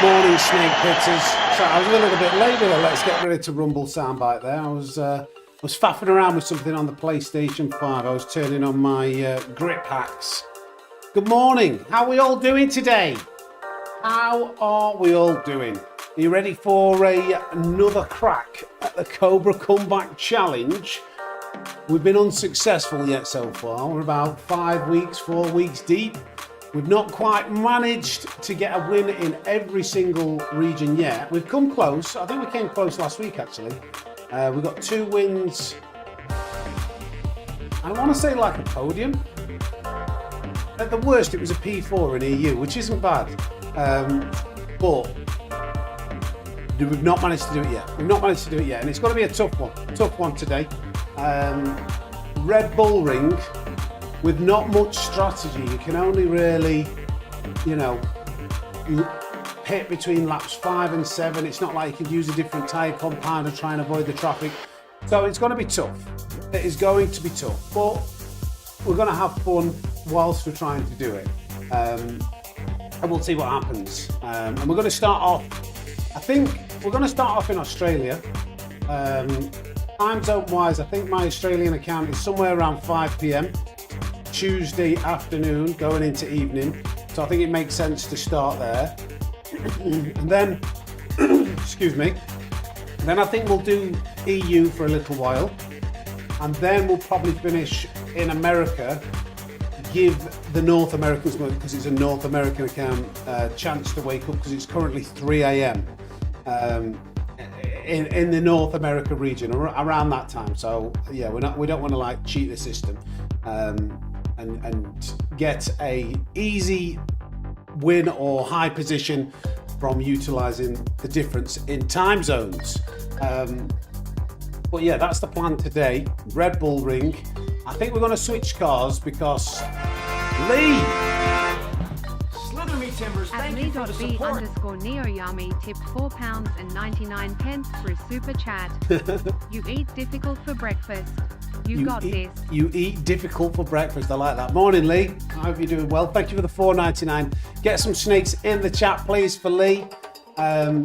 Morning, snake pitters. So I was a little bit late with a Let's Get Ready to Rumble soundbite there. I was faffing around with something on the PlayStation 5. I was turning on my grip hacks. Good morning. How are we all doing today? How are we all doing? Are you ready for another crack at the Cobra Comeback Challenge? We've been unsuccessful yet so far. We're about 4 weeks deep. We've not quite managed to get a win in every single region yet. We've come close. I think we came close last week, actually. We've got 2 wins. I want to say like a podium. At the worst, it was a P4 in EU, which isn't bad. But we've not managed to do it yet. We've not managed to do it yet. And it's going to be a tough one today. Red Bull Ring. With not much strategy, you can only really, pit between laps 5 and 7. It's not like you can use a different tyre compound to try and avoid the traffic. So it's going to be tough. It is going to be tough, but we're going to have fun whilst we're trying to do it. And we'll see what happens. And we're going to start off, I think we're going to start off in Australia. Time zone wise, I think my Australian account is somewhere around 5 p.m. Tuesday afternoon going into evening, so I think it makes sense to start there. And then excuse me, then I think we'll do EU for a little while, and then we'll probably finish in America, give the North Americans, because it's a North American account, chance to wake up, because it's currently 3 a.m. In the North America region around that time. So yeah, we don't want to like cheat the system. And get a easy win or high position from utilizing the difference in time zones. But yeah, that's the plan today. Red Bull Ring. I think we're going to switch cars because Lee. Slither me timbers. Thank you for the support. @Lee_Neoyami tipped £4.99 through Super Chat. You eat difficult for breakfast. You got this. You eat difficult for breakfast. I like that. Morning, Lee. I hope you're doing well. Thank you for the £4.99. Get some snakes in the chat, please, for Lee. Got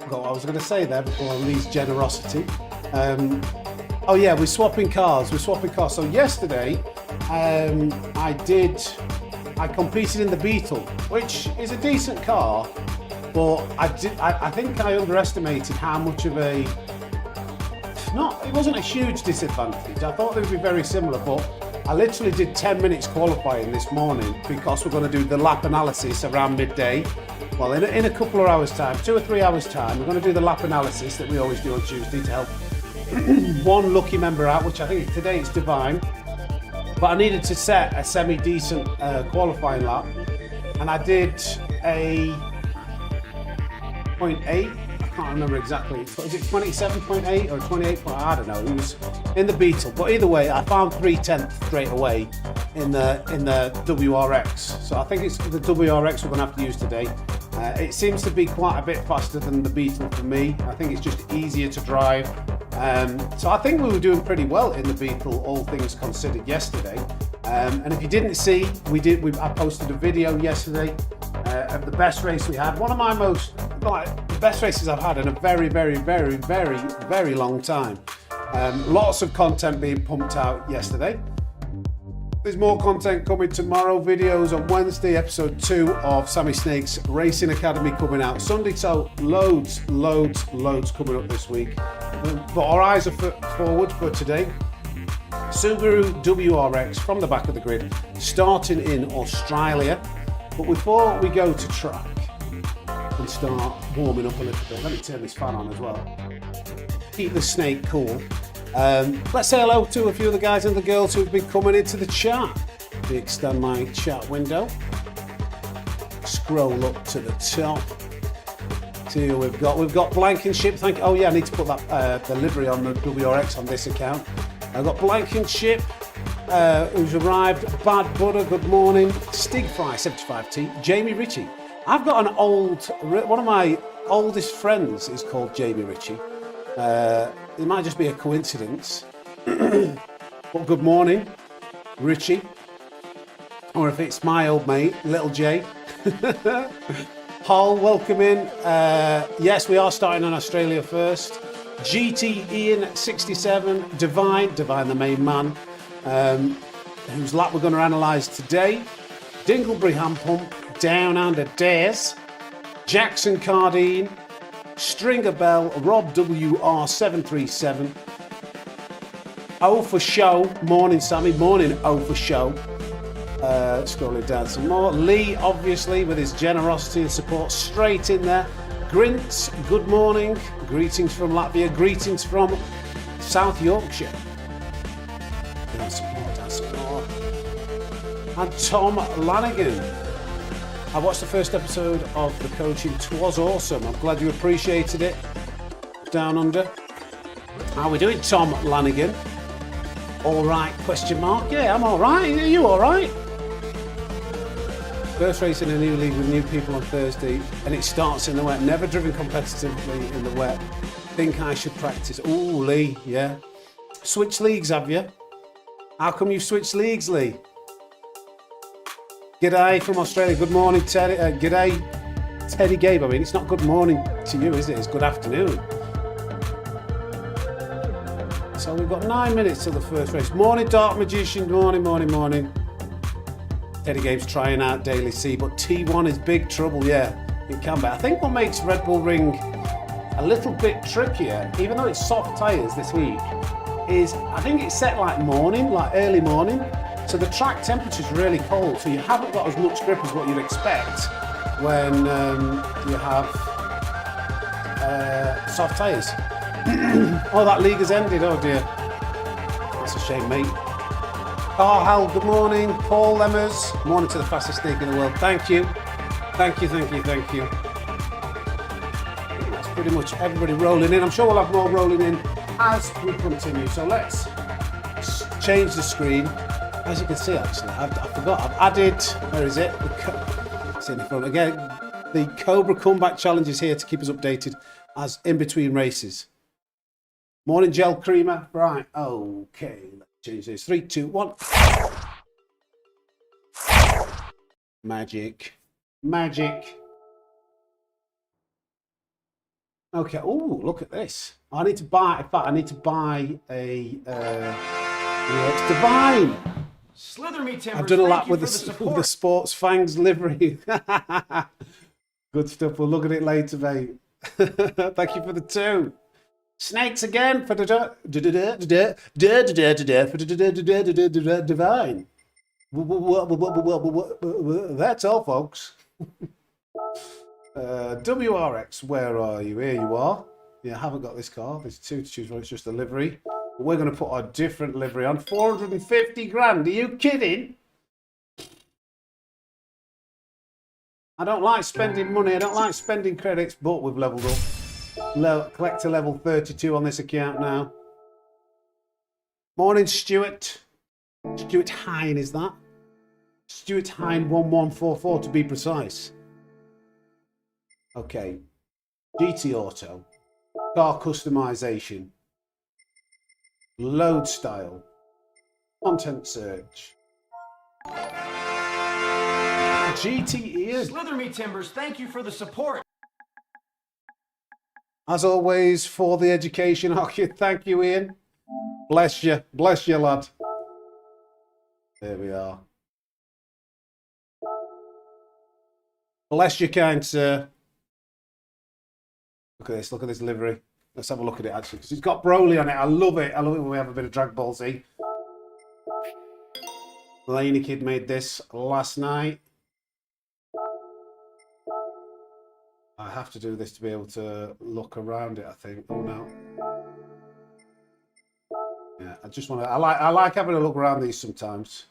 what I was going to say there before Lee's generosity. Oh yeah, we're swapping cars. So yesterday, I competed in the Beetle, which is a decent car, but I think I underestimated how much of a. It wasn't a huge disadvantage. I thought they would be very similar, but I literally did 10 minutes qualifying this morning because we're going to do the lap analysis around midday. Well, in a couple of hours' time, 2 or 3 hours' time, we're going to do the lap analysis that we always do on Tuesday to help one lucky member out, which I think today it's Divine. But I needed to set a semi-decent qualifying lap, and I did a 0.8. I can't remember exactly. Is it 27.8 or 28? I don't know. It was in the Beetle, but either way, I found 3/10 straight away in the WRX. So I think it's the WRX we're going to have to use today. It seems to be quite a bit faster than the Beetle for me. I think it's just easier to drive. So I think we were doing pretty well in the Beetle, all things considered, yesterday. And if you didn't see, I posted a video yesterday of the best race we had. One of my the best races I've had in a very, very, very, very, very long time. Lots of content being pumped out yesterday. There's more content coming tomorrow, videos on Wednesday, episode 2 of Sammy Snake's Racing Academy coming out Sunday, so loads coming up this week. But our eyes are forward for today. Subaru WRX from the back of the grid, starting in Australia. But before we go to track and start warming up a little bit, let me turn this fan on as well. Keep the snake cool. Let's say hello to a few of the guys and the girls who've been coming into the chat. Let me extend my chat window. Scroll up to the top. See who we've got Blankenship. Oh yeah, I need to put that the livery on the WRX on this account. I've got Blankenship, who's arrived. Bad Butter, good morning. Stigfry 75T. Jamie Ritchie. I've got one of my oldest friends is called Jamie Ritchie. It might just be a coincidence. But good morning, Richie. Or if it's my old mate, Little J. Hull, welcome in. Yes, we are starting on Australia first. GT Ian 67, Divine the main man, whose lap we're going to analyse today. Dinglebury Hand Pump, Down Under Dares, Jackson Cardine, Stringer Bell, Rob WR737. O for Show, morning Sammy, morning O for Show. Scrolling down some more. Lee, obviously, with his generosity and support, straight in there. Grints, good morning. Greetings from Latvia. Greetings from South Yorkshire. Down some more. And Tom Lanigan. I watched the first episode of the coaching. 'Twas awesome. I'm glad you appreciated it. Down under. How are we doing, Tom Lanigan? All right? Question mark. Yeah, I'm all right. Are you all right? First race in a new league with new people on Thursday, and it starts in the wet. Never driven competitively in the wet. Think I should practice. Ooh, Lee, yeah. Switch leagues, have you? How come you've switched leagues, Lee? G'day from Australia. Good morning, Teddy. G'day, Teddy Gabe. I mean, it's not good morning to you, is it? It's good afternoon. So we've got 9 minutes till the first race. Morning, Dark Magician. Morning. Teddy Gabe's trying out Daily C, but T1 is big trouble, yeah, it can be. I think what makes Red Bull Ring a little bit trickier, even though it's soft tyres this week, is I think it's set like morning, like early morning, so the track temperature's really cold, so you haven't got as much grip as what you'd expect when you have soft tyres. Oh, that league has ended, oh dear. That's a shame, mate. Carl, good morning. Paul Lemmers, morning to the fastest snake in the world. Thank you. That's pretty much everybody rolling in. I'm sure we'll have more rolling in as we continue. So let's change the screen. As you can see, actually, I forgot. I've added, where is it? It's in the front again. The Cobra Comeback Challenge is here to keep us updated as in between races. Morning, Gel Creamer. Right, okay. Change this. 3, 2, 1. Magic. Okay. Oh, look at this. I need to buy. In fact, I need to buy a. It's Divine. Slither me timbers. I've done a lot with the Sports Fangs livery. Good stuff. We'll look at it later, mate. Thank you for the 2. Snakes again for Divine. That's all, folks. WRX, where are you? Here you are. Yeah, I haven't got this car. There's 2 to choose from. It's just a livery. But we're going to put a different livery on. 450 grand. Are you kidding? I don't like spending money. I don't like spending credits, but we've leveled up. Collector level 32 on this account now. Morning, Stuart. Stuart Hine, is that? Stuart Hine 1144 to be precise. Okay. GT Auto. Car customization. Load style. Content search. GT Ian. Slither me timbers. Thank you for the support. As always, for the education. Okay, thank you, Ian. Bless you, lad. There we are. Bless you, kind sir. Look at this livery. Let's have a look at it, actually, because it's got Broly on it. I love it when we have a bit of Drag Ball Z. Laney Kid made this last night. I have to do this to be able to look around it, I think. Oh no. Yeah, I just want to. I like having a look around these sometimes.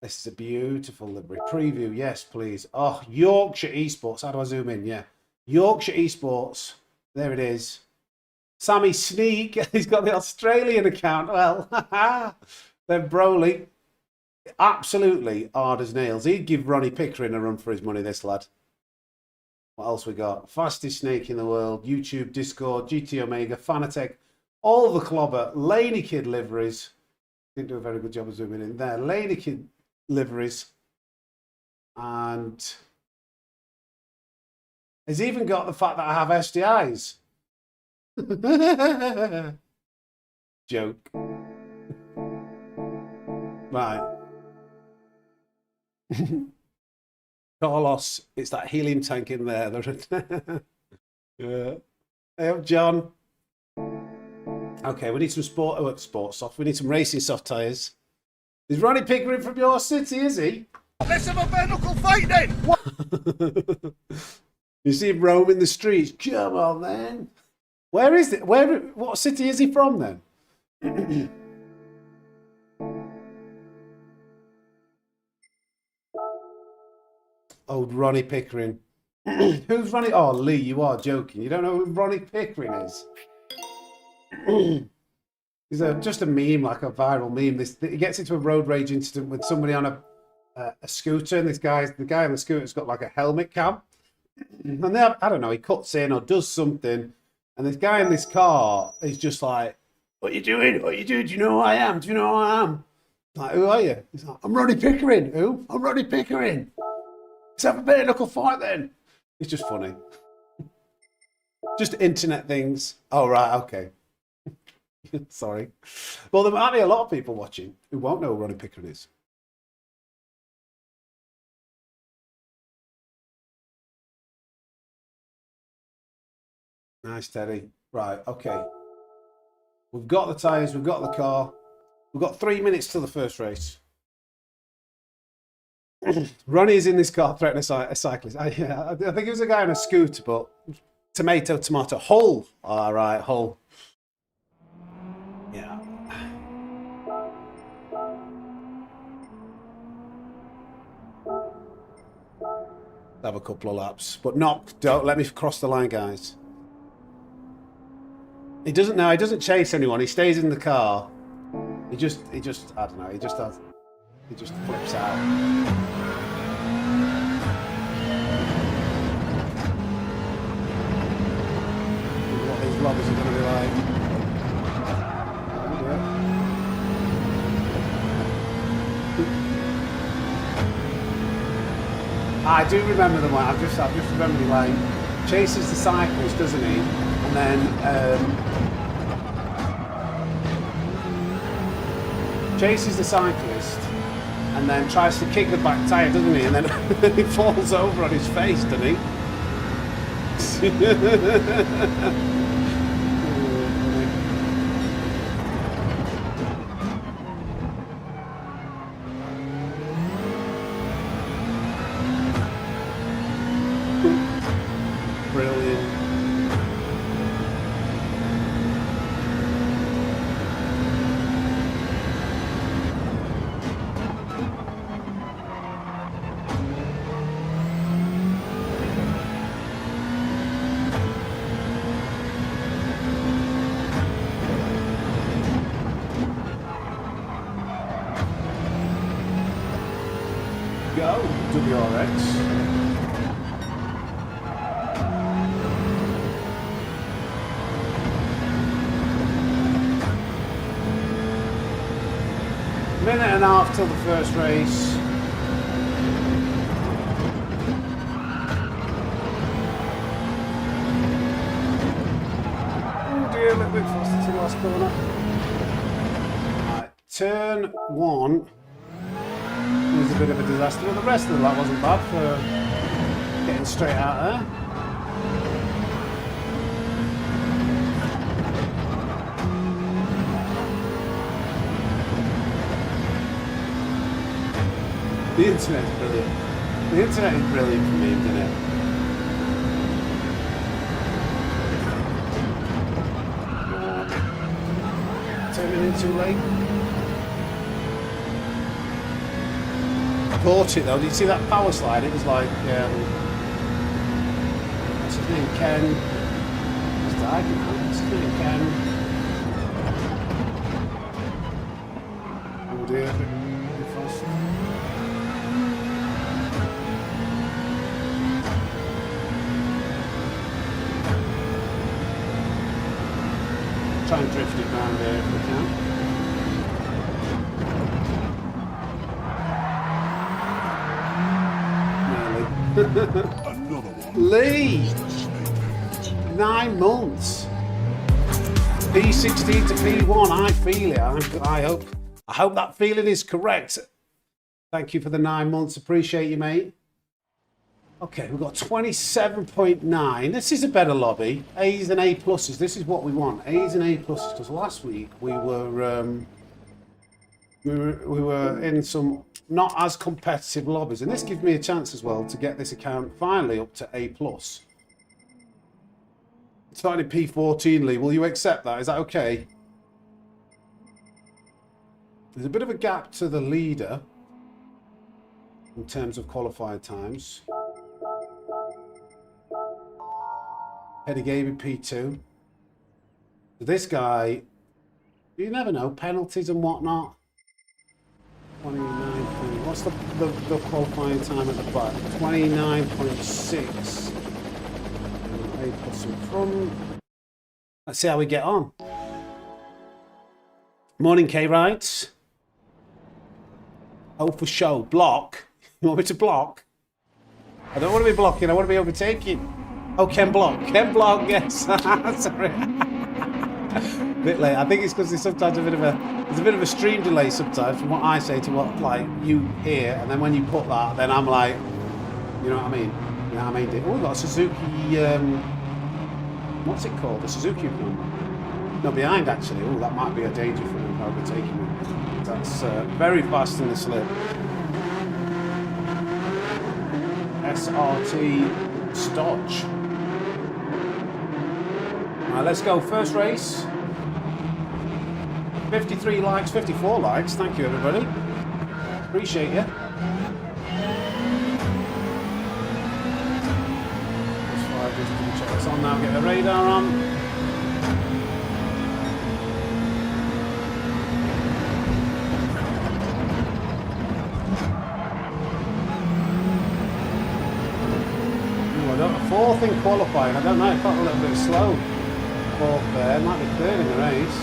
This is a beautiful livery. Preview, yes, please. Oh, Yorkshire Esports. How do I zoom in? Yeah, Yorkshire Esports. There it is. Sammy Sneak. He's got the Australian account. Well, then Broly. Absolutely hard as nails. He'd give Ronnie Pickering a run for his money, this lad. What else we got? Fastest snake in the world. YouTube, Discord, GT Omega, Fanatec, all the clobber. Laney Kid liveries. Didn't do a very good job of zooming in there. Laney Kid liveries. And He's even got the fact that I have STIs. Joke. Right. Carlos, it's that helium tank in there. Yeah. Hey up, John. Okay, we need some sport soft. We need some racing soft tyres. Is Ronnie Pickering from your city, is he? Let's have a bare knuckle fight then! You see him roaming the streets. Come on, then. Where is it? What city is he from, then? Old Ronnie Pickering. Who's Ronnie? Oh, Lee, you are joking. You don't know who Ronnie Pickering is? He's just a meme, like a viral meme. He gets into a road rage incident with somebody on a scooter, and the guy on the scooter's got like a helmet cam. And I don't know, he cuts in or does something, and this guy in this car is just like, "What you doing? What you doing? Do you know who I am? Do you know who I am?" Like, "Who are you?" He's like, "I'm Ronnie Pickering." "Who?" "I'm Ronnie Pickering." "Let's have a bare knuckle fight then." It's just funny. Just internet things. Oh, right, okay. Sorry. Well, there might be a lot of people watching who won't know who Ronnie Pickering is. Nice, Teddy. Right, okay. We've got the tyres, we've got the car. We've got 3 minutes till the first race. Ronnie is in this car threatening a cyclist. I think it was a guy on a scooter, but tomato. Hull. All right, Hull. Yeah. Have a couple of laps, but don't let me cross the line, guys. He doesn't chase anyone. He stays in the car. He just I don't know. He just flips out. What these lobbies are going to be like. I do remember the one. I've just remembered he like chases the cyclist, doesn't he? And then chases the cyclist, and then tries to kick the back tyre, doesn't he? And then he falls over on his face, doesn't he? Brilliant. Go, WRX. Minute and a half till the first race. Oh dear, a little bit faster to the last corner. Right, turn one was a bit of a disaster, but the rest of the lap wasn't bad for getting straight out there. The internet's brilliant. The internet is brilliant for me, isn't it? Turning in too late. I caught it though. Did you see that power slide? It was like, what's his name? Ken. He's died now. What's his name? Ken. Oh dear. Try and drift it round there if we can. Nearly. Another one. Lee! 9 months. P16 to P1, I feel it. I hope that feeling is correct. Thank you for the 9 months. Appreciate you, mate. Okay, we've got 27.9. This is a better lobby. A's and A pluses. This is what we want. A's and A pluses. Because last week we were in some not as competitive lobbies, and this gives me a chance as well to get this account finally up to A plus. Starting P14, Lee. Will you accept that? Is that okay? There's a bit of a gap to the leader in terms of qualified times. Eddie gave me P2. This guy, you never know, penalties and whatnot. 29. What's the qualifying time at the back? 29.6. A plus in front. Let's see how we get on. Morning, K-Rides. Oh, for show. Block. You want me to block? I don't want to be blocking. I want to be overtaking. Oh, Ken block. Ken block, yes. Sorry. Bit late. I think it's because there's sometimes a bit of a stream delay sometimes from what I say to what like you hear, and then when you put that, then I'm like, you know what I mean? You know what I mean? Oh, we've got a Suzuki. What's it called? The Suzuki one. No, behind actually. Oh, that might be a danger for him overtaking me. That's very fast in the slip. SRT Stodge. Right, let's go. First race. 53 likes, 54 likes. Thank you, everybody. Appreciate you. Let's check this on now. Get the radar on. Ooh, I don't. Fourth in qualifying. I don't know. It felt a little bit slow. Fourth there. Might be third in the race.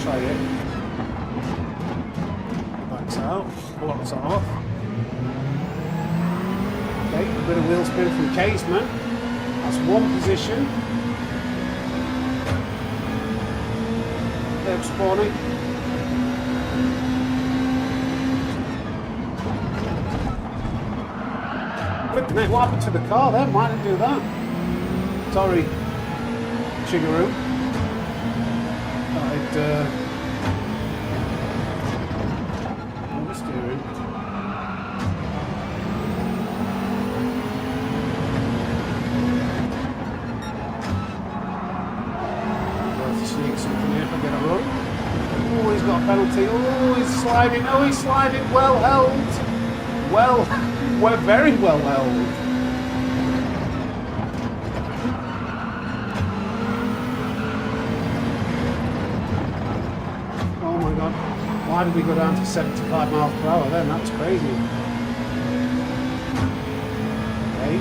Try it. Backs out. Blocks it off. Okay, a bit of wheel spin from Caseman. That's one position. They're spawning. Flipping it, what happened to the car then? Why did it do that? Sorry, Shigeru. Started oversteering. Sneak something here if I get a run. Oh, he's got a penalty. Oh, he's sliding. Oh, he's sliding. Well held. Well, we're very well held. Oh my God. Why did we go down to 75 miles per hour then? That's crazy. Okay.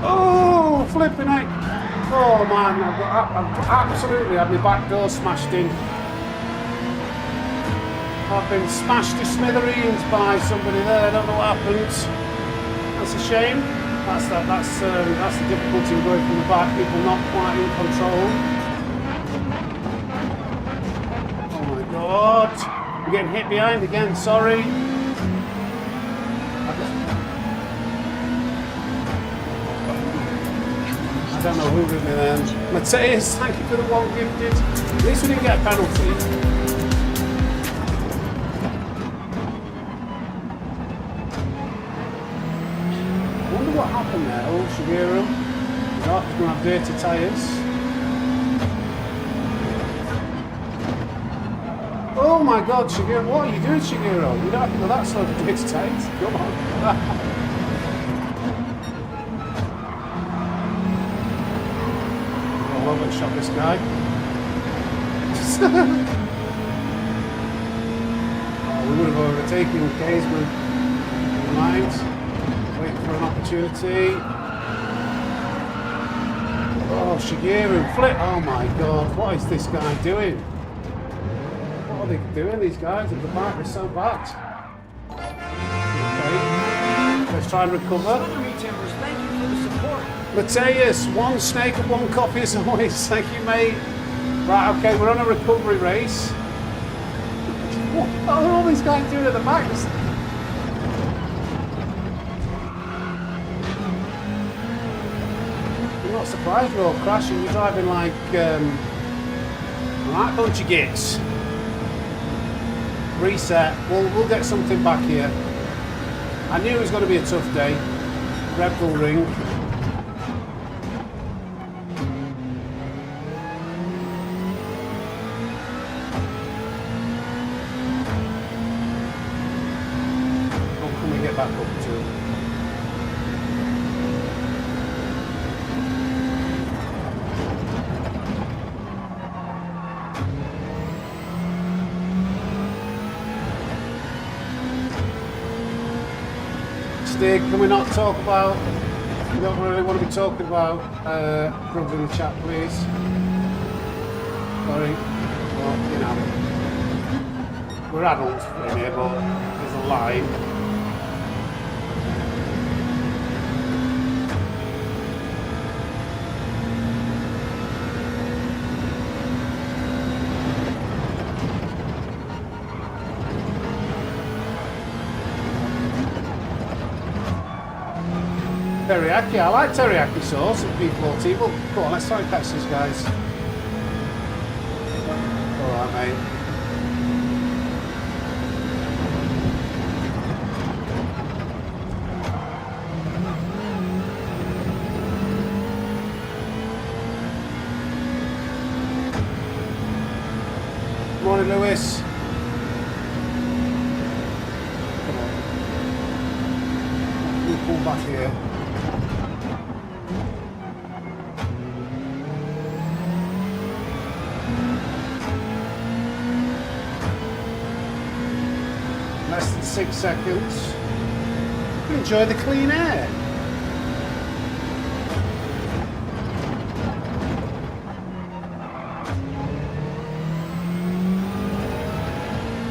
Oh, flipping it. Oh man, I've absolutely had my back door smashed in. I've been smashed to smithereens by somebody there. I don't know what happened. That's a shame. That's the difficulty of going from the back. People not quite in control. Oh my God! I'm getting hit behind again. Sorry. I don't know who did me then. Mateus, thank you for the one gifted. At least we didn't get a penalty. What happened there? Oh, Shigeru. He's going to have dirty tyres. Oh my God, Shigeru. What are you doing, Shigeru? You don't have to go that slow for dirty tyres. Come on. I love it. Shot this guy. Oh, we would have overtaken Caseman. Never mind. Waiting for an opportunity. Oh, Shigeru, flip. Oh my god, what is this guy doing? What are they doing, these guys at the back? They're so bad. Okay, let's try and recover. Slither me timbers, thank you for the support. Mateus, one snake and one coffee as always. Thank you, mate. Right, okay, we're on a recovery race. What are all these guys doing at the back? I'm not surprised we're all crashing. You're driving like right bunch of gits. Reset. We'll get something back here. I knew it was going to be a tough day. Red Bull Ring. How can we get back up to it? Stig, can we not talk about, we don't really want to be talking about drugs in the chat, please. Sorry, well, you know, we're adults in here, but there's a line. Teriyaki, I like teriyaki sauce at B14, but go on, let's try and catch these guys. Alright, mate. Morning, Lewis. Come on. We'll pull back here. Less than 6 seconds. Enjoy the clean air.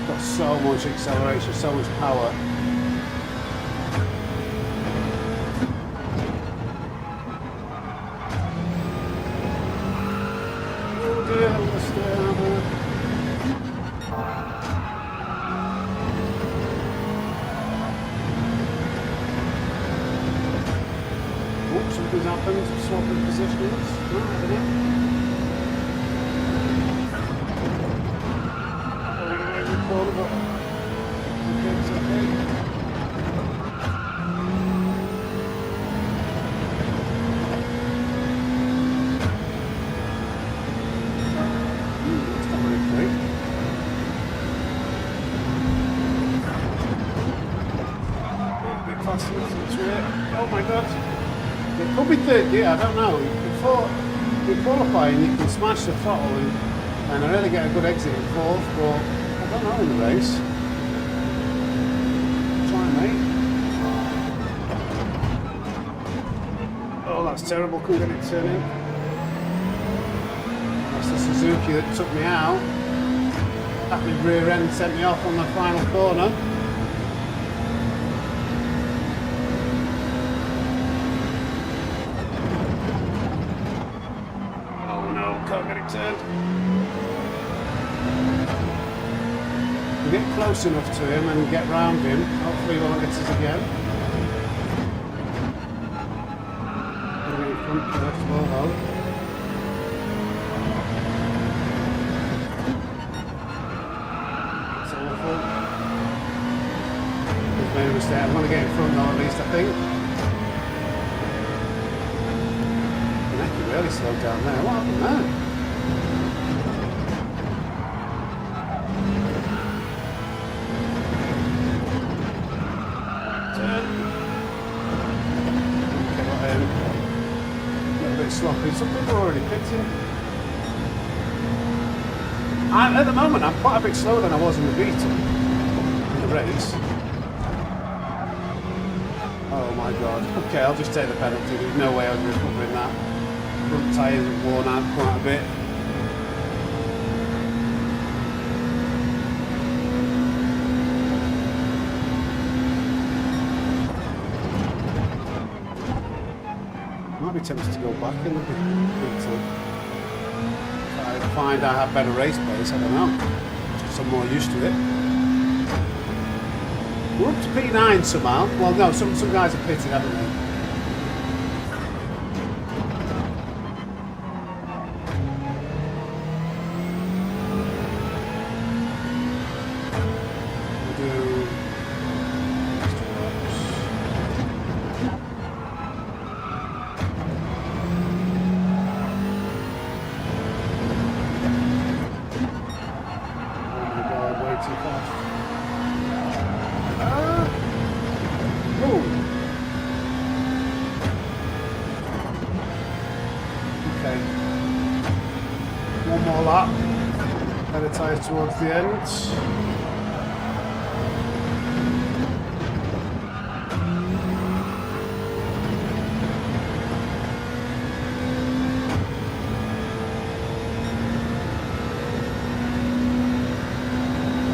Got so much acceleration, so much power. Oh dear, let's stay out there. Something's happened, swapping positions. No, I don't know. Okay, it's okay. That's not very quick. A bit faster into it. Oh my god. It could be third gear, I don't know. Before qualifying, you can smash the throttle and really get a good exit in fourth, but I don't know in the race. Try, mate. Oh, that's terrible. Couldn't get it turning. That's the Suzuki that took me out. That me rear end sent me off on the final corner. Turned. We get close enough to him and get round him. Hopefully he won't get us again. We'll get in front first of all though. It's awful. We've made a mistake. I'm going to get in front though at least, I think. The neck really slowed down there. What happened there? Sloppy. Some people are already pitting. At the moment, I'm quite a bit slower than I was in the Beetle in the race. Oh my god. Okay, I'll just take the penalty. There's no way I was recovering that. Front tyres have worn out quite a bit. Might be tempted to go back in the Beetle. I find I have better race pace, I don't know. Just I'm more used to it. We're up to P9 somehow. Well, no, some guys have pitted, haven't they? Towards the end.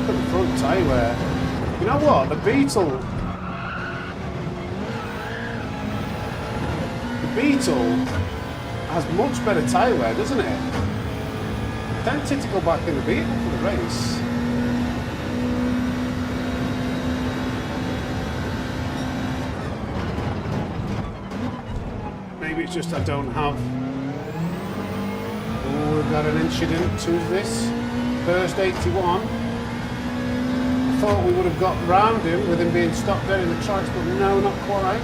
Look at the front tyre wear. You know what? The Beetle has much better tyre wear, doesn't it? Tempted to go back in the Beetle for the race. Maybe it's just I don't have... Oh, we've got an incident to this. First 81. I thought we would have got round him with him being stopped dead in the tracks, but no, not quite.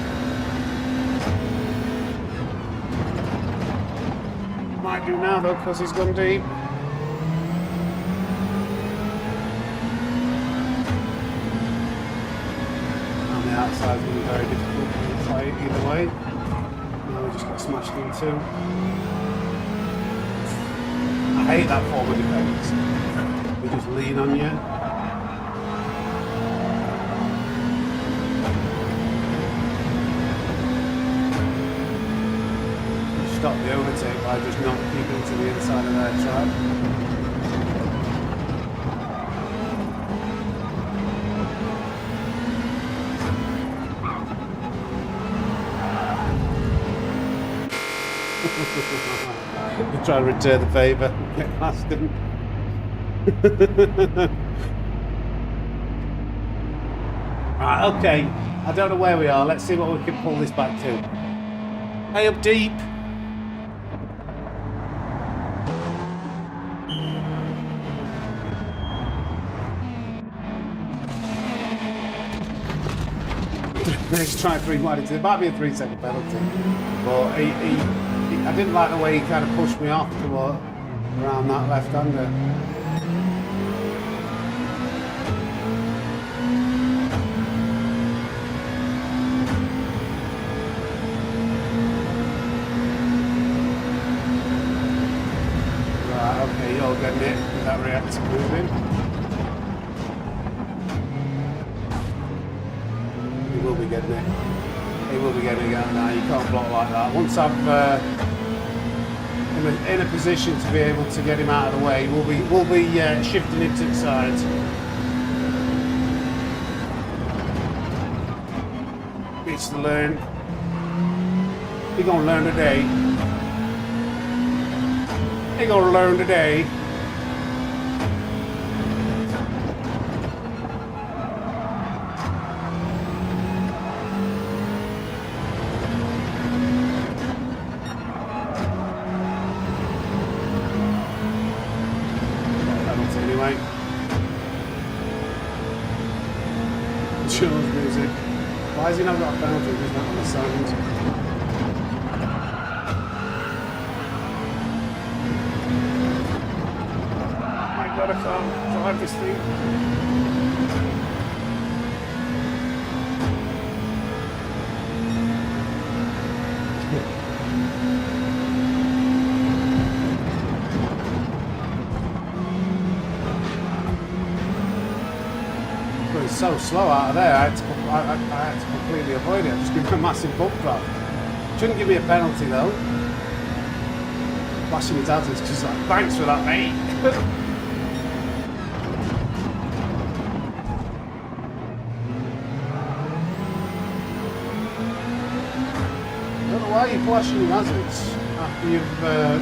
Might do now though, because he's gone deep. Outside's going to be very difficult to play either way. No, we just got smashed into. I hate that form of defence. They just lean on you. You stop the overtake by just not keeping to the inside of their track. Try to return the favour. Get past him. Right, okay. I don't know where we are. Let's see what we can pull this back to. Hey, up deep. Let's try 3 wide. It might be a 3-second penalty. But I didn't like the way he kind of pushed me off to around that left-hander. Right, okay, you're getting it with that reactor moving. He will be getting it. He will be getting it now. You can't block like that. Once I've in a position to be able to get him out of the way, we'll be shifting him to the side. Needs to learn. He's gonna learn today. He's gonna learn today. Chills music. Why has he not got a penalty? He's not on the sound. Oh my god, I can't drive this thing. It's so slow out of there, I had to completely avoid it. I just give him a massive bump drop. Shouldn't give me a penalty though. flashing his hazards because like, thanks for that, mate. I don't know why you're flashing your hazards after you've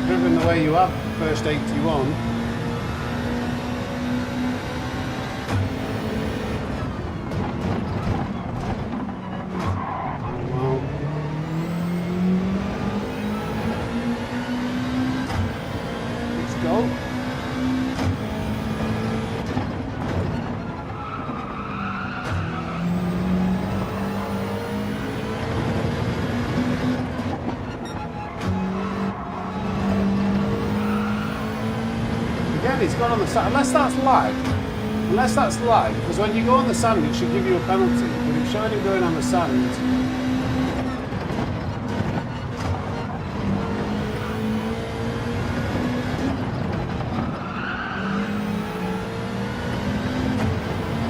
driven the way you have first 81. It's gone on the sand, unless that's lag, because when you go on the sand it should give you a penalty, but it's showing it going on the sand.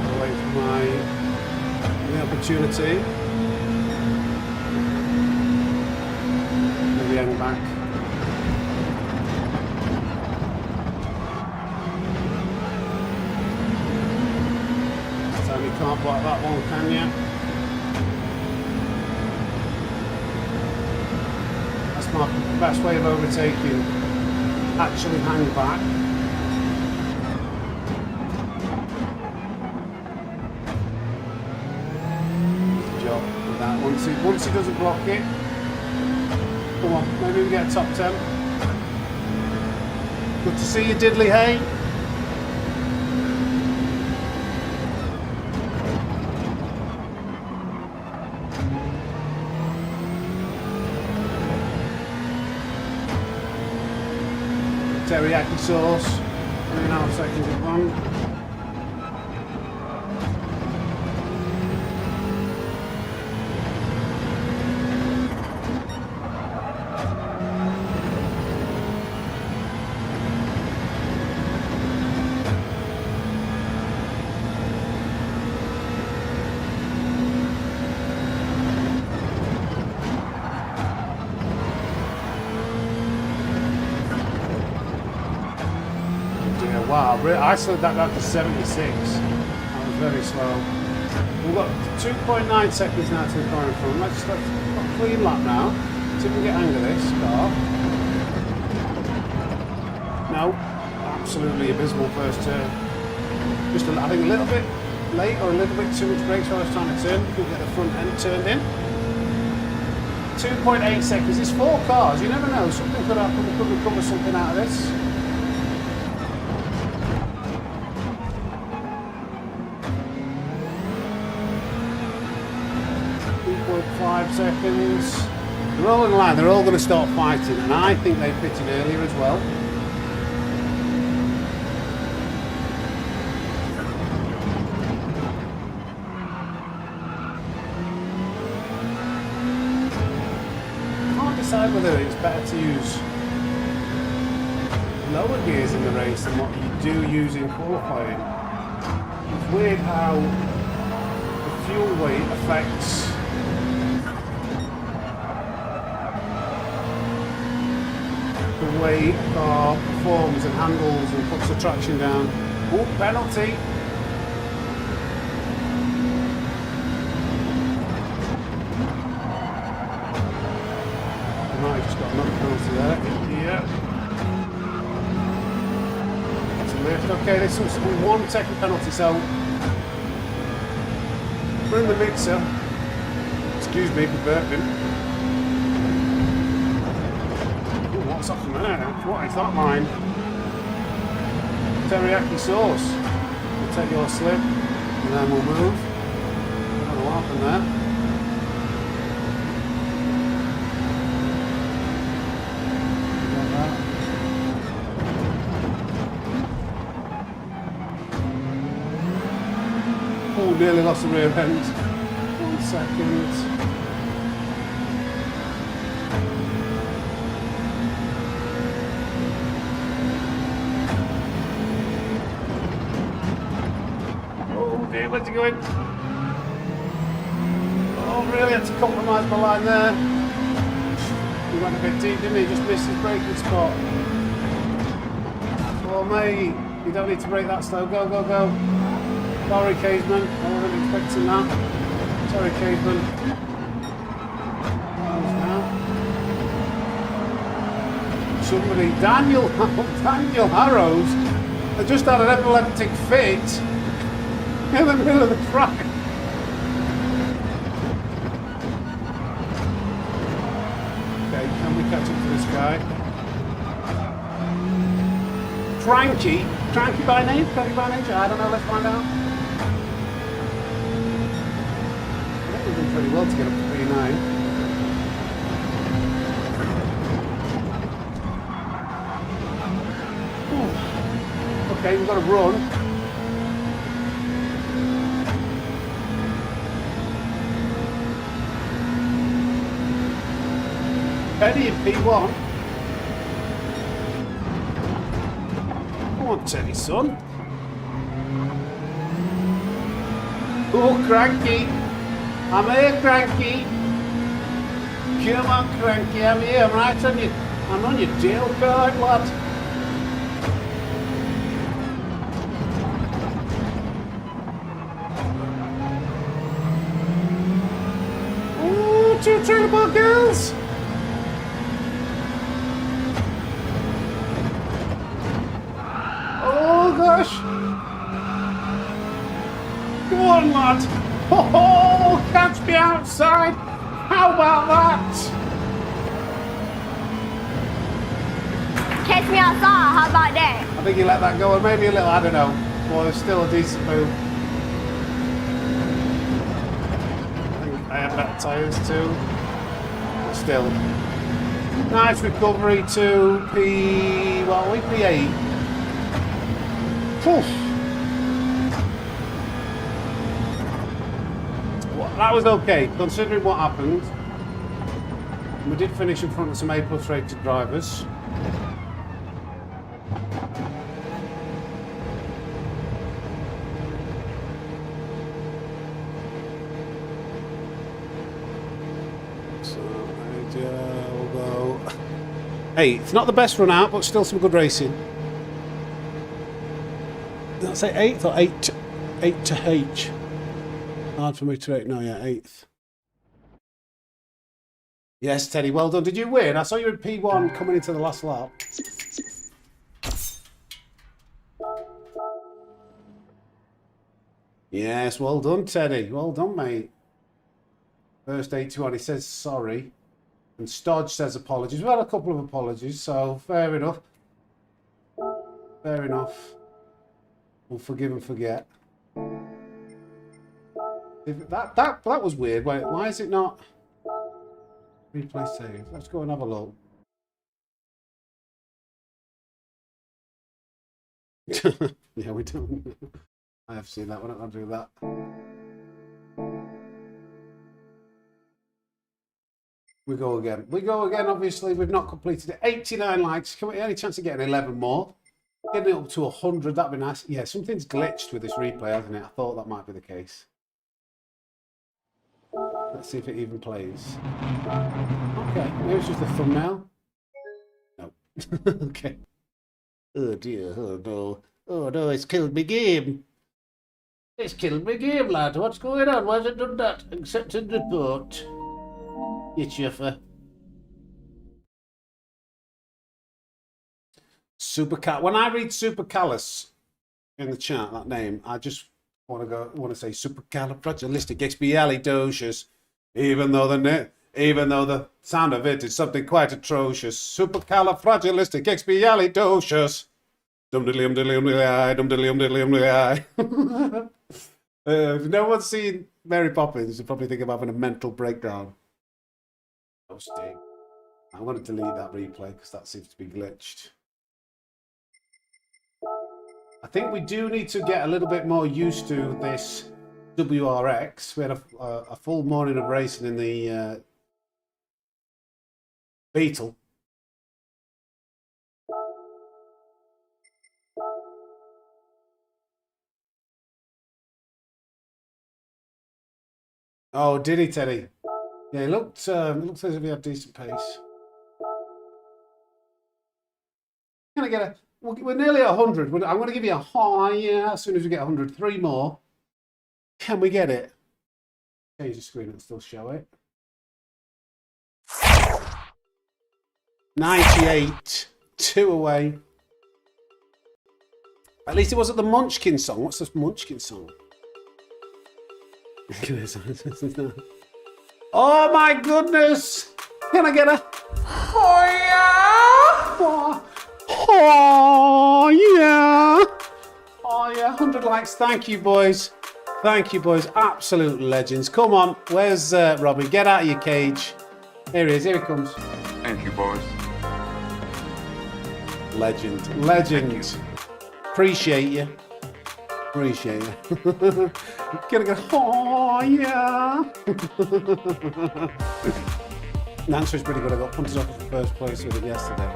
I'll wait for the opportunity. Maybe hang back. Can't block that one, can you? That's my best way of overtaking. Actually hang back. Good job with that. Once he doesn't block it. Come on, maybe we get a top 10. Good to see you, Diddley Hay. Teriyaki sauce, 3.5 seconds of one. Wow, I slowed that down to 76. That was very slow. We've got 2.9 seconds now to the car in front. Let's got a clean lap now. See if we can get hang of this car. No, absolutely abysmal first turn. Just I think a little bit late or a little bit too much brakes while I was trying to turn. Couldn't get the front end turned in. 2.8 seconds. It's 4 cars. You never know. Something could happen. We could recover something out of this. 5 seconds. They're all in line, they're all going to start fighting, and I think they pitted earlier as well. I can't decide whether it's better to use lower gears in the race than what you do use in qualifying. It's weird how the fuel weight affects the way a car performs and handles and puts the traction down. Oh, penalty! I might have just got another penalty there. Yeah. That's a lift. Okay, this was 1 second penalty, so we're in the mixer. Excuse me for burping. What's up from there? What is that line? Teriyaki sauce. We'll take your slip and then we'll move. I don't know what happened there. Oh, nearly lost the rear end. 1 second. Where's he going? Oh, really had to compromise my line there. He went a bit deep, didn't he? Just missed his braking spot. Oh, mate, you don't need to brake that slow. Go, go, go. Sorry, Caveman. I wasn't expecting that. Sorry, Caveman. Somebody, Daniel Harrows, had just had an epileptic fit in the middle of the track. Okay, can we catch up to this guy? Cranky by name? Cranky by nature? I don't know, let's find out. I think we're doing pretty well to get up to P9. Okay, we've got to run. Teddy in P1. Come on, Teddy, son. Oh, Cranky. I'm here, Cranky. Come on, Cranky, I'm here. I'm right on you. I'm on your tail, card, lad. Two trailer park girls! Oh gosh! Come on, lad! Oh, catch me outside! How about that? Catch me outside, how about that? I think you let that go, or maybe a little, I don't know. Well, it's still a decent move. I have better tyres too. But still. Nice recovery to P8. Well, that was okay, considering what happened. We did finish in front of some A+ rated drivers. We'll go. Hey, it's not the best run out, but still some good racing. Did I say 8th or 8 to H? Hard for me to rate. No, yeah, 8th. Yes, Teddy, well done. Did you win? I saw you in P1 coming into the last lap. Yes, well done, Teddy. Well done, mate. First 81, he says sorry. And Stodge says apologies. We've had a couple of apologies, so fair enough. Fair enough. We'll forgive and forget. That was weird. Wait, why is it not? Replay save. Let's go and have a look. Yeah, we don't. I have seen that. Why don't I do that? We go again. We go again, obviously. We've not completed it. 89 likes. Can we any chance of getting 11 more? Getting it up to 100, that'd be nice. Yeah, something's glitched with this replay, hasn't it? I thought that might be the case. Let's see if it even plays. Okay, maybe it's just a thumbnail. No. Okay. Oh dear, oh no. Oh no, it's killed me game. It's killed me game, lad. What's going on? Why has it done that? Accepted report. You chuffer. Supercal. When I read Supercallus in the chat, that name, I just want to say supercalifragilisticexpialidocious, even though the sound of it is something quite atrocious. Supercalifragilisticexpialidocious. Dum diddly diddly dum diddly diddly. If no one's seen Mary Poppins, you probably think I'm having a mental breakdown. Oh, sting. I'm going to delete that replay because that seems to be glitched. I think we do need to get a little bit more used to this WRX. We had a full morning of racing in the Beetle. Oh, did he, Teddy? Yeah, it looked as if he had decent pace. we're nearly at 100. I'm going to give you a high, yeah, as soon as we get 100. 3 more. Can we get it? Change the screen and still show it. 98. 2 away. At least it wasn't the Munchkin song. What's this Munchkin song? Oh my goodness! Can I get a? Oh yeah! Oh yeah! Oh yeah! 100 likes. Thank you, boys. Thank you, boys. Absolute legends. Come on. Where's Robin? Get out of your cage. Here he is. Here he comes. Thank you, boys. Legend. Legend. Appreciate you. Appreciate you. Gonna go, oh yeah. The answer is pretty good. I got punted off the first place with it yesterday.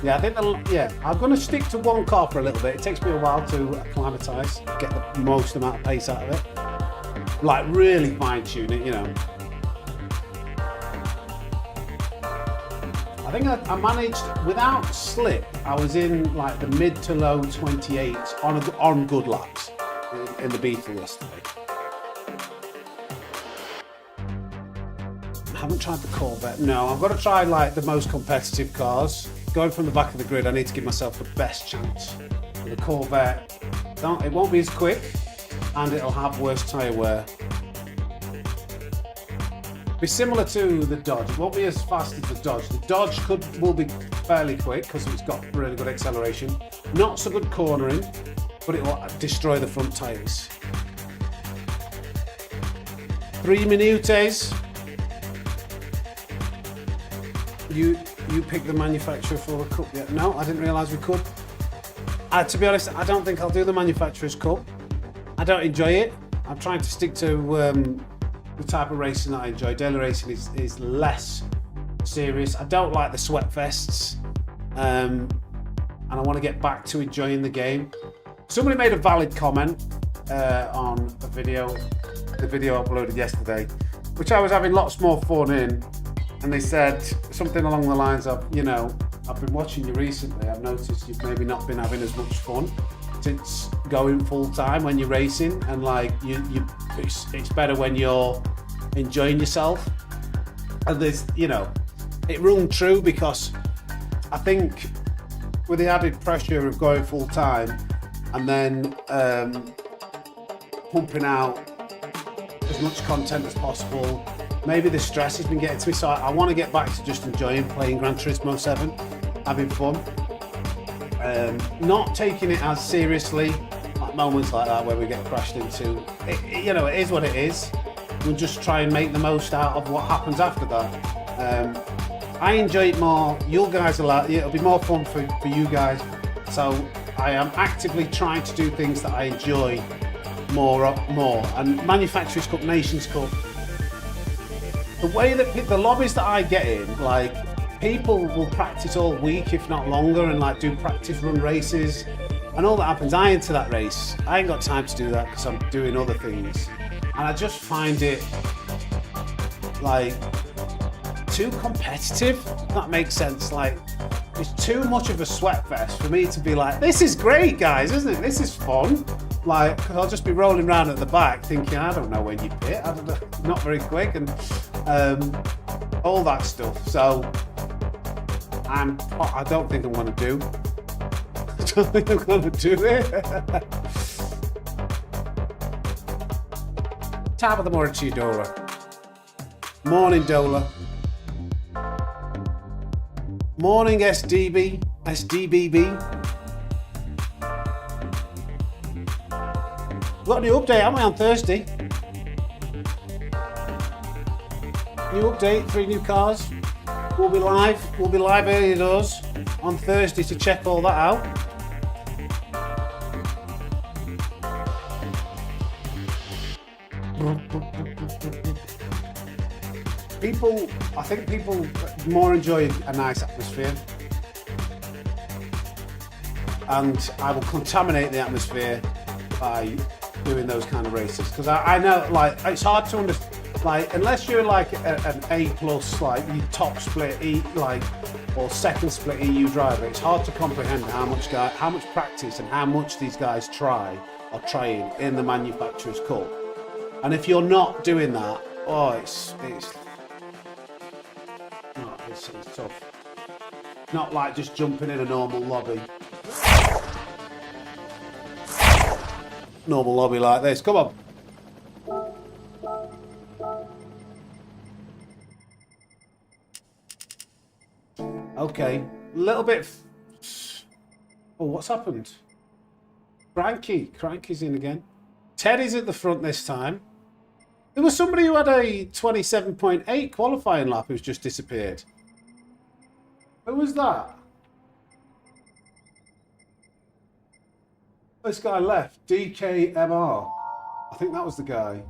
Yeah, I think I'm gonna stick to one car for a little bit. It takes me a while to acclimatise, get the most amount of pace out of it. Like really fine tune it, you know. I think I managed, without slip, I was in like the mid to low 28s on good laps in the Beetle yesterday. I haven't tried the Corvette. No, I've got to try like the most competitive cars. Going from the back of the grid, I need to give myself the best chance. The Corvette, it won't be as quick and it'll have worse tyre wear. Be similar to the Dodge. It won't be as fast as the Dodge. The Dodge will be fairly quick because it's got really good acceleration. Not so good cornering, but it will destroy the front tyres. 3 minutes. You picked the manufacturer for the cup yet? No, I didn't realise we could. To be honest, I don't think I'll do the manufacturer's cup. I don't enjoy it. I'm trying to stick to the type of racing that I enjoy. Daily racing is less serious. I don't like the sweat vests, and I want to get back to enjoying the game. Somebody made a valid comment on the video I uploaded yesterday, which I was having lots more fun in, and they said something along the lines of, you know, I've been watching you recently, I've noticed you've maybe not been having as much fun since going full time when you're racing, and like it's better when you're enjoying yourself. And there's, you know, it rung true, because I think with the added pressure of going full time and then pumping out as much content as possible, maybe the stress has been getting to me, so I want to get back to just enjoying playing Gran Turismo 7, having fun. Not taking it as seriously, like moments like that where we get crashed into. You know, it is what it is. We'll just try and make the most out of what happens after that. I enjoy it more. You guys it'll be more fun for you guys. So I am actively trying to do things that I enjoy more. And Manufacturers Cup, Nations Cup, the way that the lobbies that I get in, like, people will practice all week, if not longer, and like do practice run races and all that happens. I enter that race, I ain't got time to do that because I'm doing other things, and I just find it like too competitive, if that makes sense. Like, it's too much of a sweat fest for me to be like, this is great guys, isn't it? This is fun. Like, because I'll just be rolling around at the back thinking, I don't know when you pit, I don't know, not very quick, and all that stuff. So I don't think I'm going to do. I don't think I'm going to do it. Top of the morning to you, Dora. Morning, Dola. Morning, SDBB. Got a new update, haven't we, on Thursday? New update, 3 new cars. We'll be live early doors on Thursday to check all that out. I think people more enjoy a nice atmosphere, and I will contaminate the atmosphere by doing those kind of races, because I know, like, it's hard to understand. Like, unless you're like an A+, like you top split, like or second split EU driver, it's hard to comprehend how much practice and how much these guys try or trying in the Manufacturers Cup. And if you're not doing that, oh, it's tough. Not like just jumping in a normal lobby. Normal lobby like this. Come on. Okay, a little bit. Oh, what's happened? Cranky's in again. Teddy's at the front this time. There was somebody who had a 27.8 qualifying lap who's just disappeared. Who was that? This guy left. DKMR. I think that was the guy.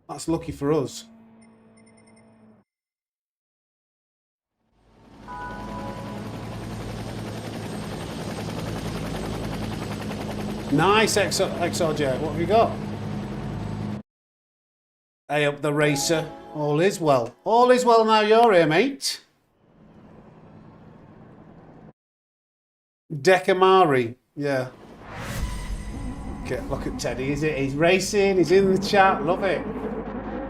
That's lucky for us. Nice XRJ. What have you got? Hey up the racer. All is well. All is well now you're here, mate. Dekamari. Yeah. Okay, look at Teddy. He's racing. He's in the chat. Love it.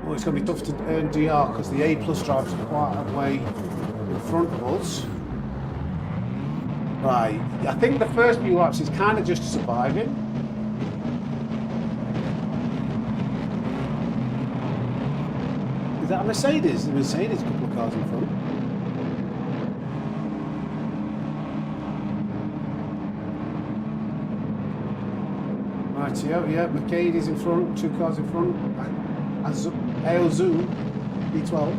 Oh, it's going to be tough to earn DR because the A+ drivers are quite a way in front of us. Right. I think the first few laps is kind of just surviving. Is that a Mercedes? The Mercedes, a couple of cars in front. Right, yeah, Mercedes in front, 2 cars in front. Aozu, B12.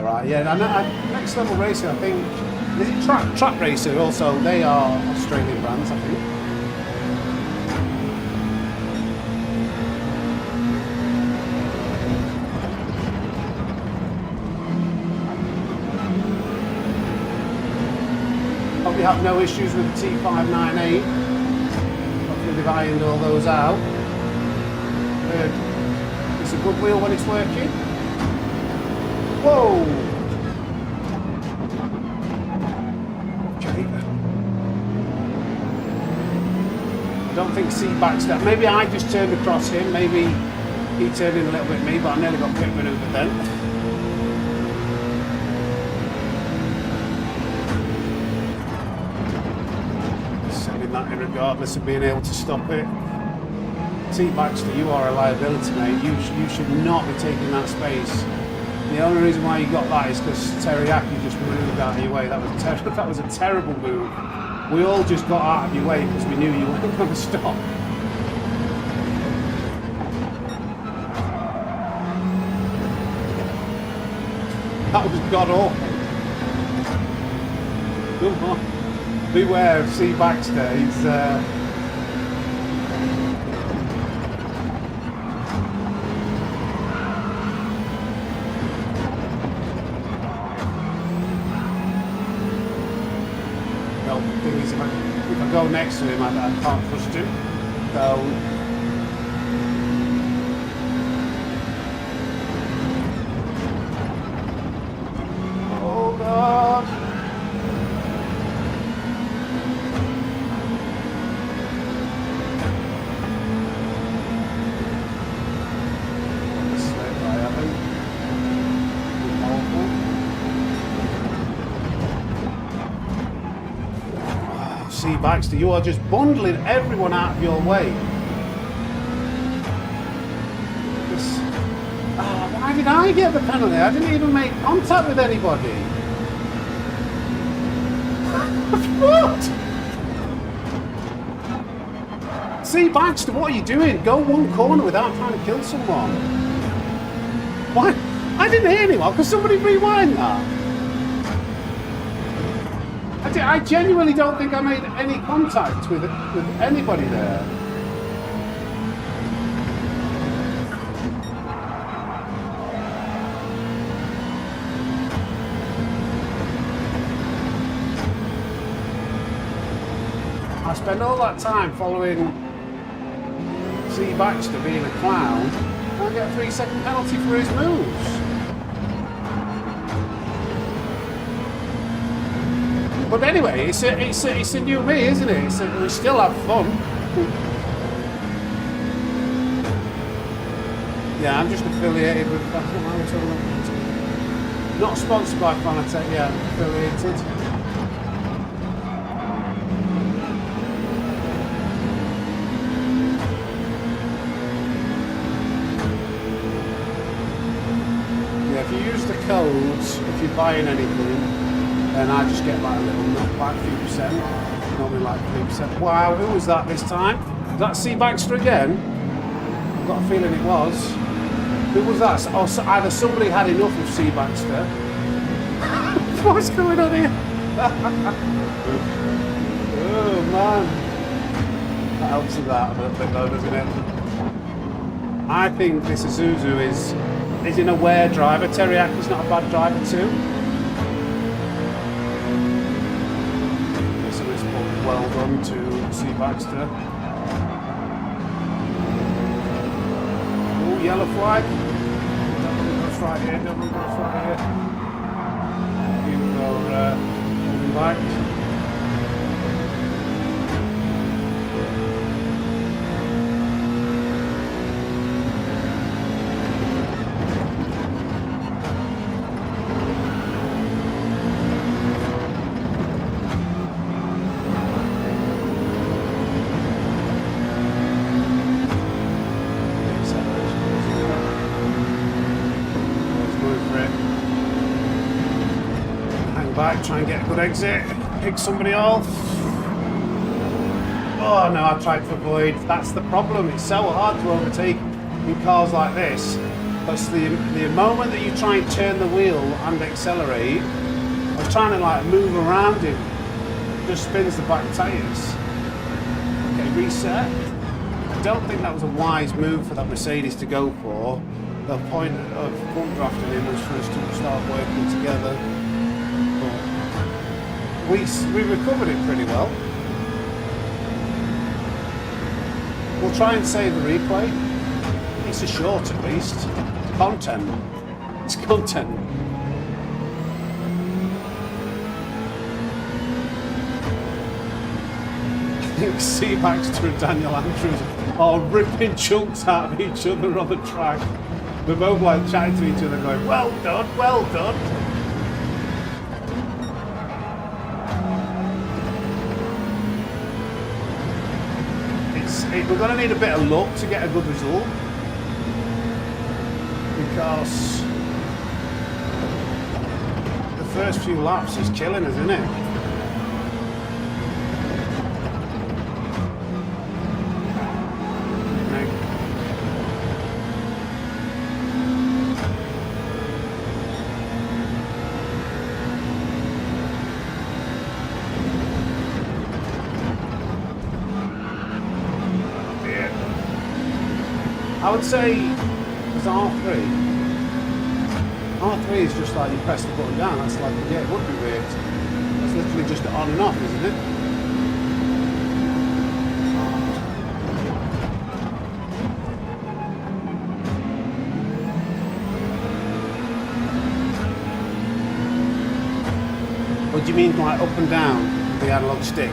Right, yeah, and Next Level Racing, I think, is it Track Racer also? They are Australian brands, I think. Hope you have no issues with the T598. Hopefully they've ironed all those out. It's a good wheel when it's working. Whoa! Okay. I don't think C backs that. Maybe I just turned across him. Maybe he turned in a little bit at me, but I nearly got pit maneuvered then. Sending that in regardless of being able to stop it. T Baxter, you are a liability, mate. You should not be taking that space. The only reason why you got that is because Teriyaki just moved out of your way. That was a terrible move. We all just got out of your way because we knew you weren't going to stop. That was god awful. Come on. Beware of C. Baxter. He's if I go next to him, I can't push him. So oh god! C. Baxter, you are just bundling everyone out of your way. Why did I get the penalty? I didn't even make contact with anybody. What? C. Baxter, what are you doing? Go one corner without trying to kill someone. Why? I didn't hear anyone. Could somebody rewind that? I genuinely don't think I made any contact with anybody there. I spend all that time following C. Baxter being a clown, I get a 3-second penalty for his moves. But anyway, it's a new me, isn't it? We still have fun. Yeah, I'm just affiliated with. Not sponsored by Fanatec. Yeah, I'm affiliated. If you use the codes, if you're buying anything, then I just get like a little knockback, a few percent, normally like 3%. Wow, who was that this time? Was that C. Baxter again? I've got a feeling it was. Who was that? Or either somebody had enough of C. Baxter. What's going on here? Oh man. That helps with that a little bit though, doesn't it? I think this Isuzu is an aware driver. Teriyaki is not a bad driver too. So it's well done to C. Baxter. Oh, yellow flag. Double cross right here, double cross right here. People are moving back. Try and get a good exit, pick somebody off. Oh no, I tried to avoid. That's the problem. It's so hard to overtake in cars like this. Because the moment that you try and turn the wheel and accelerate, I was trying to like move around him. It just spins the back tyres. Okay, reset. I don't think that was a wise move for that Mercedes to go for. The point of front drafting him was for us to start working together. We recovered it pretty well. We'll try and save the replay. It's a short at least. It's content. It's content. C. Baxter and Daniel Andrews are ripping chunks out of each other on the track. They're both like chatting to each other going, well done, well done. We're going to need a bit of luck to get a good result, because the first few laps is killing us, isn't it? I would say it's R3. R3 is just like you press the button down. That's like, yeah, it would be weird. That's literally just on and off, isn't it? What do you mean, like up and down with the analog stick?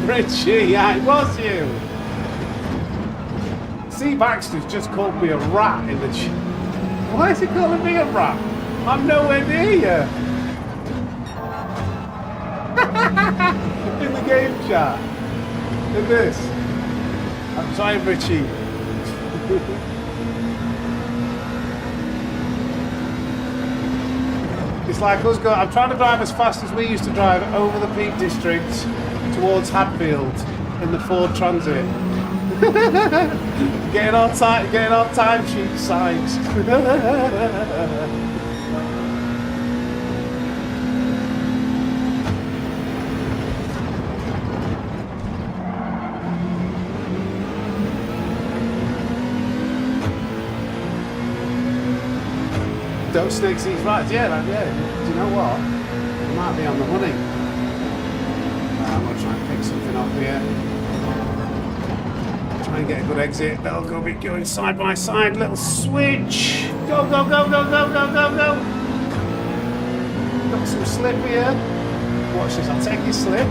Richie, yeah, it was you. C. Baxter's just called me a rat in the Why is he calling me a rat? I'm nowhere near you. In the game chat. Look at this. I'm trying, Richie. It's like us going. I'm trying to drive as fast as we used to drive over the Peak District towards Hadfield in the Ford Transit. getting our time sheet signed. Don't snake these rides. Yeah, like, yeah. Do you know what? You might be on the money. I'm going to try and pick something up here. Try and get a good exit. They'll go be going side by side. Little switch. Go, go, go, go, go, go, go, go. Got some slip here. Watch this. I'll take your slip.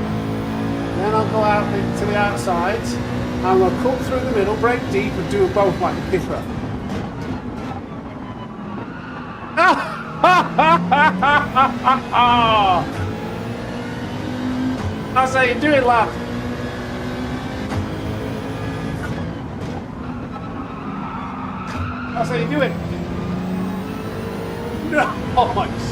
Then I'll go out to the outside. I'm going to cut through the middle, break deep, and do them both like a kipper. That's how you do it, lad. That's how you do it. Nice.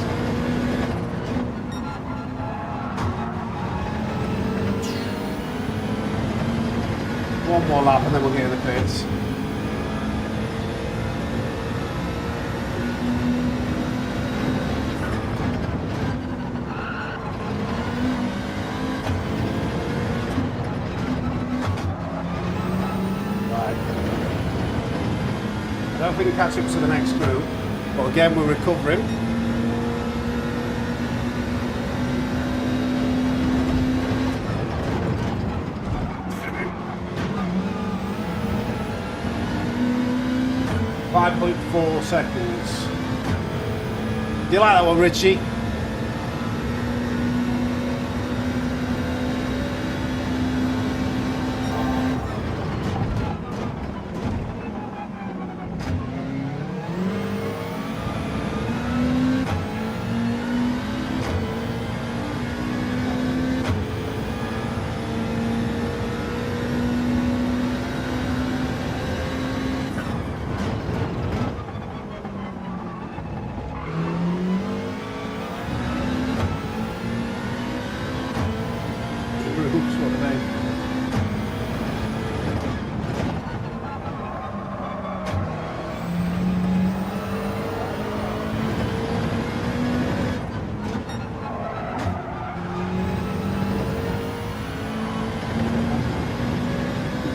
One more lap and then we'll get in the pits. I don't think we can catch up to the next group, but again we're recovering. .4 seconds. Do you like that one, Richie?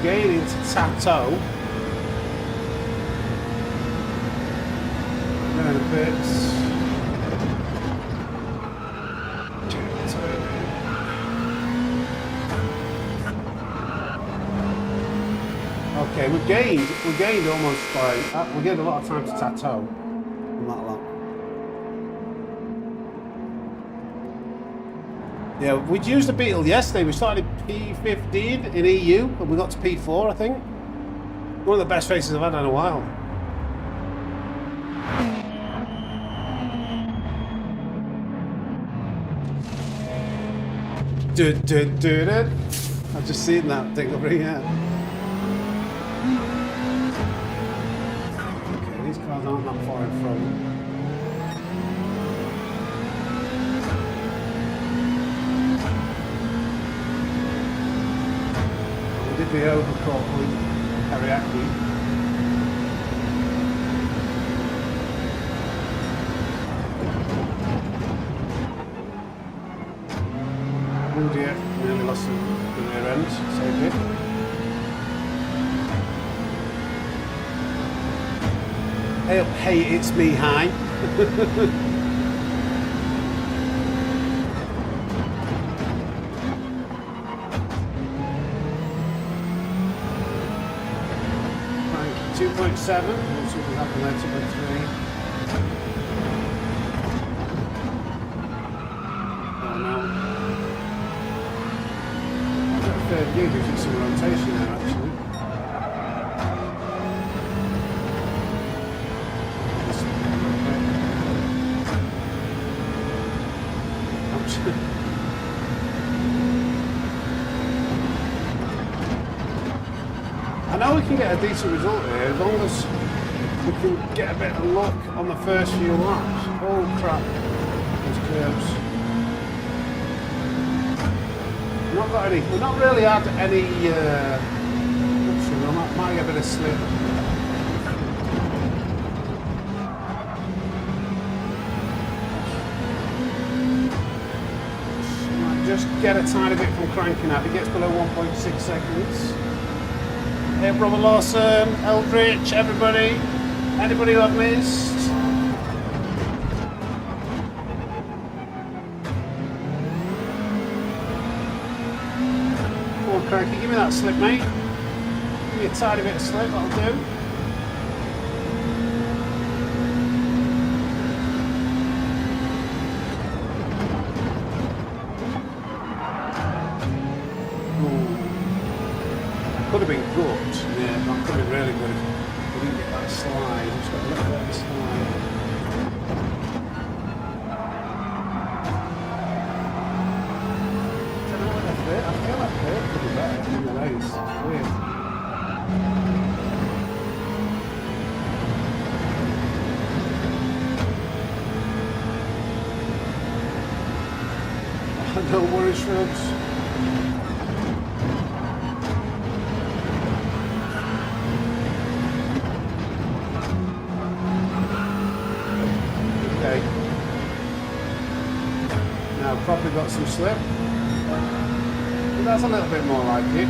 Getting into Tato. Going the pits. Okay, we gained almost by we gained a lot of time to Tato on that lap. Yeah, we'd used the Beetle yesterday. We started P15 in EU and we got to P4, I think. One of the best races I've had in a while. I've just seen that thing over here. Okay, these cars aren't that far in front. The overcut with Ariaki. Oh dear, nearly lost the rear end, saved it. Hey, it's me, hi. 2.7, we'll see what happens there, 2.3. Oh no. I've got a third gear, gives you some rotation there actually. I know we can get a decent result here as long as we can get a bit of luck on the first few laps. Oh crap, those curves. We've not really had any, might get a bit of slip. Might just get a tiny bit from cranking out. It gets below 1.6 seconds. Hey, Brother Lawson, Eldritch, everybody. Anybody who I've missed? on, Cranky, give me that slip, mate. Give me a tiny bit of slip, that'll do. Could have been good, yeah, that could have been really good if we didn't get that slide. Just got a little bit of a slide. I don't know what I feel like Kurt could be better in the race. It's weird. No worries, folks. Probably got some slip, but that's a little bit more like it.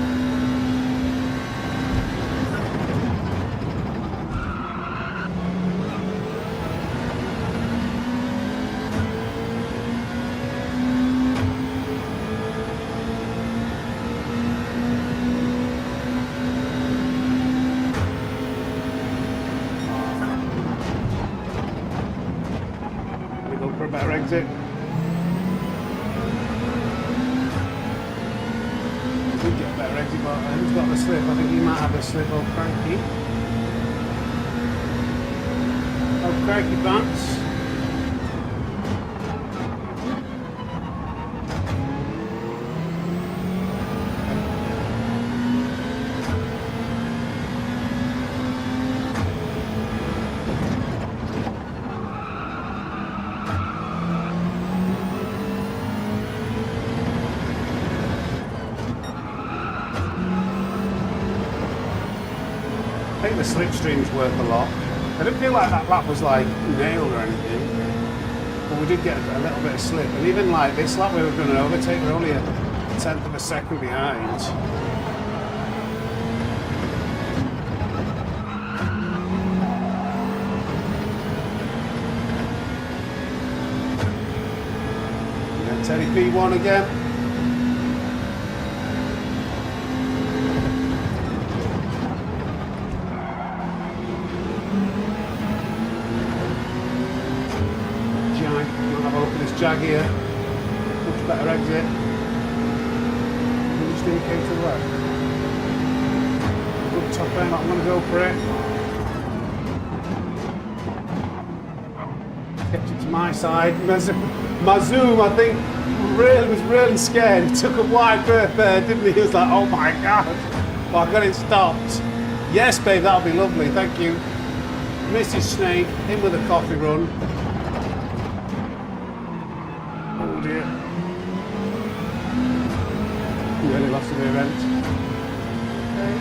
We go for a better exit. Who's got the slip? I think he might have the slip, old Cranky. Old Cranky Pants. I think the slipstreams work a lot. I didn't feel like that lap was like nailed or anything, but we did get a little bit of slip. And even like this lap we were going to overtake, we're only a tenth of a second behind. Yeah, Teddy P1 again. Jag here, much better exit. We just indicate to the left. Good top end, I'm going to go for it. Kept it to my side. My zoom, I think, was really scared. He took a wide berth there, didn't he? He was like, oh my god. Well, I got it stopped. Yes, babe, that'll be lovely, thank you. Mrs. Snake, in with a coffee run. Really lost the rear end. Okay.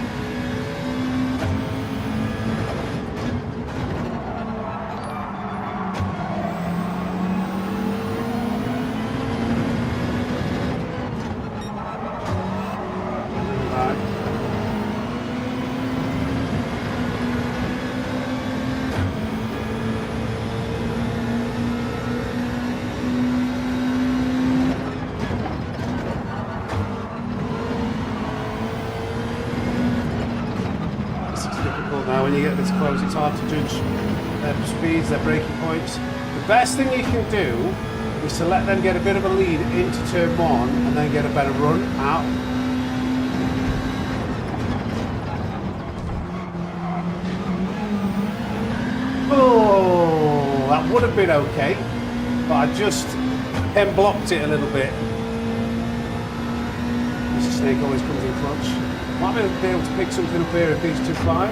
Now when you get this close, it's hard to judge their speeds, their braking points. The best thing you can do is to let them get a bit of a lead into turn one and then get a better run out. Oh, that would have been okay, but I just blocked it a little bit. Mr. Snake always comes in clutch. Might be able to pick something up here if these two fly.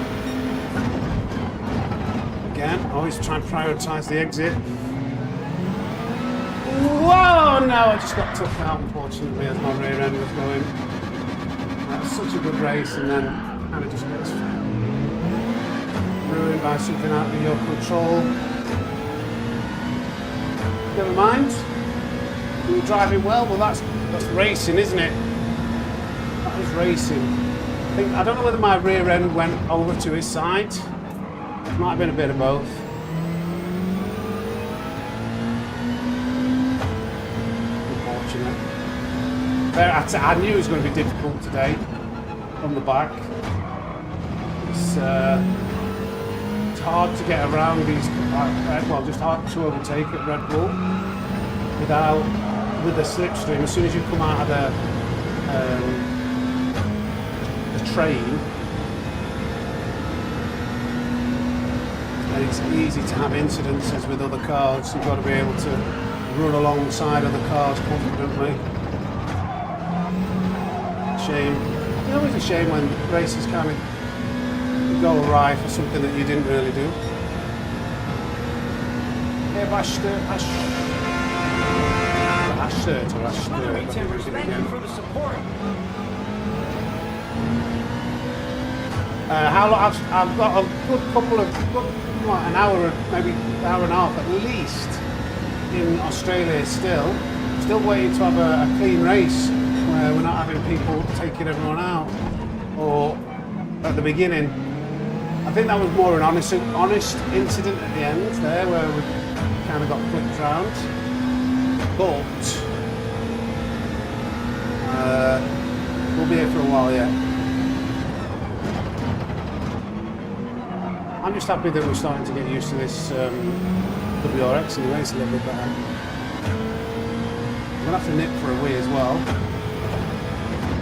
Again, always try and prioritise the exit. Whoa! No, I just got took out, unfortunately, as my rear end was going. That was such a good race, and then kind of just gets ruined by something out of your control. Never mind. You were driving well. Well, that's racing, isn't it? That was racing. I don't know whether my rear end went over to his side. Might have been a bit of both. Unfortunate. I knew it was going to be difficult today from the back. It's hard to get around these, well, just hard to overtake at Red Bull with the slipstream. As soon as you come out of the train, and it's easy to have incidences with other cars. You've got to be able to run alongside other cars confidently. Shame. It's always a shame when races kind of go awry for something that you didn't really do. Slither me timbers, thank you for the support. How long? I've got a good couple of, like an hour, maybe an hour and a half at least in Australia still. Still waiting to have a clean race where we're not having people taking everyone out. Or at the beginning, I think that was more an honest incident at the end there where we kind of got flipped round. But we'll be here for a while yet. I'm just happy that we're starting to get used to this WRX anyway, it's a little bit better. I'm going to have to nip for a wee as well.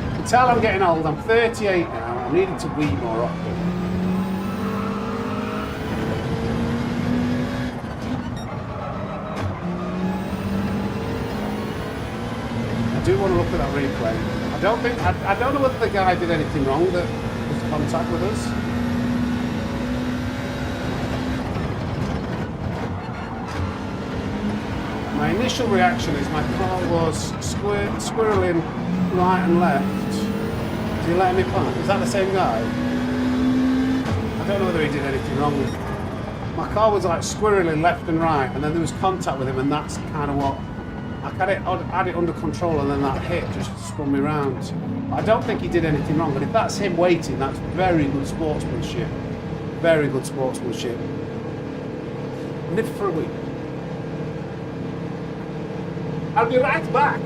You can tell I'm getting old, I'm 38 now, I'm needing to wee more often. I do want to look at that replay. I don't know whether the guy did anything wrong that was in contact with us. My initial reaction is my car was squirreling right and left. Is he letting me pass? Is that the same guy? I don't know whether he did anything wrong. My car was like squirreling left and right, and then there was contact with him, and that's kind of what I had it under control, and then that hit just spun me round. I don't think he did anything wrong, but if that's him waiting, that's very good sportsmanship. Very good sportsmanship. Nip for a week. I'll be right back.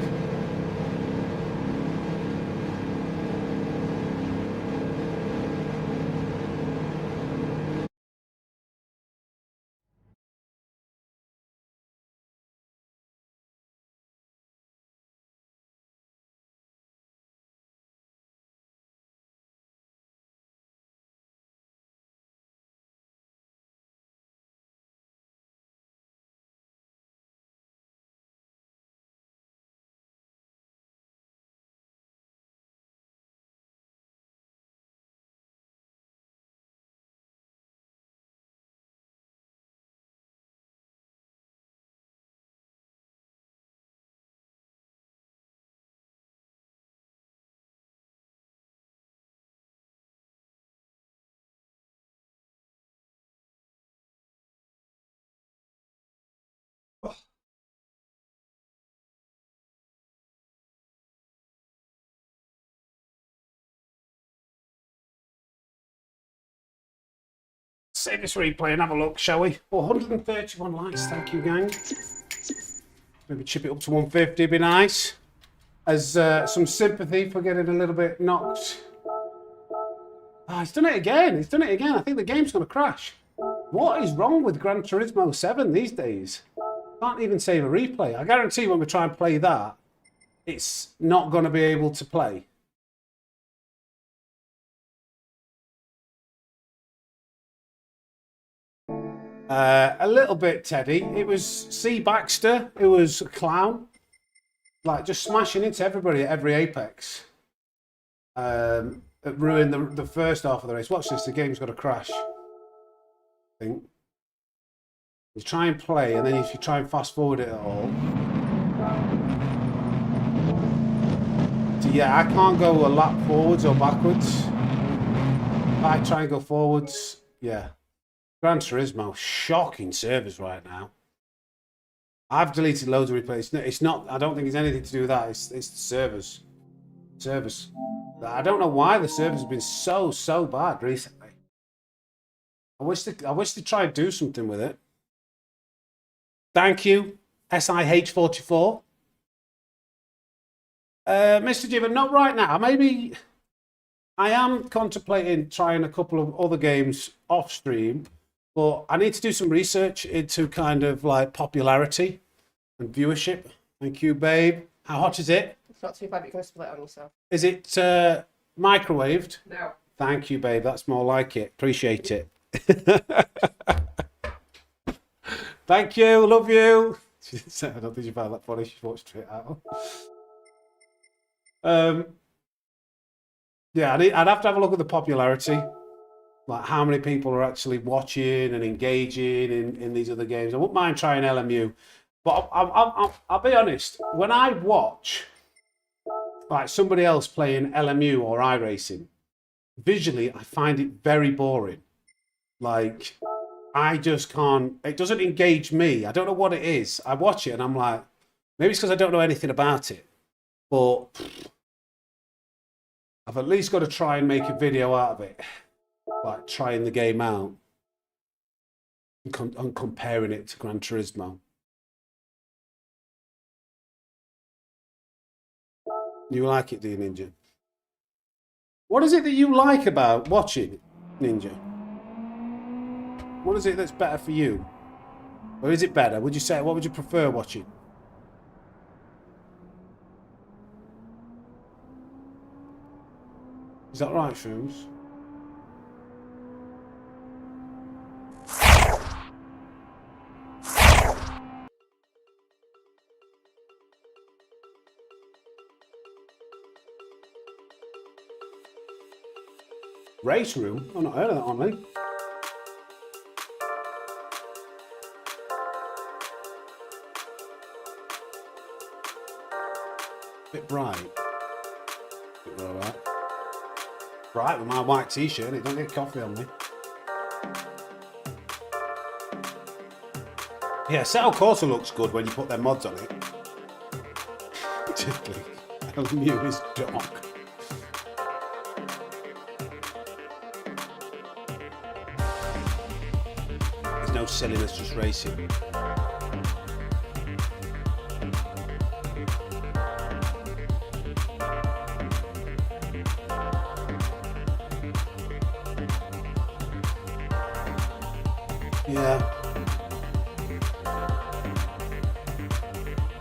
Save this replay and have a look, shall we? 131 likes, thank you, gang. Maybe chip it up to 150, be nice. As some sympathy for getting a little bit knocked. Oh, he's done it again. He's done it again. I think the game's going to crash. What is wrong with Gran Turismo 7 these days? Can't even save a replay. I guarantee when we try and play that, it's not going to be able to play. A little bit, Teddy. It was C. Baxter, who was a clown. Like, just smashing into everybody at every apex. It ruined the first half of the race. Watch this, the game's got to crash. I think. You try and play, and then if you try and fast forward it all. So yeah, I can't go a lap forwards or backwards. If I try and go forwards, yeah. Gran Turismo, shocking servers right now. I've deleted loads of replays. It's not. I don't think it's anything to do with that. It's the servers. Servers. I don't know why the servers have been so bad recently. I wish they tried to do something with it. Thank you, SIH44. Mr. Jiver, not right now. Maybe I am contemplating trying a couple of other games off stream, but I need to do some research into kind of like popularity and viewership. Thank you, babe. How hot is it? It's not too bad, but you can split it on yourself. Is it microwaved? No. Thank you, babe. That's more like it. Appreciate it. Thank you. Love you. She said, I don't think she found that funny. She walked straight out. Yeah, I'd have to have a look at the popularity. Like how many people are actually watching and engaging in these other games. I wouldn't mind trying LMU. But I'll be honest. When I watch like somebody else playing LMU or iRacing, visually, I find it very boring. Like, I just can't, it doesn't engage me. I don't know what it is. I watch it and I'm like, maybe it's because I don't know anything about it. But I've at least got to try and make a video out of it. Like, trying the game out. And comparing it to Gran Turismo. You like it, do you, Ninja? What is it that you like about watching, Ninja? What is it that's better for you? Or is it better? Would you say, what would you prefer watching? Is that right, Shrooms? Race room? I've not heard of that one, mate. Bit bright. Bit alright. Bright with my white t-shirt, it don't get coffee on me. Yeah, Settle Corsa looks good when you put their mods on it. Particularly, LMU is dark. No silliness, just racing. Yeah.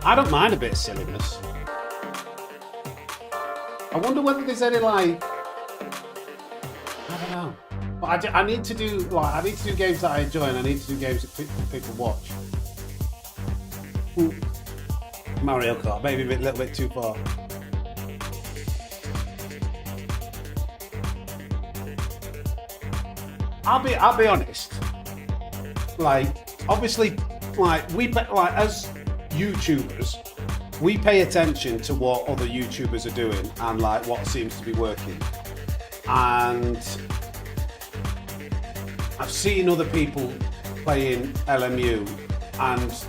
I don't mind a bit of silliness. I wonder whether there's any like, I don't know. But I need to do like, I need to do games that I enjoy, and I need to do games that people watch. Ooh. Mario Kart, maybe a little bit too far. I'll be honest. Like, obviously, like as YouTubers, we pay attention to what other YouTubers are doing and like what seems to be working. And I've seen other people playing LMU, and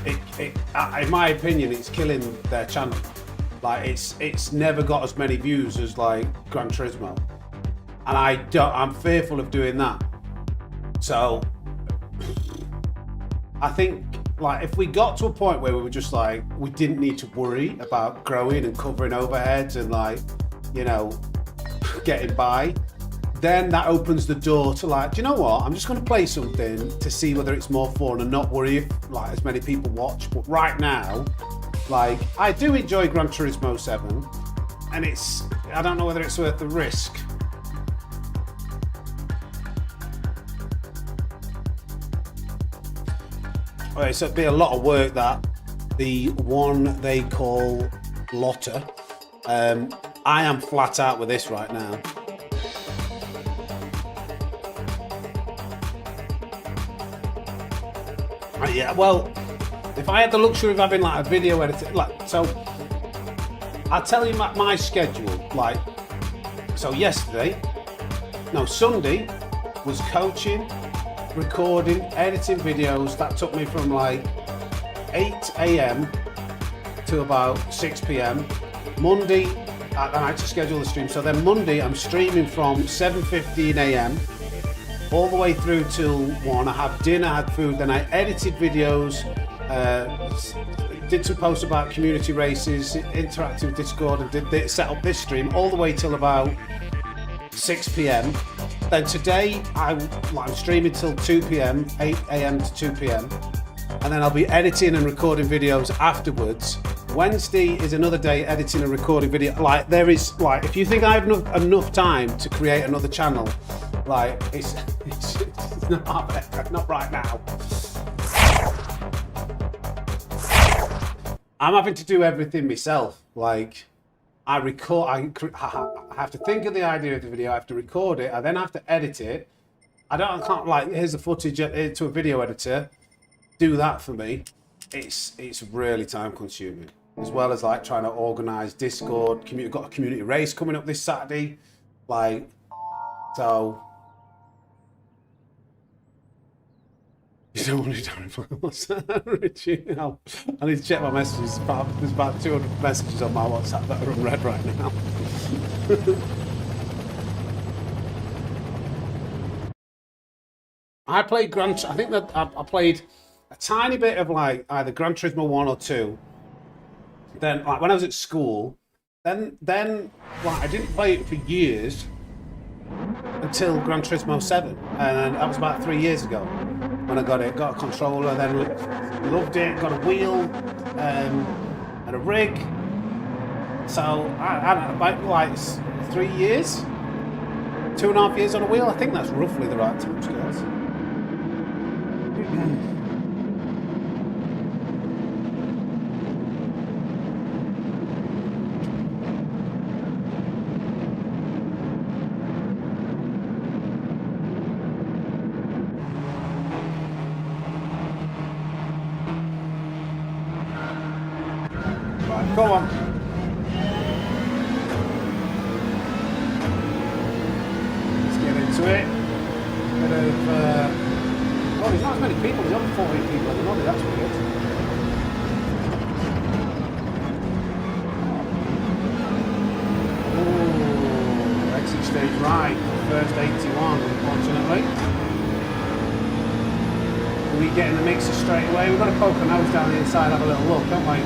it in my opinion, it's killing their channel. Like, it's never got as many views as like Gran Turismo, and I'm fearful of doing that. So I think like if we got to a point where we were just like, we didn't need to worry about growing and covering overheads and like, you know, getting by, then that opens the door to like, do you know what? I'm just going to play something to see whether it's more fun and not worry if like as many people watch. But right now, like, I do enjoy Gran Turismo 7, and I don't know whether it's worth the risk. Okay, so it'd be a lot of work, that the one they call Lotta. I am flat out with this right now. Yeah, well, if I had the luxury of having like a video editor, like, so I'll tell you my schedule. Like, so Sunday was coaching, recording, editing videos. That took me from like 8 AM to about 6 PM. Monday, I had to schedule the stream. So then Monday, I'm streaming from 7:15 AM all the way through till 1. I had dinner, I had food, then I edited videos, did some posts about community races, interactive Discord, and set up this stream all the way till about 6 p.m. Then today I'm streaming till 2 p.m, 8 a.m. to 2 p.m, and then I'll be editing and recording videos afterwards. Wednesday is another day editing and recording video. Like, there is, like, if you think I have enough time to create another channel, like, it's not right now. I'm having to do everything myself. Like, I have to think of the idea of the video, I have to record it, I then have to edit it. I can't, like, here's the footage to a video editor, do that for me. It's really time consuming. As well as, like, trying to organise Discord, got a community race coming up this Saturday. Like, so... You don't want to do what's that, Richie? No. I need to check my messages. There's about 200 messages on my WhatsApp that are unread right now. I played I think that I played a tiny bit of, like, either Gran Turismo 1 or 2. Then, like, when I was at school, then like, I didn't play it for years until Gran Turismo 7, and that was about 3 years ago. When I got a controller, then loved it, got a wheel, and a rig. So I don't know, about, like, 3 years, 2.5 years on a wheel. I think that's roughly the right time scales. Go on. Let's get into it. Bit of, oh, there's not as many people. There's only 14 people at the moment. That's weird. Oh, exit stage right. First 81, unfortunately. We get in the mixer straight away. We've got to poke our nose down the inside, have a little look, don't we?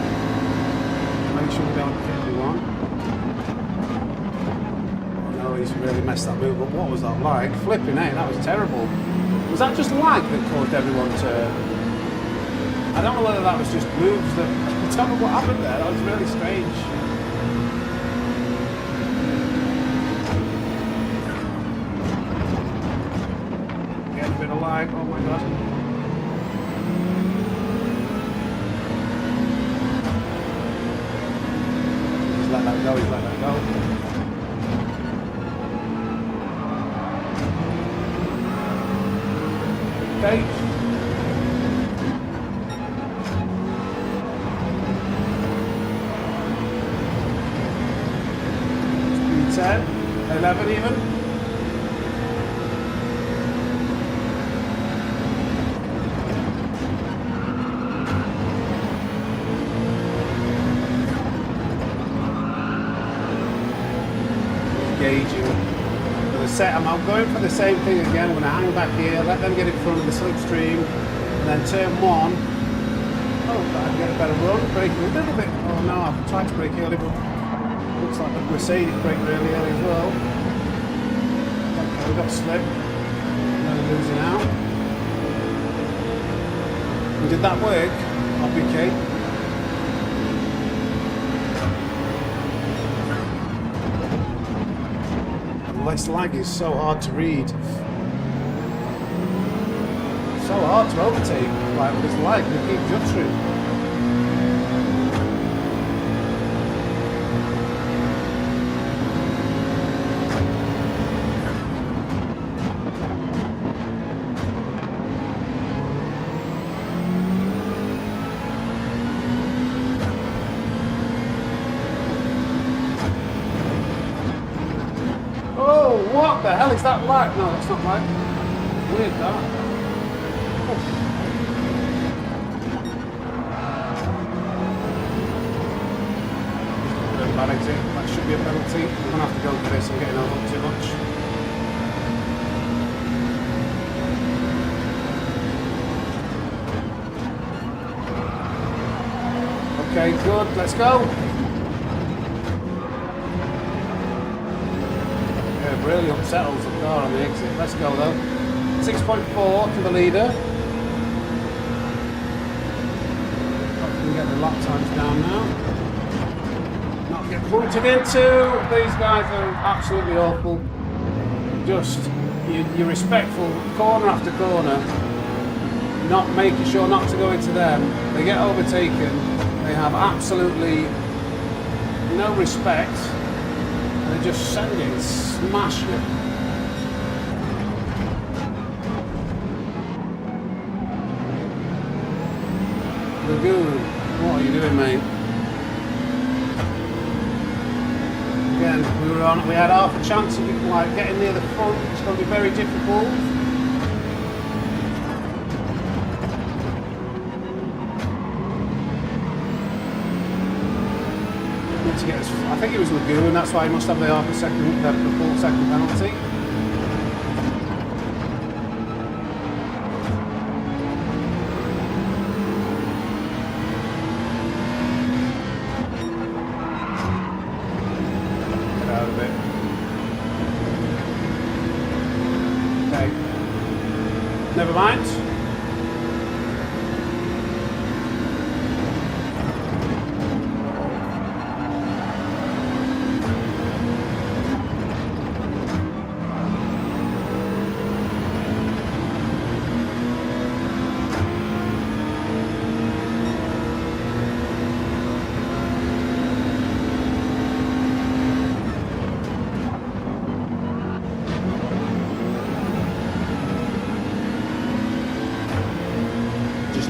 Make sure we don't hit anyone. Oh no, he's really messed that move up. What was that like? Flipping, eh? That was terrible. Was that just lag that caused everyone to... I don't know whether that was just moves that... I don't know what happened there. That was really strange. Getting a bit of lag. Oh my god. Let that go, he's let that go. Okay. Speed 10, 11 even. I'm going for the same thing again. I'm going to hang back here, let them get in front of the slipstream, and then turn 1. Oh, I can get a better run, braking a little bit. Oh no, I've tried to brake early, but looks like the Mercedes braked really early as well. Okay, we got slip. No losing out. And did that work? RPK. This lag is so hard to read. So hard to overtake, like with this lag, we keep juttering. What the hell is that lag? No, that's not lag. Weird that. Oh. Bad exit. That should be a penalty. I'm gonna have to go for this. I'm getting over too much. Okay, good. Let's go. Yeah, really unsettles the car on the exit. Let's go though. 6.4 to the leader. We can get the lap times down now. Not get pointed into. These guys are absolutely awful. Just, you're respectful corner after corner. Not making sure not to go into them. They get overtaken. They have absolutely no respect. They just send it, smash it. Lagoon, what are you doing, mate? Again, we had half a chance of like getting near the front. It's going to be very difficult. To get us, I think it was Lagoon, that's why he must have the half a second, the full second penalty. Get out of it. Okay. Never mind.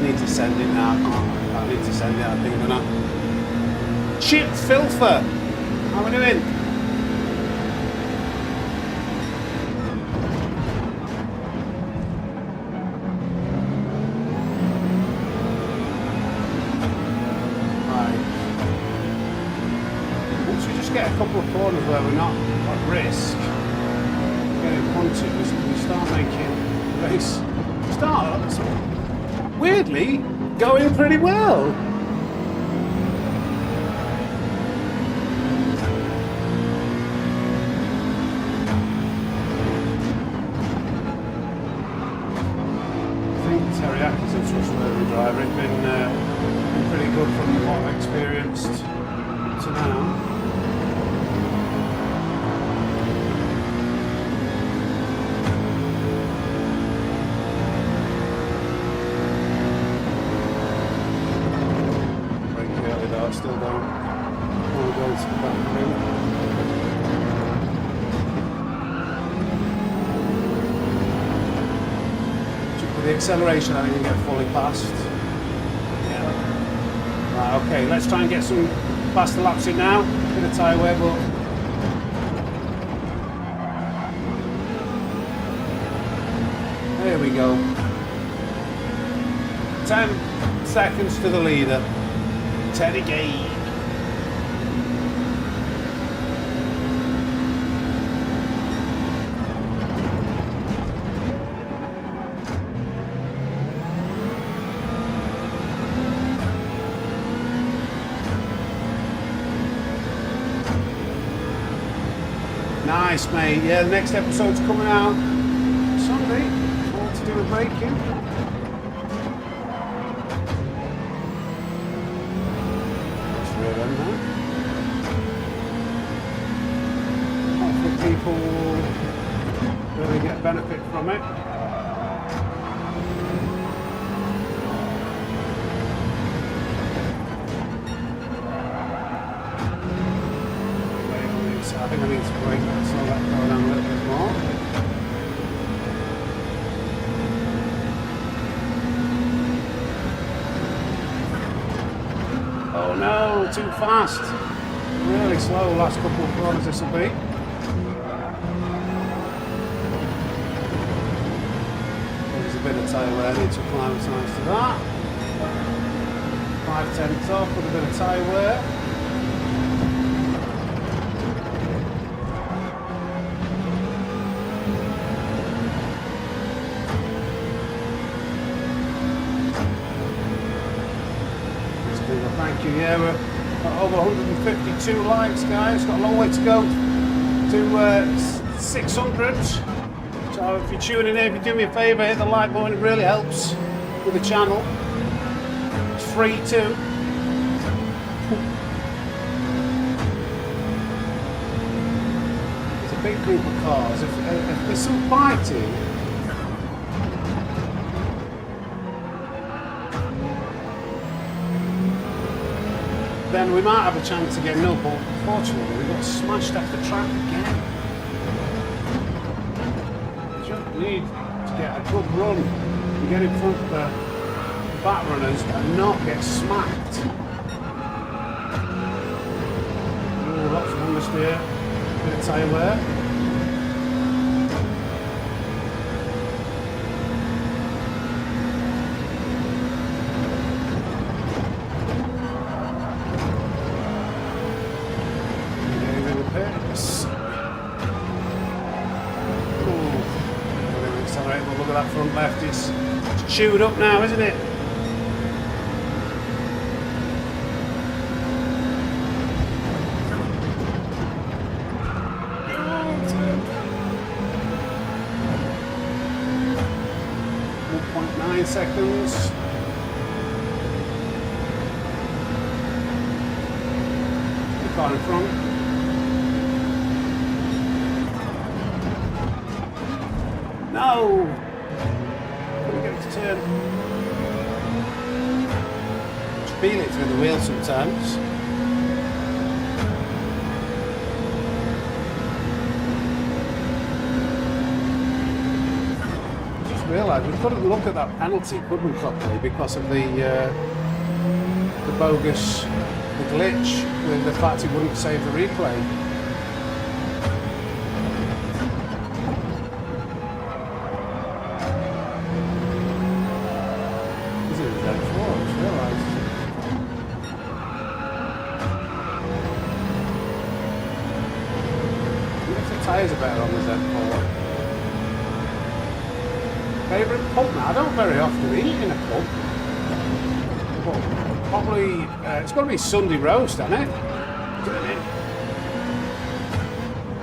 Need to send it now. I need to send it, I think, don't I? Chip Filfer! How are we doing? Right. Once we just get a couple of corners where we're not at risk, getting punted, we start making the race. Weirdly, going pretty well. I think Teriyaki's a trustworthy driver. He's been pretty good from what I've experienced to now. Still don't want to go to the back ring. With the acceleration, I think we get fully past. Yeah. Right, okay, let's try and get some faster laps in now. Bit of tyre wear, but there we go. 10 seconds to the leader. 10 again. Nice, mate. Yeah, the next episode's coming out Sunday. What to do with braking. Hopefully people will really get benefit from it. I think I need to brake that, slow that car down a little bit more. Oh no, too fast. Really slow last couple of corners this will be. There's a bit of tyre wear, I need to acclimatise to that. 5/10 off with a bit of tyre wear. Thank you. Yeah, Yeah, we're at over 152 likes, guys. Got a long way to go to 600. So if you're tuning in, if you do me a favour, hit the like button. It really helps with the channel. It's free too. There's a big group of cars. If there's some fighting, then we might have a chance to get nil, but unfortunately we got smashed off the track again. Just need to get a good run and get in front of the back runners and not get smacked. Ooh, lots of understeer, bit of tail wear. Look at that front left, it's chewed up now, isn't it? .9 seconds. The car in front. No! Couldn't get it to turn. Just feel it through the wheel sometimes. Just realised we couldn't look at that penalty, could we, properly, because of the bogus, the glitch with the fact it wouldn't save the replay. Tyres are better on the Z4. Favourite pub now? I don't very often eat in a pub. But probably, it's got to be Sunday roast, hasn't it?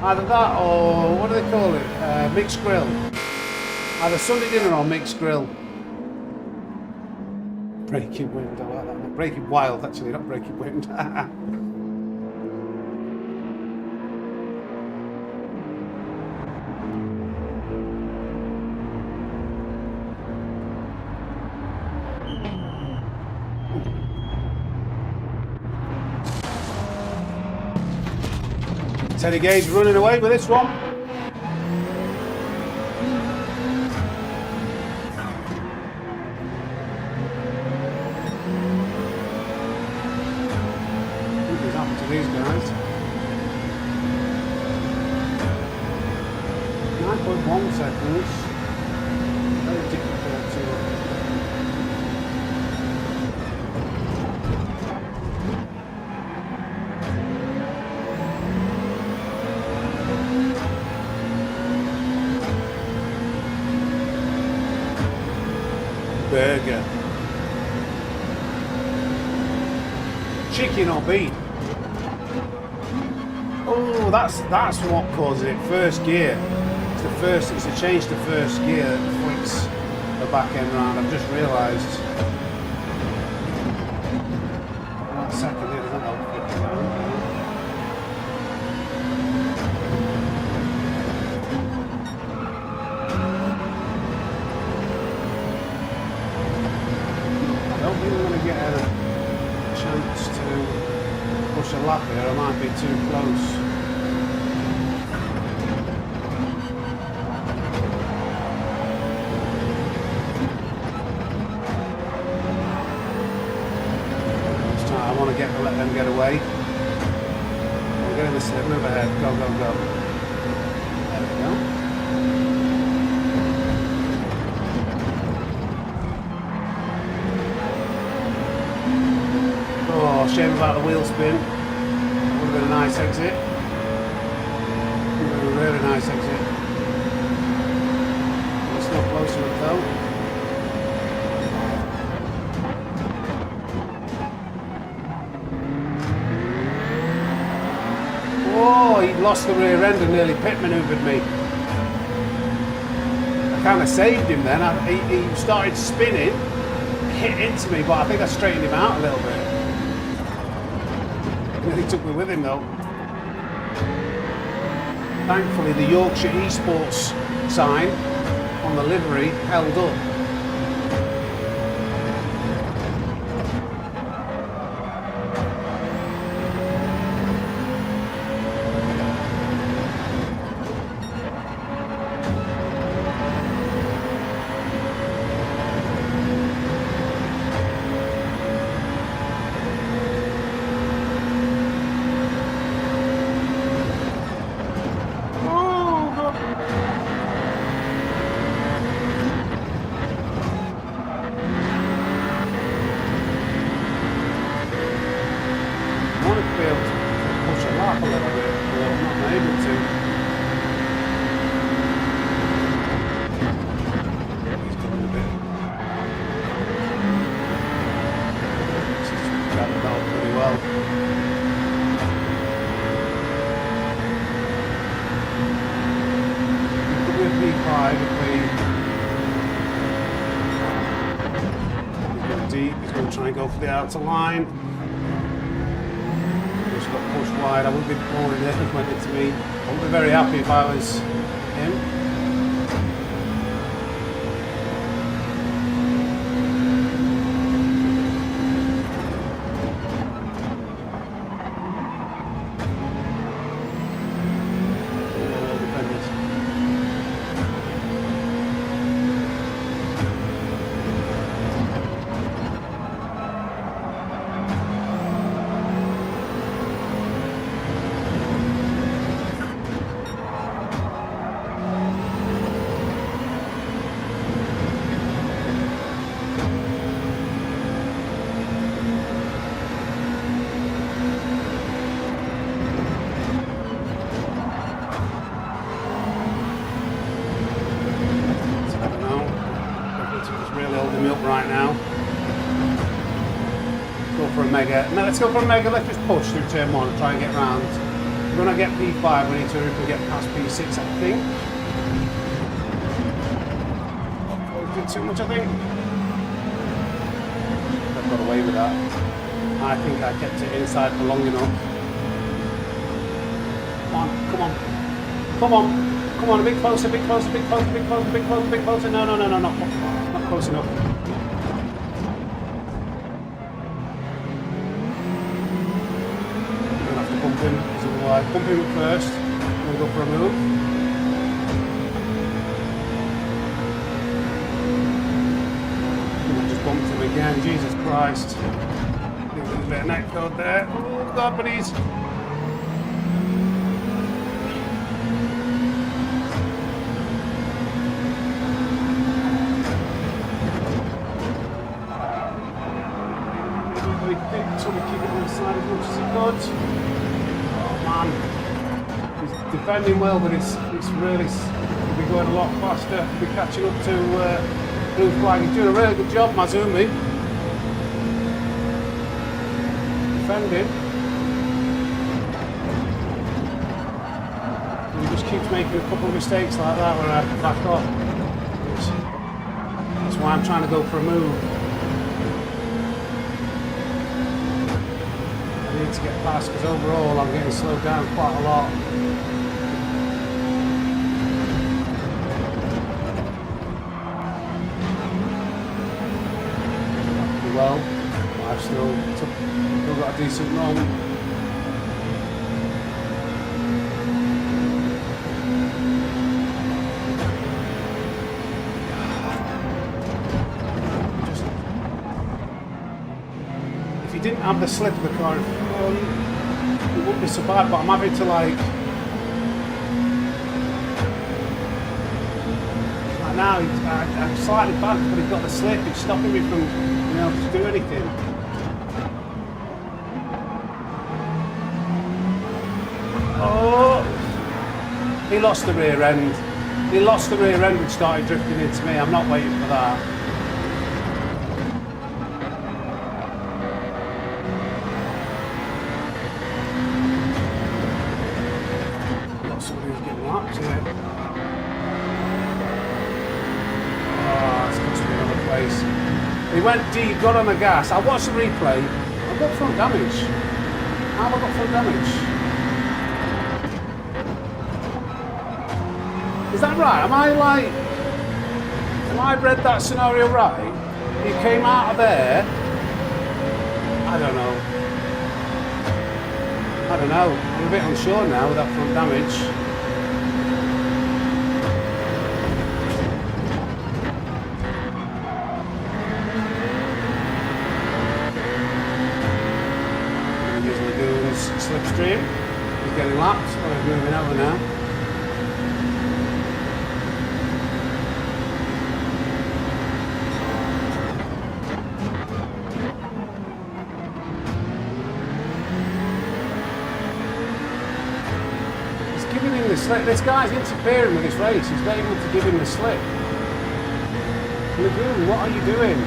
Either that or, what do they call it? Mixed grill. Either Sunday dinner or mixed grill. Breaking wind, I like that. Breaking wild, actually, not breaking wind. Teddy Gage running away with this one. What happened to these guys? 9.1 seconds. Very difficult to... Burger. Chicken or beef? Oh, that's what causes it. First gear. It's a change to first gear that flicks the back end round. I've just realised. That second gear doesn't help flip it round. Get a chance to push a lap here, I might be too close. This time I want to let them get away. We're getting the slip, move ahead, go, go, go. There we go. Oh, shame about the wheel spin. Would have been a nice exit. Would have been a really nice exit. It's not close enough though. lost the rear end and nearly pit manoeuvred me. I kind of saved him then. He started spinning, hit into me, but I think I straightened him out a little bit. He took me with him though. Thankfully, the Yorkshire Esports sign on the livery held up. Go for the outer line. Just got pushed wide. I wouldn't be pouring it if went into me. I wouldn't be very happy if I was him. Let's go for a mega. Let's just push through turn 1 and try and get round. We're going to get P5. We need to hurry up and get past P6, I think. Oh, did too much, I think. I've got away with that. I think I kept it inside for long enough. Come on, come on. Come on. Come on, a bit closer, a bit closer, a bit closer, a bit closer, a bit closer, a bit closer. No, no, no, no, not close enough. Pump him up first, and we'll go for a move. And I just bumped him again, Jesus Christ. I think there's a bit of neck code there. Oh God, but he's... Trying to keep it on the side as much as he could. He's defending well, but it's really, he'll be going a lot faster. He'll be catching up to blue flag. He's doing a really good job, Mazumi. Defending. And he just keeps making a couple of mistakes like that where I have to back off. That's why I'm trying to go for a move. To get past, because overall I'm getting slowed down quite a lot. Well, I've still got a decent run. If you didn't have the slip of the car, it wouldn't be so bad, but I'm having to like now I'm slightly back, but he's got the slip. It's stopping me from being able to do anything. Oh, he lost the rear end. He lost the rear end and started drifting into me. I'm not waiting for that. somebody who's getting lapped here. Oh, it's cost me another place. He went deep, got on the gas. I watched the replay. I've got front damage. How have I got front damage? Is that right? Am I read that scenario right? He came out of there. I don't know. I'm a bit unsure now with that front damage. Slipstream. He's getting lapped. Oh, he's moving over now. He's giving him the slip. This guy's interfering with this race. He's not able to give him the slip. Lagoon, what are you doing?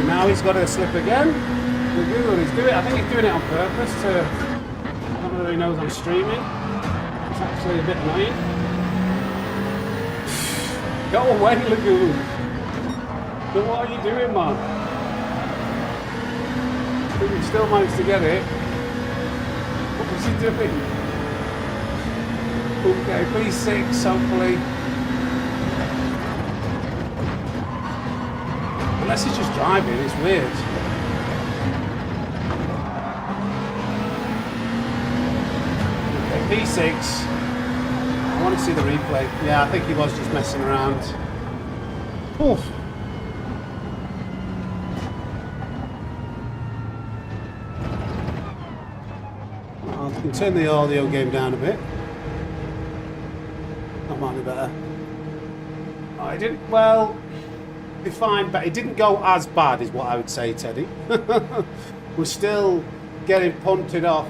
Now he's got a slip again. He's doing it. I think he's doing it on purpose to. I don't know whether he knows I'm streaming. It's actually a bit annoying. Go away, Lagoon. So what are you doing, man? I think he still managed to get it. What was he doing? Okay, P6, hopefully. Unless he's just driving, it's weird. Okay, P6. I want to see the replay. Yeah, I think he was just messing around. Oof. I can turn the audio game down a bit. That might be better. Oh, I didn't. Well. Be fine, but it didn't go as bad, is what I would say, Teddy. We're still getting punted off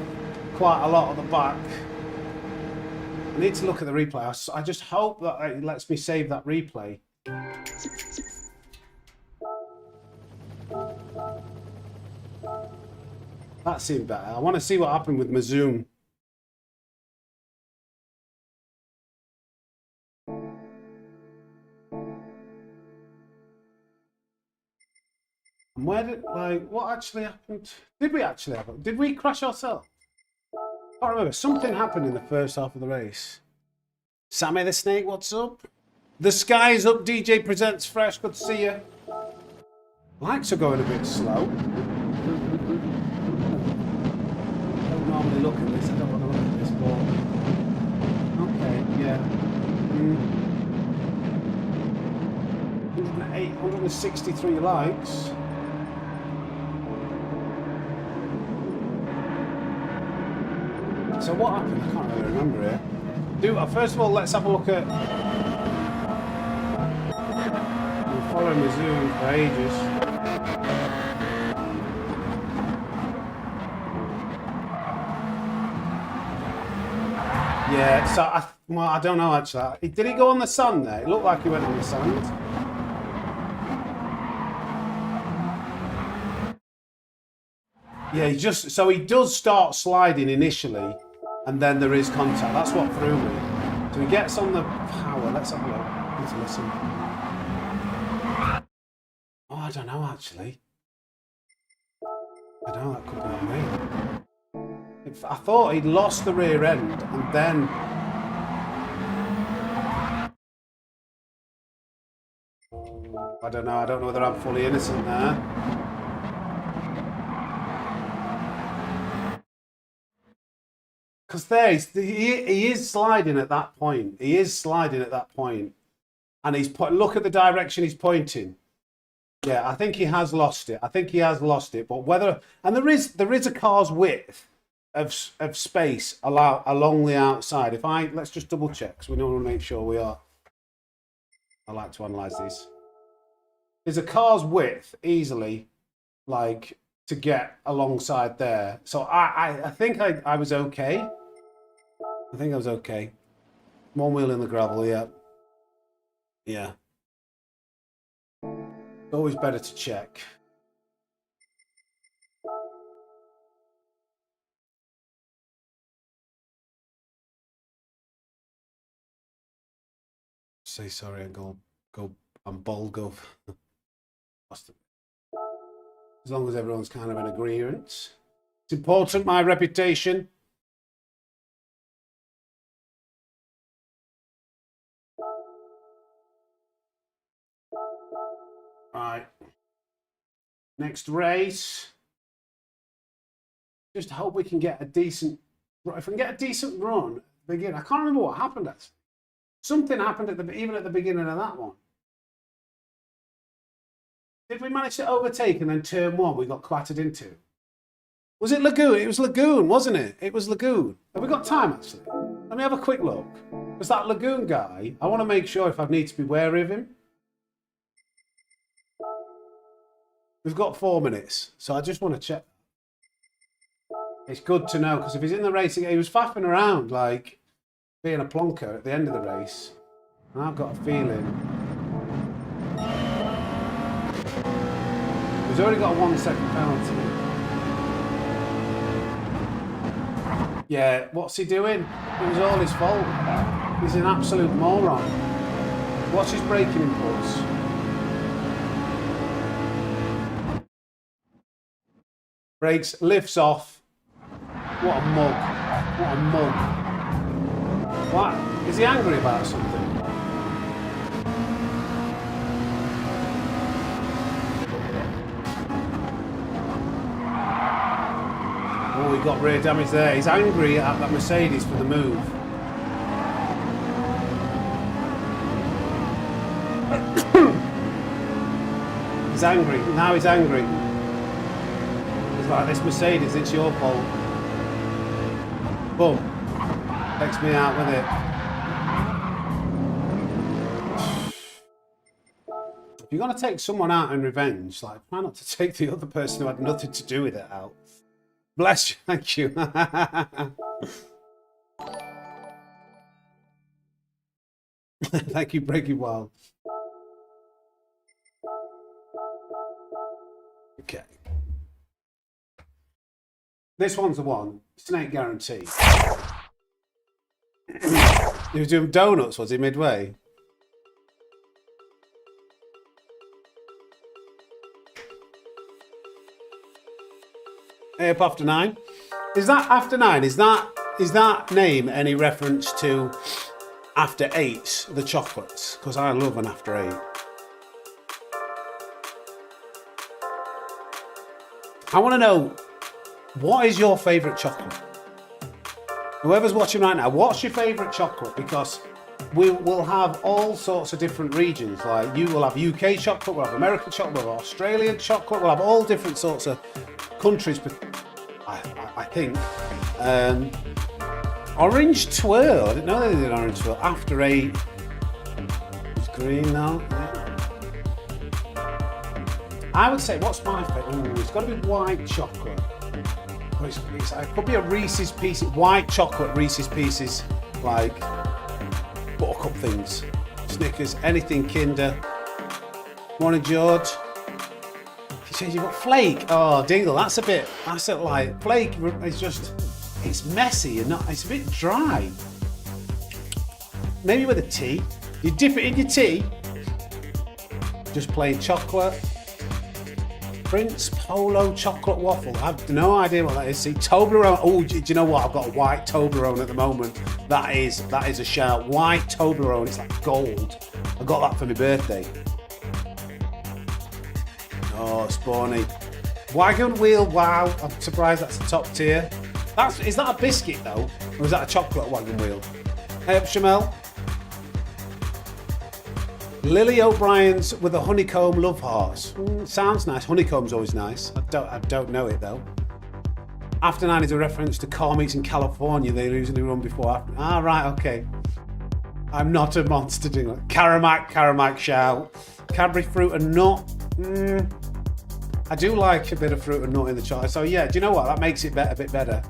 quite a lot at the back. I need to look at the replay. I just hope that it lets me save that replay. That seemed better. I want to see what happened with my Zoom. And where did, what actually happened? Did we actually have it? Did we crash ourselves? I can't remember. Something happened in the first half of the race. Sammy the Snake, what's up? The sky's up, DJ Presents Fresh, good to see you. Likes are going a bit slow. I don't normally look at this, I don't want to look at this, but... Okay, yeah. 163 likes. So what happened? I can't really remember here. First of all, let's have a look at... I'm following the Zoom for ages. Yeah, so I don't know actually. Did he go on the sand there? It looked like he went on the sand. Yeah, he does start sliding initially, and then there is contact. That's what threw me. So he gets on the power. Let's have a look. Let's listen. Oh, I don't know actually. I don't know, that could be on me. I thought he'd lost the rear end, and then... I don't know whether I'm fully innocent there. Because there, he is sliding at that point. He is sliding at that point. And look at the direction he's pointing. Yeah, I think he has lost it. But whether... And there is a car's width of space along the outside. Let's just double check, because we don't want to make sure we are. I like to analyse these. There's a car's width easily, to get alongside there. So I think I was okay. I think I was okay. One wheel in the gravel, yeah. Yeah. Always better to check. Say sorry and go and ball go. As long as everyone's kind of in agreement. It's important, my reputation. Right. Next race. Just hope we can get a decent. If we can get a decent run, begin. I can't remember what happened actually. Something happened even at the beginning of that one. Did we manage to overtake and then turn one we got clattered into? Was it Lagoon? It was Lagoon, wasn't it? It was Lagoon. Have we got time actually? Let me have a quick look. Was that Lagoon guy? I want to make sure if I need to be wary of him. We've got 4 minutes, so I just want to check. It's good to know, because if he's in the race, he was faffing around, like being a plonker at the end of the race. And I've got a feeling he's already got a 1 second penalty. Yeah, what's he doing? It was all his fault. He's an absolute moron. Watch his braking impulse. Brakes, lifts off. What a mug. What a mug. What? Is he angry about something? Oh, he got rear damage there. He's angry at that Mercedes for the move. He's angry. Now he's angry. It's like, this Mercedes, it's your fault. Boom. Takes me out with it. If you're going to take someone out in revenge, like, try not to take the other person who had nothing to do with it out. Bless you, thank you. Thank you, Breaking Wild. Okay. This one's the one. Snake guarantee. He was doing donuts, was he, midway? Up after 9. Is that after 9? Is that name any reference to after 8, the chocolates? Because I love an after 8. I want to know, what is your favourite chocolate? Whoever's watching right now, what's your favourite chocolate? Because we will have all sorts of different regions. Like, you will have UK chocolate, we'll have American chocolate, we'll have Australian chocolate, we'll have all different sorts of countries, I think. Orange twirl. I didn't know they did orange twirl. After 8. It's green now. Yeah. I would say, what's my favourite? It's got to be white chocolate. It could be a Reese's Pieces, white chocolate Reese's Pieces, like buttercup things, Snickers, anything Kinder. Morning, George. You've got flake. Oh, Dingle, that's it like flake. It's just, it's messy and not. It's a bit dry. Maybe with a tea. You dip it in your tea. Just plain chocolate. Prince Polo chocolate waffle. I've no idea what that is. See, Toblerone. Oh, do you know what? I've got a white Toblerone at the moment. That is a shout. White Toblerone. It's like gold. I got that for my birthday. Oh, Spawny. Wagon wheel. Wow. I'm surprised that's the top tier. Is that a biscuit though, or is that a chocolate wagon wheel? Hey up, Shamel. Lily O'Brien's with a honeycomb love hearts. Sounds nice. Honeycomb's always nice. I don't know it though. After 9 is a reference to car meets in California. They usually run before after. Ah, right, okay. I'm not a monster doing it. Caramac shout. Cadbury fruit and nut. I do like a bit of fruit and nut in the chocolate. So yeah, do you know what? That makes it a bit better.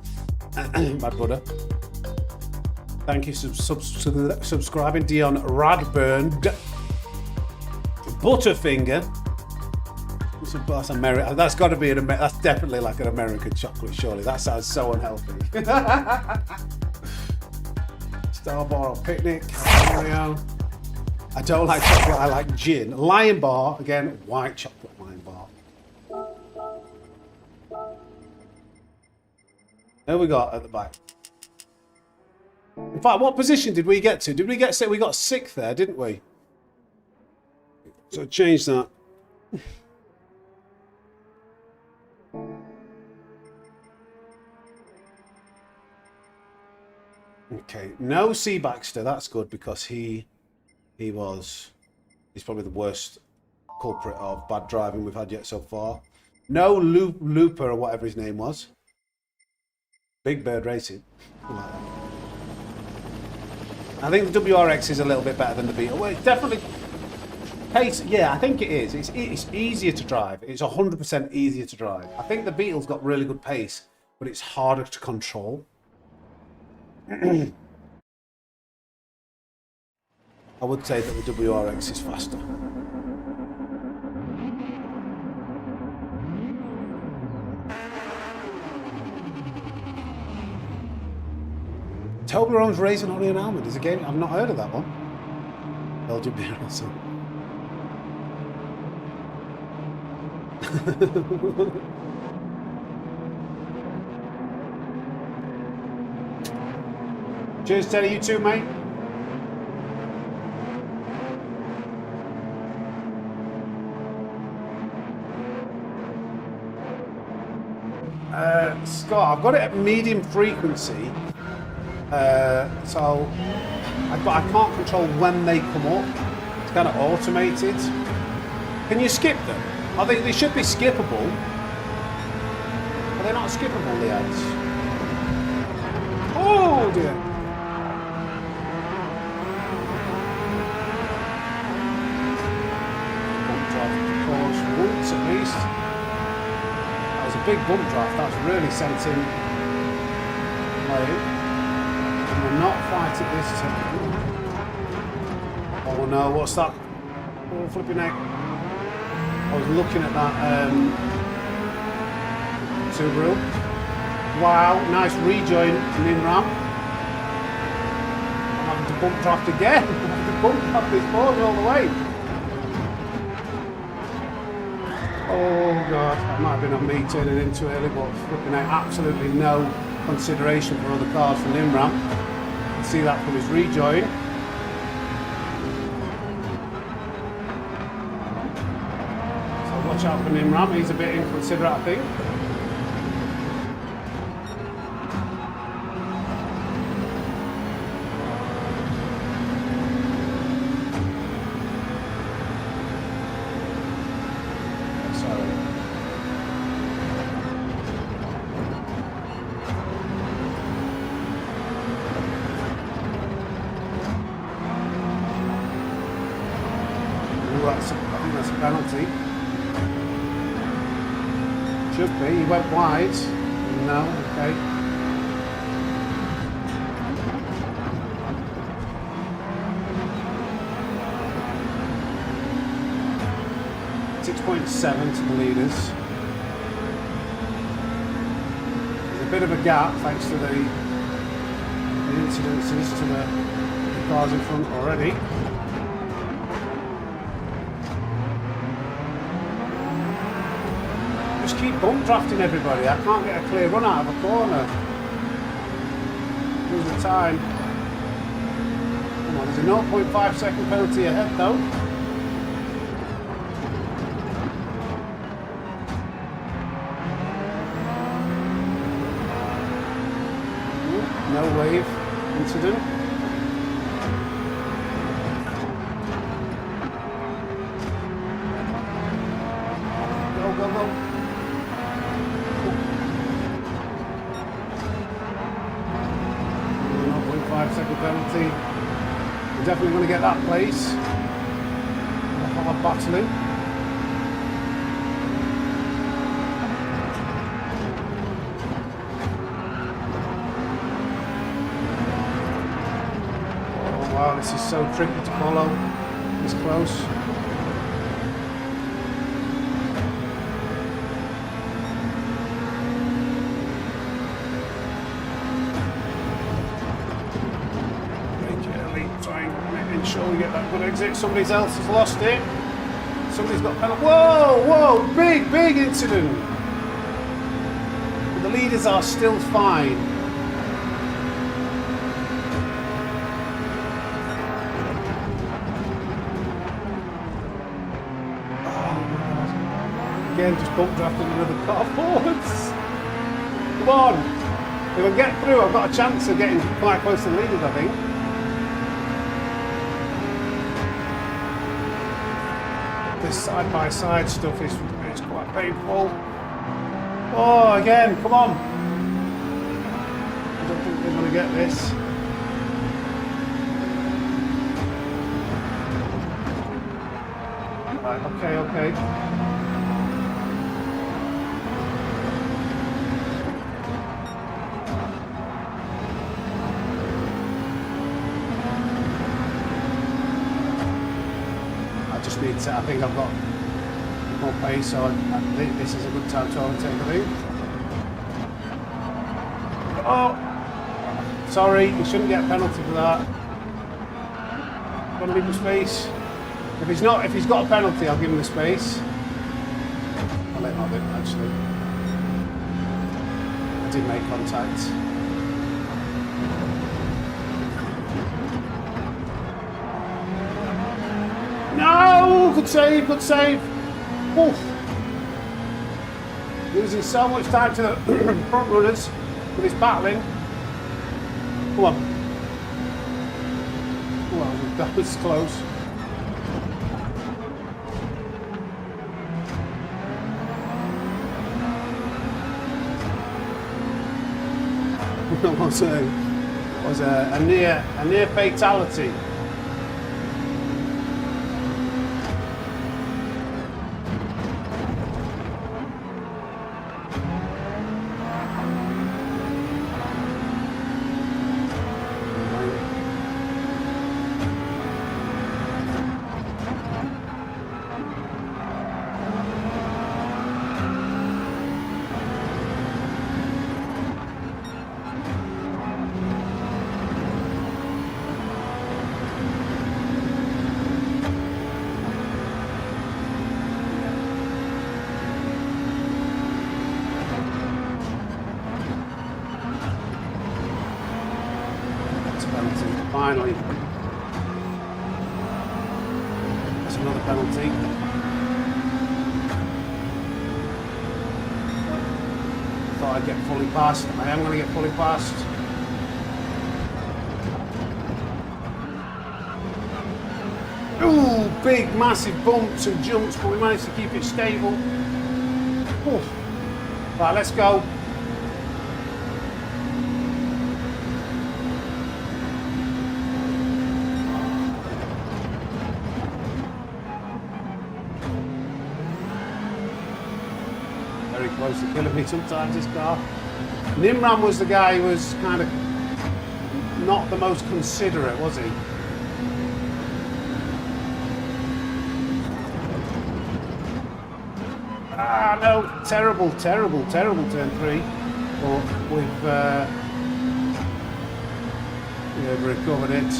My brother. Thank you for subscribing, Dion Radburn. Butterfinger. That's American. That's got to be that's definitely like an American chocolate, surely. That sounds so unhealthy. Starbar or picnic. Mario. I don't like chocolate. I like gin. Lion bar again. White chocolate Lion bar. There we got at the back. In fact, what position did we get to? Did we get we got 6th there, didn't we? So change that. Okay, no C Baxter. That's good because he's probably the worst culprit of bad driving we've had yet so far. No Looper or whatever his name was. Big Bird Racing. I like that. I think the WRX is a little bit better than the Beetle. Well, it's definitely pace. Yeah, I think it is. It's easier to drive. It's 100% easier to drive. I think the Beetle's got really good pace, but it's harder to control. I would say that the WRX is faster. Toblerone's Racing Holly and Almond is a game. I've not heard of that one. Belgian beer also. Cheers, Teddy. You too, mate. Scott, I've got it at medium frequency. So I can't control when they come up. It's kind of automated. Can you skip them? I think they should be skippable. Are they not skippable, the ads? Oh dear. Bump draft, of course, once at least. That was a big bump draft. That's really sent him playing. We're not fighting this time. Oh no, what's that? Oh, flipping heck. I was looking at that Subaru. Wow, nice rejoin in ramp. I'm having to bump draft again. I'm having to bump draft this board all the way. Oh god, that might have been on me turning into early, but flipping heck, absolutely no consideration for other cars from the in-ramp. See that from his rejoin. So watch out for Nimram, he's a bit inconsiderate, I think. I think that's a penalty. Should be. He went wide. No, okay. .7 to the leaders. There's a bit of a gap thanks to the incidences to the cars in front already. Just keep bump drafting everybody. I can't get a clear run out of a corner. Lose the time. Come on, there's a 0.5 second penalty ahead though. No wave incident. Go, go, go. 0.5 second penalty. We're definitely going to get that place. Hard battling. Wow, this is so tricky to follow this close. sure we get that good exit. Somebody else has lost it. Somebody's got penalty. Whoa, whoa, big incident. But the leaders are still fine. Again, just bump drafting another car forwards. Come on. If I get through, I've got a chance of getting quite close to the leaders, I think. This side-by-side stuff is quite painful. Oh, again, come on. I don't think they're going to get this. Right, okay. I think I've got more pace, so I think this is a good time to overtake, I think. Oh! Sorry, you shouldn't get a penalty for that. Got to leave the space. If he's got a penalty, I'll give him the space. I'll let him have it, actually. I did make contact. No! Good save, good save. Oof. Losing so much time to the front runners with his battling. Come on. Well, that was close. was a near fatality. Finally. That's another penalty. Thought I'd get fully past. I am going to get fully past. Ooh, big massive bumps and jumps, but we managed to keep it stable. Ooh. Right, let's go. Close to killing me sometimes, this car. Nimram was the guy who was kind of not the most considerate, was he? Ah, no, terrible turn 3. But we've recovered it.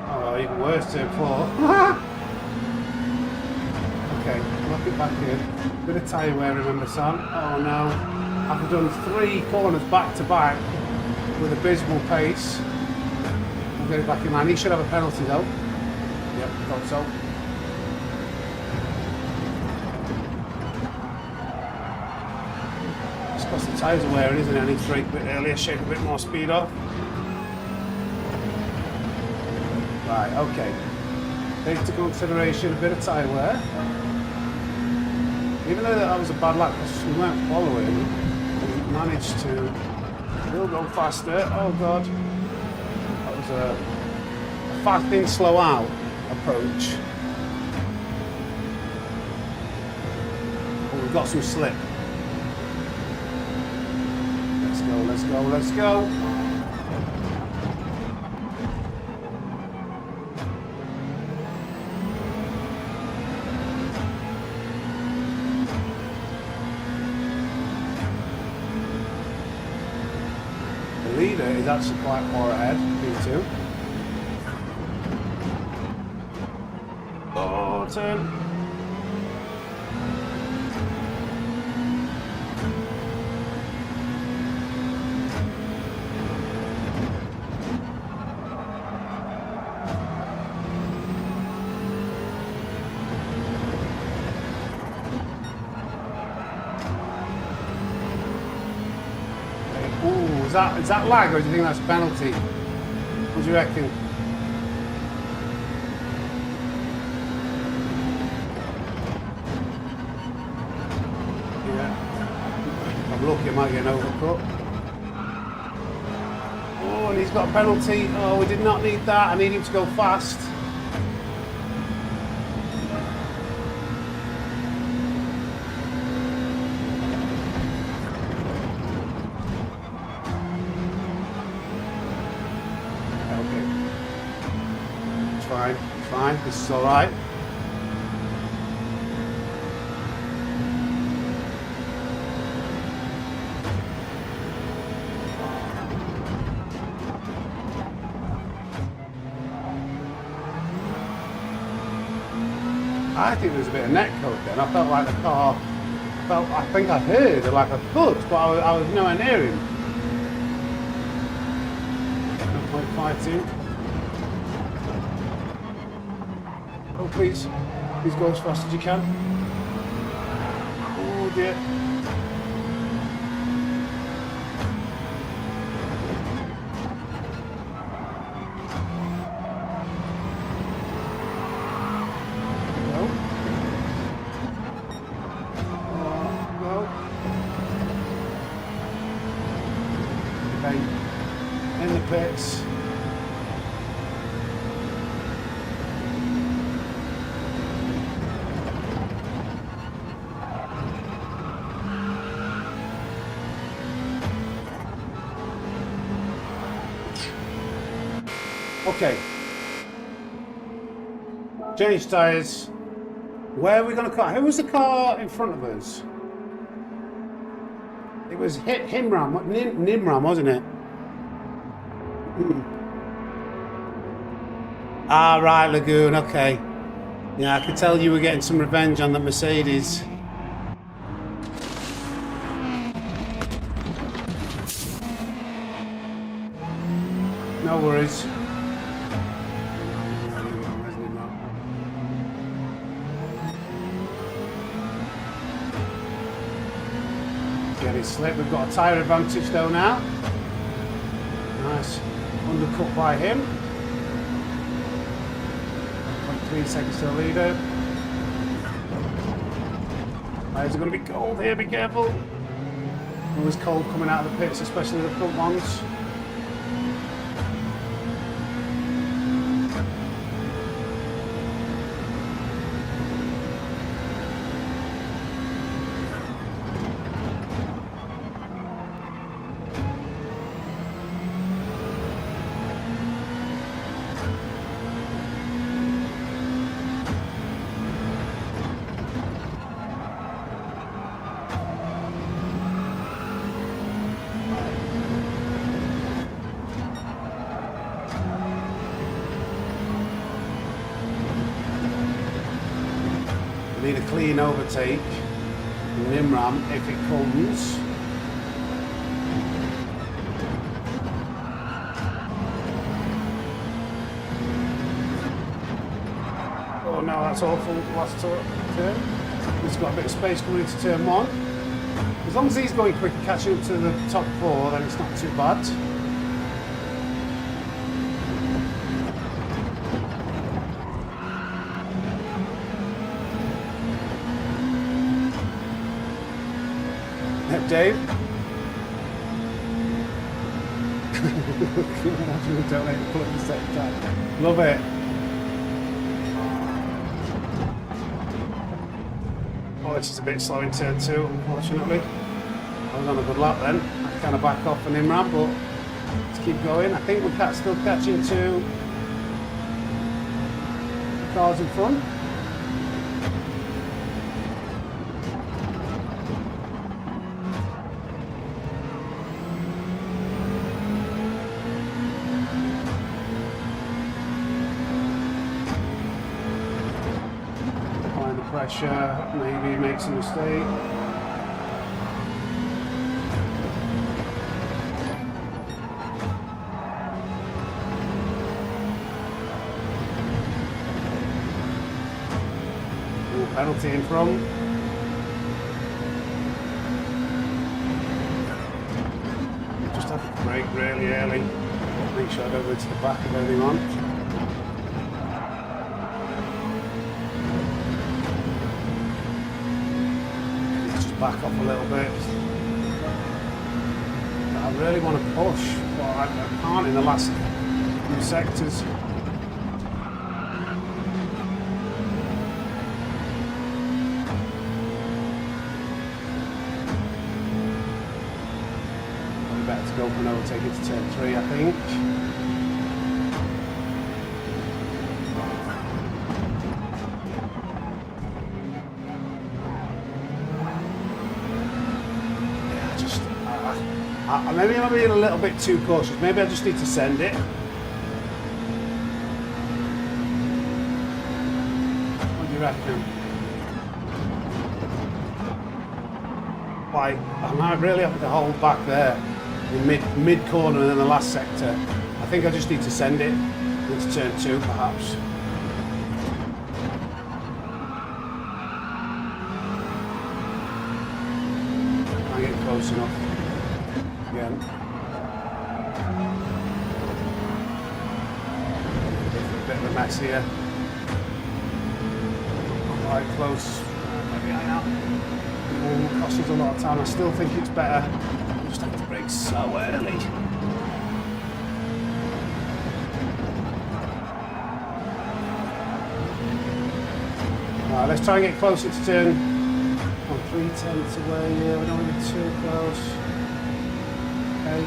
Oh, even worse, turn 4. Okay, lock it back in. Bit of tyre wear, remember, Sam? Oh no. I've done 3 corners back to back with abysmal pace. I'll get it back in line. He should have a penalty though. Yep, thought so. It's because the tyres are wearing, isn't it? I need to brake a bit earlier, shake a bit more speed off. Right, okay. Take into consideration a bit of tyre wear. Even though that was a bad lap because we weren't following, we managed to still go faster. Oh god. That was a fast in, slow out approach. But we've got some slip. Let's go. is actually quite far ahead, P2. Oh, turn. Ooh, is that lag, or do you think that's a penalty? What do you reckon? Yeah. I'm lucky I might get an overcut. Oh, and he's got a penalty. Oh, we did not need that. I need him to go fast. Fine, this is alright. I think there's a bit of netcode then. I felt like the car, I think I heard like a thud, but I was nowhere near him. 0.52. Oh, please go as fast as you can. Oh dear. No. No. Okay. In the pits. Okay. Change tyres. Where are we going to cut? Who was the car in front of us? It was Nimram, wasn't it? Ah, right, Lagoon. Okay. Yeah, I could tell you were getting some revenge on the Mercedes. No worries. Get it slip. We've got a tyre advantage though now. Nice. Undercut by him. 0.3 seconds to the leader. Tires are going to be cold here, be careful. Always cold coming out of the pits, especially the front ones. Need a clean overtake from Nimram if it comes. Oh no, that's awful. Last turn. He's got a bit of space coming into turn one. As long as he's going quick and catching up to the top four, then it's not too bad. Dave. Love it. Oh, it's just a bit slow in turn two, unfortunately. I was on a good lap then. I kind of back off on Imran, but let's keep going. I think we're still catching two cars in front. pressure, maybe he makes a mistake. Ooh, penalty in front. Just have to brake really early. Make sure I don't go to the back of anyone. Back off a little bit. I really want to push, but I can't in the last few sectors. Probably better to go for an overtake into turn 3, I think. Maybe I'm being a little bit too cautious. Maybe I just need to send it. What do you reckon? Like, I might really have to hold back there in mid corner and then the last sector. I think I just need to send it into turn 2, perhaps. I get close enough. Again. A bit of a mess here. Quite close. Maybe I am. Oh, cost us a lot of time. I still think it's better. Just have to brake so early. Alright, let's try and get closer to turn. I'm 3/10 away here. We don't want to be too close. Okay.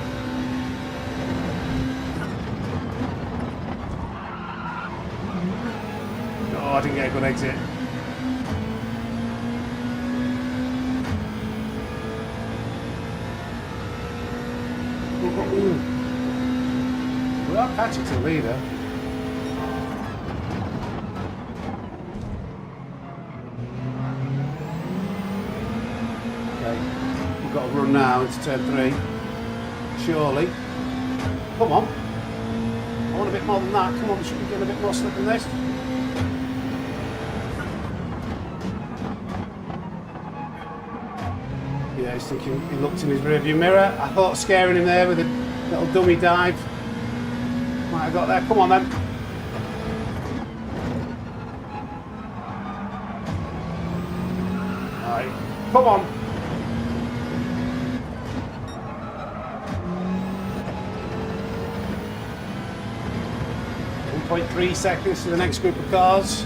Oh, I didn't get a good exit. We are catching to the leader. Okay, we've got to run now into turn 3. Surely. Come on. I want a bit more than that. Come on, we should be getting a bit more slip than this. Yeah, he's thinking, he looked in his rearview mirror. I thought scaring him there with a little dummy dive. Might have got there. Come on then. Alright. Come on. 1.3 seconds to the next group of cars.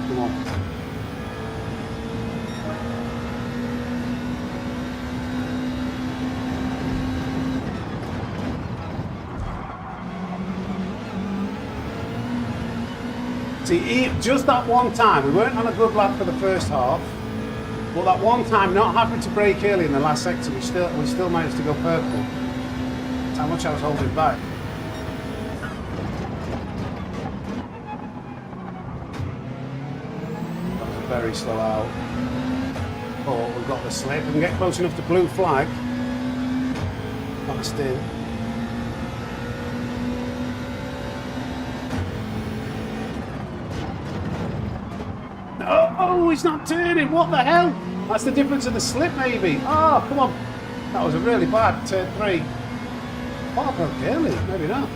Come on. See, just that one time, we weren't on a good lap for the first half, but that one time, not having to brake early in the last sector, we still managed to go purple. That's how much I was holding back. That was a very slow out. Oh, we've got the slip. We can get close enough to blue flag. That's in. Oh, he's not turning. What the hell? That's the difference of the slip, maybe. Oh, come on. That was a really bad turn 3. Oh, I broke early. Maybe not.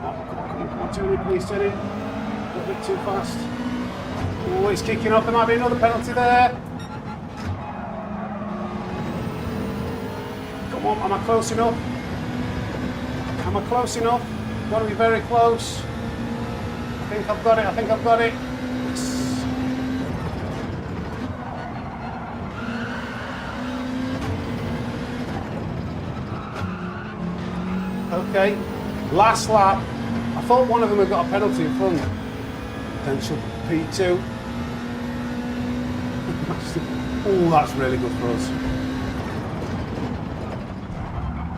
Come on, turn in, please, turn in. A little bit too fast. Oh, he's kicking off. There might be another penalty there. Come on, am I close enough? Am I close enough? Got to be very close. I think I've got it, I think I've got it. Yes. Okay, last lap. I thought one of them had got a penalty in front. Potential P2. Oh, that's really good for us.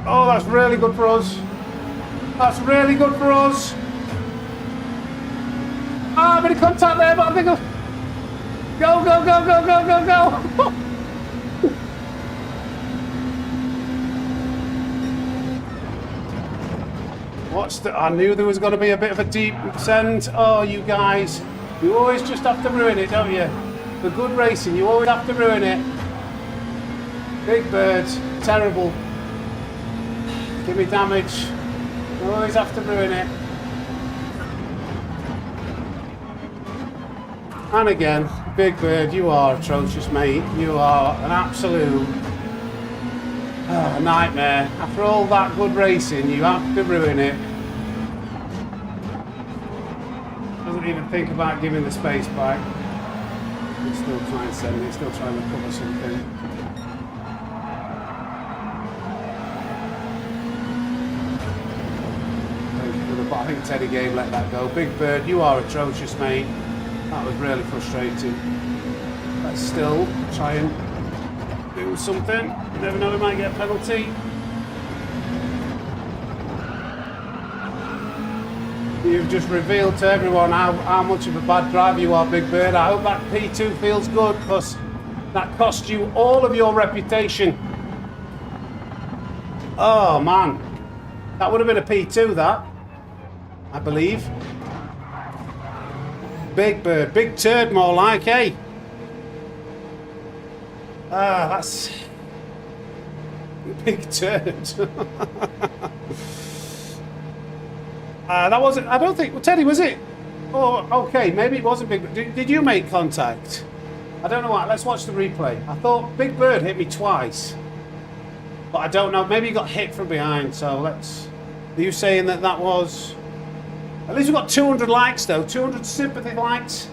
Oh, that's really good for us. That's really good for us. Ah, bit of contact there, but I think I'll... Go, go, go, go, go, go, go. I knew there was going to be a bit of a deep descent. Oh, you guys. You always just have to ruin it, don't you? For good racing, you always have to ruin it. Big birds, terrible. Give me damage. You always have to ruin it. And again, Big Bird, you are atrocious, mate. You are an absolute nightmare. After all that good racing, you have to ruin it. Doesn't even think about giving the space back. He's still trying to send it, still trying to recover something. But I think Teddy Game let that go. Big Bird, you are atrocious, mate. That was really frustrating. Let's still try and do something. You never know, we might get a penalty. You've just revealed to everyone how much of a bad driver you are, Big Bird. I hope that P2 feels good, because that cost you all of your reputation. Oh, man. That would have been a P2, that. I believe. Big Bird, big turd more like, eh? Ah, that's... Big turd. That wasn't... I don't think... Well, Teddy, was it? Oh, okay, maybe it wasn't Big Bird. Did you make contact? I don't know what. Let's watch the replay. I thought Big Bird hit me twice. But I don't know. Maybe he got hit from behind, so let's... Are you saying that that was... At least we've got 200 likes, though. 200 sympathy likes.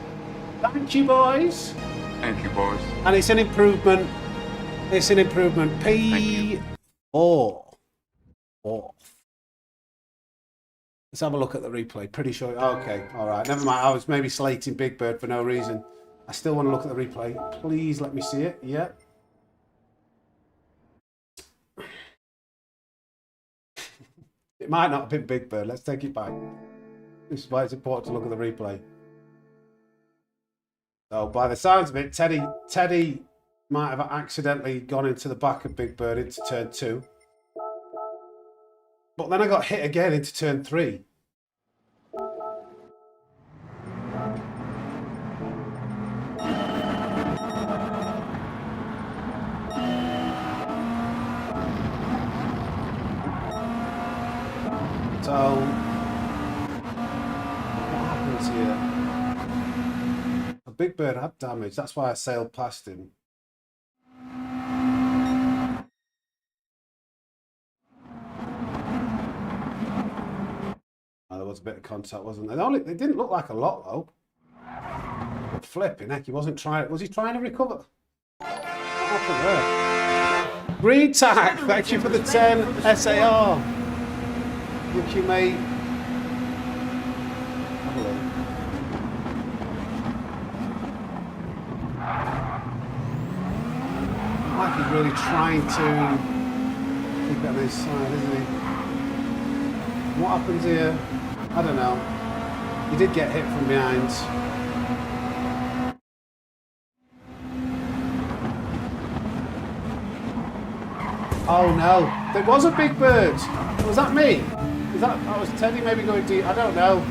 Thank you, boys. Thank you, boys. And it's an improvement. It's an improvement. P4. Let's have a look at the replay. Pretty sure. Okay, all right. Never mind. I was maybe slating Big Bird for no reason. I still want to look at the replay. Please let me see it. Yeah. It might not have been Big Bird. Let's take it back. This is why it's important to look at the replay. So by the sounds of it, Teddy might have accidentally gone into the back of Big Bird into turn 2. But then I got hit again into turn 3. So here. A Big Bird had damage, that's why I sailed past him. Oh, there was a bit of contact, wasn't there? They didn't look like a lot though. But flipping heck, he wasn't trying. Was he trying to recover? What happened there? Green Tag, thank you for the 10 SAR. Thank you, mate. Have a look. Like he's really trying to keep it on his side, isn't he? What happens here? I don't know. He did get hit from behind. Oh no, there was a Big Bird. Was that me? That was Teddy maybe going deep? I don't know.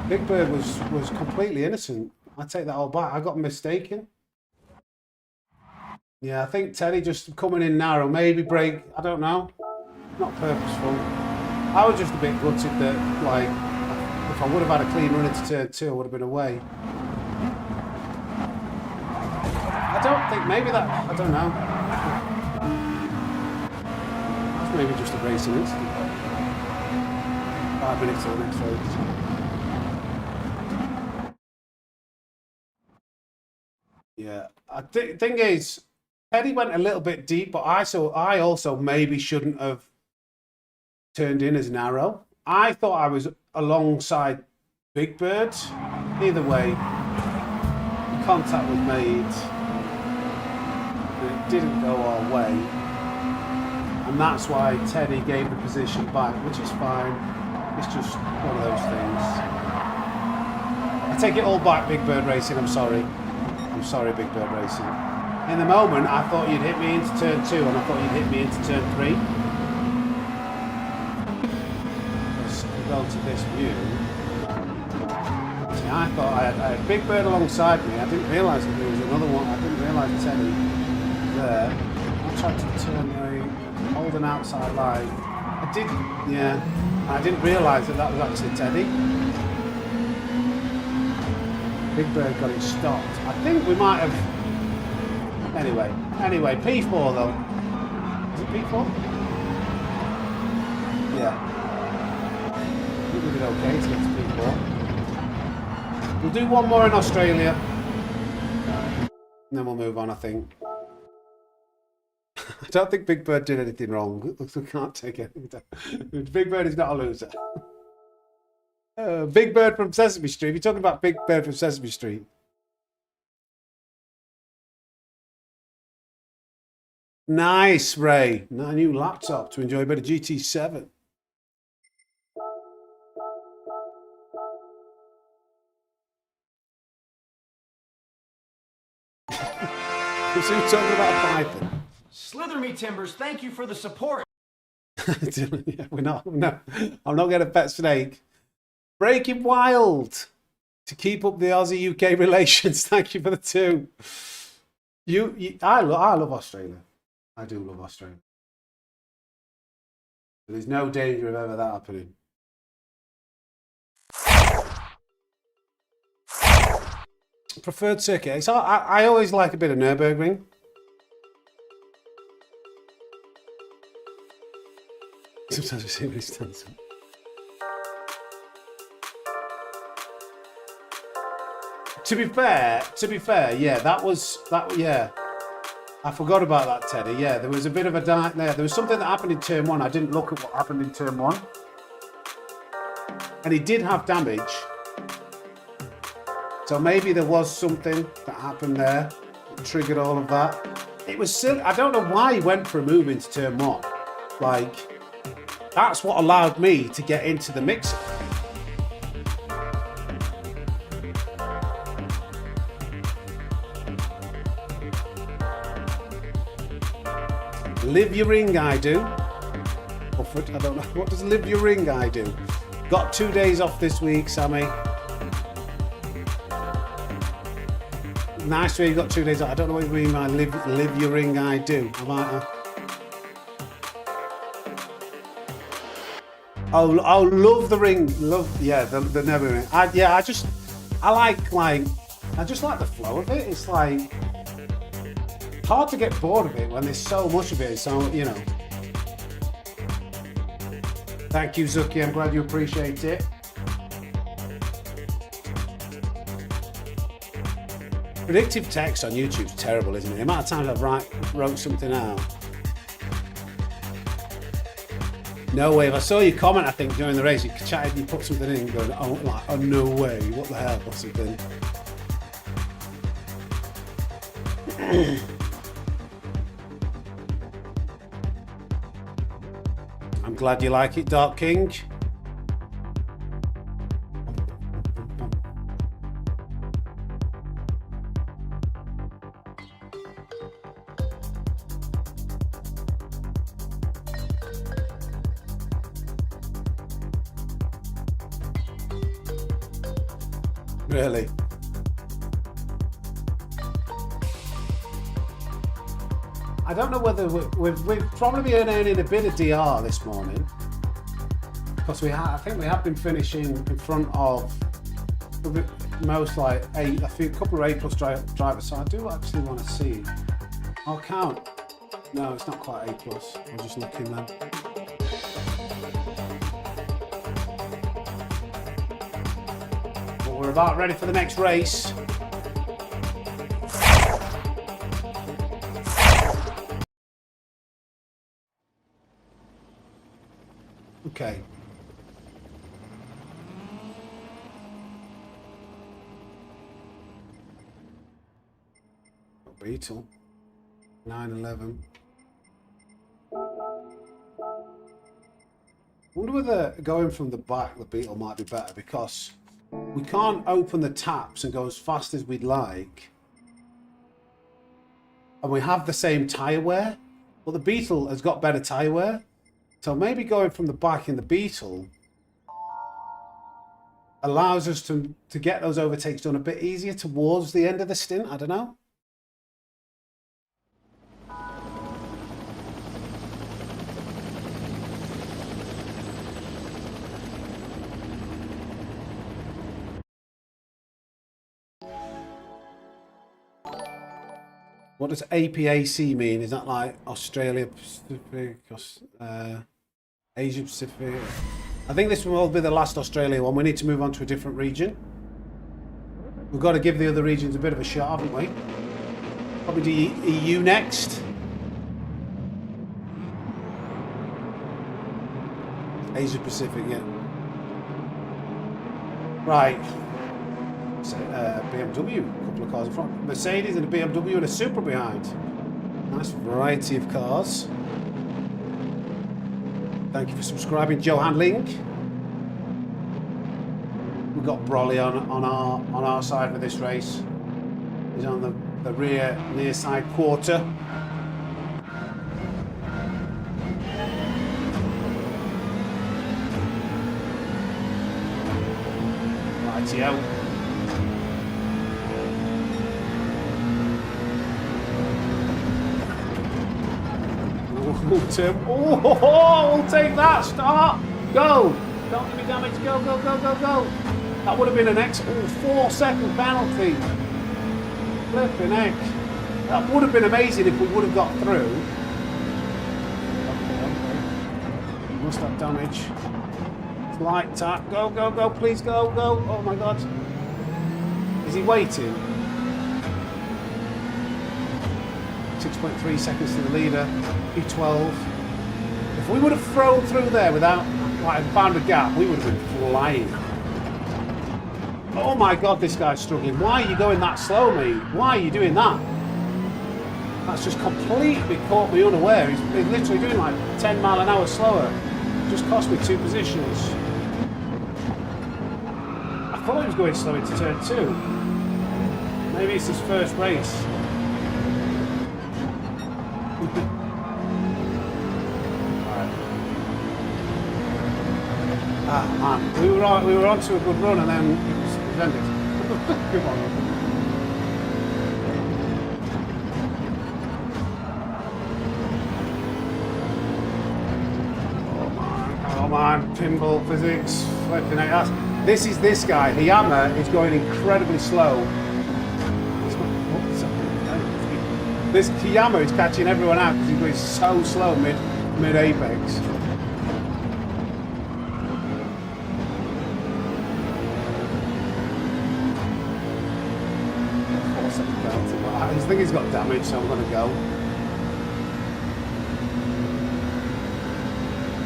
Big Bird was completely innocent. I take that all back. I got mistaken. Yeah, I think Teddy just coming in narrow, maybe brake. I don't know. Not purposeful. I was just a bit gutted that, like, if I would have had a clean run into turn 2, I would have been away. I don't think, maybe that, I don't know. That's maybe just a racing incident. 5 minutes till the next race. Yeah, thing is, Teddy went a little bit deep, but I also maybe shouldn't have turned in as narrow. I thought I was alongside Big Bird. Either way, contact was made. It didn't go our way. And that's why Teddy gave the position back, which is fine. It's just one of those things. I take it all back, Big Bird Racing. I'm sorry. I'm sorry, Big Bird Racing. In the moment, I thought you'd hit me into turn 2 and I thought you'd hit me into turn 3. Let's go to this view. See, I thought I had Big Bird alongside me. I didn't realise that there was another one. I didn't realise Teddy there. I tried to turn right, hold an outside line. I did, yeah. I didn't realise that that was actually Teddy. Big Bird got it stopped. I think we might have... Anyway, P4 though. Is it P4? Yeah. I think we did okay to get to P4. We'll do one more in Australia. And then we'll move on, I think. I don't think Big Bird did anything wrong. We can't take anything down. Big Bird is not a loser. Big Bird from Sesame Street. You're talking about Big Bird from Sesame Street. Nice, Ray. A new laptop to enjoy a bit of GT7. Who's talking about Python? Slither me timbers, thank you for the support. Yeah, we're not. No, I'm not going to pet Snake. Breaking Wild to keep up the Aussie-UK relations. Thank you for the 2. I love Australia. I do love Australia. There's no danger of ever that happening. Preferred circuit. So I always like a bit of Nürburgring. Sometimes we see what he stands up. To be fair, yeah. I forgot about that, Teddy. Yeah, there was a bit of a there. There was something that happened in turn 1. I didn't look at what happened in turn 1. And he did have damage. So maybe there was something that happened there that triggered all of that. It was silly. I don't know why he went for a move into turn 1. Like, that's what allowed me to get into the mixer. Live your ring, I do. Buffett, I don't know. What does live your ring, I do? Got 2 days off this week, Sammy. Nice way you got 2 days off. I don't know what you mean by live your ring, I do. I might, Oh, love the ring. Love, yeah, the never ring. I just like the flow of it. It's like hard to get bored of it when there's so much of it. So, you know. Thank you, Zuki. I'm glad you appreciate it. Predictive text on YouTube's terrible, isn't it? The amount of times I've wrote something out. No way. If I saw your comment, I think, during the race, you chatted, you put something in, going, oh, no way. What the hell? Or something. I'm glad you like it, Dark King. Really? I don't know whether we've probably been earning a bit of DR this morning because I think we have been finishing in front of most like a couple of A+ drivers. So I do actually want to see. I'll count. No, it's not quite A+. I'm just looking then. But we're about ready for the next race. Okay. Beetle. 911. I wonder whether going from the back, the Beetle might be better because we can't open the taps and go as fast as we'd like. And we have the same tyre wear. But the Beetle has got better tyre wear. So maybe going from the back in the Beetle allows us to get those overtakes done a bit easier towards the end of the stint. I don't know. What does APAC mean? Is that like Australia Pacific, Asia Pacific? I think this will be the last Australia one. We need to move on to a different region. We've got to give the other regions a bit of a shot, haven't we? Probably do EU next. Asia Pacific, yeah. Right. So, BMW, a couple of cars in front. Mercedes and a BMW and a Supra behind. Nice variety of cars. Thank you for subscribing, Johan Link. We've got Brolly on our side for this race. He's on the rear near side quarter. Rightio. Oh, we'll take that. Start. Go. Don't give me damage. Go, go, go, go, go. That would have been an excellent 4-second penalty. Flipping heck. That would have been amazing if we would have got through. Okay. Must have damage. Light tap. Go, go, go. Please go, go. Oh my God. Is he waiting? 6.3 seconds to the leader. P12. If we would have thrown through there without like found a gap, we would have been flying. Oh my God, this guy's struggling. Why are you going that slow, mate? Why are you doing that? That's just completely caught me unaware. He's literally doing like 10 mile an hour slower. Just cost me 2 positions. I thought he was going slow into turn 2. Maybe it's his first race. Ah man, we were onto a good run and then it was ended. Come on. Oh man, pinball physics, flipping out. This is this guy. Hiyama is going incredibly slow. This Hiyama is catching everyone out because he's going so slow mid apex. I think he's got damage, so I'm going to go.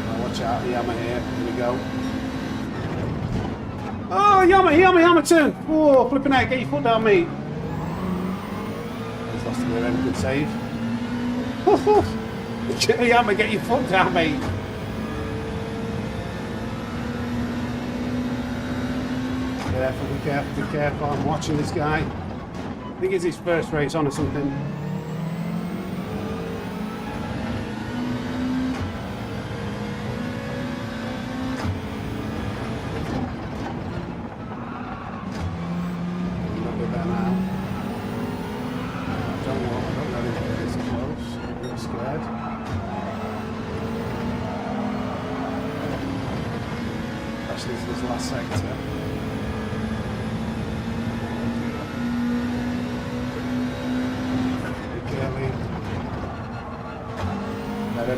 Oh, watch out, Hiyama here. Here we go. Oh, Hiyama turn! Oh, flipping out, get your foot down, mate. He's lost the rear end, good save. Hiyama, get your foot down, mate. Careful, be careful, be careful. I'm watching this guy. I think it's his first race on or something. A little bit there now. I don't know if it's close. I'm a bit scared. Especially this last sector.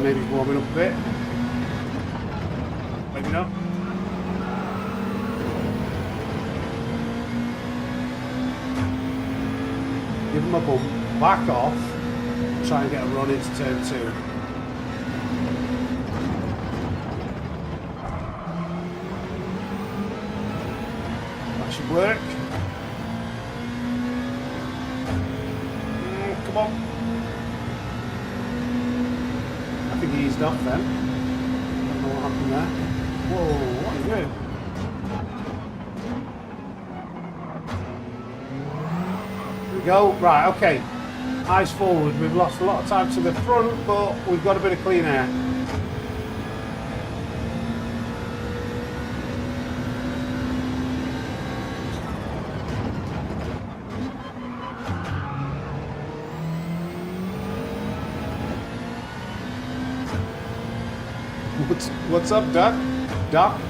Maybe warming up a bit. Maybe not. Give him a bump, back off, try and get a run into turn 2. That should work. Come bump. I think he eased off then. Don't know what happened there. Whoa, what are you doing? There we go. Right, okay. Eyes forward. We've lost a lot of time to the front, but we've got a bit of clean air. What's up, Doc? Doc?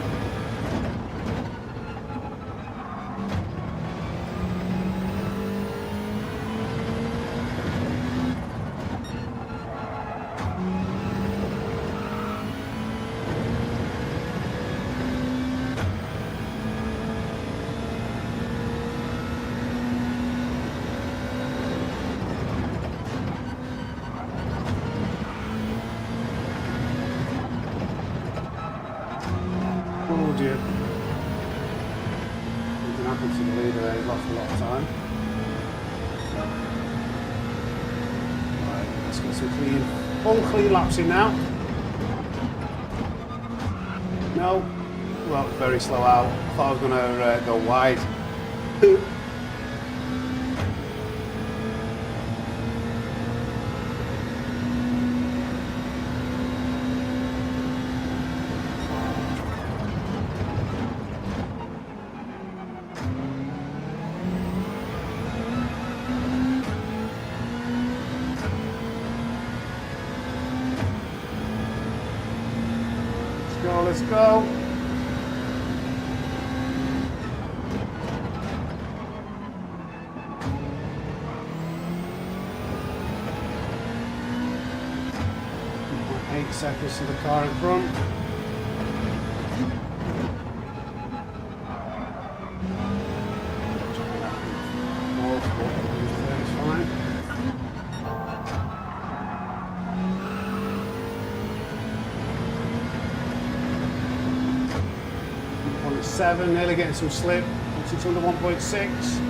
Oh dear. Something happened to the leader there, he lost a lot of time. Right, let's get some clean, full clean laps in now. No, well, very slow out. Thought I was going to go wide. Let's go. Eight seconds to the car in front. That's fine. 1.7, nearly getting some slip. It's under 1.6.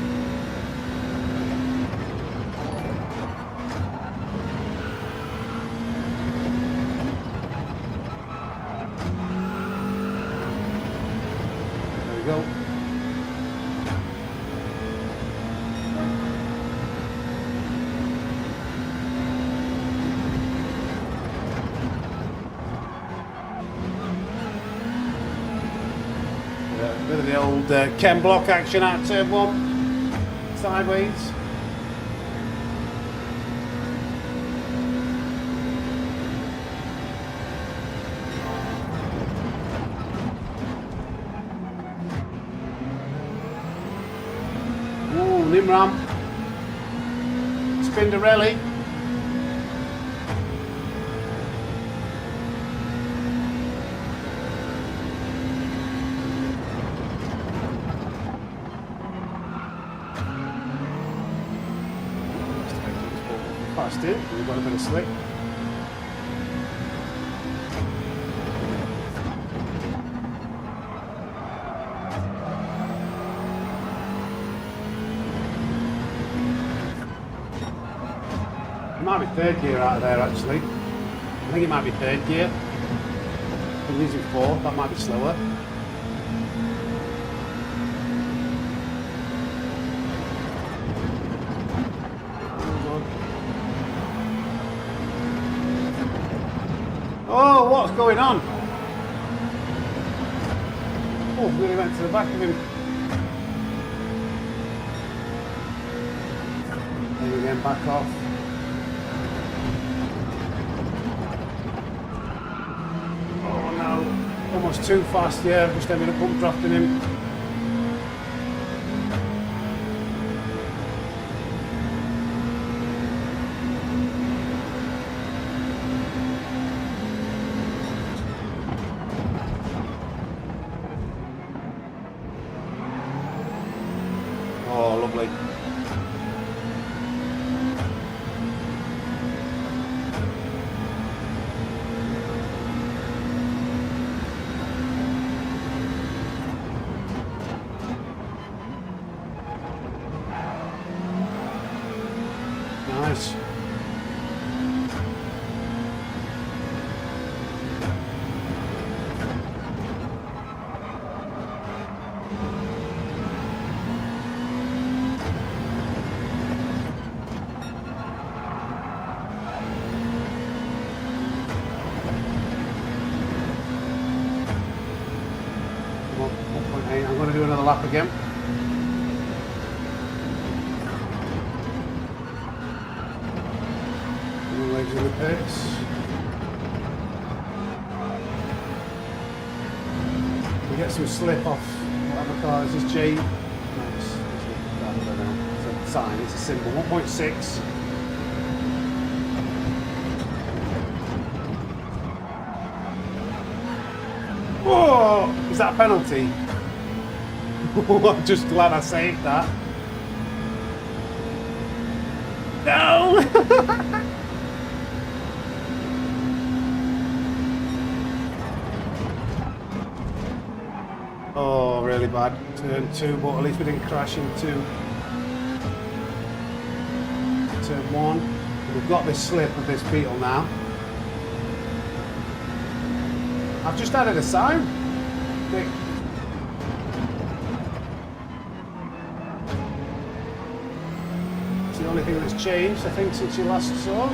There we go. Bit of the old Ken block action at turn 1, sideways. Ooh, Nimram. Spinderelli. Past it, we've got a bit of slick. It might be third gear out of there actually. I think it might be third gear. I'm using fourth, that might be slower. Oh, what's going on? Oh, really went to the back of him. Then again, back off. Oh no, almost too fast, yeah, just ended up bump drafting him. Oh, lovely. Hey, I'm going to do another lap again. Legs in the pits. We get some slip off whatever car is this. J. No, I don't know. It's a sign. It's a symbol. 1.6. Whoa! Is that a penalty? I'm just glad I saved that. No! Oh, really bad. Turn 2, but at least we didn't crash into turn 1. We've got this slip of this beetle now. I've just added a sign. Nick. It's the only thing that's changed, I think, since you last saw.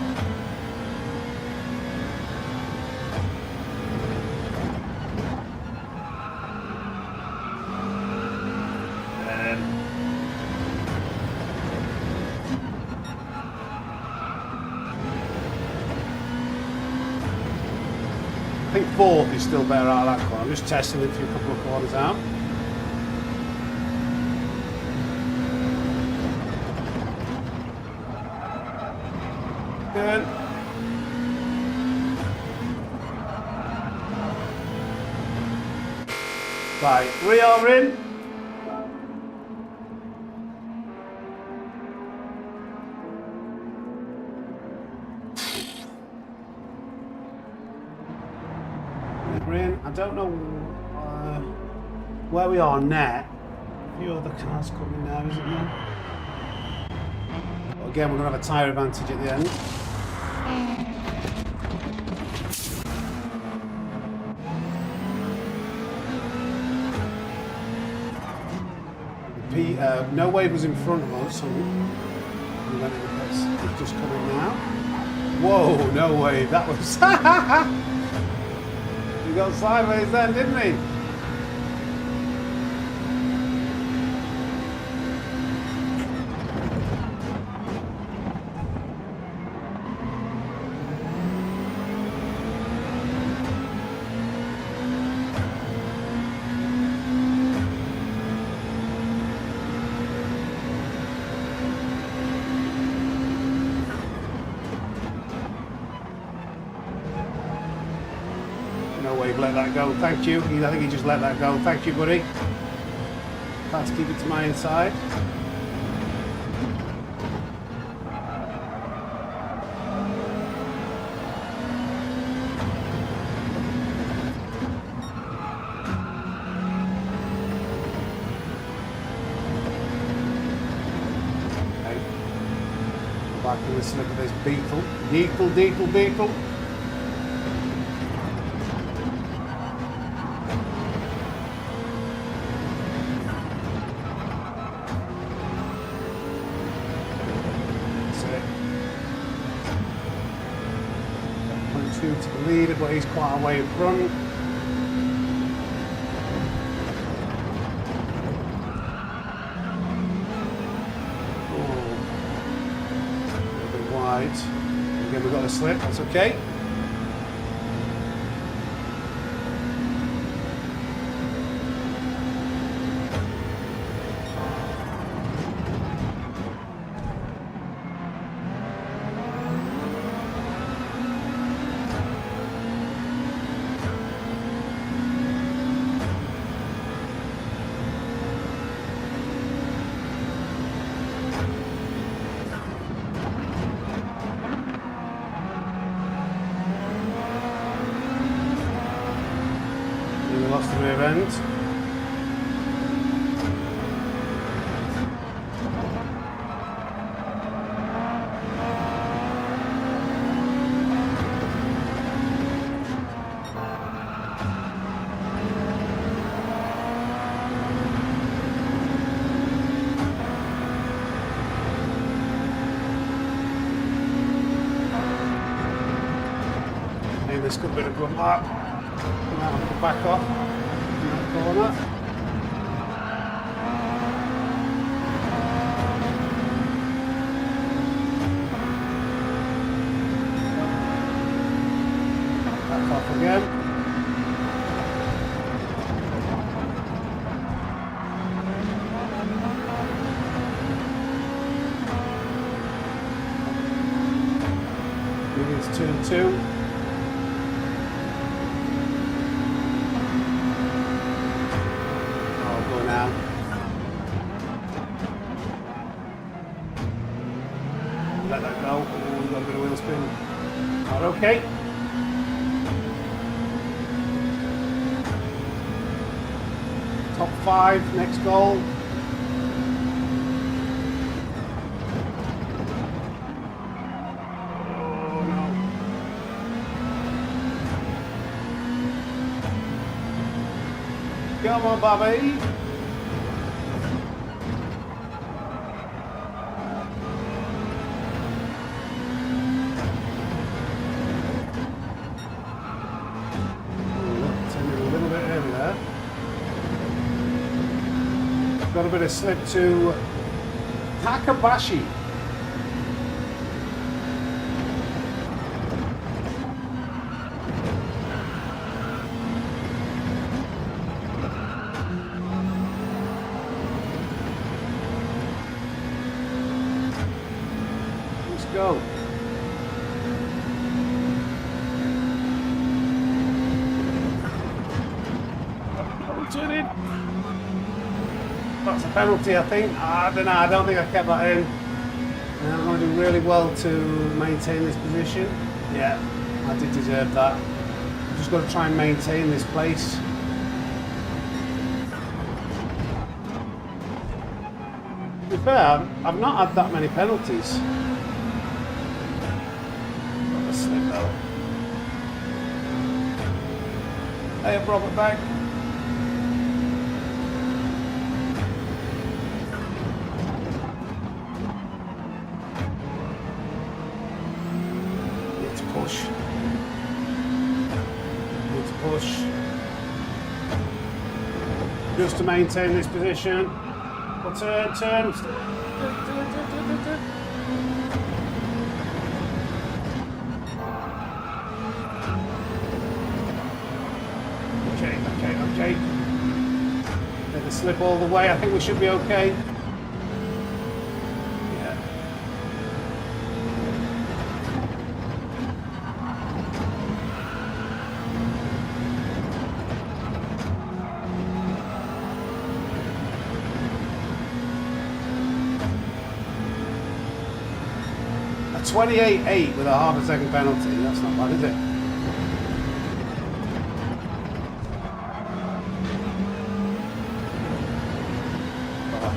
I think 4th is still better out of that corner. I'm just testing it through a couple of corners out. Good. Right, we are in. I don't know where we are now. A few other cars coming now, isn't there? But again, we're going to have a tyre advantage at the end. No Wave was in front of us, so we went in the place. It's just coming now. Whoa, No Wave, that was... He got sideways then, didn't he? No way, let that go. Thank you. I think he just let that go. Thank you, buddy. Try to keep it to my inside. Okay. Back in the slip of this beetle. Beetle. To the leader, but he's quite a way in front. Oh, a little bit wide. Again, we've got a slip, that's okay. Lost the rear end. Maybe this could be a good lap. Come out and back off. Corner. again. Maybe it's turn 2. Oh, go now. Let that go. Oh, we've got a bit of wheel spin. Are okay. Top 5, next goal. Oh no. Come on, Bobby. Got a bit of slip to Takabashi. Let's go. Oh, turn in. That's a penalty, I think. I don't know. I don't think I kept that in. I'm going to do really well to maintain this position. Yeah, I did deserve that. I've just got to try and maintain this place. To be fair, I've not had that many penalties. Got a slip though. Hey, I brought it back. Push just to maintain this position. Well, turn. Okay. Let it slip all the way. I think we should be okay. A 28.8 with a half a second penalty. That's not bad, is it?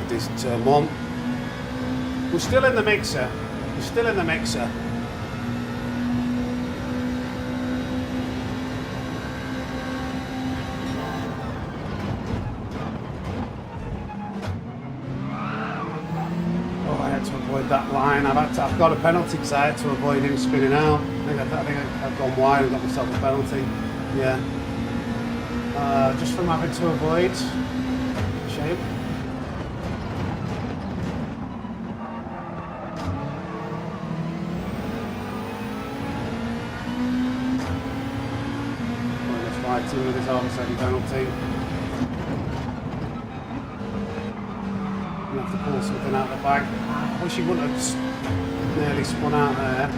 Decent turn 1. We're still in the mixer. Oh, I had to avoid that line. I've got a penalty because I had to avoid him spinning out. I think I've gone wide and got myself a penalty. Yeah. Just from having to avoid. Shame. With his half a second penalty. Gonna have to pull something out the bag. I wish he wouldn't have nearly spun out there.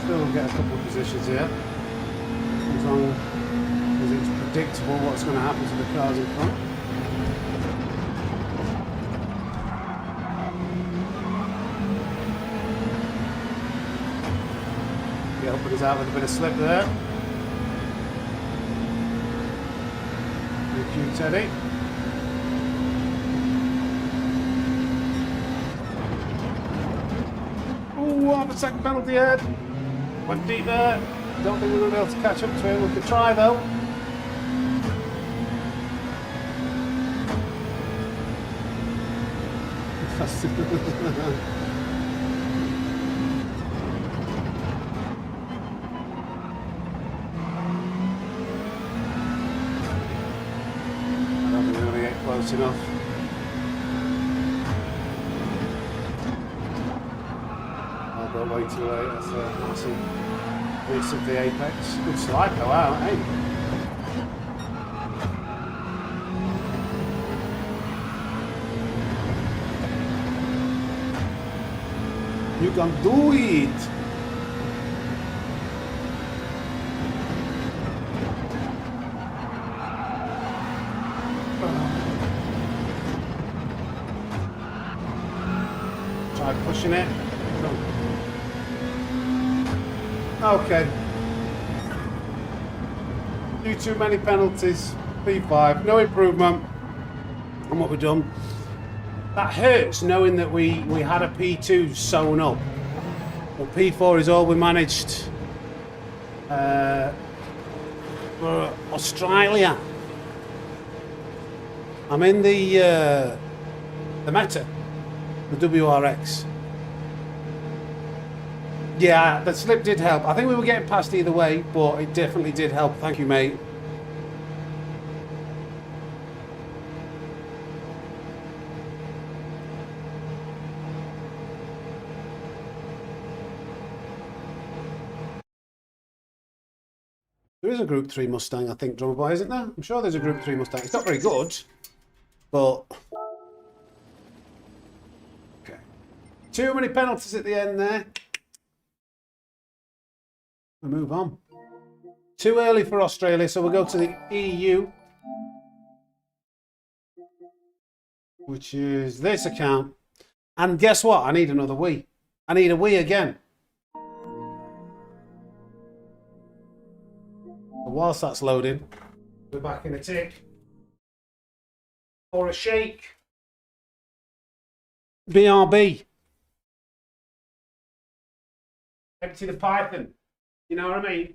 Still get a couple of positions here, as long as it's predictable what's going to happen to the cars in front. Yeah, but he's out with a bit of slip there. Thank you, Teddy. Half a second penalty ahead. Went deep there. Don't think we're going to be able to catch up to him. We could try though. don't think we're going to get close enough. I'll go way too late. That's a massive miss of the apex. Good slide go out, eh? You can do it! Try pushing it. Okay. Too many penalties. P5. No improvement on what we've done. That hurts knowing that we had a P2 sewn up. But P4 is all we managed for Australia. I'm in the Meta, the WRX. Yeah, the slip did help. I think we were getting past either way, but it definitely did help. Thank you, mate. There is a Group 3 Mustang, I think, Drummer Boy, isn't there? I'm sure there's a Group 3 Mustang. It's not very good, but... Okay. Too many penalties at the end there. We move on. Too early for Australia, so we'll go to the EU. Which is this account. And guess what? I need another Wii. I need a Wii again. Whilst that's loading, we're back in a tick. Or a shake. BRB. Empty the python. You know what I mean?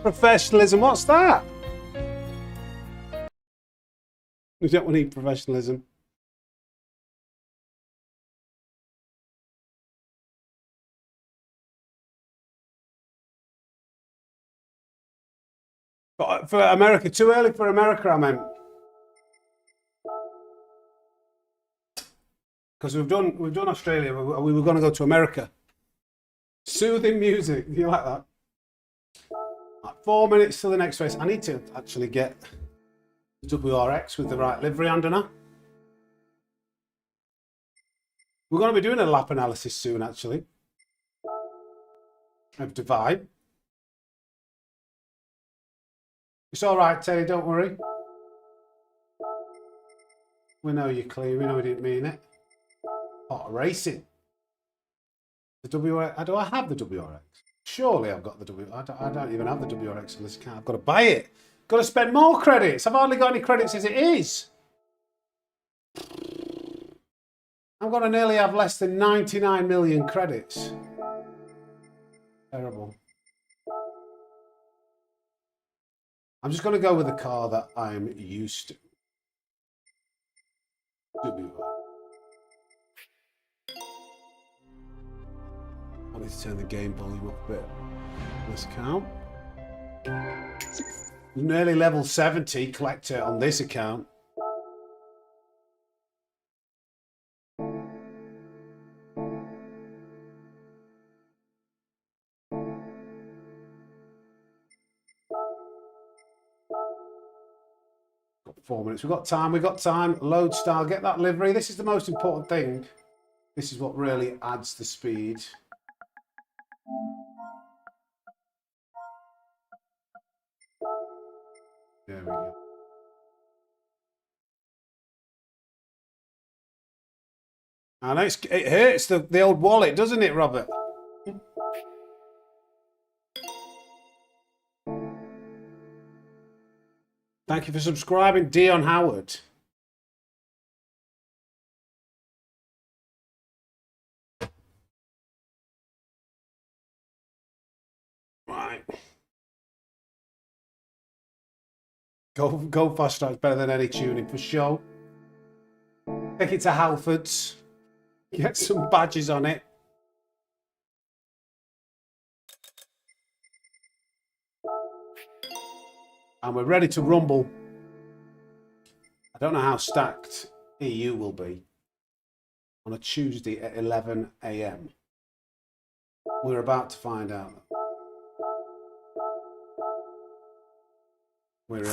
Professionalism, what's that? We don't need professionalism. But for America, too early for America, I meant. Because we've done Australia, we were going to go to America. Soothing music, do you like that? Like 4 minutes to the next race. I need to actually get the WRX with the right livery under. We're going to be doing a lap analysis soon, actually. Of Divide. It's all right, Teddy, don't worry. We know you're clean, we know we didn't mean it. Hot racing. The WRX, do I have the WRX? Surely I've got the WRX. I don't even have the WRX on this account. I've got to buy it. Got to spend more credits. I've hardly got any credits as it is. I'm going to nearly have less than 99 million credits. Terrible. I'm just going to go with the car that I'm used to. I need to turn the game volume up a bit. Let's count. Nearly level 70 collector on this account. Got 4 minutes. We've got time. We've got time. Load style. Get that livery. This is the most important thing. This is what really adds the speed. There we go. I know it hurts the old wallet, doesn't it, Robert? Thank you for subscribing, Dion Howard. Right. Go fast strike's better than any tuning for sure. Take it to Halfords. Get some badges on it. And we're ready to rumble. I don't know how stacked EU will be on a Tuesday at 11 AM. We're about to find out. We're in.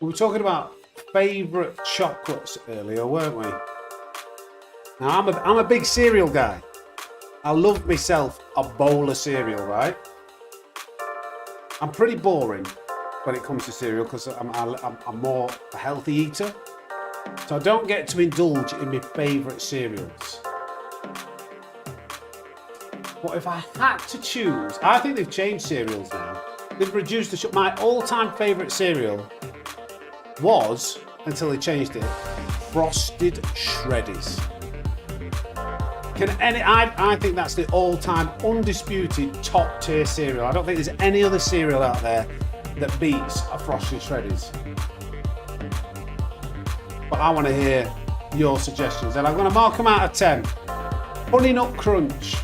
We were talking about favourite chocolates earlier, weren't we? Now, I'm a big cereal guy. I love myself a bowl of cereal, right? I'm pretty boring when it comes to cereal because I'm more a healthy eater. So I don't get to indulge in my favourite cereals. But if I had to choose, I think they've changed cereals now. They've reduced my all-time favourite cereal was, until they changed it, Frosted Shreddies. I think that's the all-time undisputed top-tier cereal. I don't think there's any other cereal out there that beats a Frosted Shreddies. But I want to hear your suggestions, and I'm going to mark them out of 10. Honey Nut Crunch,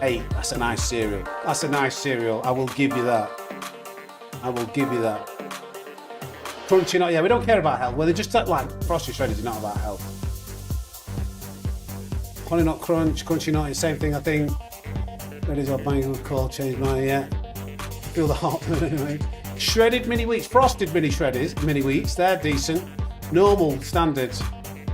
8. That's a nice cereal. That's a nice cereal. I will give you that. I will give you that. Crunchy Nut, yeah, we don't care about health. Well, they're just like Frosted Shreddies are not about health. Honey Nut Crunch, Crunchy Nut, the same thing, I think. Ready to bang a call, change mine, yeah. Feel the heartburn anyway. Shredded mini wheats, frosted mini wheats, they're decent. Normal, standard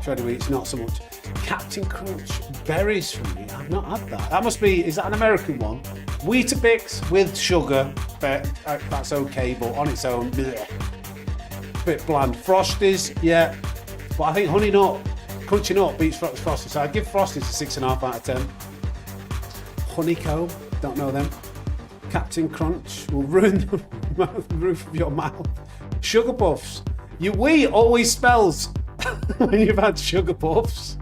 shredded wheats, not so much. Captain Crunch, berries for me, I've not had that. That must be, is that an American one? Weetabix with sugar, that's okay, but on its own, bleh. Bit bland. Frosties, yeah. But I think Honey Nut, Crunchy Nut beats Frosties. So I'd give Frosties a 6.5 out of 10. Honeycomb, don't know them. Captain Crunch will ruin the roof of your mouth. Sugar Puffs. We always spells when you've had Sugar Puffs.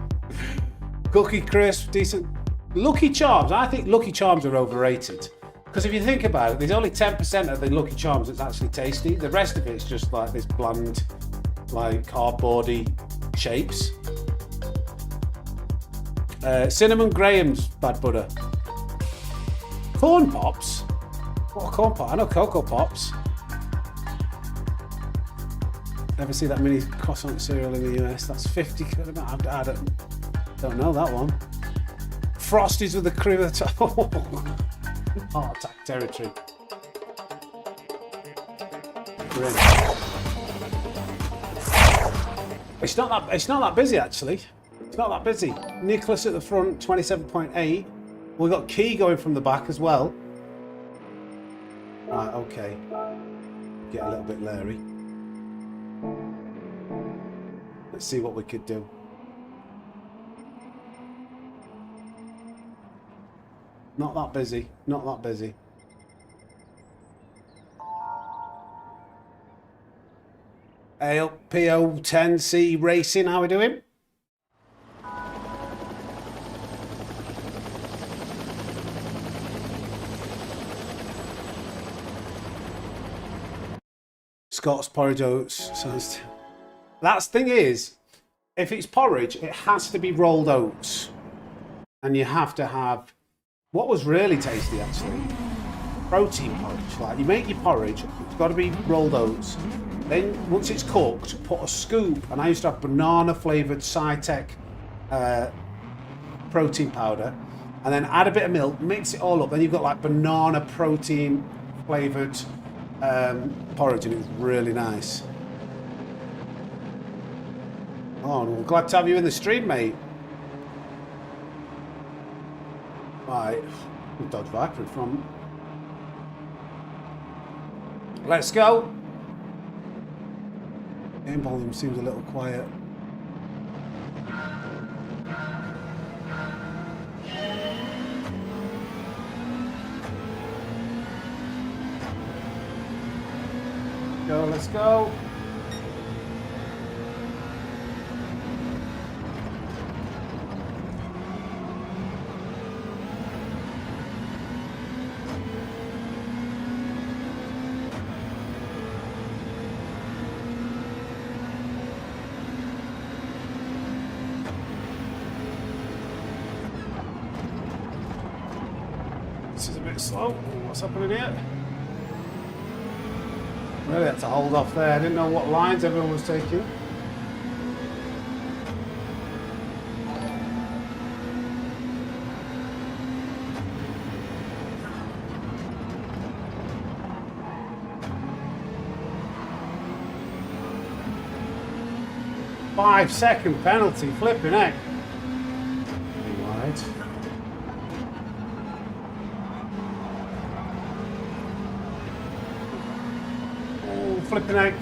Cookie Crisp, decent. Lucky Charms. I think Lucky Charms are overrated. Because if you think about it, there's only 10% of the Lucky Charms that's actually tasty. The rest of it's just like this bland, like cardboardy shapes. Cinnamon Graham's bad butter. Corn Pops? What Corn Pop? I know Cocoa Pops. Ever see that mini croissant cereal in the US? That's 50 quid. I don't know that one. Frosties with the cream at the top. Heart attack territory. It's not that busy actually. It's not that busy. Nicholas at the front, 27.8. We've got Key going from the back as well. Right, okay. Get a little bit leery. Let's see what we could do. Not that busy. Not that busy. ALPO10C Racing, how are we doing? Scott's porridge oats. That's thing is, if it's porridge, it has to be rolled oats. And you have to have, what was really tasty actually, protein porridge. Like you make your porridge, it's got to be rolled oats. Then once it's cooked, put a scoop, and I used to have banana flavoured Fanatec protein powder, and then add a bit of milk, mix it all up. Then you've got like banana protein flavoured porridge, and it was really nice. Oh, I'm glad to have you in the stream, mate. Right, Dodge Viper in front. Let's go. Game volume seems a little quiet. Go, let's go. This is a bit slow. What's happening here? Really had to hold off there. I didn't know what lines everyone was taking. Five-second penalty, flipping heck. Wide. Flipping out.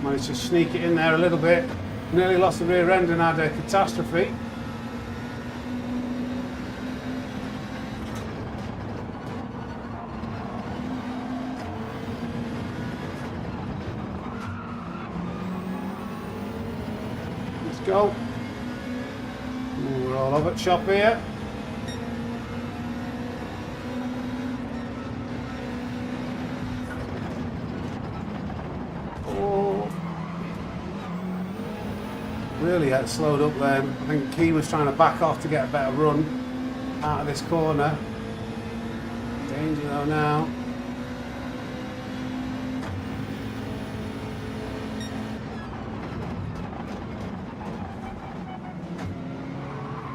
Managed to sneak it in there a little bit. Nearly lost the rear end and had a catastrophe. Let's go. Ooh, we're all over the shop here. Really had slowed up then. I think Key was trying to back off to get a better run out of this corner. Danger though now.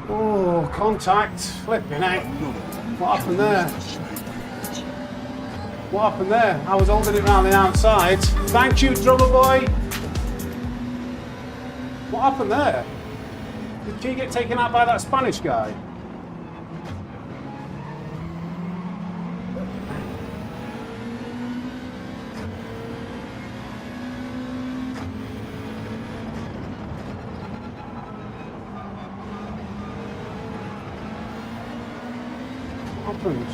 Oh, contact. Flipping heck. What happened there? What happened there? I was holding it around the outside. Thank you, drummer boy. What happened there? Did Key get taken out by that Spanish guy? What happened?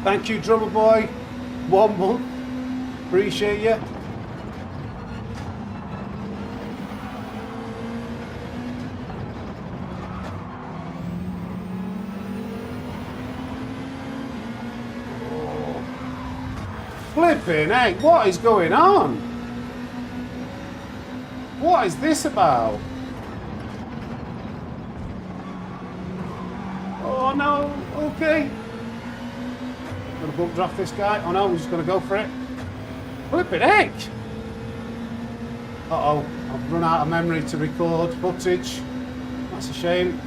Thank you, drummer boy. 1 month. Appreciate you. Oh. Flipping heck, what is going on? What is this about? Oh no, okay. Gonna bump draft this guy. Oh no, we're just gonna go for it. Flipping heck! Uh-oh, I've run out of memory to record footage. That's a shame.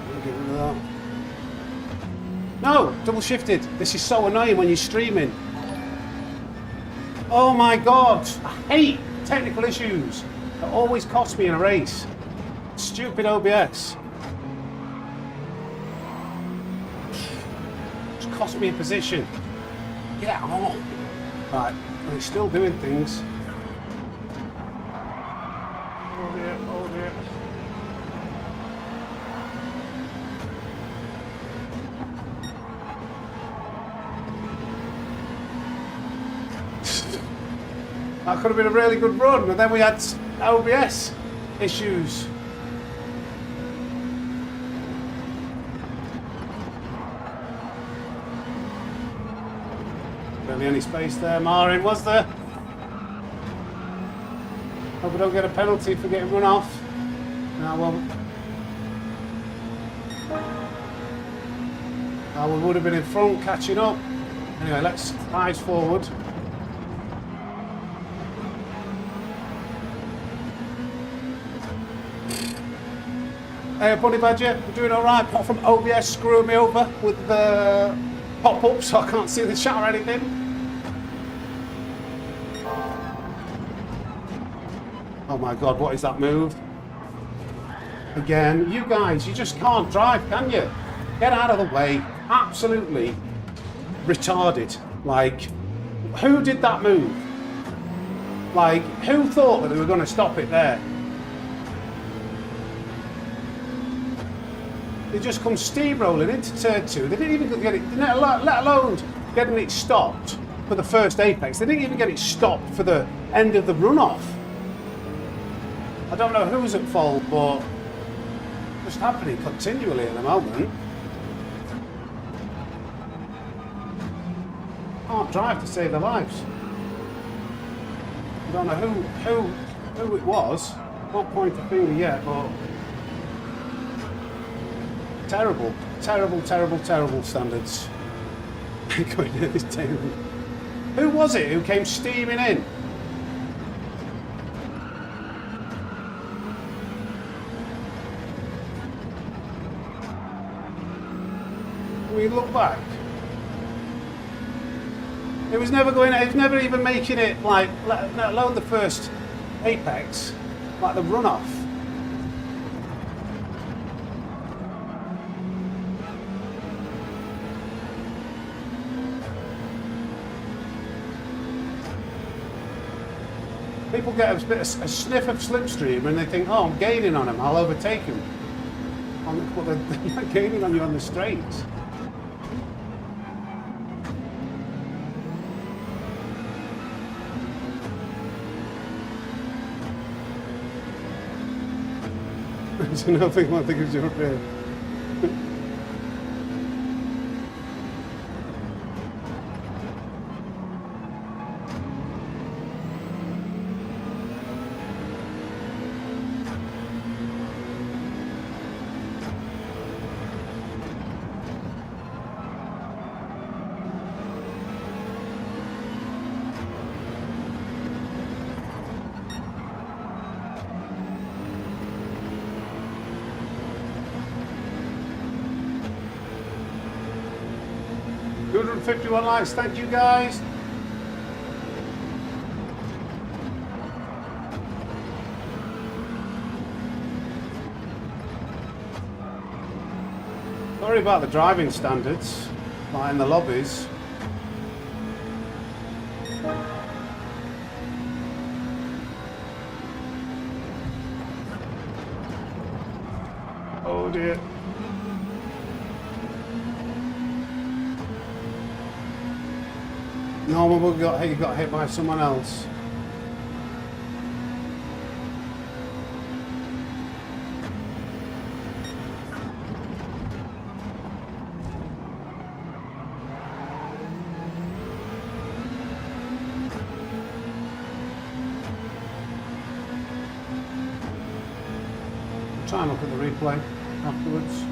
I'll get rid of that. No! Double shifted. This is so annoying when you're streaming. Oh my god! I hate technical issues. It always costs me in a race. Stupid OBS. Just cost me a position. Get on. Right, and it's still doing things. Oh dear, oh dear. That could have been a really good run, and then we had OBS issues. Barely any space there, Marin, was there? Hope we don't get a penalty for getting run off. No, I won't. Oh, we would have been in front, catching up. Anyway, let's eyes forward. Hey, Bunny Badger, we're doing all right. Apart from OBS screwing me over with the pop-up, so I can't see the chat or anything. Oh my God, what is that move? Again, you guys, you just can't drive, can you? Get out of the way. Absolutely retarded. Like, who did that move? Like, who thought that they were going to stop it there? They just come steamrolling into turn 2. They didn't even get it, let alone getting it stopped for the first apex. They didn't even get it stopped for the end of the runoff. I don't know who's at fault, but it's just happening continually at the moment. Can't drive to save their lives. I don't know who it was. Won't point the finger yet, but terrible, terrible, terrible, terrible standards. Going near this table. Who was it who came steaming in? Can we look back? It was never going. It was never even making it, like, let alone the first apex, like the runoff. People get a sniff of slipstream and they think, oh, I'm gaining on him, I'll overtake him. But they're not gaining on you on the straights. There's another thing I think is your fear. $251 likes, thank you guys. Sorry about the driving standards, like in the lobbies. Oh dear. No, he got hit by someone else. Try and look at the replay afterwards.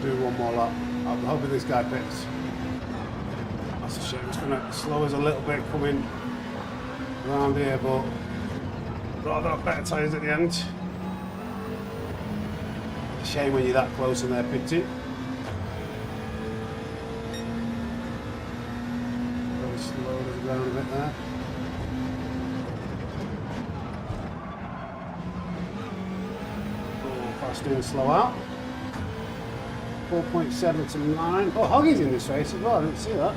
Do one more lap. I'm hoping this guy picks. That's a shame. It's going to slow us a little bit coming around here, but rather have better tyres at the end. Shame when you're that close and they're pitting. Car's doing slow out. 4.7 to 9. Oh, Hoggy's in this race as well. I didn't see that.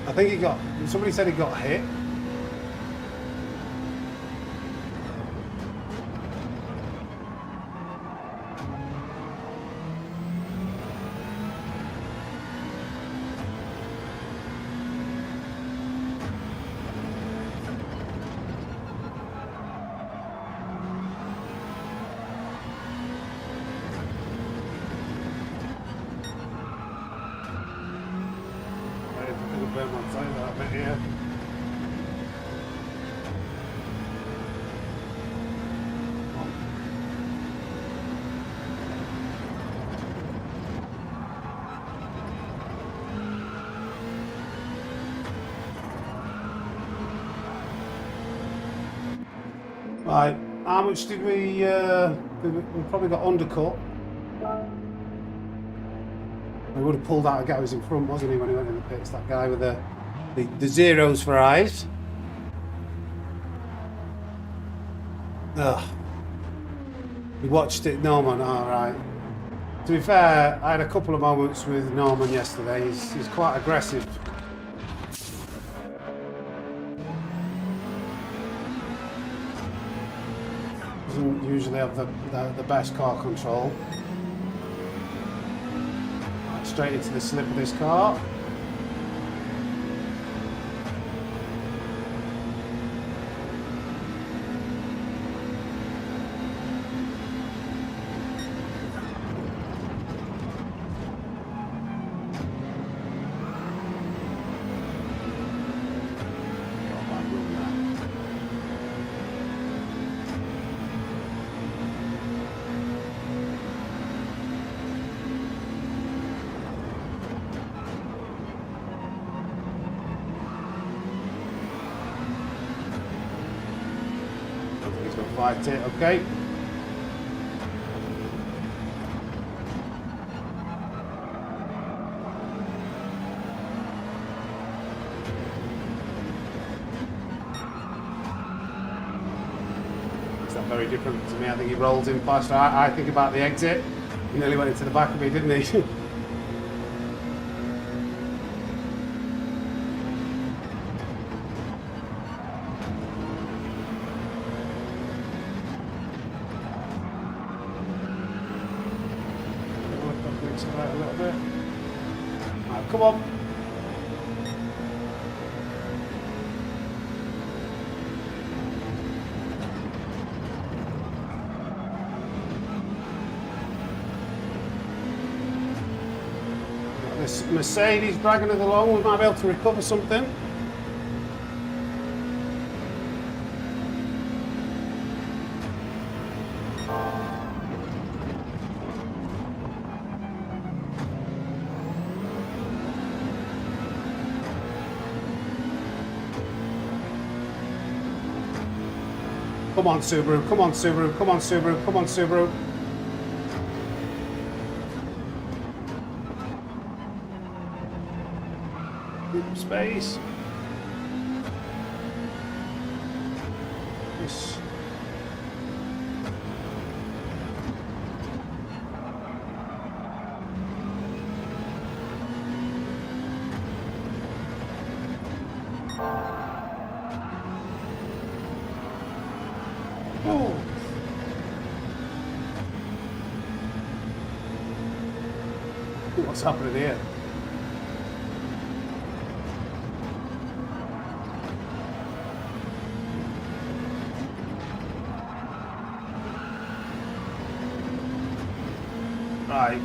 I think he got, somebody said he got hit. Right, how much did we probably got undercut. He would have pulled out a guy who was in front, wasn't he, when he went in the pits? That guy with the zeros for eyes. Ugh. We watched it, Norman, alright. To be fair, I had a couple of moments with Norman yesterday. He's quite aggressive. Doesn't usually have the best car control. Right, straight into the slip of this car. Fight it, okay. Is that very different to me? I think he rolled in past. I think about the exit. He nearly went into the back of me, didn't he? A little bit. Right, come on. Got this Mercedes dragging us along. We might be able to recover something. Come on, Subaru, come on, Subaru, come on, Subaru, come on, Subaru. Keep space. Yes. Oh. What's happening here? Right.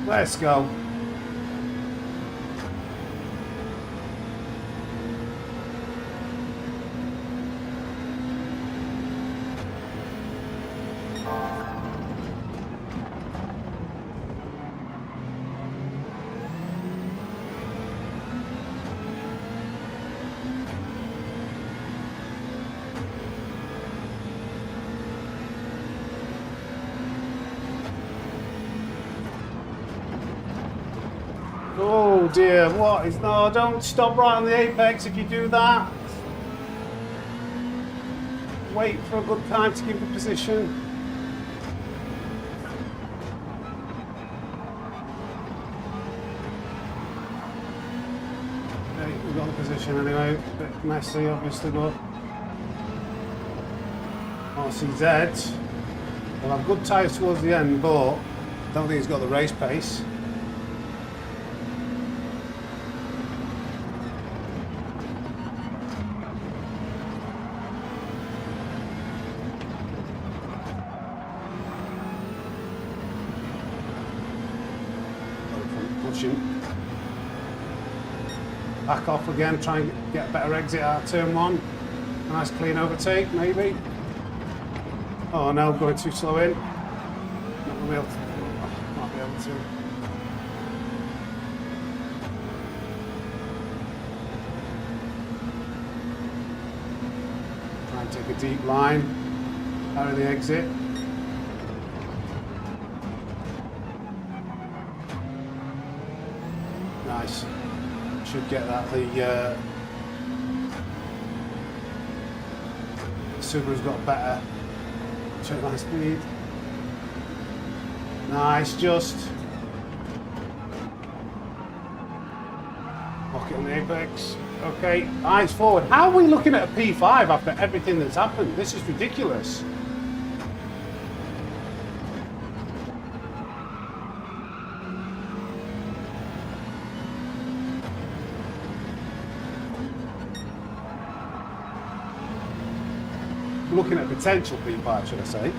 Let's go. Oh dear, what is... No, don't stop right on the apex if you do that. Wait for a good time to give the position. Okay, we've got the position anyway. A bit messy, obviously, but... RCZ will have good tyres towards the end, but I don't think he's got the race pace. Pushing. Back off again, try and get a better exit out of turn one. Nice clean overtake, maybe. Oh no, going too slow in. Not gonna be able to. Might be able to. Try and take a deep line out of the exit. Nice. Should get that. The Subaru's got better straight line speed. Nice, just pocket on the apex. Okay, eyes forward. How are we looking at a P5 after everything that's happened? This is ridiculous. Looking at potential P5, should I say.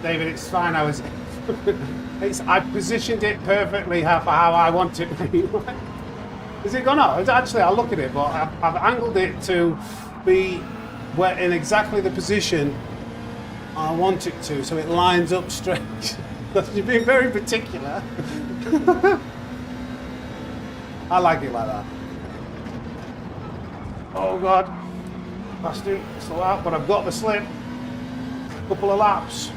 David, it's fine. I positioned it perfectly for how I want it. Is it gone up? Actually, I'll look at it, but I've angled it to be in exactly the position I want it to, so it lines up straight. You're being very particular. I like it like that. Oh God, bastard, slow out, but I've got the slip. Couple of laps.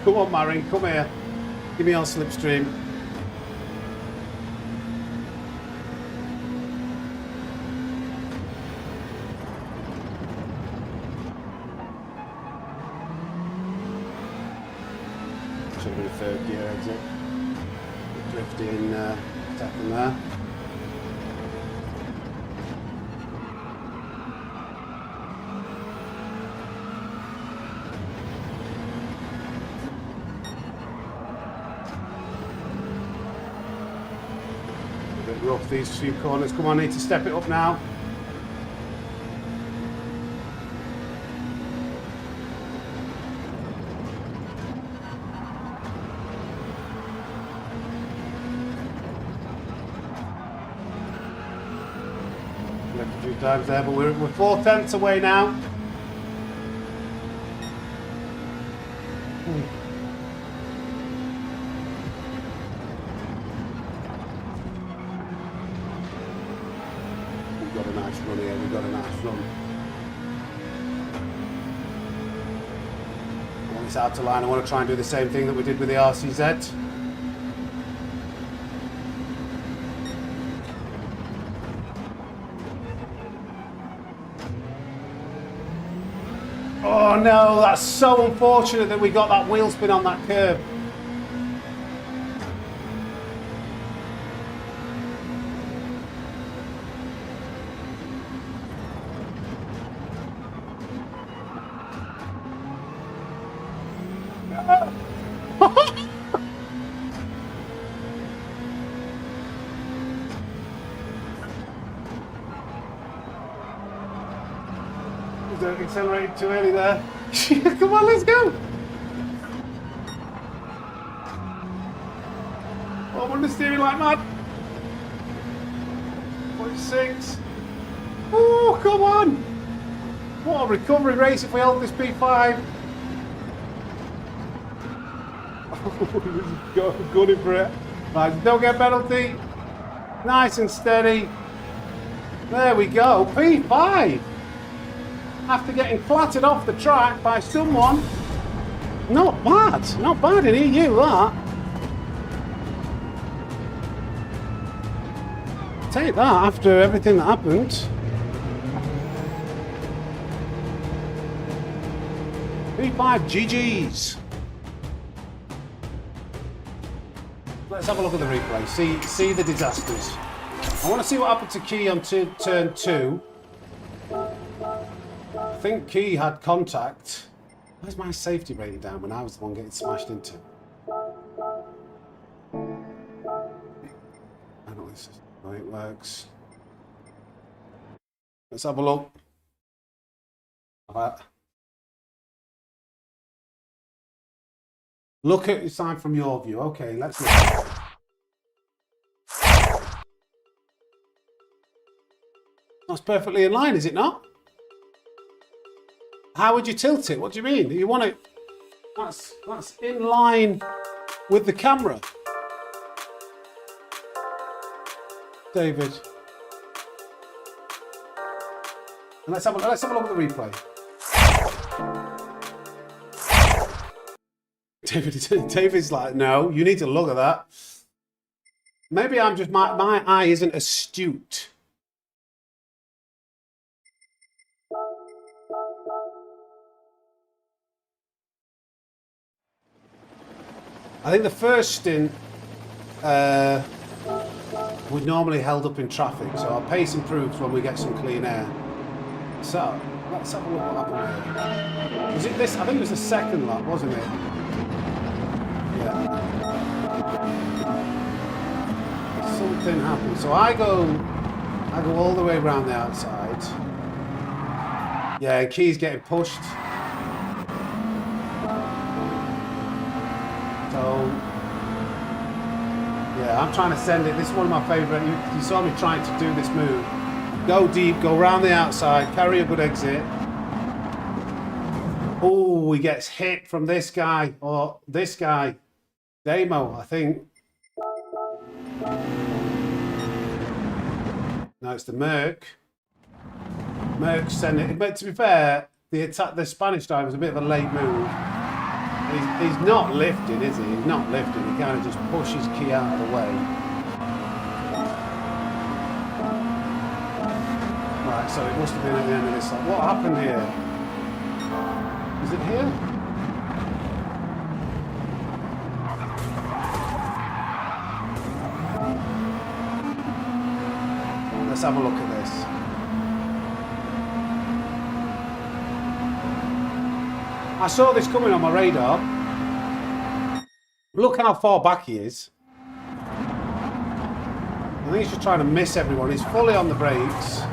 Come on, Marin, come here. Give me your slipstream. Should have been a third gear exit. Drifting second there. A bit rough these few corners. Come on, I need to step it up now. Left a few times there, but we're 4/10 away now. We've got a nice run here, we've got a nice run. When it's out to line, I want to try and do the same thing that we did with the RCZ. Oh no, that's so unfortunate that we got that wheel spin on that curb. Accelerated too early there. Come on, let's go. Oh, I'm on the steering like mad. 46. Oh, come on. What a recovery race if we hold this P5. Good for it. Right, don't get a penalty. Nice and steady. There we go. P5. After getting flattered off the track by someone. Not bad. Not bad in EU, that. Take that after everything that happened. P5 GG's. Let's have a look at the replay. See the disasters. I want to see what happened to Key on turn 2. I think Key had contact. Where's my safety rating down when I was the one getting smashed into? I don't know this is the way it works. Let's have a look. Look at the side from your view. Okay, let's look. That's perfectly in line, is it not? How would you tilt it? What do you mean? You want it? That's in line with the camera. David. And let's have a look at the replay. David's like, no, you need to look at that. Maybe I'm just, my eye isn't astute. I think the first stint we're normally held up in traffic, so our pace improves when we get some clean air. So, let's have a look what happened here. Was it this? I think it was the second lap, wasn't it? Yeah. Something happened. So I go all the way around the outside. Yeah, and Key's getting pushed. So yeah, I'm trying to send it. This is one of my favourite. You saw me trying to do this move. Go deep, go round the outside, carry a good exit. Oh, he gets hit from this guy, or this guy. Damo, I think. No, it's the Merc. Merc sent it. But to be fair, the Spanish driver was a bit of a late move. He's not lifting, is he? He's not lifting. He kind of just pushes Key out of the way. Right, so it must have been at the end of this. What happened here? Is it here? Let's have a look at this. I saw this coming on my radar. Look how far back he is. I think he's just trying to miss everyone. He's fully on the brakes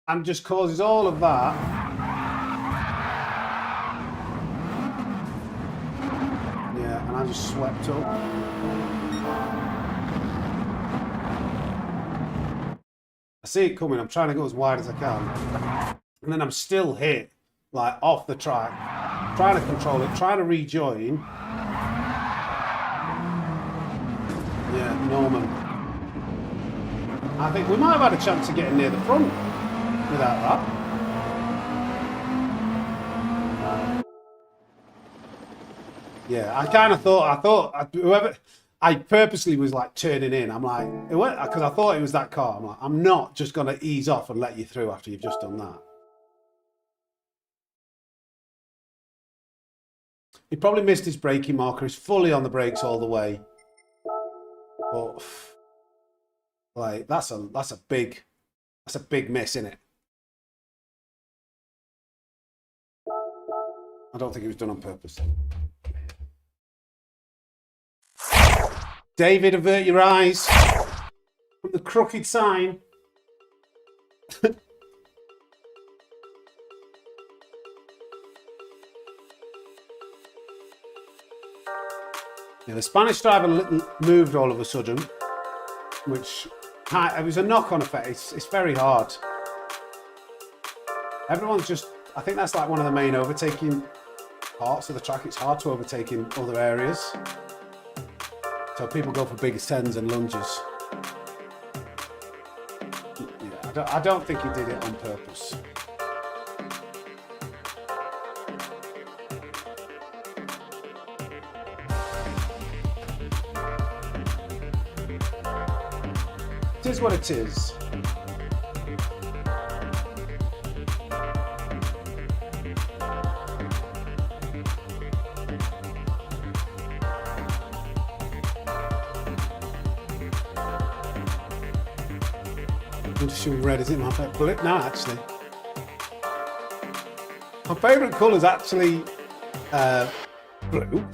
and just causes all of that. Yeah, and I just swept up. I see it coming. I'm trying to go as wide as I can. And then I'm still hit. Like off the track, trying to control it, trying to rejoin. Yeah, Norman. I think we might have had a chance of getting near the front without that. Yeah, I kind of thought, whoever, I purposely was like turning in. I'm like, because I thought it was that car. I'm like, I'm not just going to ease off and let you through after you've just done that. He probably missed his braking marker. He's fully on the brakes all the way. But like that's a big miss, isn't it? I don't think it was done on purpose. David, avert your eyes from the crooked sign. Yeah, the Spanish driver moved all of a sudden, which it was a knock-on effect. It's very hard. Everyone's just, I think that's like one of the main overtaking parts of the track. It's hard to overtake in other areas. So people go for bigger tens and lunges. Yeah, I don't think he did it on purpose. It is what it is. I'm just showing red, is it my favourite colour? No, actually. My favourite colour is actually blue,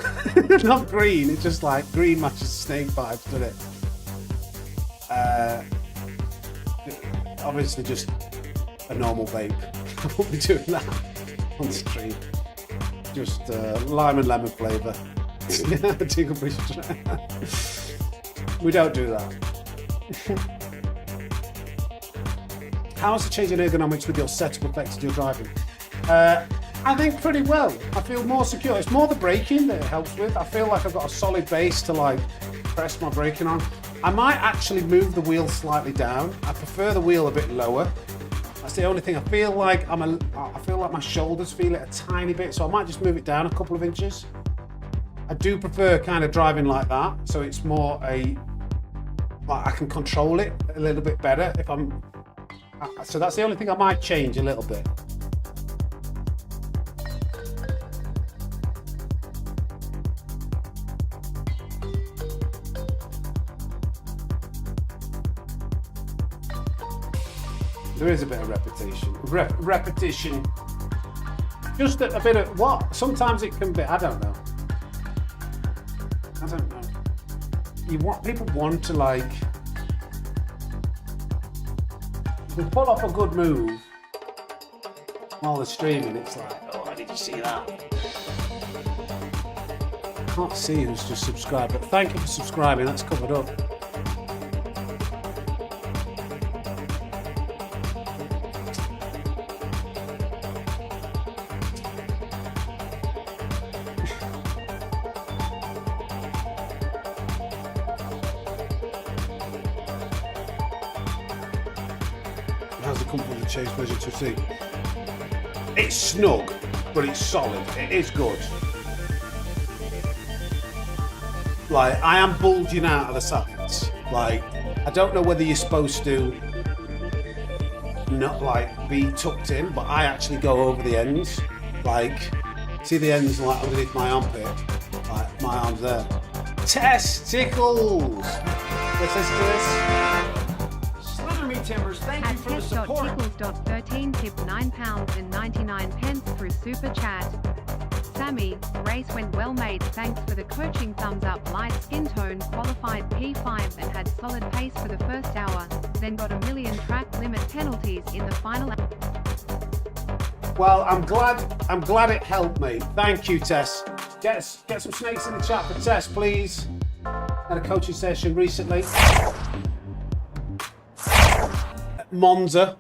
not green. It's just like green matches snake vibes, doesn't it? Obviously just a normal vape. I won't be doing that on stream. Just lime and lemon flavour. We don't do that. How's the change in ergonomics with your setup affected your driving? I think pretty well. I feel more secure. It's more the braking that it helps with. I feel like I've got a solid base to like press my braking on. I might actually move the wheel slightly down. I prefer the wheel a bit lower. That's the only thing. I feel like my shoulders feel it a tiny bit, so I might just move it down a couple of inches. I do prefer kind of driving like that, so it's more like I can control it a little bit better if I'm. So that's the only thing I might change a little bit. There is a bit of repetition. Just a bit of what? Sometimes it can be. I don't know. People want to like. If we pull off a good move while they're streaming, it's like, oh, did you see that? I can't see who's just subscribed, but thank you for subscribing. That's covered up. How's the comfort of the Chase Pleasure 2C? It's snug, but it's solid. It is good. Like, I am bulging out of the sides. Like, I don't know whether you're supposed to not like be tucked in, but I actually go over the ends. Like, see the ends like underneath my armpit? Like, my arm's there. Testicles! This is this. Timbers, thank you for the support. Tickles.13 tipped £9.99 through Super Chat. Sammy, race went well mate, thanks for the coaching, thumbs up, light skin tone, qualified P5 and had solid pace for the first hour, then got a million track limit penalties in the final hour. Well, I'm glad it helped me. Thank you, Tess. Get some snakes in the chat for Tess, please. Had a coaching session recently. Monza,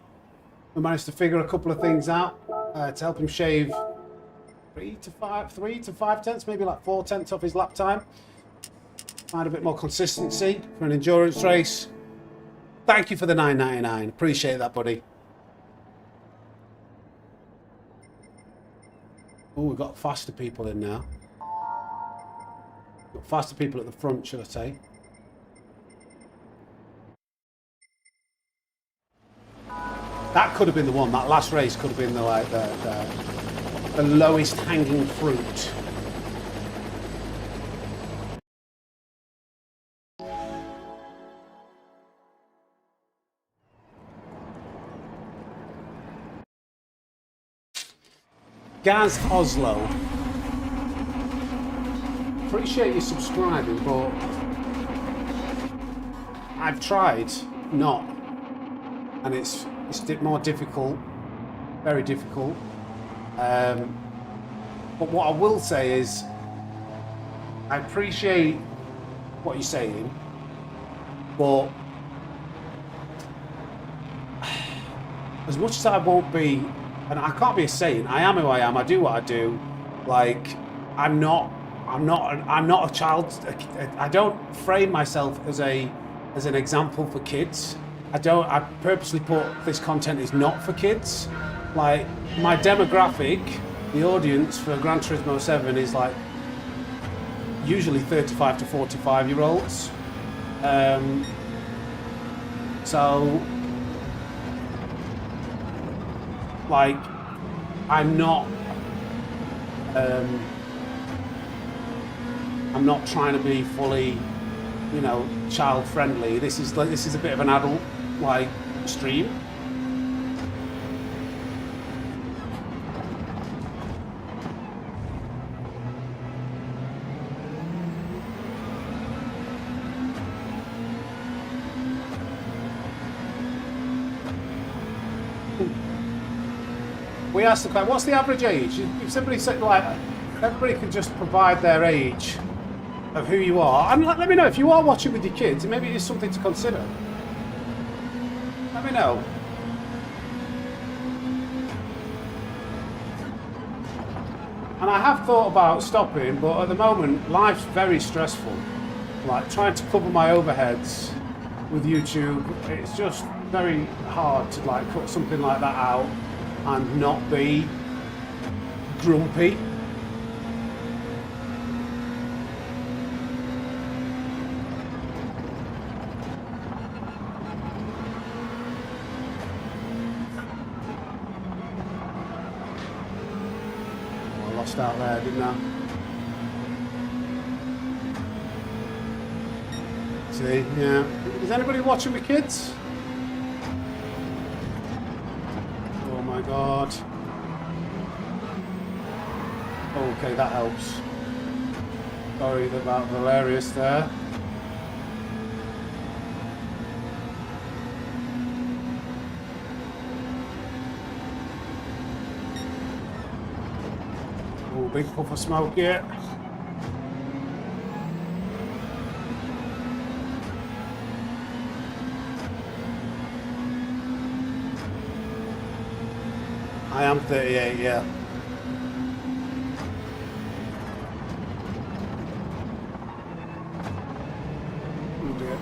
we managed to figure a couple of things out to help him shave 3 to 5 tenths, maybe like 4 tenths off his lap time. Find a bit more consistency for an endurance race. Thank you for the $9.99. Appreciate that, buddy. Oh, we've got faster people in now. Got faster people at the front, should I say. That could have been the one. That last race could have been the lowest hanging fruit. Gaz Oslo. Appreciate you subscribing, but I've tried not, and it's more difficult, very difficult. But what I will say is, I appreciate what you're saying, but as much as I won't be, and I can't be a saint, I am who I am, I do what I do, Like, I'm not a child. I don't frame myself as an example for kids. I purposely put this content is not for kids. Like, my demographic, the audience for Gran Turismo 7 is like usually 35 to 45 year olds. So like, I'm not trying to be fully, you know, child friendly. This is a bit of an adult like stream. We asked the question, what's the average age? If somebody said, like, everybody can just provide their age of who you are. And let me know if you are watching with your kids, maybe it is something to consider. Let me know. And I have thought about stopping, but at the moment, life's very stressful. Like, trying to cover my overheads with YouTube, it's just very hard to, like, put something like that out and not be grumpy. Oh, I lost out there, didn't I? See, yeah. Is anybody watching with kids? Oh my God. Okay, that helps. Sorry about Valerius there. Oh, big puff of smoke here. I am 38, yeah. Oh dear.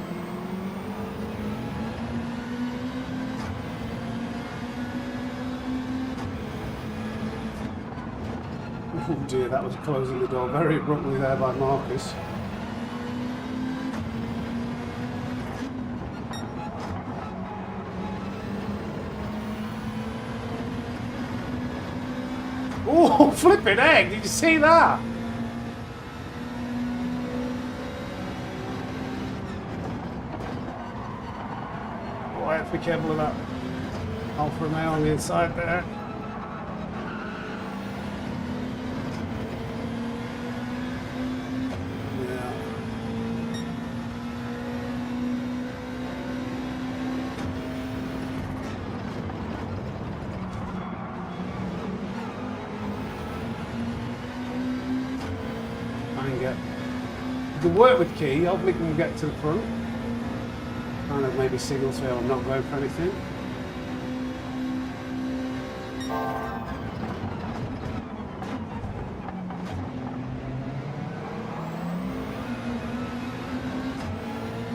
Oh dear, that was closing the door very abruptly there by Marcus. Oh, flipping egg! Did you see that? Oh, I have to be careful of that Alfa Romeo on the inside there. Yeah. We can work with key, hopefully we can get to the front. Kind of maybe signal so I'm not going for anything.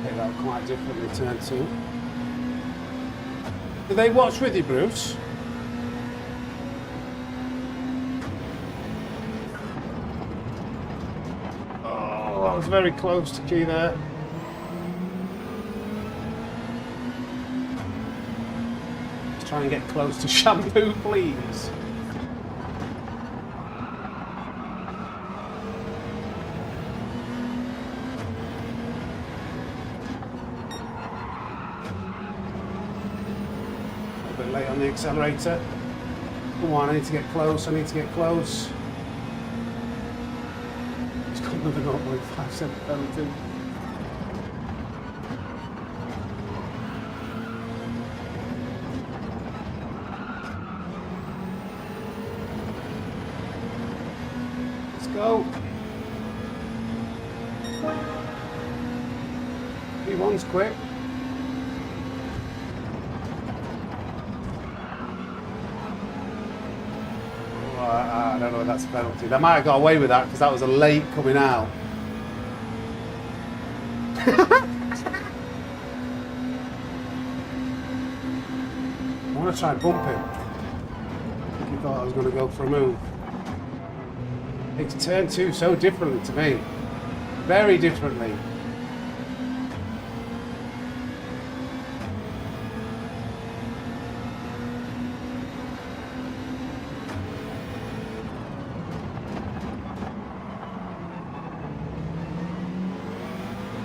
Okay, that'll quite differently turn to. Do they watch with you, Bruce? That was very close to key there. Let's try and get close to shampoo, please. A bit late on the accelerator. Come on, I need to get close, I need to get close. Another 0.57 penalty. Let's go. P1's quick. I don't know if that's a penalty. They might have got away with that because that was a late coming out. I want to try and bump him. He thought I was going to go for a move. It's turn 2 so differently to me. Very differently.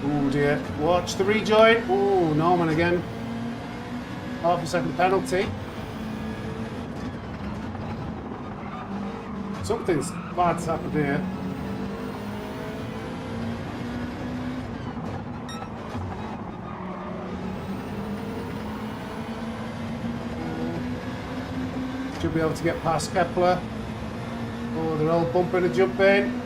Oh dear. Watch the rejoin. Oh, Norman again. Half a second penalty. Something's bad's happened here. Should be able to get past Kepler. Oh, they're all bumping and jumping.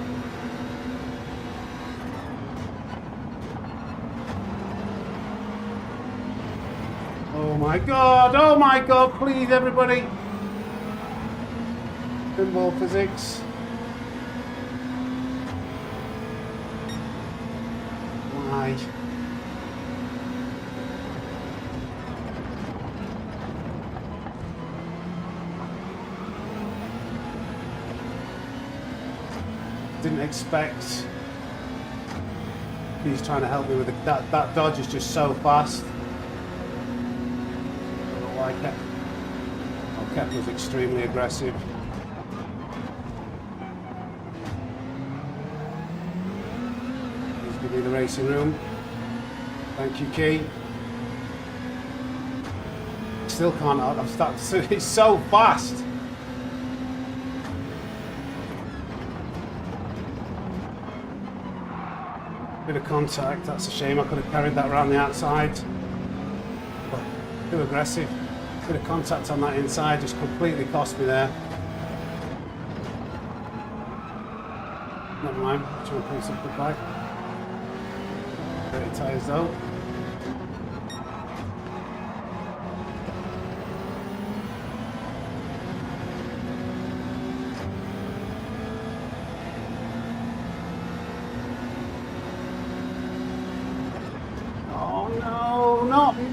Oh my god, please everybody. Pinball physics. Why? Didn't expect. He's trying to help me with that dodge is just so fast. Kepler's extremely aggressive. Please give me the racing room. Thank you, Key. Still can't out. I'm starting. It's so fast. Bit of contact. That's a shame. I could have carried that around the outside. But too aggressive. Bit of contact on that inside just completely cost me there. Never mind, try and pull something back. Dirty tyres though.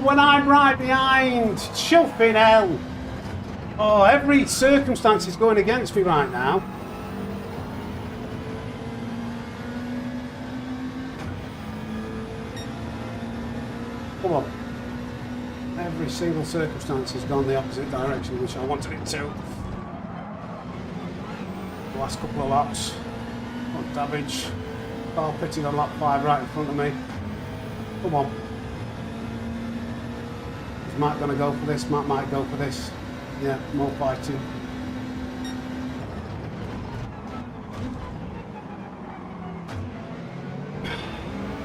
When I'm right behind, chuffing hell. Oh, every circumstance is going against me right now. Come on. Every single circumstance has gone the opposite direction, which I wanted it to. The last couple of laps, got damage. Car pitted on lap 5 right in front of me. Come on. Matt gonna go for this, Matt might go for this. Yeah, more fighting.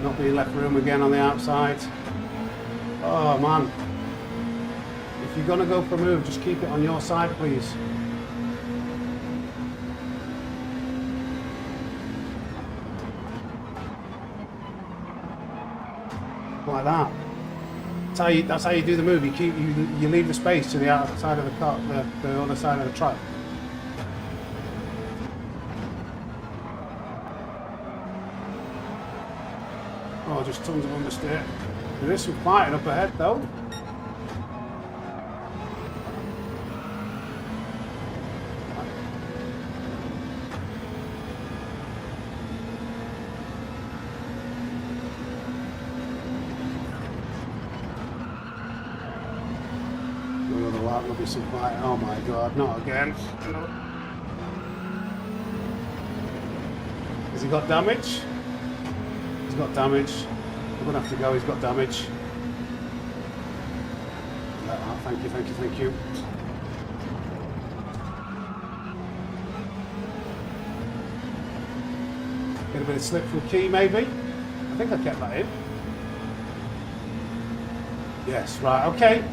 Not being left room again on the outside. Oh man. If you're gonna go for a move, just keep it on your side, please. Like that. That's how you do the move. You leave the space to the outside of the car, the other side of the track. Oh, just tons of understeer. There is some fighting up ahead though. There'll be some fight. Oh my god, not again. Has he got damage? He's got damage. We're gonna have to go, he's got damage. Thank you, thank you, thank you. Get a bit of slip from Key maybe. I think I kept that in. Yes, right, okay.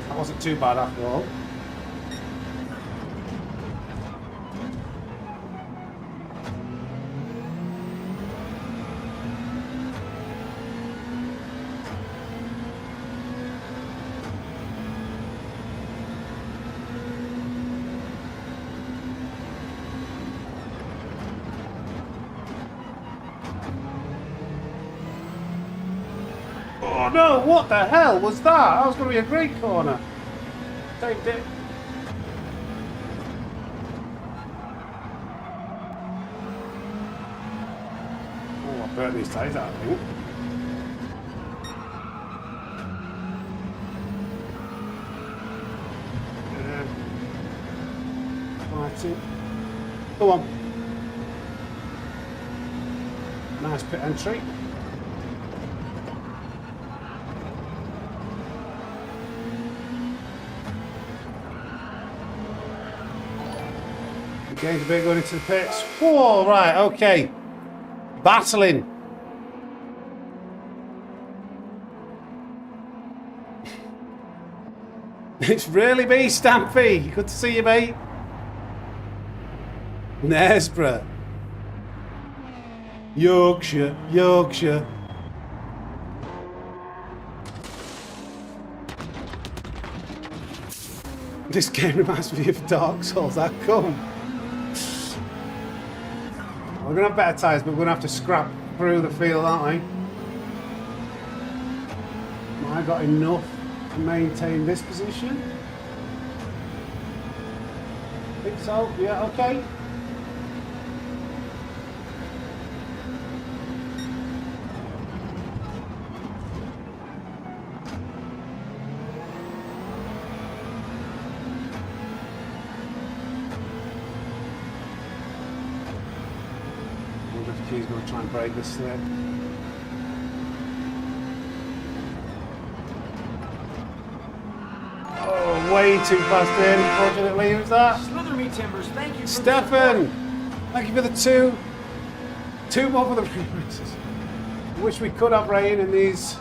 That wasn't too bad after all. Oh no, what the hell was that? That was going to be a great corner. Saved it. Oh, I burnt these tyres out, I think. Go on. Nice pit entry. Gained a bit going into the pits. Whoa, right, okay. Battling. It's really me, Stampy. Good to see you, mate. Nesborough. Yorkshire, Yorkshire. This game reminds me of Dark Souls. How come? We're going to have better tyres, but we're going to have to scrap through the field, aren't we? Have I got enough to maintain this position? I think so. Yeah, okay. He's going to try and break this slip. Oh, way too fast in, unfortunately. Who's that? Slither me timbers, thank you. Stefan! Thank you for the two more for the races. I wish we could have rain in these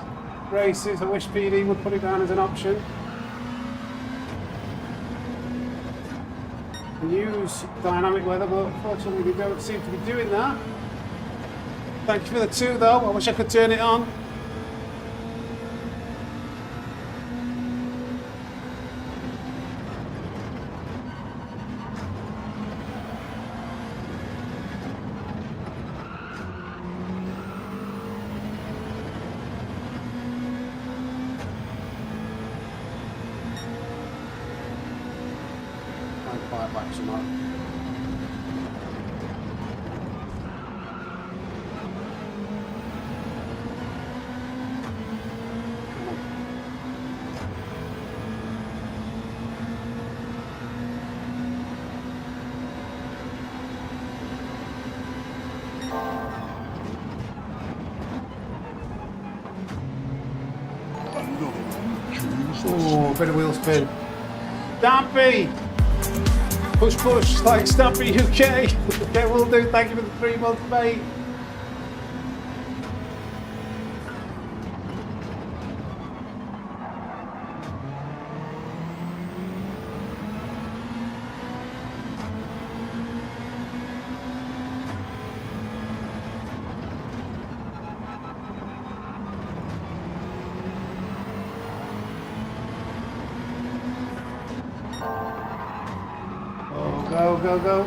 races. I wish PD would put it down as an option. And use dynamic weather, but unfortunately we don't seem to be doing that. Thank you for the two though. I wish I could turn it on. I'll fire back some more. Oh, bit of wheel spin. Stampy! Push, push, like Stampy UK. Okay, will do. Thank you for the 3 months, mate. Go, go, go.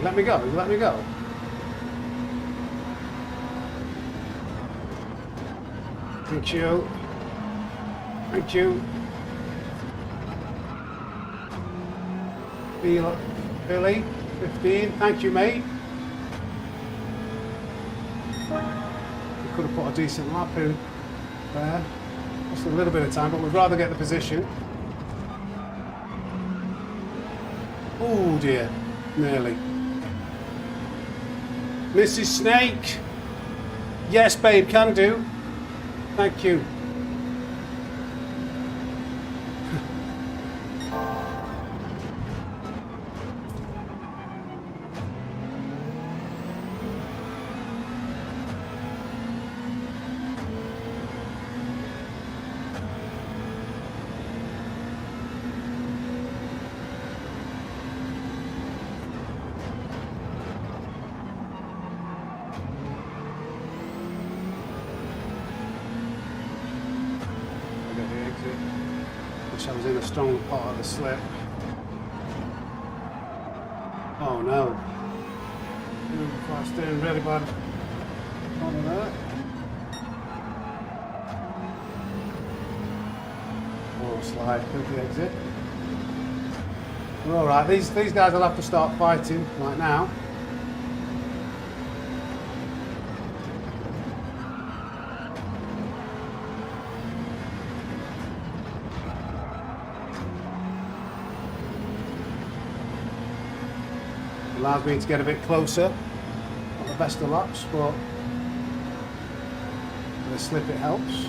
Let me go, let me go. Thank you. Thank you. Billy, 15. Thank you, mate. We could have put a decent lap in there. Just a little bit of time, but we'd rather get the position. Oh dear, nearly. Mrs. Snake. Yes, babe, can do. Thank you. I was in a strong part of the slip. Oh no. Fast doing really bad. On there. Oh, slide through the exit. We're all right. These guys will have to start fighting right now. Allows me to get a bit closer. Not the best of laps, but with a slip it helps.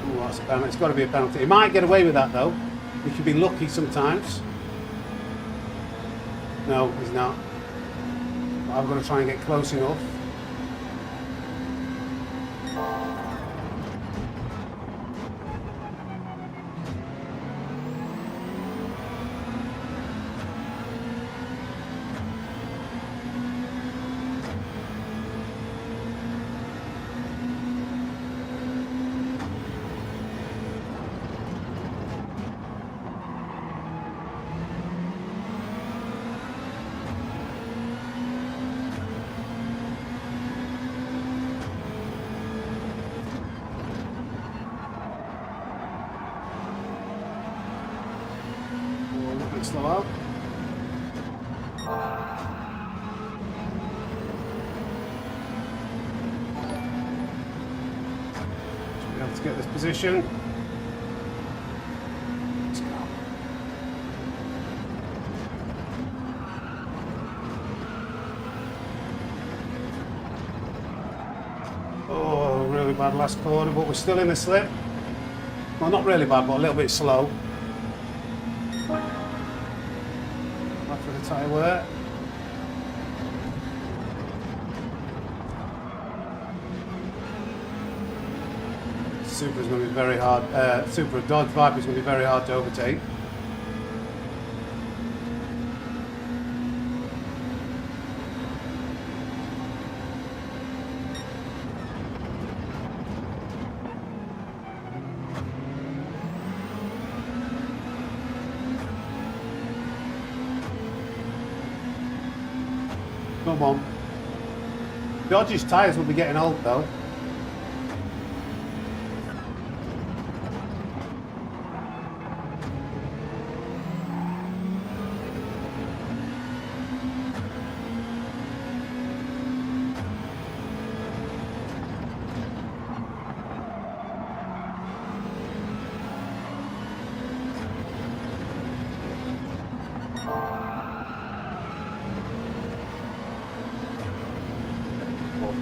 Ooh, that's a penalty. It's got to be a penalty. He might get away with that though. He can be lucky sometimes. No, he's not. But I've got to try and get close enough. Slow out. Should be able to get this position. Let's go. Oh, really bad last corner, but we're still in the slip. Well, not really bad, but a little bit slow. Tyre wear. Supra's going to be very hard. Supra Dodge Viper is going to be very hard to overtake. Come on. Dodge's tyres will be getting old though.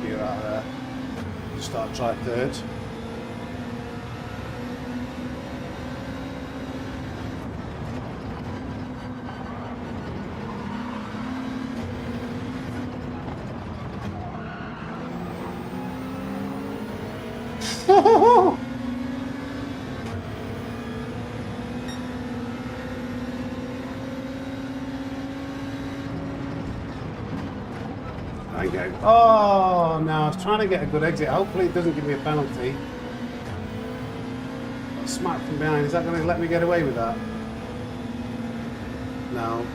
Gear out of there. Start try third. Okay. Oh no, I was trying to get a good exit. Hopefully it doesn't give me a penalty. Smack from behind. Is that going to let me get away with that? No.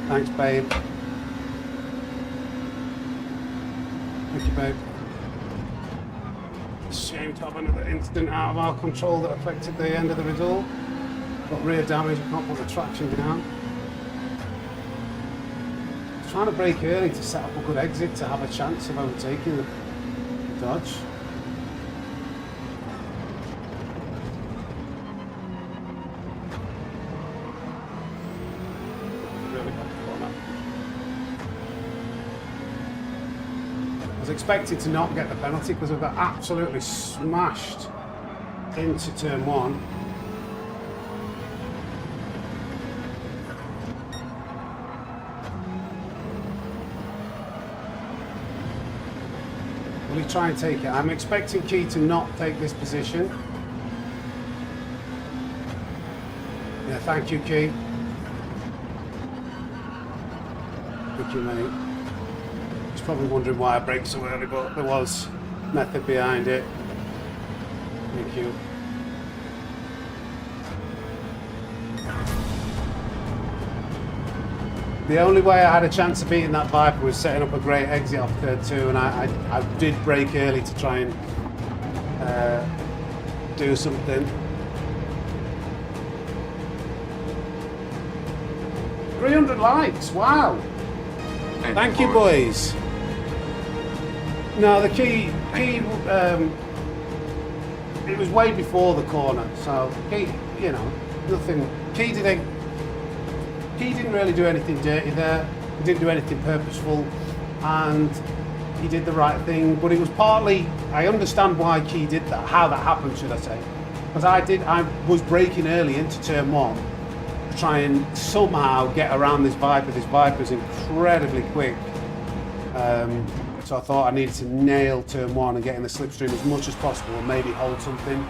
Thanks, babe. Thank you, babe. Shame to have another incident out of our control that affected the end of the result. Got rear damage. I can't put the traction down. Trying to brake early to set up a good exit to have a chance of overtaking the Dodge. Really bad corner. I was expected to not get the penalty because I got absolutely smashed into turn one. Will he try and take it? I'm expecting Key to not take this position. Yeah, thank you, Key. Thank you, mate. He's probably wondering why I braked so early, but there was method behind it. Thank you. The only way I had a chance of beating that Viper was setting up a great exit off turn 2, and I did brake early to try and do something. $300 likes, wow! Thank you, boys. No, the key, it was way before the corner, so key, you know, nothing. Key didn't really do anything dirty there. He didn't do anything purposeful, and he did the right thing. But it was partly, I understand why Key did that, how that happened, should I say? Because I was braking early into turn 1 to try and somehow get around this Viper. This Viper's incredibly quick. So I thought I needed to nail turn 1 and get in the slipstream as much as possible and maybe hold something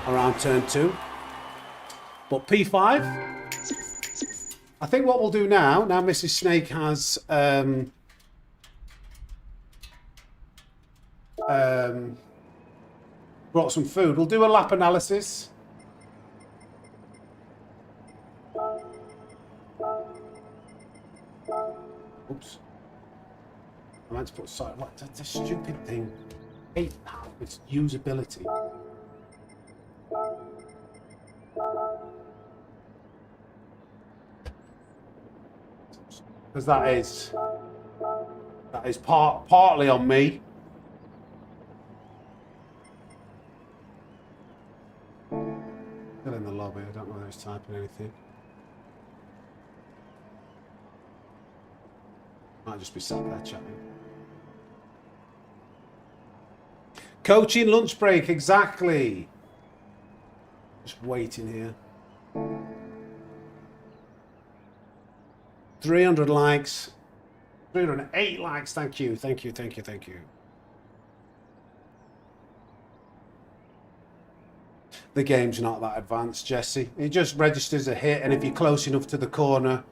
around turn 2. But P5, I think what we'll do now Mrs. Snake has brought some food, we'll do a lap analysis. Oops. I meant to put sorry. What? That's a stupid thing. Hate that. It's usability. Because that is partly on me. Still in the lobby. I don't know whether he's typing anything. Might just be sat there chatting. Coaching lunch break, exactly. Just waiting here. 300 likes. 308 likes, thank you, thank you, thank you, thank you. The game's not that advanced, Jesse. It just registers a hit, and if you're close enough to the corner,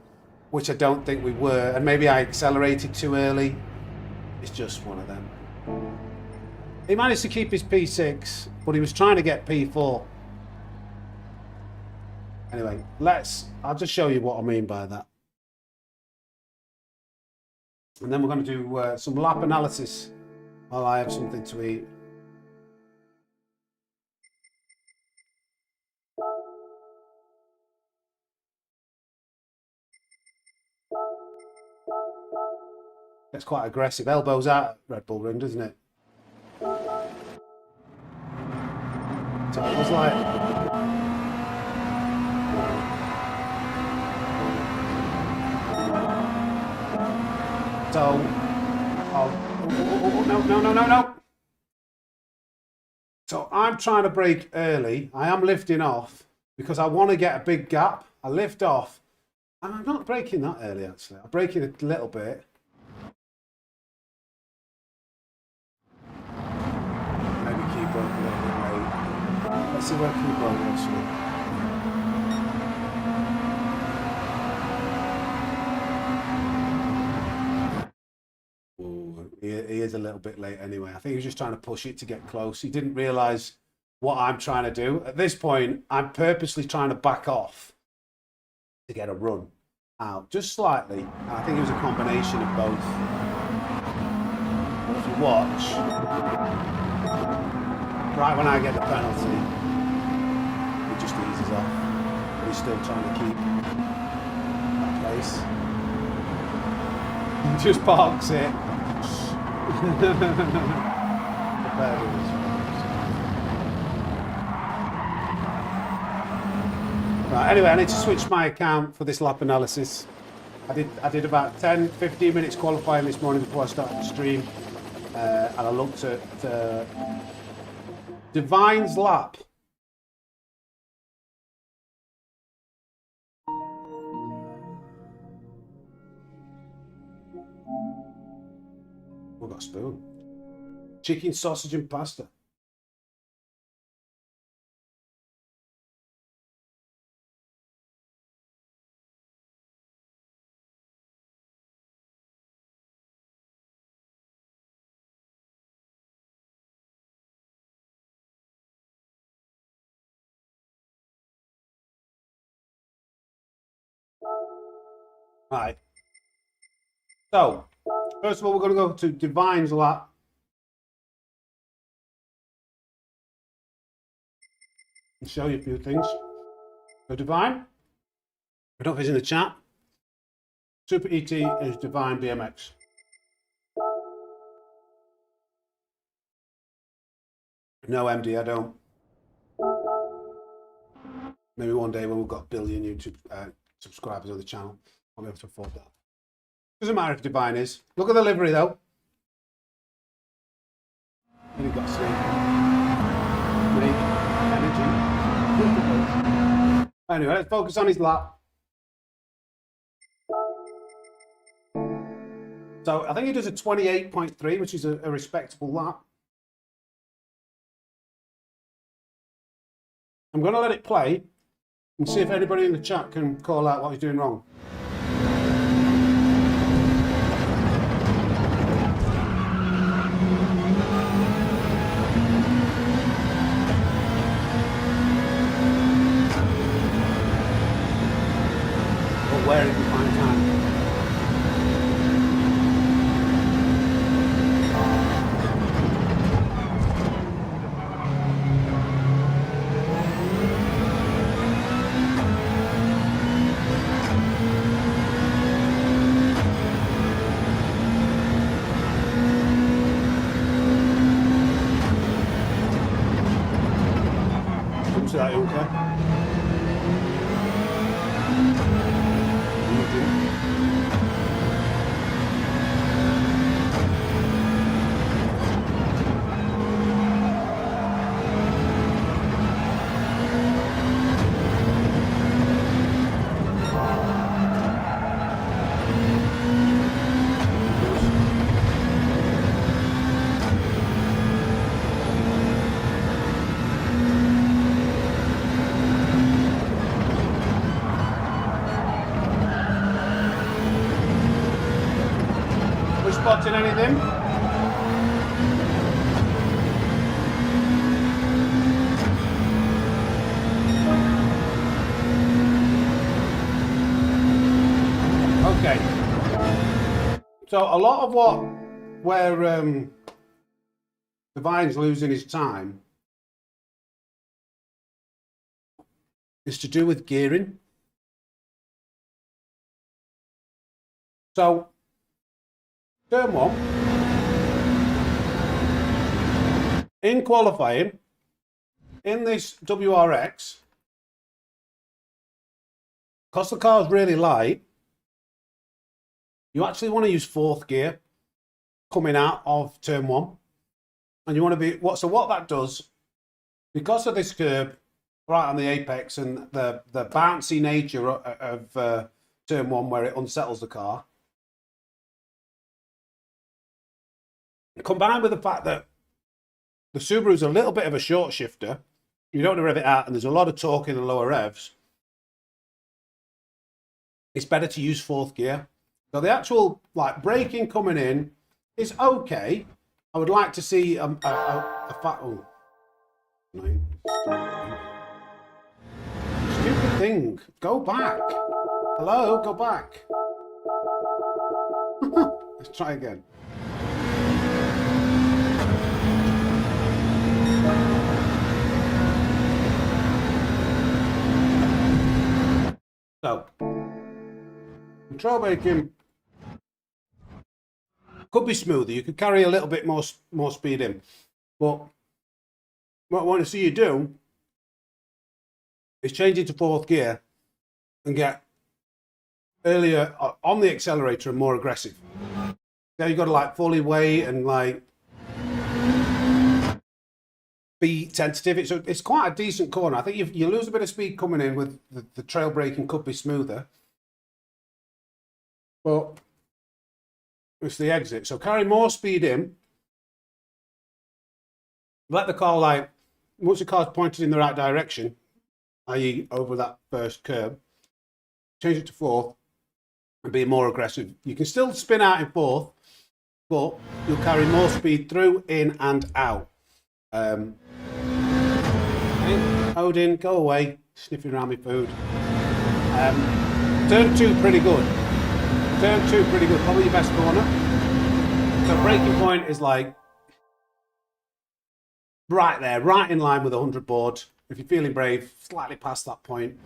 which I don't think we were, and maybe I accelerated too early, it's just one of them. He managed to keep his P6, but he was trying to get P4. Anyway, I'll just show you what I mean by that. And then we're going to do some lap analysis while I have something to eat. It's quite aggressive. Elbows out, Red Bull Ring, doesn't it? So it was like... So... Oh, no. So I'm trying to brake early. I am lifting off because I want to get a big gap. I lift off. And I'm not braking that early, actually. I'm braking a little bit. Broke a little bit late. Let's see where Key broke actually. Ooh, he is a little bit late anyway. I think he was just trying to push it to get close. He didn't realise what I'm trying to do. At this point, I'm purposely trying to back off to get a run out, just slightly. And I think it was a combination of both. But if you watch... Right when I get the penalty, it just eases off. But he's still trying to keep that place. He just parks it. Right, anyway, I need to switch my account for this lap analysis. I did about 10-15 minutes qualifying this morning before I started the stream. And I looked at... Divine's lap. We've got a spoon. Chicken, sausage and pasta. Right, So, first of all, we're going to go to Divine's lap. And show you a few things. So, Divine, I don't know if he's in the chat. Super ET is Divine BMX. No, MD, I don't. Maybe one day when we've got a billion YouTube subscribers on the channel, I'll be able to afford that. Doesn't matter if Divine is. Look at the livery though. And you've got sleep. Energy. Anyway, let's focus on his lap. So I think he does a 28.3, which is a respectable lap. I'm going to let it play and see if anybody in the chat can call out what he's doing wrong. Or where he can find time. That okay? Spotting anything? Okay. So a lot of where Divine's losing his time is to do with gearing. So turn one, in qualifying, in this WRX, because the car's really light, you actually want to use fourth gear coming out of turn one. And you want to be, what that does, because of this curb right on the apex and the bouncy nature of turn one where it unsettles the car, combined with the fact that the Subaru's a little bit of a short shifter, you don't want to rev it out and there's a lot of torque in the lower revs, it's better to use fourth gear. So the actual braking coming in is okay. I would like to see a fat... Oh. Stupid thing. Go back. Hello, go back. Let's try again. So, control braking could be smoother. You could carry a little bit more speed in. But what I want to see you do is change into fourth gear and get earlier on the accelerator and more aggressive. Now you've got to fully wait and be tentative. It's quite a decent corner. I think you lose a bit of speed coming in with the trail braking could be smoother. But it's the exit. So carry more speed in. Let the car once the car's pointed in the right direction, i.e. over that first curb, change it to fourth and be more aggressive. You can still spin out in fourth, but you'll carry more speed through, in and out. Odin, go away, sniffing around my food. Turn two, pretty good. Turn 2, pretty good. Probably your best corner. So braking point is like right there, right in line with the 100 board. If you're feeling brave, slightly past that point.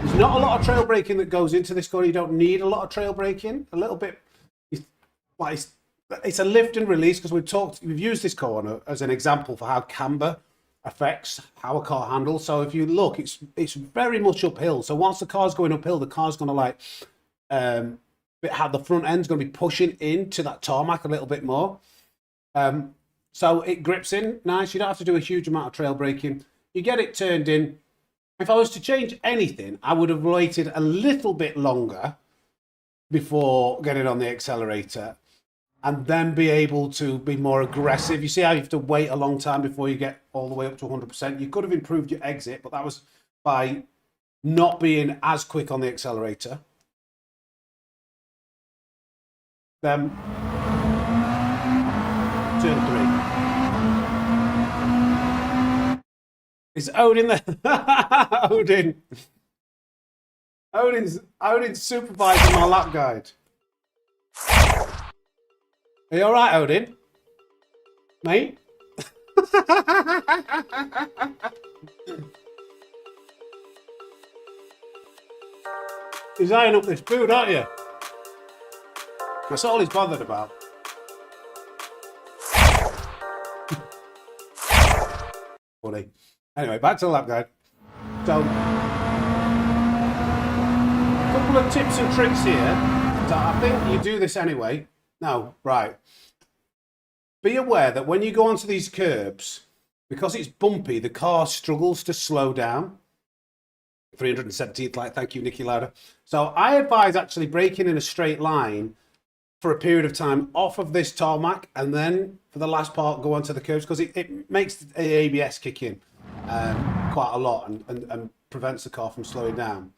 There's not a lot of trail braking that goes into this corner. You don't need a lot of trail braking. A little bit, like it's a lift and release, because we've used this corner as an example for how camber affects how a car handles. So if you look, it's very much uphill. So once the car's going uphill, the car's going to like how the front end's going to be pushing into that tarmac a little bit more. So it grips in nice. You don't have to do a huge amount of trail braking. You get it turned in. If I was to change anything, I would have waited a little bit longer before getting on the accelerator and then be able to be more aggressive. You see how you have to wait a long time before you get all the way up to 100%. You could have improved your exit, but that was by not being as quick on the accelerator. Then turn 3. Is Odin there? Odin's supervising my lap guide. Are you alright, Odin? Mate? He's eyeing up this food, aren't you? That's all he's bothered about. Funny. Anyway, back to the lap guide. So, a couple of tips and tricks here. So I think you do this anyway. No, right. Be aware that when you go onto these curbs, because it's bumpy, the car struggles to slow down. 317th light, thank you, Nicky Lauder. So I advise actually braking in a straight line for a period of time off of this tarmac, and then for the last part go onto the curbs, because it makes the ABS kick in quite a lot and prevents the car from slowing down.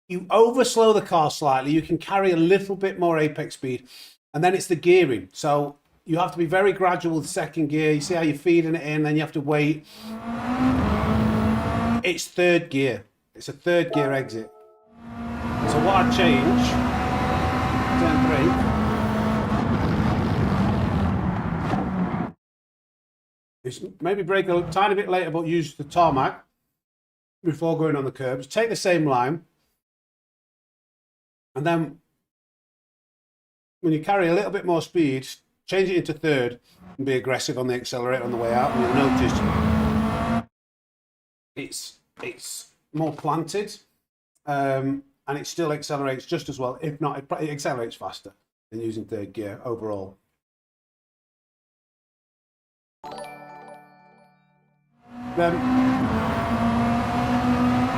You overslow the car slightly, you can carry a little bit more apex speed, and then it's the gearing. So you have to be very gradual with second gear. You see how you're feeding it in, then you have to wait. It's third gear. It's a third gear exit. So what I'd change, turn 3, is maybe brake a tiny bit later, but use the tarmac before going on the curbs. Take the same line, and then when you carry a little bit more speed, change it into third and be aggressive on the accelerator on the way out. And you'll notice it's more planted, and it still accelerates just as well. If not, it accelerates faster than using third gear overall. Then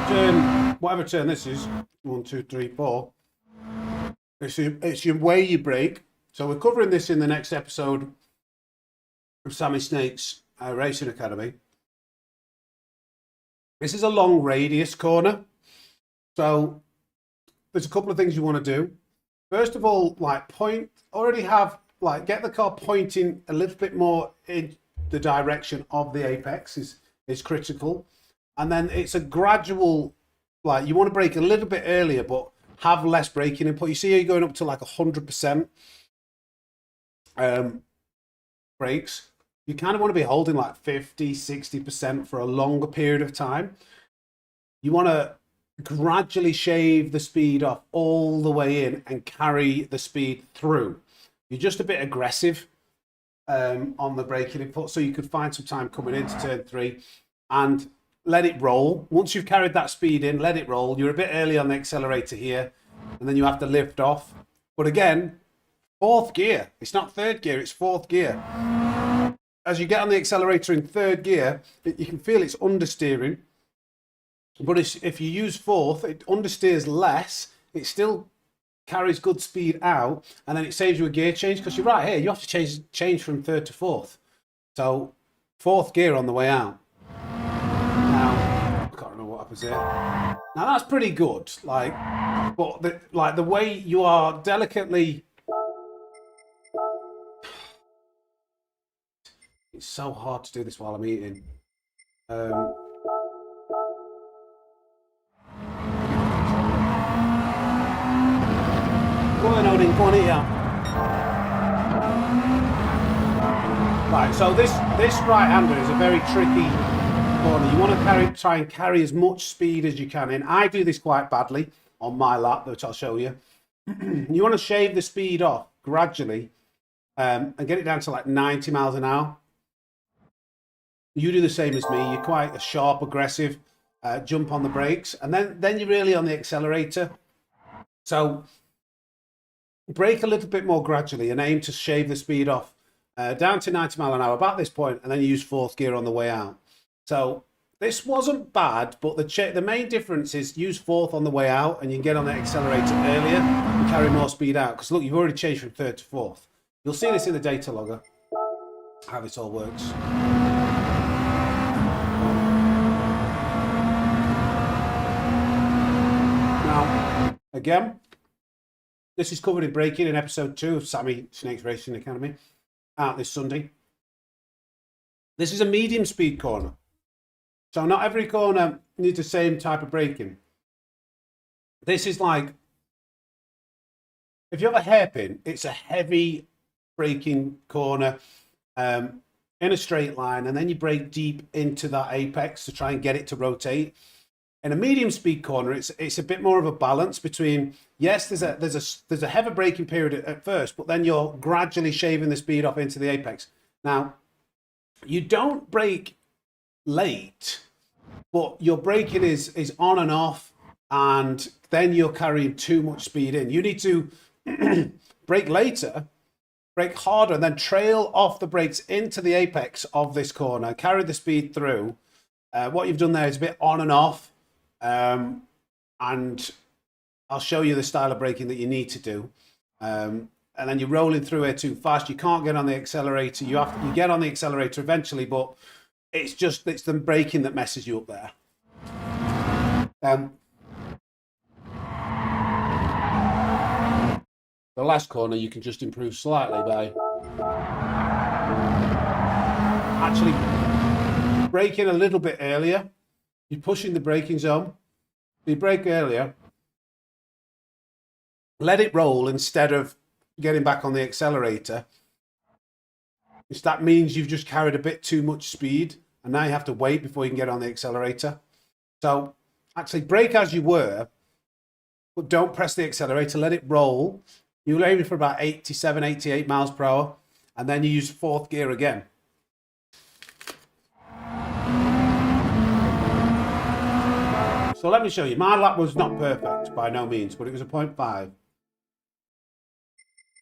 turn, whatever turn this is, 1, 2, 3, 4. It's your way you brake. So we're covering this in the next episode of Sammy Snake's Racing Academy. This is a long radius corner. So there's a couple of things you want to do. First of all, like get the car pointing a little bit more in the direction of the apex is critical. And then it's a gradual, like you want to brake a little bit earlier, but have less braking input. You see you're going up to like 100% brakes. You kind of want to be holding like 50, 60% for a longer period of time. You want to gradually shave the speed off all the way in and carry the speed through. You're just a bit aggressive on the braking input, so you could find some time coming into turn 3 and let it roll. Once you've carried that speed in, let it roll. You're a bit early on the accelerator here, and then you have to lift off. But again, fourth gear. It's not third gear, it's fourth gear. As you get on the accelerator in third gear, you can feel it's understeering. But if you use fourth, it understeers less. It still carries good speed out, and then it saves you a gear change, because you're right here, you have to change from third to fourth. So fourth gear on the way out. Now, I can't remember what happens here. Now that's pretty good, but the way you are delicately. It's so hard to do this while I'm eating. go on here. Right, so this right-hander is a very tricky corner. You want to try and carry as much speed as you can in. I do this quite badly on my lap, which I'll show you. You want to shave the speed off gradually and get it down to like 90 miles an hour. You do the same as me. You're quite a sharp, aggressive jump on the brakes, and then you're really on the accelerator. So brake a little bit more gradually and aim to shave the speed off down to 90 mile an hour about this point, and then you use fourth gear on the way out. So this wasn't bad, but the main difference is use fourth on the way out, and you can get on the accelerator earlier and carry more speed out. Because look, you've already changed from third to fourth. You'll see this in the data logger, how this all works. Now, again, this is covered in braking in episode 2 of Sammy Snake's Racing Academy, out this Sunday. This is a medium speed corner. So not every corner needs the same type of braking. This is like, if you have a hairpin, it's a heavy braking corner in a straight line, and then you brake deep into that apex to try and get it to rotate. In a medium speed corner, it's a bit more of a balance between, yes, there's a heavy braking period at first, but then you're gradually shaving the speed off into the apex. Now, you don't brake late, but your braking is on and off, and then you're carrying too much speed in. You need to brake later, brake harder, and then trail off the brakes into the apex of this corner, carry the speed through. What you've done there is a bit on and off, and I'll show you the style of braking that you need to do. And then you're rolling through here too fast. You can't get on the accelerator. You get on the accelerator eventually, but it's the braking that messes you up there. The last corner you can just improve slightly by actually braking a little bit earlier. You're pushing the braking zone. You brake earlier, let it roll instead of getting back on the accelerator. That means you've just carried a bit too much speed, and now you have to wait before you can get on the accelerator. So actually brake as you were, but don't press the accelerator, let it roll. You're aiming for about 87, 88 miles per hour, and then you use fourth gear again. So let me show you. My lap was not perfect by no means, but it was a 0.5.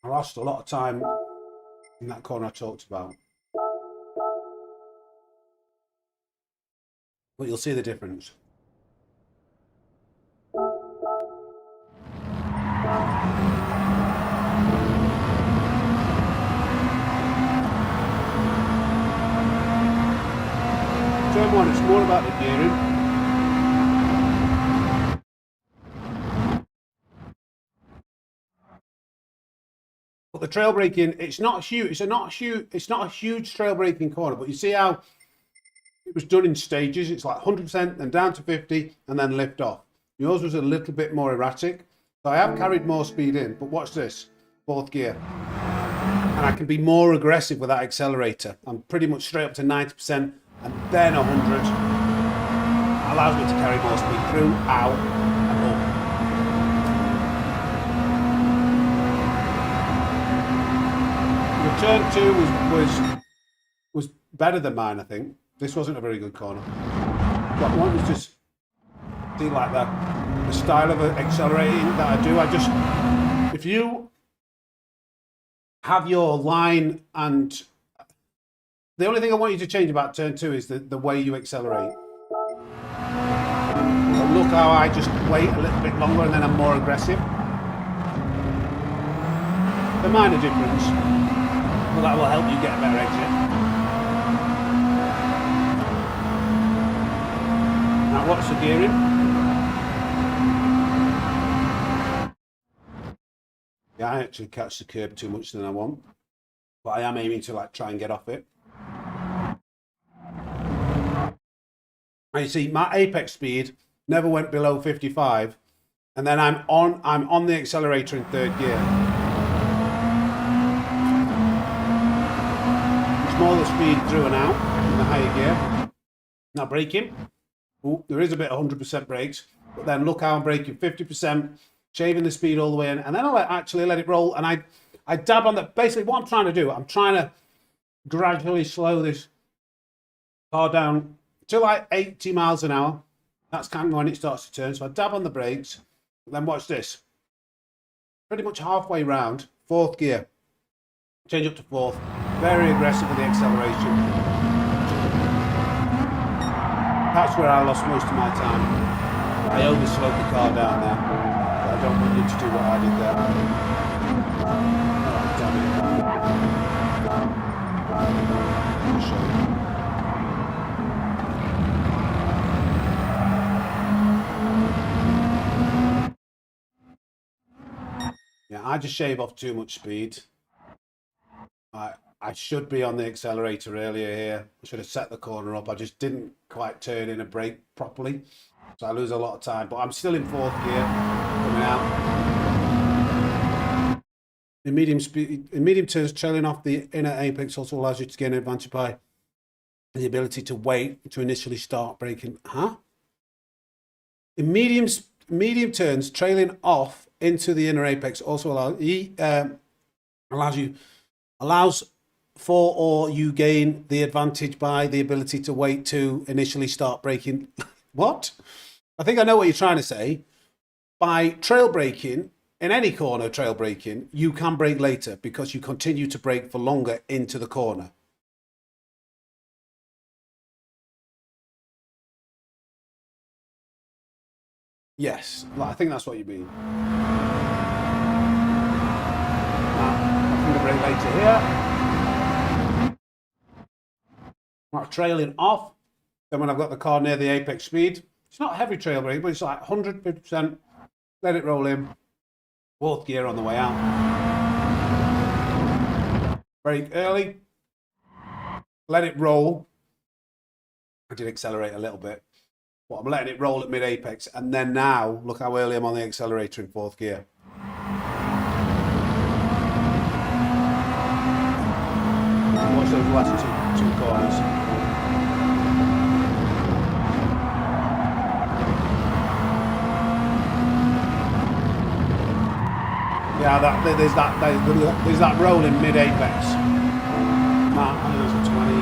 I lost a lot of time in that corner I talked about. But you'll see the difference. Turn 1, it's more about the gearing. But the trail braking, it's not huge. It's not a huge trail braking corner. But you see how it was done in stages. It's like 100%, then down to 50, and then lift off. Yours was a little bit more erratic. So I have carried more speed in. But watch this, fourth gear, and I can be more aggressive with that accelerator. I'm pretty much straight up to 90%, and then 100. That allows me to carry more speed through, out, and up. Turn 2 was better than mine, I think. This wasn't a very good corner. But one was just, see, like the style of accelerating that I do. If you have your line, and the only thing I want you to change about turn 2 is the way you accelerate. So look how I just wait a little bit longer and then I'm more aggressive. The minor difference. Well, that will help you get a better exit. Now, what's the gearing? Yeah, I actually catch the curb too much than I want, but I am aiming to try and get off it. And you see, my apex speed never went below 55, and then I'm on the accelerator in third gear. the speed through and out in the higher gear. Now braking. Ooh, there is a bit of 100% brakes, but then look how I'm braking 50%, shaving the speed all the way in, and then I'll actually let it roll, and I dab on the, basically what I'm trying to do, I'm trying to gradually slow this car down to like 80 miles an hour. That's kind of when it starts to turn, so I dab on the brakes, then watch this. Pretty much halfway round, fourth gear, change up to fourth, very aggressive with the acceleration. That's where I lost most of my time. I overslowed the car down there. I don't want you to do what I did there. Oh, damn it. Yeah, I just shave off too much speed. I should be on the accelerator earlier here. I should have set the corner up. I just didn't quite turn in a brake properly. So I lose a lot of time. But I'm still in fourth gear, coming out. In medium turns, trailing off the inner apex also allows you to gain an advantage by the ability to wait to initially start braking. Huh? In medium turns, trailing off into the inner apex also allows for, or you gain the advantage by the ability to wait to initially start braking. What? I think I know what you're trying to say. By trail braking, in any corner trail braking, you can brake later because you continue to brake for longer into the corner. Yes, I think that's what you mean. I'm going to brake later here. I'm trailing off. Then when I've got the car near the apex speed, it's not heavy trail brake, but it's like 150%. Let it roll in. Fourth gear on the way out. Brake early. Let it roll. I did accelerate a little bit, but I'm letting it roll at mid-apex. And then now, look how early I'm on the accelerator in fourth gear. Watch those last two corners. Yeah, there's that roll in mid-apex. I think it was a 20,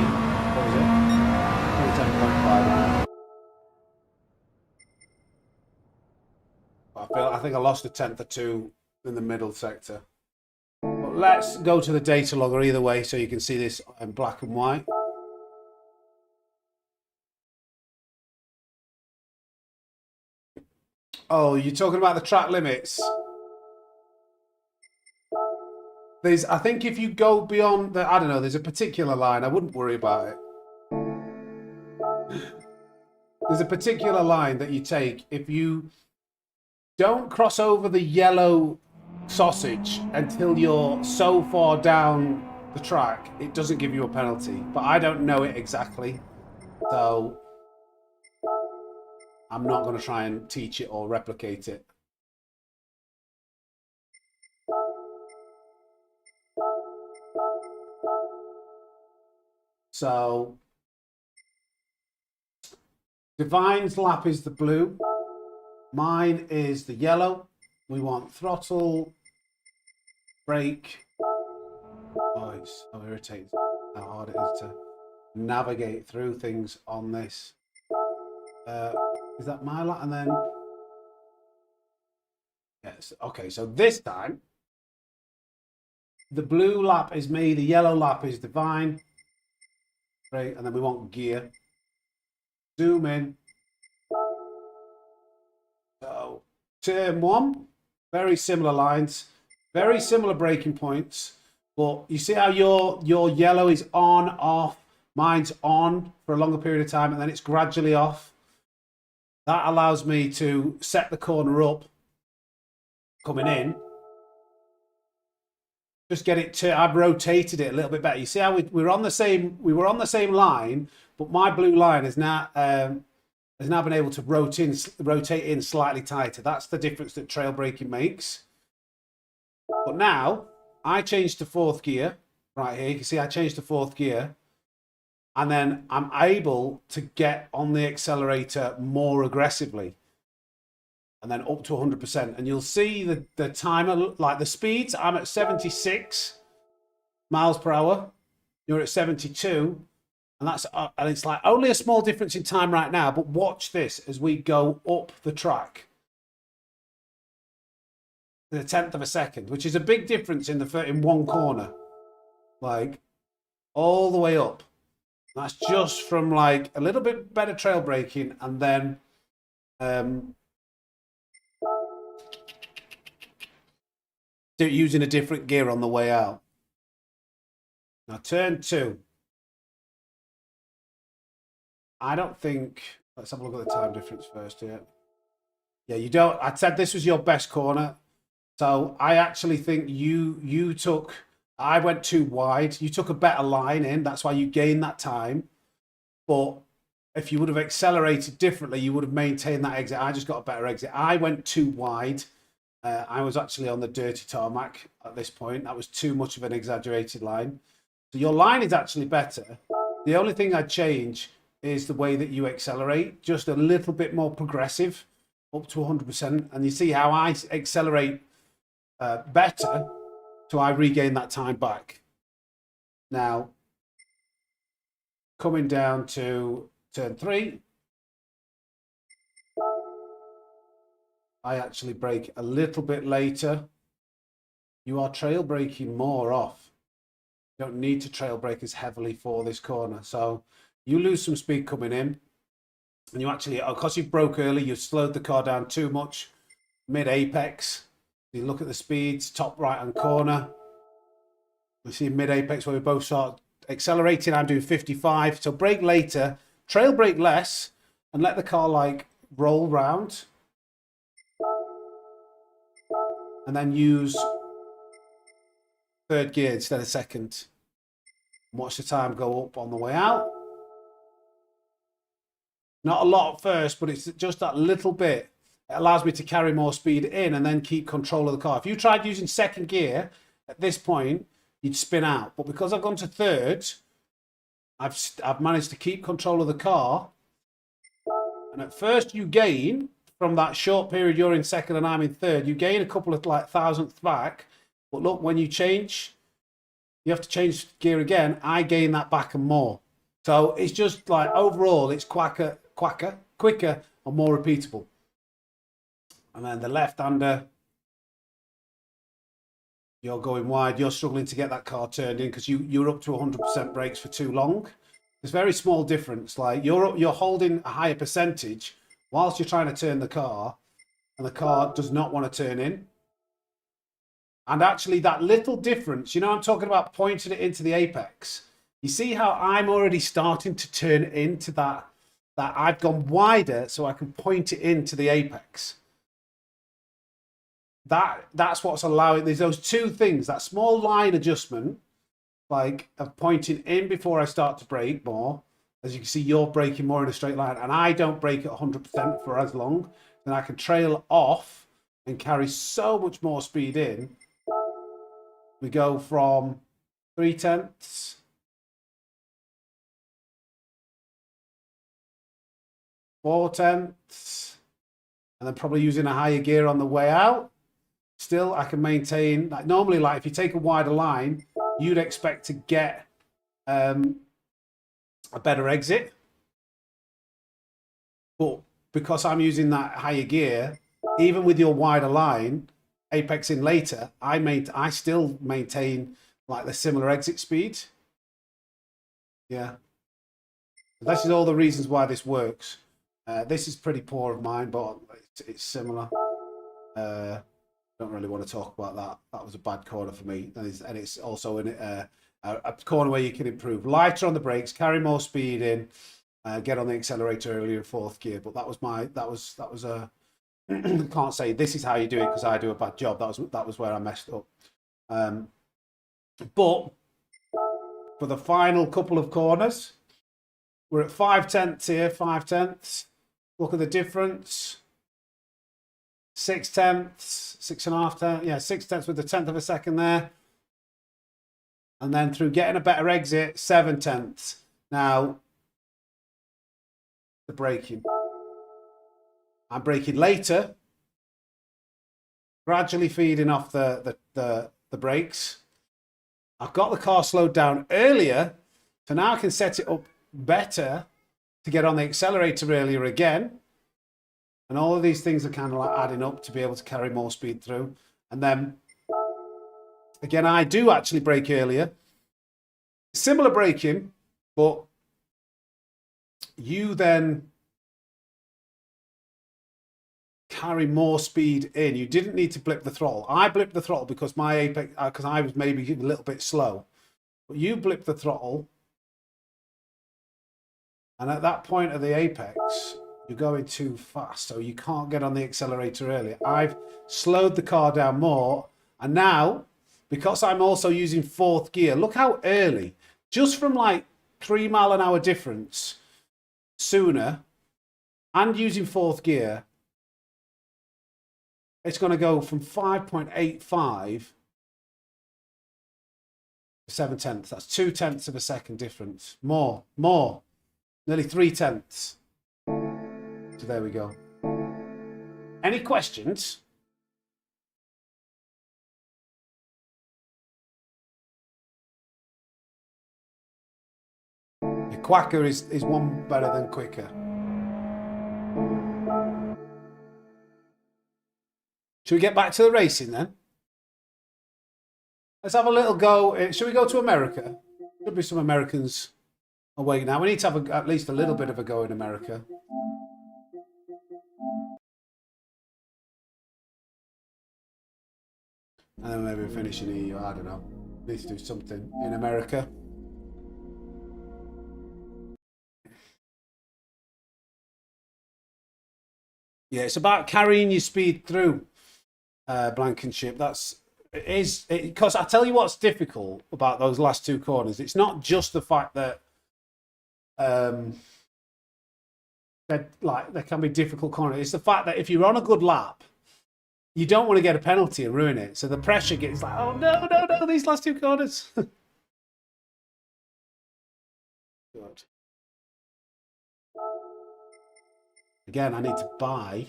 what was it? 27.5. I think I lost a tenth or two in the middle sector. But let's go to the data logger either way so you can see this in black and white. Oh, you're talking about the track limits? I think if you go beyond I don't know, there's a particular line, I wouldn't worry about it. There's a particular line that you take if you don't cross over the yellow sausage until you're so far down the track, it doesn't give you a penalty. But I don't know it exactly, so I'm not going to try and teach it or replicate it. So Divine's lap is the blue. Mine is the yellow. We want throttle, brake. Oh, it's so irritating how hard it is to navigate through things on this. Is that my lap? And then, yes, okay, so this time, the blue lap is me, the yellow lap is Divine. Right, and then we want gear. Zoom in. So, turn one, very similar lines, very similar braking points, but you see how your yellow is on, off, mine's on for a longer period of time, and then it's gradually off. That allows me to set the corner up coming in. Just get it to, I've rotated it a little bit better. You see how we were on the same line, but my blue line has now been able to rotate in slightly tighter. That's the difference that trail braking makes. But now I changed to fourth gear right here. You can see I changed to fourth gear. and then I'm able to get on the accelerator more aggressively, and then up to 100%. And you'll see the timer, like the speeds, I'm at 76 miles per hour. You're at 72. And and it's like only a small difference in time right now, but watch this as we go up the track. The 1/10 of a second, which is a big difference in one corner. Like all the way up. That's just from like a little bit better trail braking, and then using a different gear on the way out. Now turn 2. I don't think, let's have a look at the time difference first here. Yeah, you don't, I said this was your best corner. So I actually think I went too wide. You took a better line in. That's why you gained that time. But if you would have accelerated differently, you would have maintained that exit. I just got a better exit. I went too wide. I was actually on the dirty tarmac at this point. That was too much of an exaggerated line. So your line is actually better. The only thing I'd change is the way that you accelerate. Just a little bit more progressive, up to 100%. And you see how I accelerate better, so I regain that time back. Now, coming down to turn 3, I actually brake a little bit later. You are trail braking more off. You don't need to trail brake as heavily for this corner. So you lose some speed coming in. And you actually, because you broke early, you slowed the car down too much mid-apex. You look at the speeds, top right-hand corner. We see mid-apex where we both start accelerating. I'm doing 55. So brake later, trail brake less, and let the car like roll round. And then use third gear instead of second. Watch the time go up on the way out. Not a lot at first, but it's just that little bit. It allows me to carry more speed in and then keep control of the car. If you tried using second gear at this point, you'd spin out. But because I've gone to third, I've managed to keep control of the car. And at first you gain, from that short period you're in second and I'm in third, you gain a couple of like thousandths back. But look, when you change, you have to change gear again. I gain that back and more. So it's just like overall, it's quicker and more repeatable. And then the left-hander, you're going wide. You're struggling to get that car turned in because you're up to 100% brakes for too long. There's very small difference. Like you're holding a higher percentage whilst you're trying to turn the car, and the car does not want to turn in. And actually, that little difference, you know, I'm talking about pointing it into the apex. You see how I'm already starting to turn into that I've gone wider so I can point it into the apex. That's what's allowing, there's those two things, that small line adjustment, like of pointing in before I start to brake more. As you can see, you're braking more in a straight line, and I don't brake at 100% for as long. Then I can trail off and carry so much more speed in. We go from 3/10, 4/10, and then probably using a higher gear on the way out. Still, I can maintain, like normally, like if you take a wider line, you'd expect to get a better exit. But because I'm using that higher gear, even with your wider line, apex in later, I still maintain like the similar exit speed. Yeah. This is all the reasons why this works. This is pretty poor of mine, but it's similar. Don't really want to talk about that. That was a bad corner for me, and it's also in a corner where you can improve. Lighter on the brakes, carry more speed in, get on the accelerator earlier in fourth gear. But that was a I can't say this is how you do it because I do a bad job. That was where I messed up. But for the final couple of corners, we're at 5/10 here, 5/10. Look at the difference. 6/10, 6.5, yeah, 6/10 with the 1/10 of a second there. And then through getting a better exit, 7/10. Now, the braking. I'm braking later, gradually feeding off the brakes. I've got the car slowed down earlier, so now I can set it up better to get on the accelerator earlier again. And all of these things are kind of like adding up to be able to carry more speed through. And then, again, I do actually brake earlier. Similar braking, but you then carry more speed in. You didn't need to blip the throttle. I blipped the throttle because my apex, because I was maybe a little bit slow. But you blipped the throttle. And at that point of the apex, you're going too fast, so you can't get on the accelerator earlier. I've slowed the car down more, and now, because I'm also using fourth gear, look how early, just from like 3 mile an hour difference sooner, and using fourth gear, it's going to go from 5.85 to 7/10. That's 0.2 of a second difference. More. Nearly 0.3. So there we go. Any questions? The Quacker is one better than quicker. Should we get back to the racing then? Let's have a little go. Should we go to America? Could be some Americans awake now. We need to have at least a little bit of a go in America. And then maybe finish in EU. I don't know. Need to do something in America. Yeah, it's about carrying your speed through Blankenship. Because I tell you what's difficult about those last two corners. It's not just the fact that there can be difficult corners. It's the fact that if you're on a good lap, you don't want to get a penalty and ruin it. So the pressure gets like, oh no, these last two corners. Good. Again, I need to buy.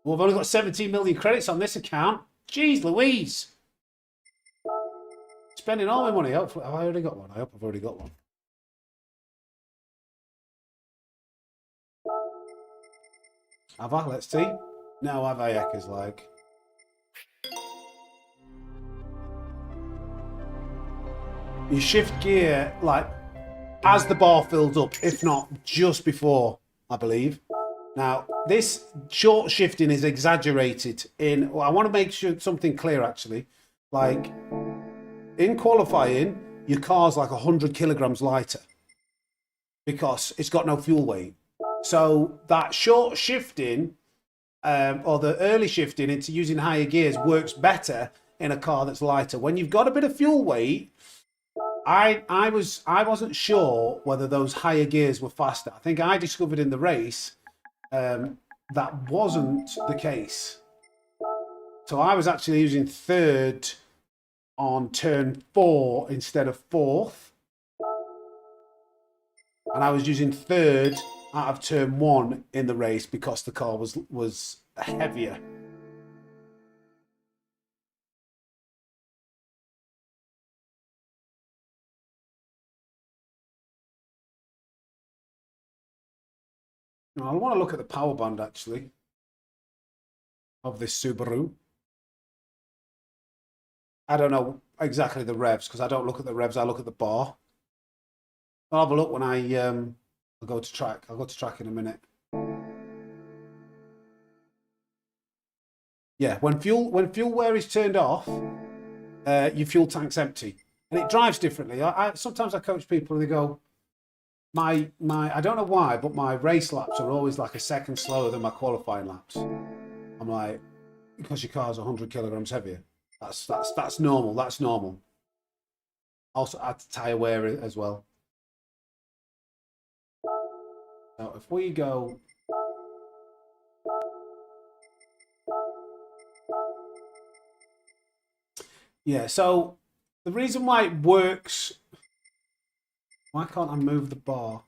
Well, I've only got 17 million credits on this account. Jeez Louise. Spending all my money. Hopefully, have I already got one? I hope I've already got one. Have I? Let's see. No, have I? Is like. You shift gear like as the bar fills up, if not just before, I believe. Now, this short shifting is exaggerated in. Well, I want to make sure something clear actually. Like in qualifying, your car's like 100 kilograms lighter because it's got no fuel weight. So that short shifting or the early shifting into using higher gears works better in a car that's lighter. When you've got a bit of fuel weight, I wasn't sure whether those higher gears were faster. I think I discovered in the race that wasn't the case. So I was actually using third on turn 4 instead of fourth. And I was using third out of turn 1 in the race because the car was heavier. I want to look at the power band actually of this Subaru. I don't know exactly the revs because I don't look at the revs. I look at the bar. I'll have a look when I'll go to track. I'll go to track in a minute. Yeah, when fuel wear is turned off, your fuel tank's empty and it drives differently. Sometimes I coach people and they go, my I don't know why, but my race laps are always like a second slower than my qualifying laps. I'm like, because your car's 100 kilograms heavier. That's normal. That's normal. Also add tire wear as well. So if we go. Yeah, so the reason why it works. Why can't I move the bar?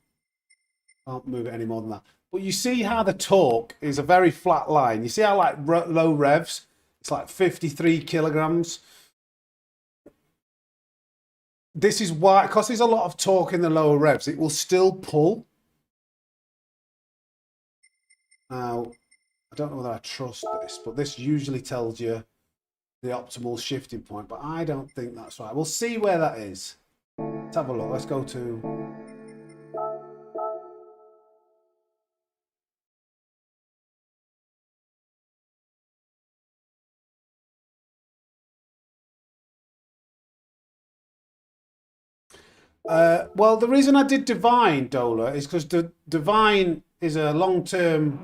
Can't move it any more than that. But you see how the torque is a very flat line. You see how like low revs, it's like 53 kilograms. This is why, because there's a lot of torque in the lower revs, it will still pull. Now, I don't know whether I trust this, but this usually tells you the optimal shifting point, but I don't think that's right. We'll see where that is. Let's have a look. Let's go to... well, the reason I did Divine, Dola, is because Divine is a long-term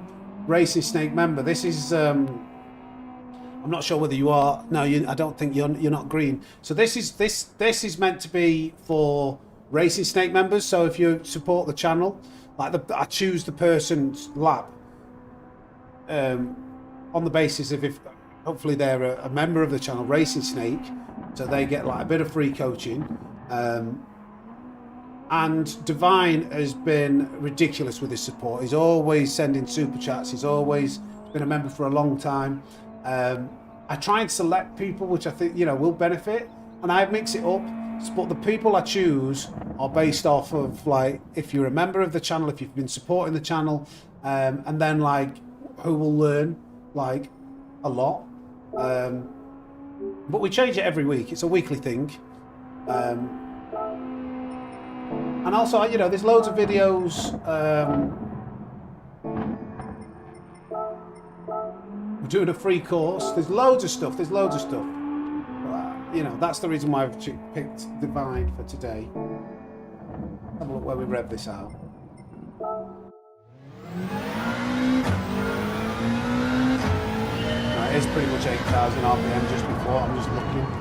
Racing Snake member. This is... I'm not sure whether you are. No, I don't think you're not green. So this is meant to be for Racing Snake members. So if you support the channel, like I choose the person's lap on the basis of if hopefully they're a member of the channel, Racing Snake, so they get like a bit of free coaching. And Divine has been ridiculous with his support. He's always sending super chats. He's always been a member for a long time. I try and select people which I think, you know, will benefit, and I mix it up. But the people I choose are based off of, like, if you're a member of the channel, if you've been supporting the channel, and then like who will learn like a lot. But we change it every week. It's a weekly thing. And also, you know, there's loads of videos. We're doing a free course. There's loads of stuff. There's loads of stuff. You know, that's the reason why I've picked Divine for today. Have a look where we rev this out. Right, it's pretty much 8,000 RPM just before. I'm just looking.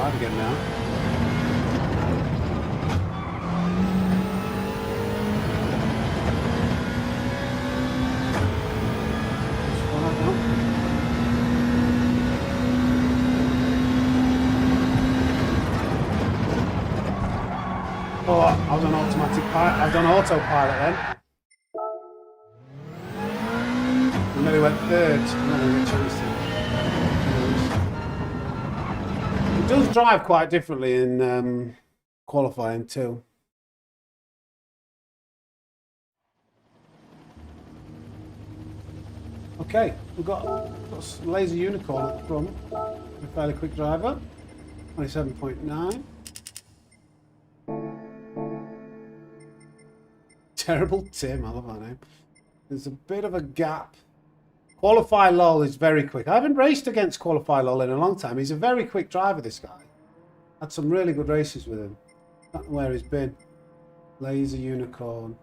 Again now. Oh, I was on automatic pilot. I've done autopilot then. And then he went third. And then we get chance to. It does drive quite differently in qualifying too. Okay, we've got Laser Unicorn at the front. A fairly quick driver. 27.9. Terrible Tim, I love that name. There's a bit of a gap. Qualify Lol is very quick. I haven't raced against Qualify Lol in a long time. He's a very quick driver, this guy. Had some really good races with him. I don't know where he's been. Laser Unicorn.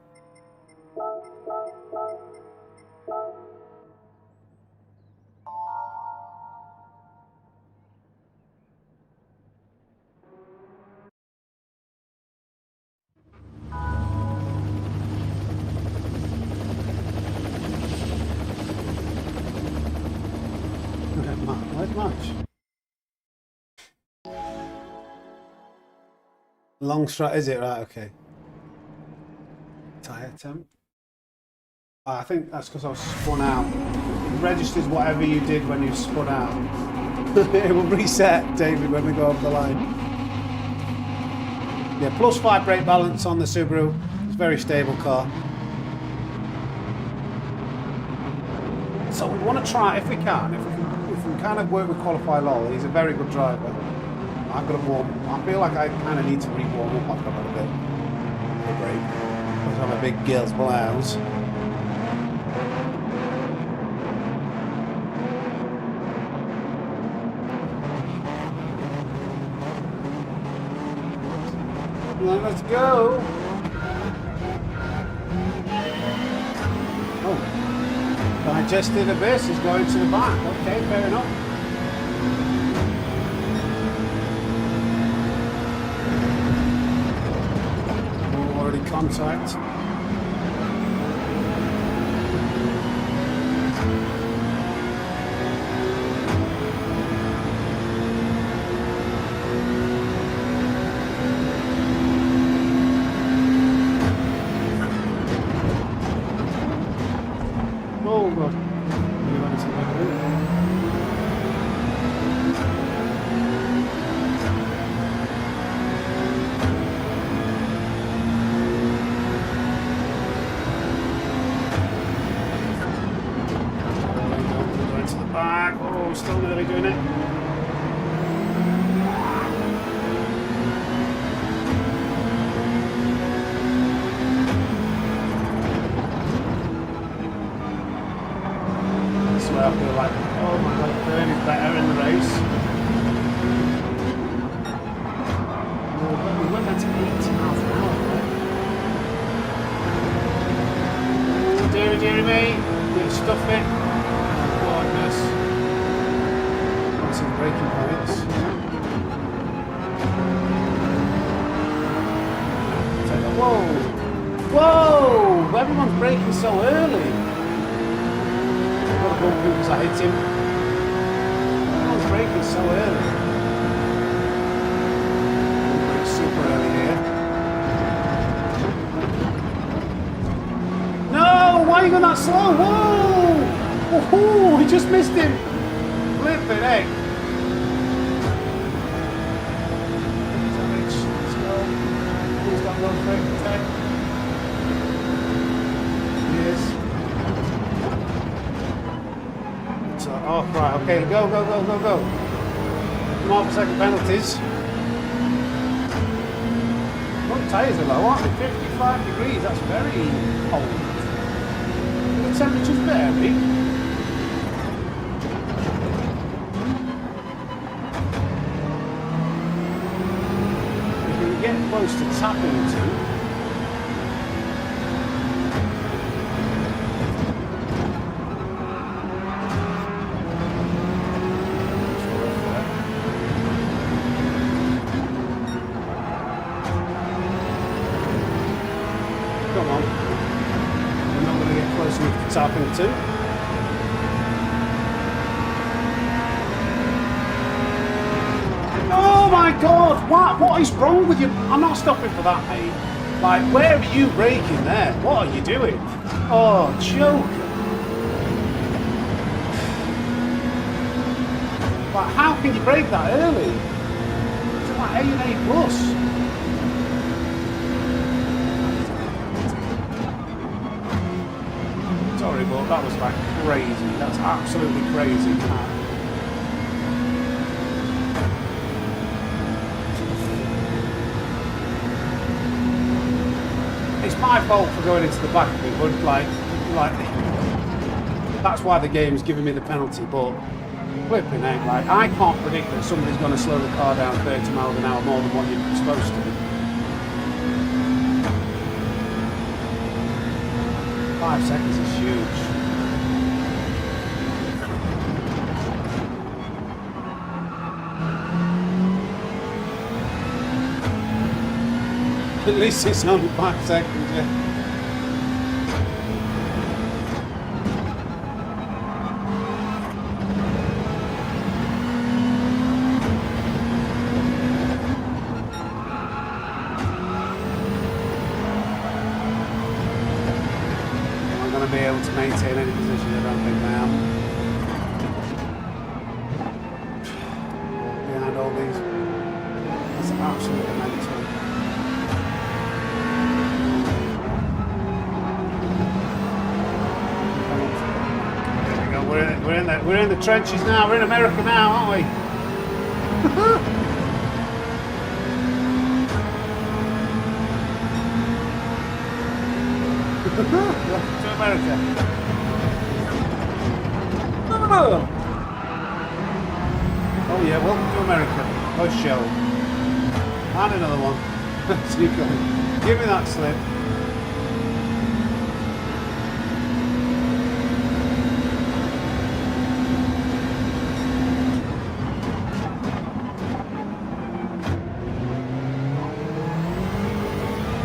Where's March? Long strut, is it? Right, okay. Tyre temp. I think that's because I was spun out. It registers whatever you did when you spun out. It will reset, David, when we go over the line. Yeah, +5 brake balance on the Subaru. It's a very stable car. So we want to try, if we can kind of work with Qualify Lol. He's a very good driver. I've got to warm. I feel like I kind of need to re-warm up after a little bit. A break. Because I'm a big girl's blouse. Let's go. Oh, digested abyss is going to the back. Okay, fair enough. Oh, already contact. Oh god. Going to the back. Oh, still nearly doing it. I feel like, oh my god, Gran is better in the race. Oh, but we went down to 80 miles an hour. Oh, dearie me, didn't stuff it. Goodness. Got some braking points. Whoa! Whoa! Everyone's braking so early. Because I hit him. I was braking so early. Brake super early here. No! Why are you going that slow? Whoa! Oh, he just missed him. Flipping egg. Let's go. Who's got road brake protect? He is. Oh, right, okay, go. Come on for second penalties. Front tyres are low, aren't they? 55 degrees, that's very cold. The temperature's vary. You can get close to tapping to. Come on. We're not going to get close enough to tapping to. Oh my god! What is wrong with you? I'm not stopping for that, mate. Like, where are you braking there? What are you doing? Oh, joke. Like, how can you brake that early? It's like A and A plus. Sorry, but that was like crazy. That's absolutely crazy. It's my fault for going into the back of it, but like that's why the game's giving me the penalty. But flipping out, like I can't predict that somebody's going to slow the car down 30 miles an hour more than what you're supposed to. 5 seconds is huge. At least it's only 5 seconds, yeah. Be able to maintain any position, I don't think I am. Behind all these, that's absolutely mental. There we go. We're in the trenches now. We're in America now, aren't we? To America. Oh yeah, welcome to America. Nice show. And another one. So you go, give me that slip.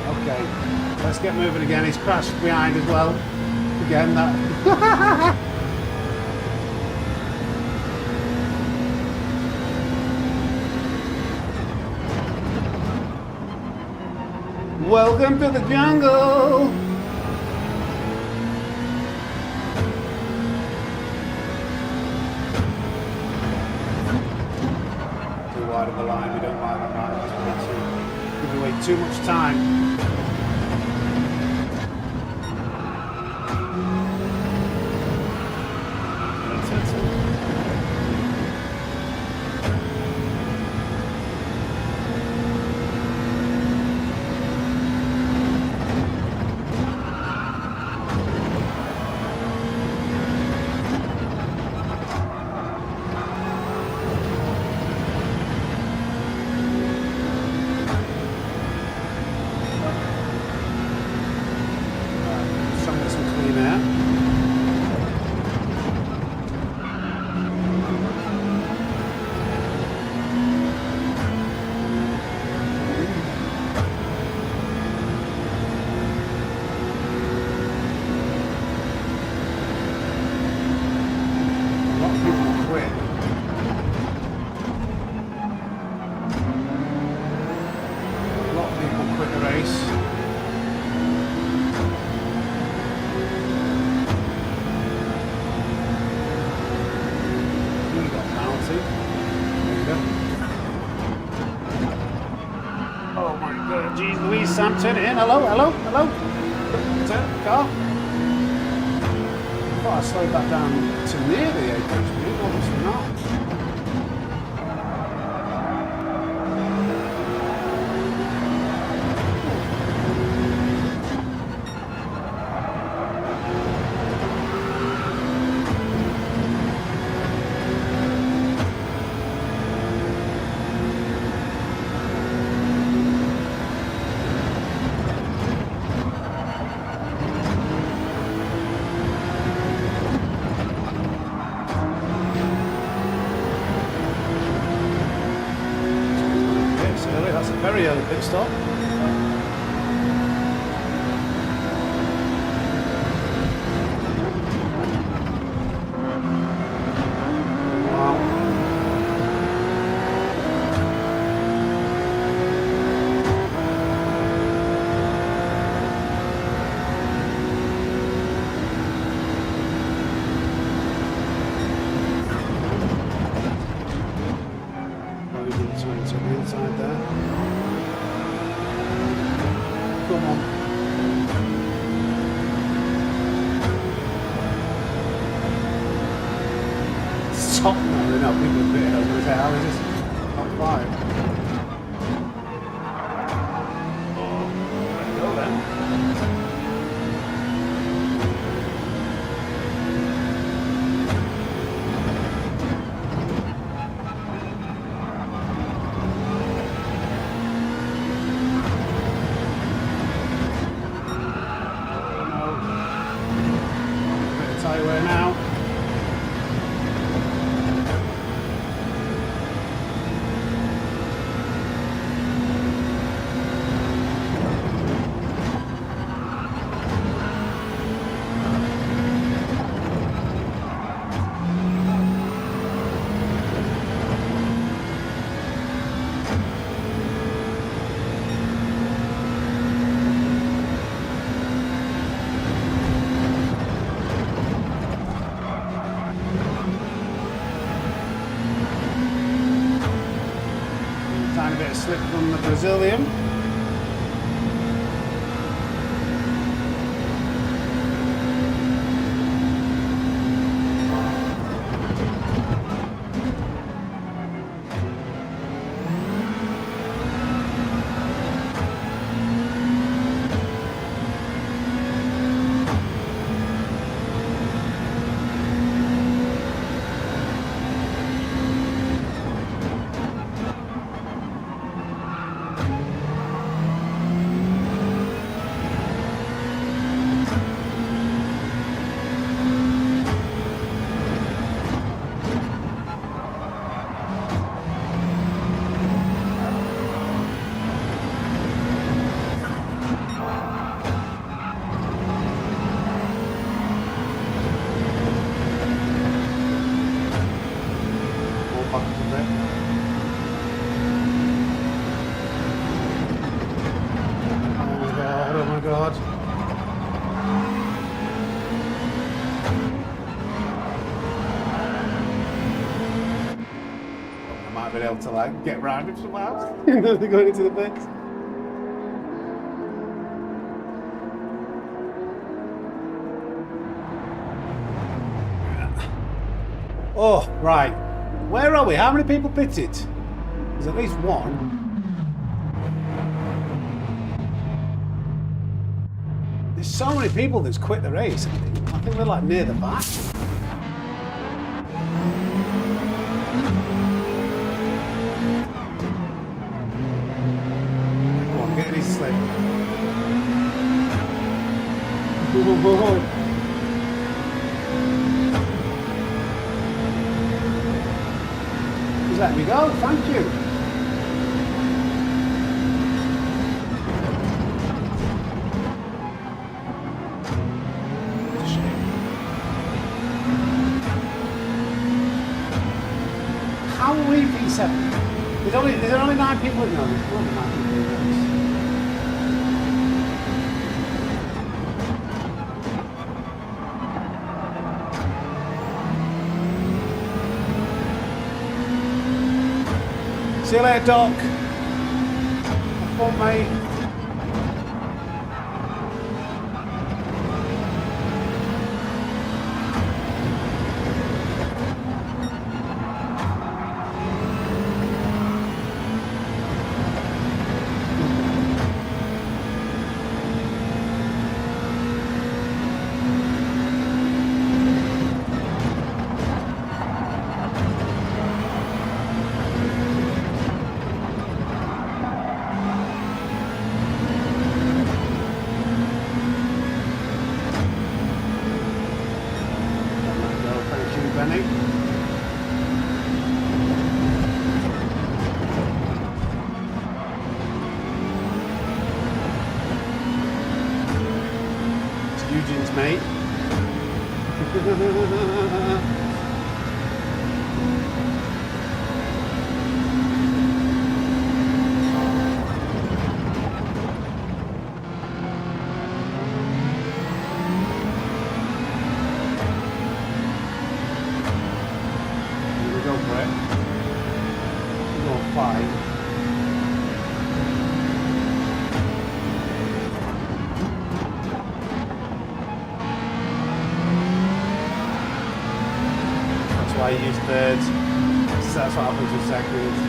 Okay, let's get moving again. He's crashed behind as well. Again, that. Welcome to the jungle! Too wide of a line, we don't like that line. It's giving away too much time. Sam, turn it in. Hello, hello, hello. Turn car. I thought I slowed that down to near the apex speed, obviously not. Very early pit stop. Inside there. Come on. Stop now, no, people are bitten over his head. How is this? Top 5. Oh, there you go then. Slip from the Brazilian. back a bit. Oh my god, oh my god. I might have been able to like get round him somehow. Going into the pits. Oh, right. Where are we? How many people pitted? There's at least one. There's so many people that's quit the race. I think they're like near the back. Come on, get in his slip. Just let me go, thank you. How are we P7? There's only 9 people in there. There's only 9 people in there. See you later, Doc. Have fun, mate. Eugene's mate. Here we go, Brett. We're on 5. I use thirds. So that's what happens with seconds.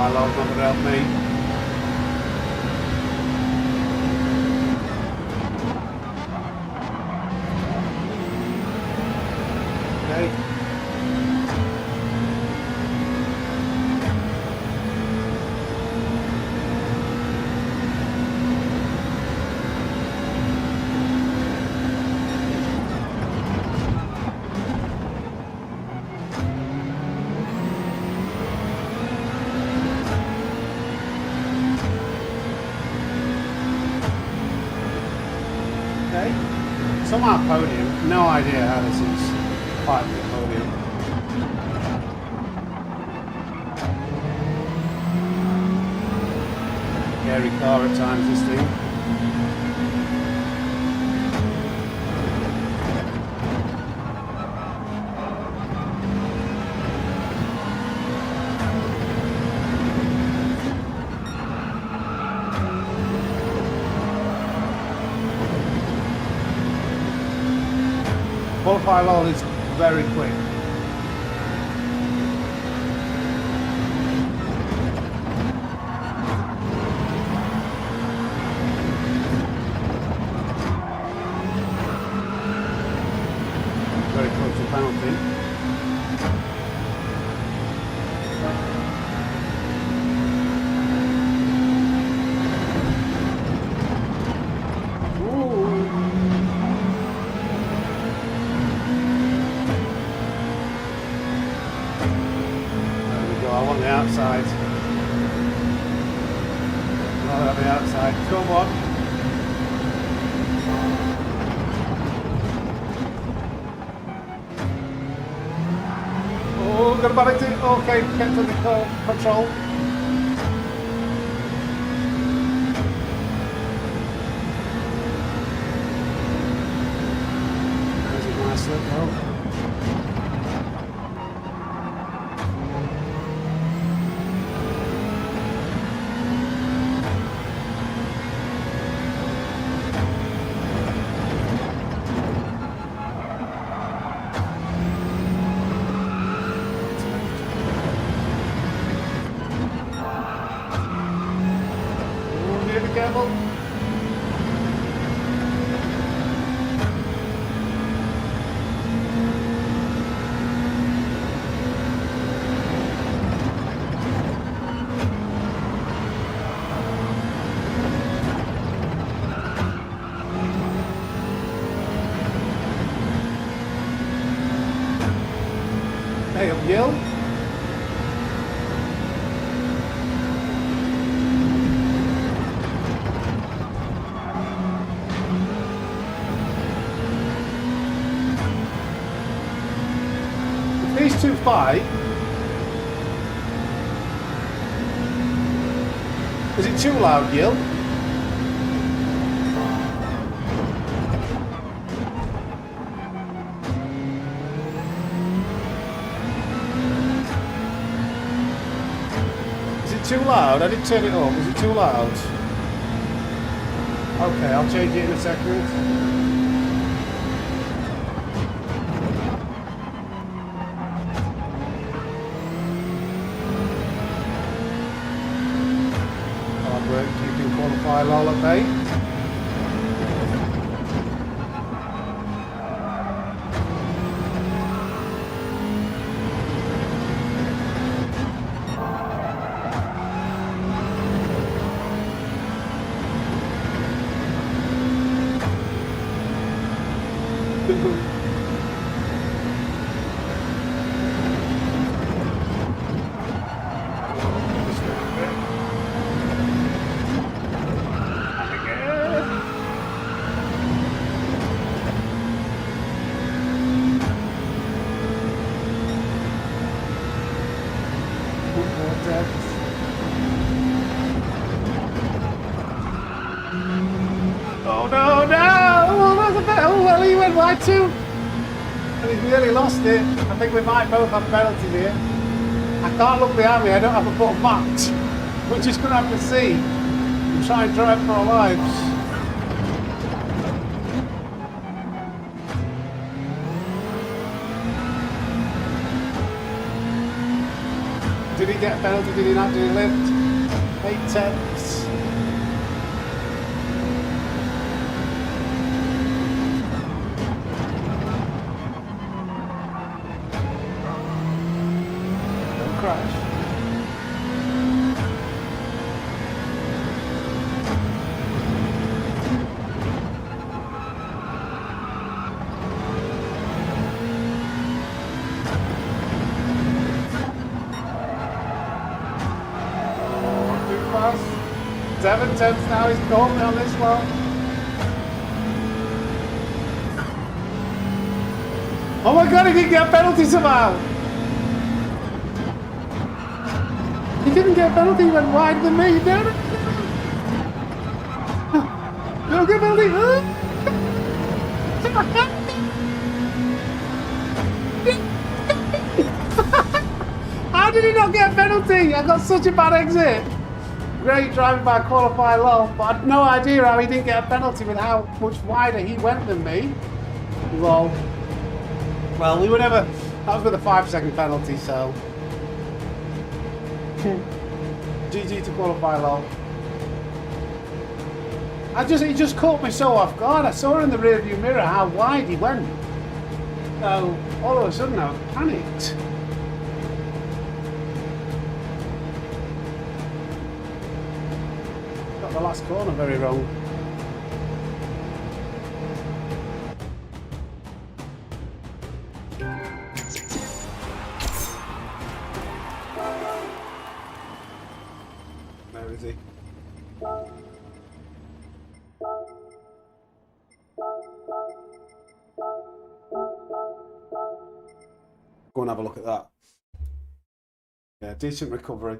Not going to help me. Okay. Somehow podium, no idea how this is fighting the podium. Scary car at times, this thing. Qualify load is very quick. penalty. Outside. Not on the outside. Come on. Oh, got a bad exit. Okay, kept under control. There's a nice slip though. Hey, up Gil. If these two fight, is it too loud, Gil? Too loud? I didn't turn it up. Was it too loud? Okay, I'll change it in a second. Hard work keeping qualify lol at bay. Oh no, no! Oh, that's a bit. Oh, well, he went wide too. And he's nearly lost it. I think we might both have penalties here. I can't look behind me. I don't have a button match. We're just going to have to see and try and drive for our lives. Did he get a penalty? Did he not? Did he lift? 8/10. Don't crash. Too fast. 7/10 now. He's caught me on this one. Oh my god, he didn't get a penalty somehow! He didn't get a penalty, he went wider than me. No, no, no get a penalty! How did he not get a penalty? I got such a bad exit. Great driving by qualified low, but I had no idea how he didn't get a penalty with how much wider he went than me. Lol. Well, we were never. That was with a 5-second penalty, so. GG to qualify low. He just caught me so off guard. I saw in the rearview mirror how wide he went. So all of a sudden I panicked. Got the last corner very wrong. Where is he? Go and have a look at that. Yeah, decent recovery.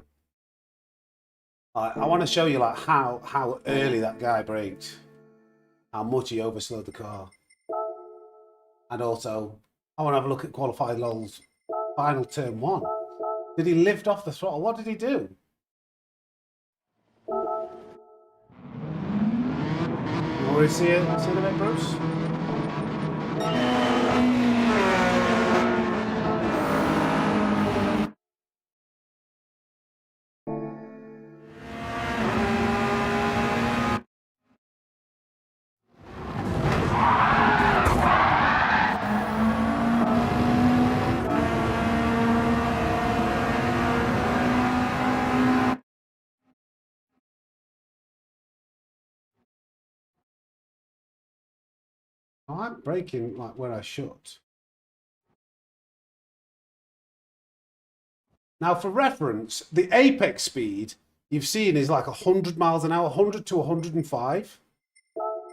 I want to show you like how early that guy braked, how much he overslowed the car, and also I want to have a look at qualified Lowell's final turn one. Did he lift off the throttle? What did he do? You already see it? See the bit, Bruce? I'm braking like where I should. Now, for reference, the apex speed you've seen is like 100 miles an hour, 100 to 105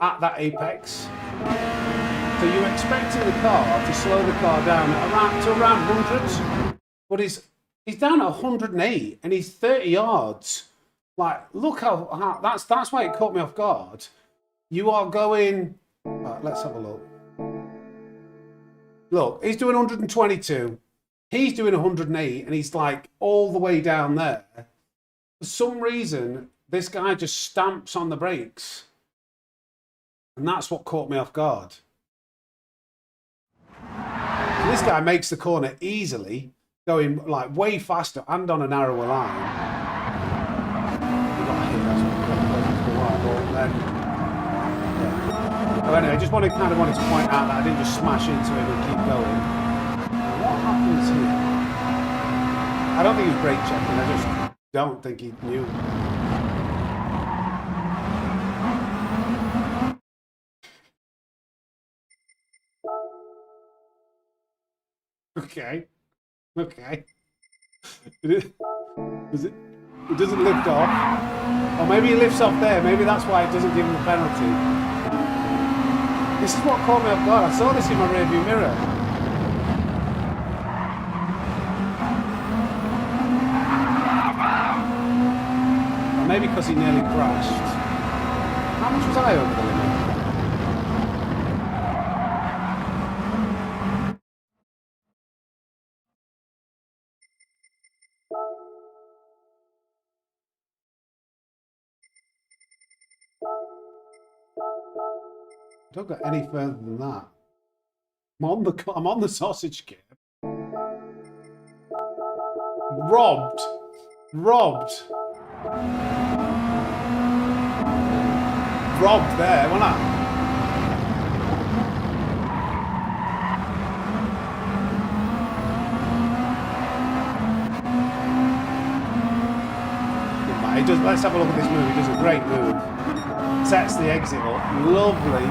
at that apex. So you're expecting the car to slow the car down at around 100, but he's down at 108 and he's 30 yards. Like, look how that's why it caught me off guard. You are going. Right, let's have a look. Look, he's doing 122. He's doing 108, and he's like all the way down there. For some reason, this guy just stamps on the brakes. And that's what caught me off guard. So this guy makes the corner easily, going like way faster and on a narrower line. He got hit, that's what then. Oh, anyway, I just wanted to point out that I didn't just smash into him and keep going. Now, what happens here? I don't think he was brake checking. I just don't think he knew. Okay. Okay. It doesn't lift off. Or maybe he lifts off there. Maybe that's why it doesn't give him the penalty. This is what caught me off guard. I saw this in my rearview mirror. Or maybe because he nearly crashed. How much was I over the limit? Don't go any further than that. I'm on the sausage kit. Robbed there, wasn't I? He does. Let's have a look at this move. He does a great move. Sets the exit up. Lovely.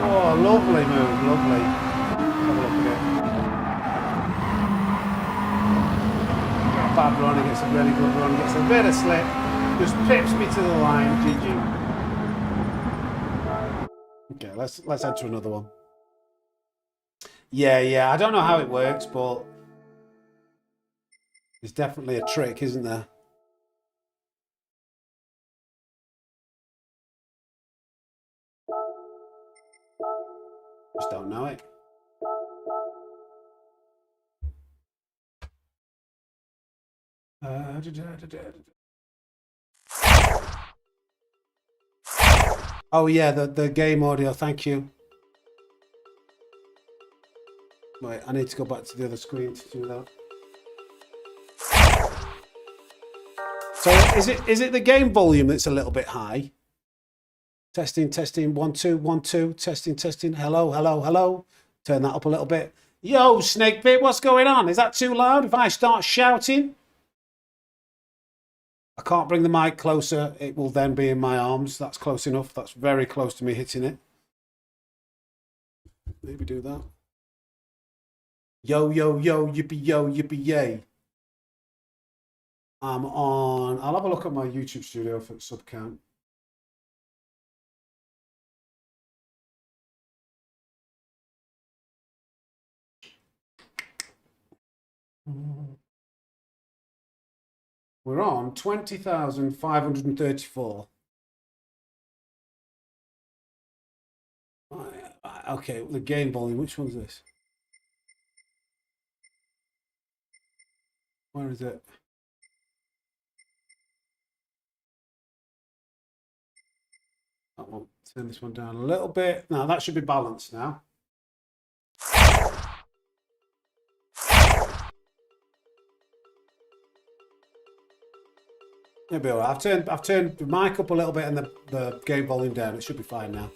Oh, lovely move, lovely. Have a look at it. Got a bad run, he gets a really good run, gets a bit of slip, just pips me to the line, GG. Okay, let's head to another one. Yeah, I don't know how it works, but it's definitely a trick, isn't there? Just don't know it. Oh yeah, the game audio, thank you. Wait, I need to go back to the other screen to do that. So is it the game volume that's a little bit high? Testing, testing, 1, 2, 1, 2, testing, testing. Hello, hello, hello. Turn that up a little bit. Yo, Snakebit, what's going on? Is that too loud if I start shouting? I can't bring the mic closer. It will then be in my arms. That's close enough. That's very close to me hitting it. Maybe do that. Yo, yo, yo, yippee, yay. I'm on. I'll have a look at my YouTube studio for sub count. We're on 20,534. Okay, the gain volume. Which one's this? Where is it? That one. Turn this one down a little bit. Now that should be balanced now. It'll be all right. I've turned the mic up a little bit and the gain volume down. It should be fine now.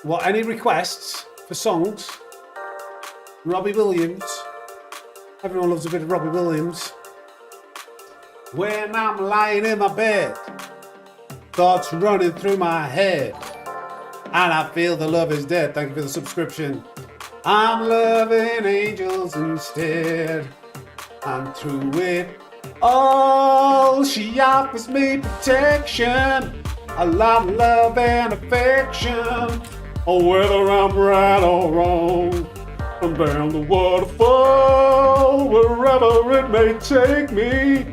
What, any requests for songs? Robbie Williams. Everyone loves a bit of Robbie Williams. When I'm lying in my bed, thoughts running through my head, and I feel the love is dead. Thank you for the subscription. I'm loving angels instead. I'm through it all. She offers me protection, a lot of love and affection. Oh, whether I'm right or wrong, I'm bound to waterfall. Wherever it may take me,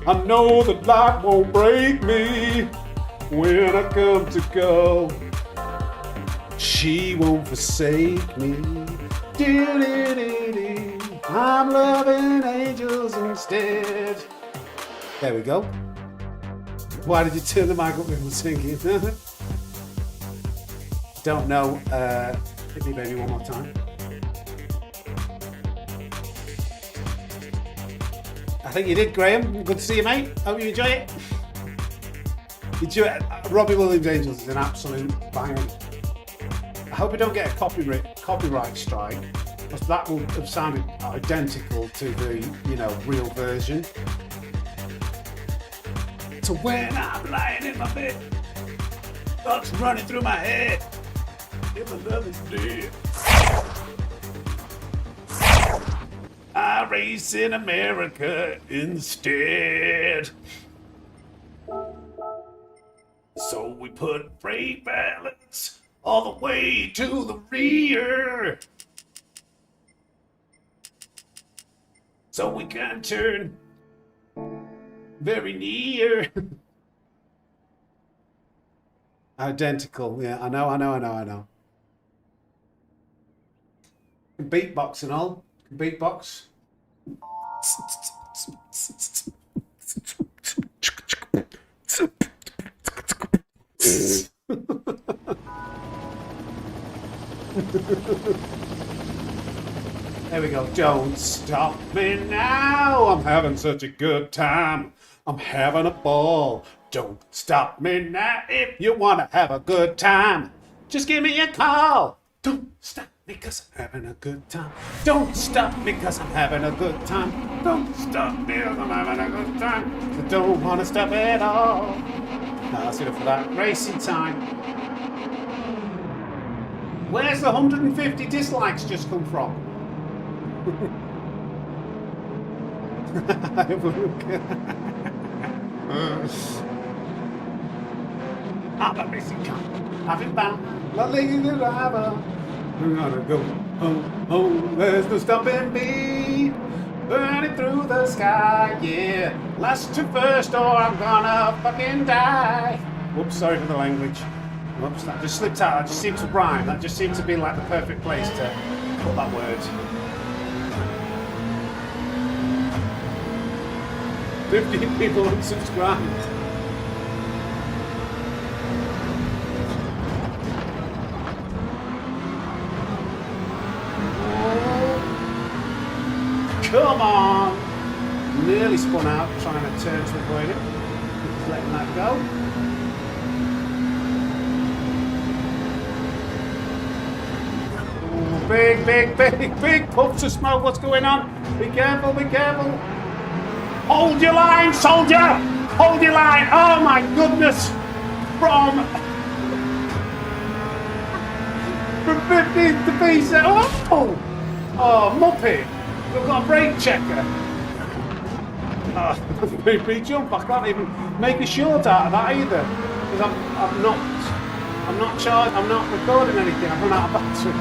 I know that life won't break me. When I come to go, she won't forsake me. Do-do-do-do. I'm loving angels instead. There we go. Why did you turn the mic up when we were singing? Don't know. Hit me, baby, one more time. I think you did, Graham. Good to see you, mate. Hope you enjoy it. Robbie Williams Angels is an absolute banger. I hope we don't get a copyright strike, because that will have sounded identical to the, real version. So when I'm lying in my bed, thoughts running through my head, if my love is dead, I race in America instead. So we put brake balance all the way to the rear, so we can turn very near. Identical, yeah, I know. Beatbox and all. Beatbox. There we go. Don't stop me now. I'm having such a good time. I'm having a ball. Don't stop me now. If you want to have a good time, just give me a call. Don't stop me because I'm having a good time. Don't stop me because I'm having a good time. Don't stop me because I'm having a good time. I don't want to stop at all. No, that's enough for that. Racing time. Where's the 150 dislikes just come from? Have a look. I'm a racing car. I've been bound. Lovely the driver. We're gonna go. Oh, there's no stopping me. Burning through the sky, yeah. Last to first, or I'm gonna fucking die. Whoops, sorry for the language. Whoops, that just slipped out. That just seemed to rhyme. That just seemed to be like the perfect place to put that word. 15 people unsubscribed. Come on! Nearly spun out trying to turn to avoid him. Just letting that go. Ooh, big puffs of smoke. What's going on? Be careful, be careful. Hold your line, soldier! Hold your line! Oh my goodness! From 50 to B7. Oh, Muppet! We've got a brake checker. Big jump. I can't even make a short out of that either. Because I'm not charged. I'm not recording anything. I've run out of battery.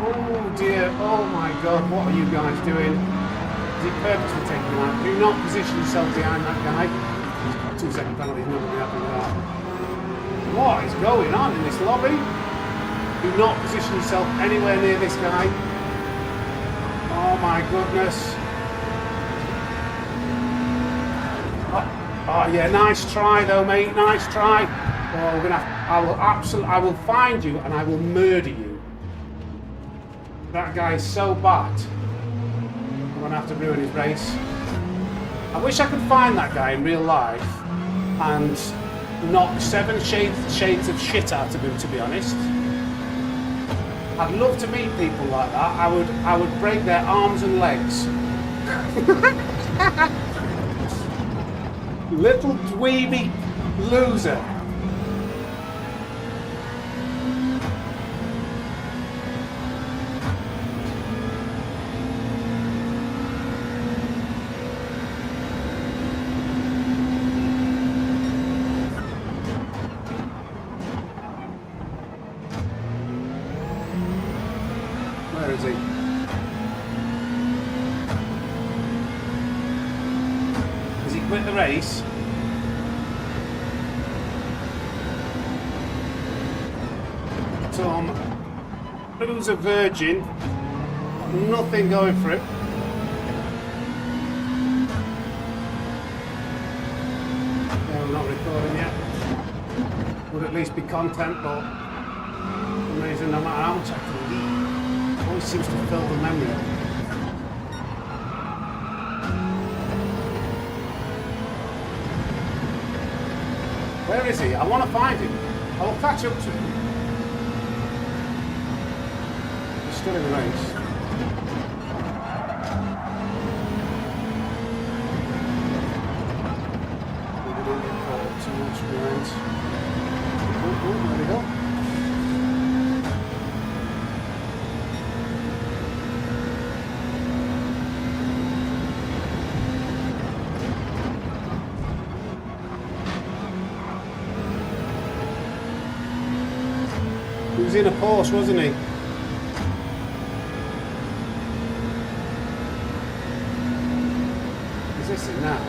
Oh dear. Oh my God. What are you guys doing? Is he purposely taking him out? Do not position yourself behind that guy. He's got a 2-second penalty. He's not going to be happy with that. What is going on in this lobby? Do not position yourself anywhere near this guy. Oh my goodness. Oh yeah, nice try though, mate. Nice try. Oh, we're gonna I will find you and I will murder you. That guy is so bad. I'm gonna have to ruin his race. I wish I could find that guy in real life and knock 7 shades of shit out of him, to be honest. I'd love to meet people like that. I would break their arms and legs. Little dweeby loser. Where is he? Has he quit the race? Tom, who's a virgin, nothing going for it. Yeah, we're not recording yet. Would at least be content, but for some reason, no matter how much I can leave, always seems to fill the memory. Where is he? I want to find him. I will catch up to him. He's still in the race. Maybe didn't get caught up too much behind. Oh, there we go. He was in a Porsche, wasn't he? Is this it now?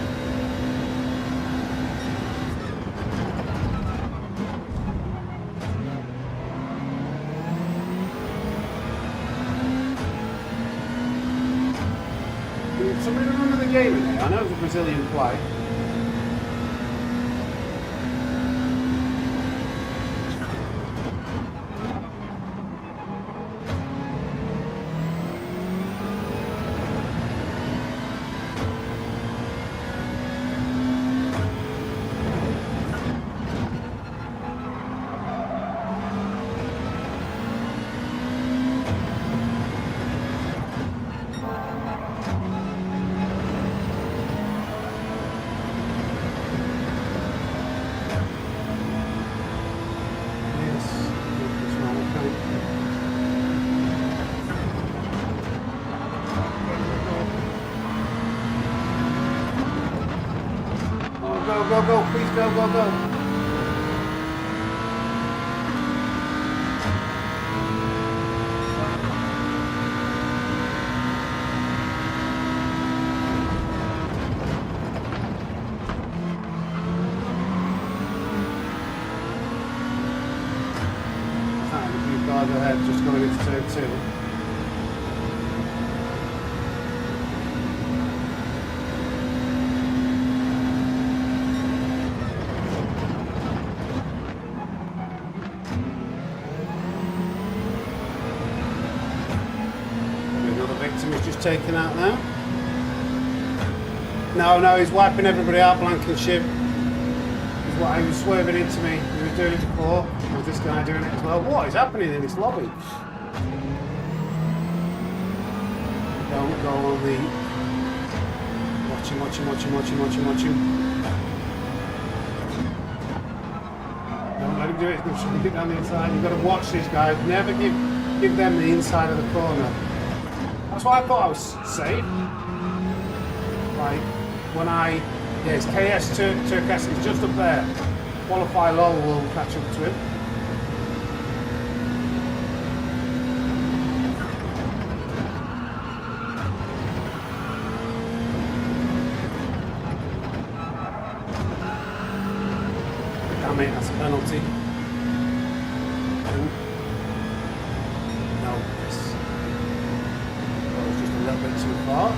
Can somebody remember the game in here? I know it was a Brazilian flag. Go, please go. A few cars ahead, just going into turn 2. victim is just taken out now. No, he's wiping everybody out, Blankenship. Is what he was swerving into me. He was doing it before. Was this guy doing it as well? What is happening in this lobby? Don't go on the... Watch him. Don't let him do it. He's going to shoot it down the inside. You've got to watch these guys. Never give them the inside of the corner. That's why I thought I was safe. Like, when yeah, it's KS Turkess, he's just up there. Qualify low will catch up to him. Damn it, that's a penalty. No, this was just a little bit too far.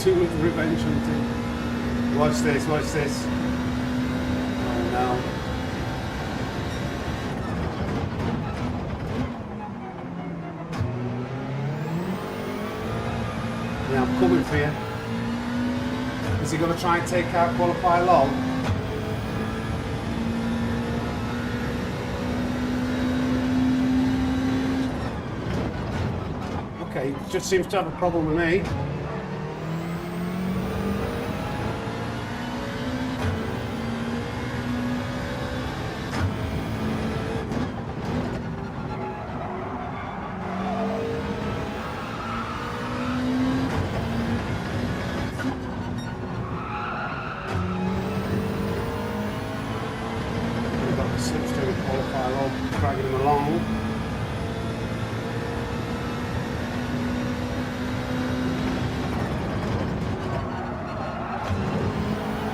Too much revenge hunting. Watch this. Oh no. Yeah, I'm coming for you. Is he going to try and take out qualify low? Okay, just seems to have a problem with me. Dragging him along.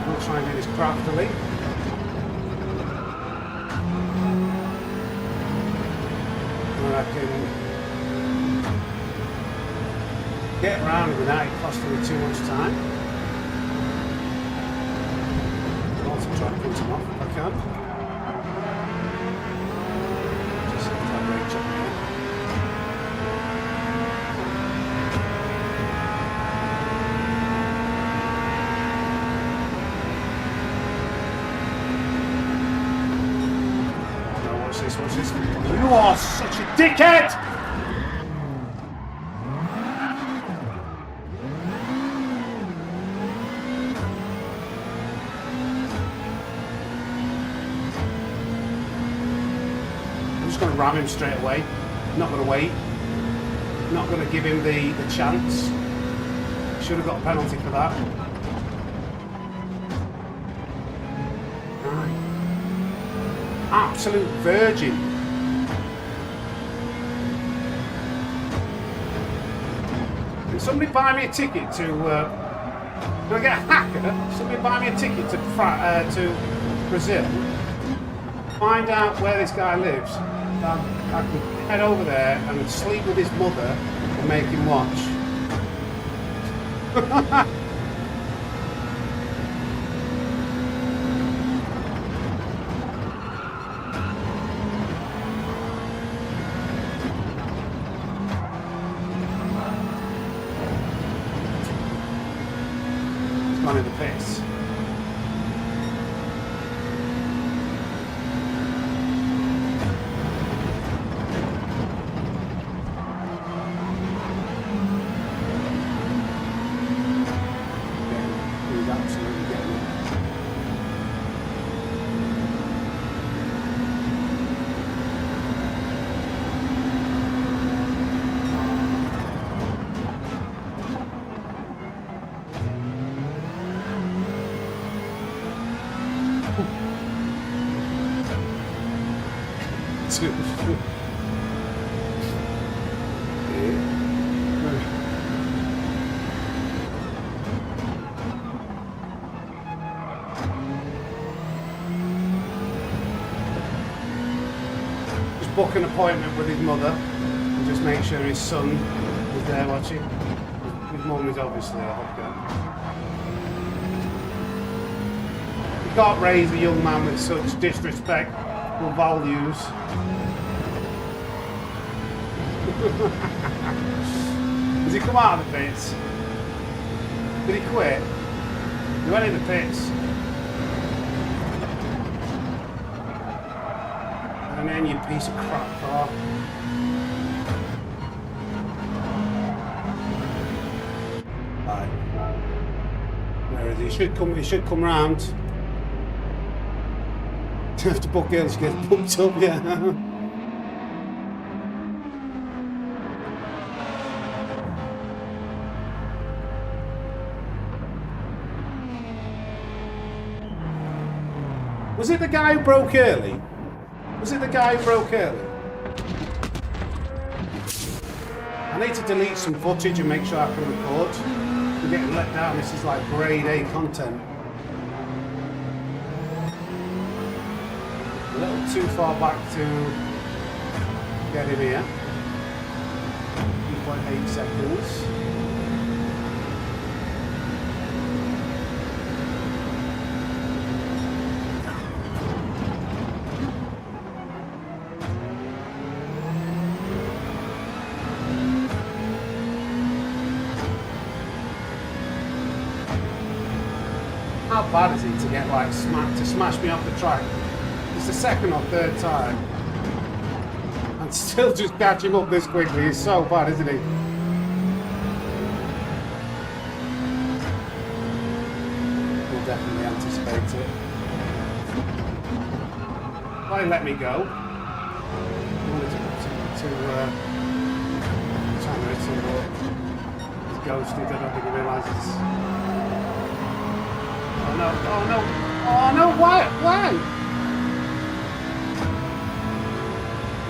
We'll try and do this craftily. And I can get around without it costing me too much time. I'll also try and put him off if I can. Watch this. You are such a dickhead! I'm just going to ram him straight away. Not going to wait. Not going to give him the chance. Should have got a penalty for that. Absolute virgin. Can somebody buy me a ticket to? Can I get a hacker? Somebody buy me a ticket to Brazil. Find out where this guy lives. I could head over there and sleep with his mother and make him watch. One of the piss. He's absolutely getting it. Just book an appointment with his mother and just make sure his son is there watching. His mum is obviously a hot girl. can't raise a young man with such disrespectful values. Has he come out of the pits? Did he quit? He went in the pits. And then, you piece of crap car. Right. Where is he? He should come round. Have to book in, she gets booked up, yeah. Was it the guy who broke early? Was it the guy who broke early? I need to delete some footage and make sure I can record. I'm getting let down. This is like grade A content. A little too far back to get him here. 2.8 seconds. How bad is it to get like smash me off the track? It's the second or third time. And still just catch him up this quickly. He's so bad, isn't he? We'll definitely anticipate it. Why let me go? I wanted to channel it but he's ghosted. I don't think he realises. Oh no, oh no, oh no, why?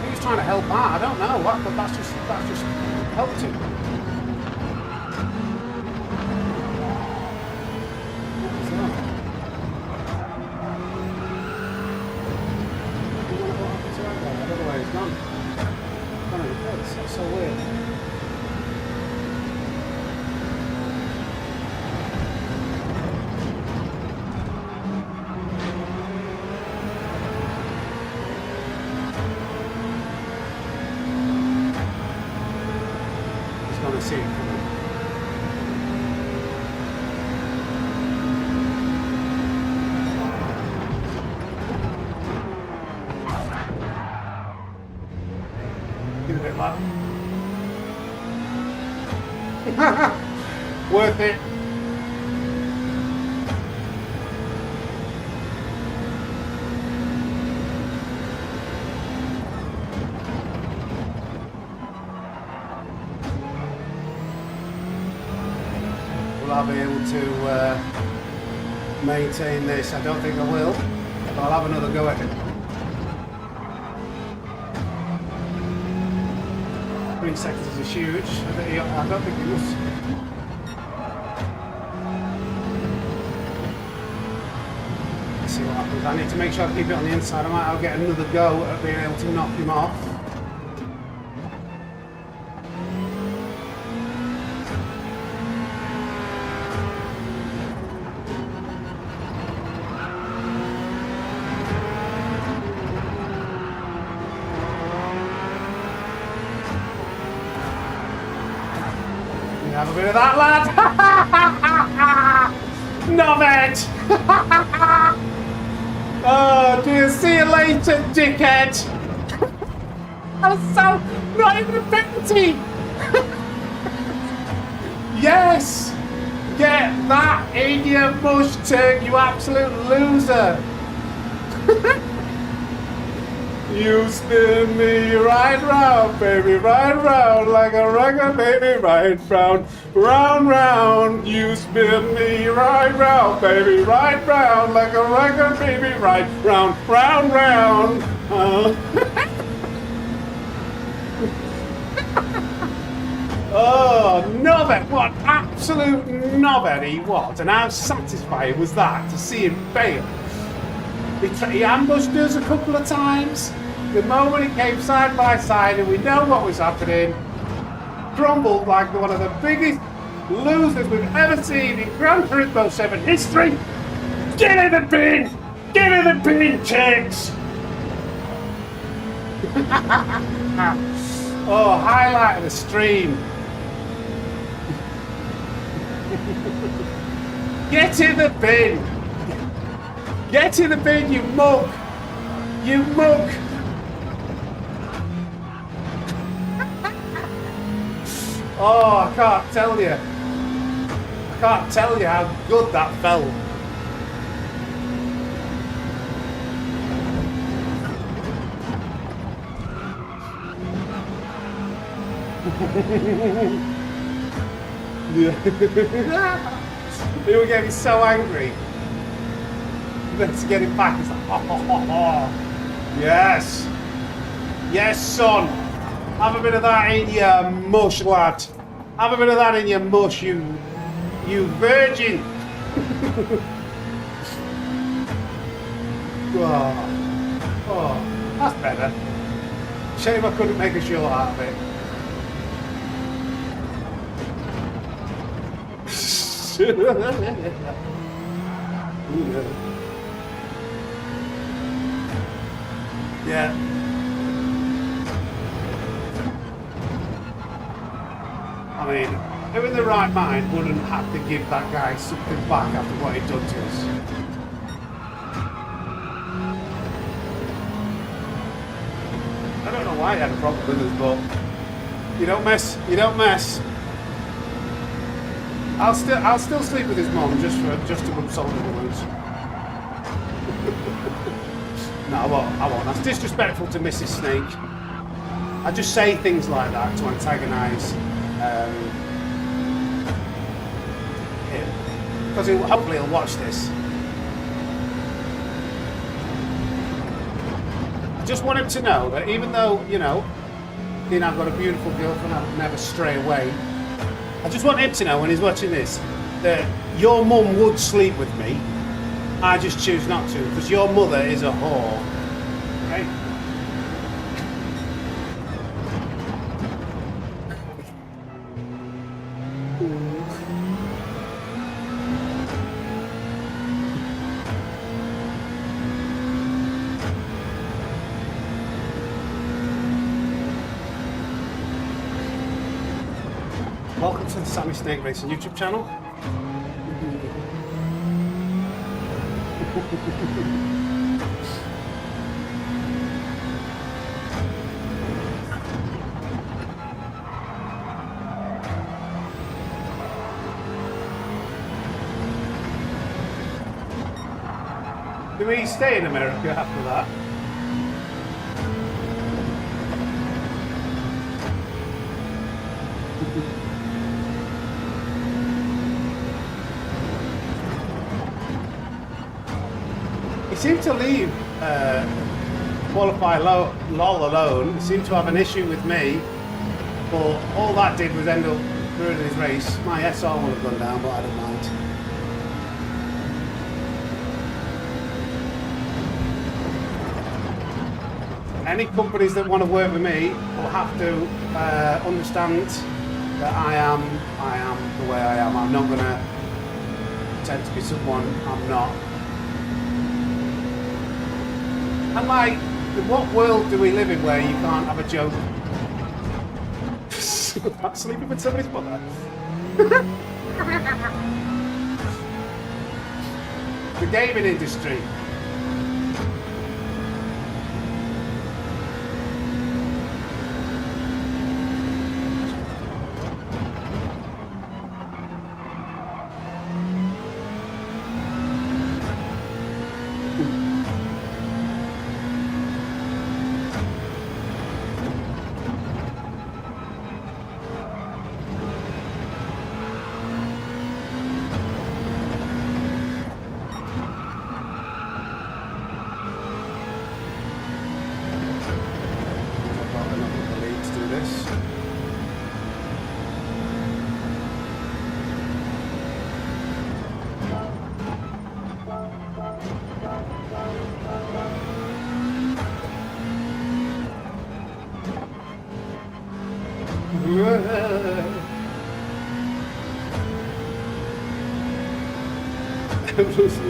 He was trying to help out, I don't know what, but that's just helped him. What was that? What happened to that guy? I don't know where he's gone. Gone in the pits, that's so weird. See it coming. Give it a bit lap. Worth it. I'll be able to maintain this. I don't think I will, but I'll have another go at it. 3 seconds is huge. I don't think he was. Let's see what happens. I need to make sure I keep it on the inside. I'll get another go at being able to knock him off. Have a bit of that, lad! Knobhead! Oh, dear, see you later, dickhead! I'm so... not even a penalty! Yes! Get that in your bush turn, you absolute loser! You spin me right round, baby, right round, like a record, baby, right round, round, round. You spin me right round, baby, right round, like a record, baby, right round, round, round. Oh, knobhead, what absolute knobhead he was, and how satisfying was that to see him fail. He ambushed us a couple of times. The moment it came side by side and we know what was happening, crumbled like one of the biggest losers we've ever seen in Gran Turismo 7 history. Get in the bin! Get in the bin, chicks! Oh, highlight of the stream. Get in the bin! Get in the bin, you mug! You mug! Oh, I can't tell you. I can't tell you how good that felt. He was getting so angry. Then to get him back, he's like, oh. Yes. Yes, son. Have a bit of that in your mush, lad. Have a bit of that in your mush, you virgin. Oh, that's better. Shame I couldn't make a show out of it. Yeah. I mean, who in the right mind wouldn't have to give that guy something back after what he'd done to us? I don't know why he had a problem with us, but you don't mess. You don't mess. I'll still sleep with his mum just to console the wounds. No, I won't. That's disrespectful to Mrs. Snake. I just say things like that to antagonise him, because hopefully he'll watch this. I just want him to know that even though I've got a beautiful girlfriend, I'll never stray away. I just want him to know when he's watching this that your mum would sleep with me. I just choose not to because your mother is a whore. Okay? Welcome to the Sammy Snake Racing YouTube channel. Do we stay in America after that? He seemed to leave Qualify LOL alone. He seemed to have an issue with me, but all that did was end up ruining his race. My SR would have gone down, but I don't mind. Any companies that want to work with me will have to understand that I am the way I am. I'm not going to pretend to be someone I'm not. And like, in what world do we live in where you can't have a joke about sleeping with somebody's mother? The gaming industry.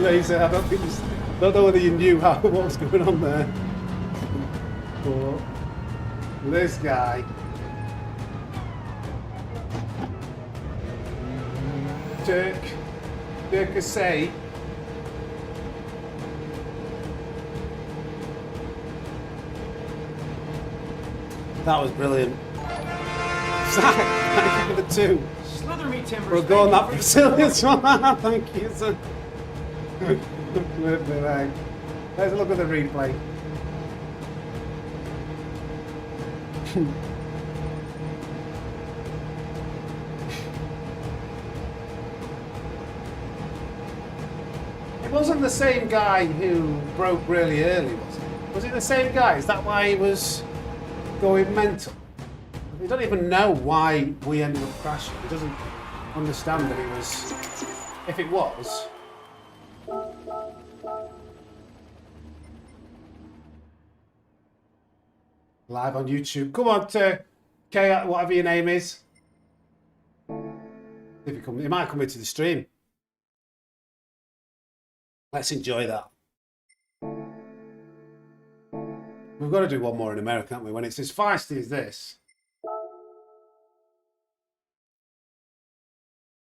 Laser, I don't know whether you knew what was going on there. But this guy. Dirk say. That was brilliant. Thank you for the 2. Slither me timbers. We're going that Brazilian one. Thank you, sir. Let's look at the replay. It wasn't the same guy who broke really early, was it? Was it the same guy? Is that why he was going mental? We don't even know why we ended up crashing. He doesn't understand that it was... If it was... Live on YouTube. Come on, K, whatever your name is. If he might come into the stream. Let's enjoy that. We've got to do one more in America, haven't we? When it's as feisty as this.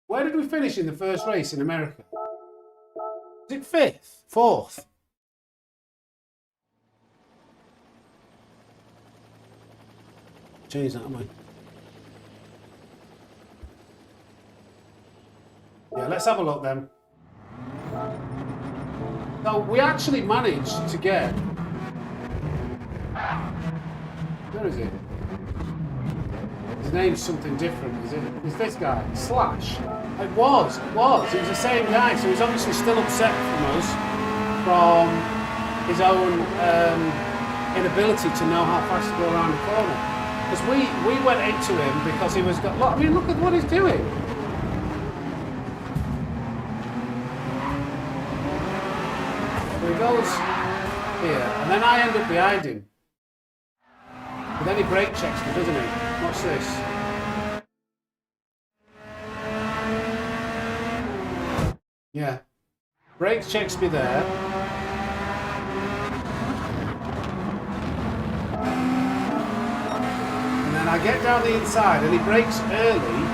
Where did we finish in the first race in America? Is it 5th? 4th? Change that, haven't we? Yeah, let's have a look then. So we actually managed to get... Where is it? His name's something different, is it? Is this guy? Slash? It was. It was the same guy, so he's obviously still upset from us, from his own inability to know how fast to go around the corner. Because we went into him because he was got... I mean, look at what he's doing. So he goes here, and then I end up behind him. But then he brake checks me, doesn't he? Watch this. Yeah. Brake checks me there. And then I get down the inside and he brakes early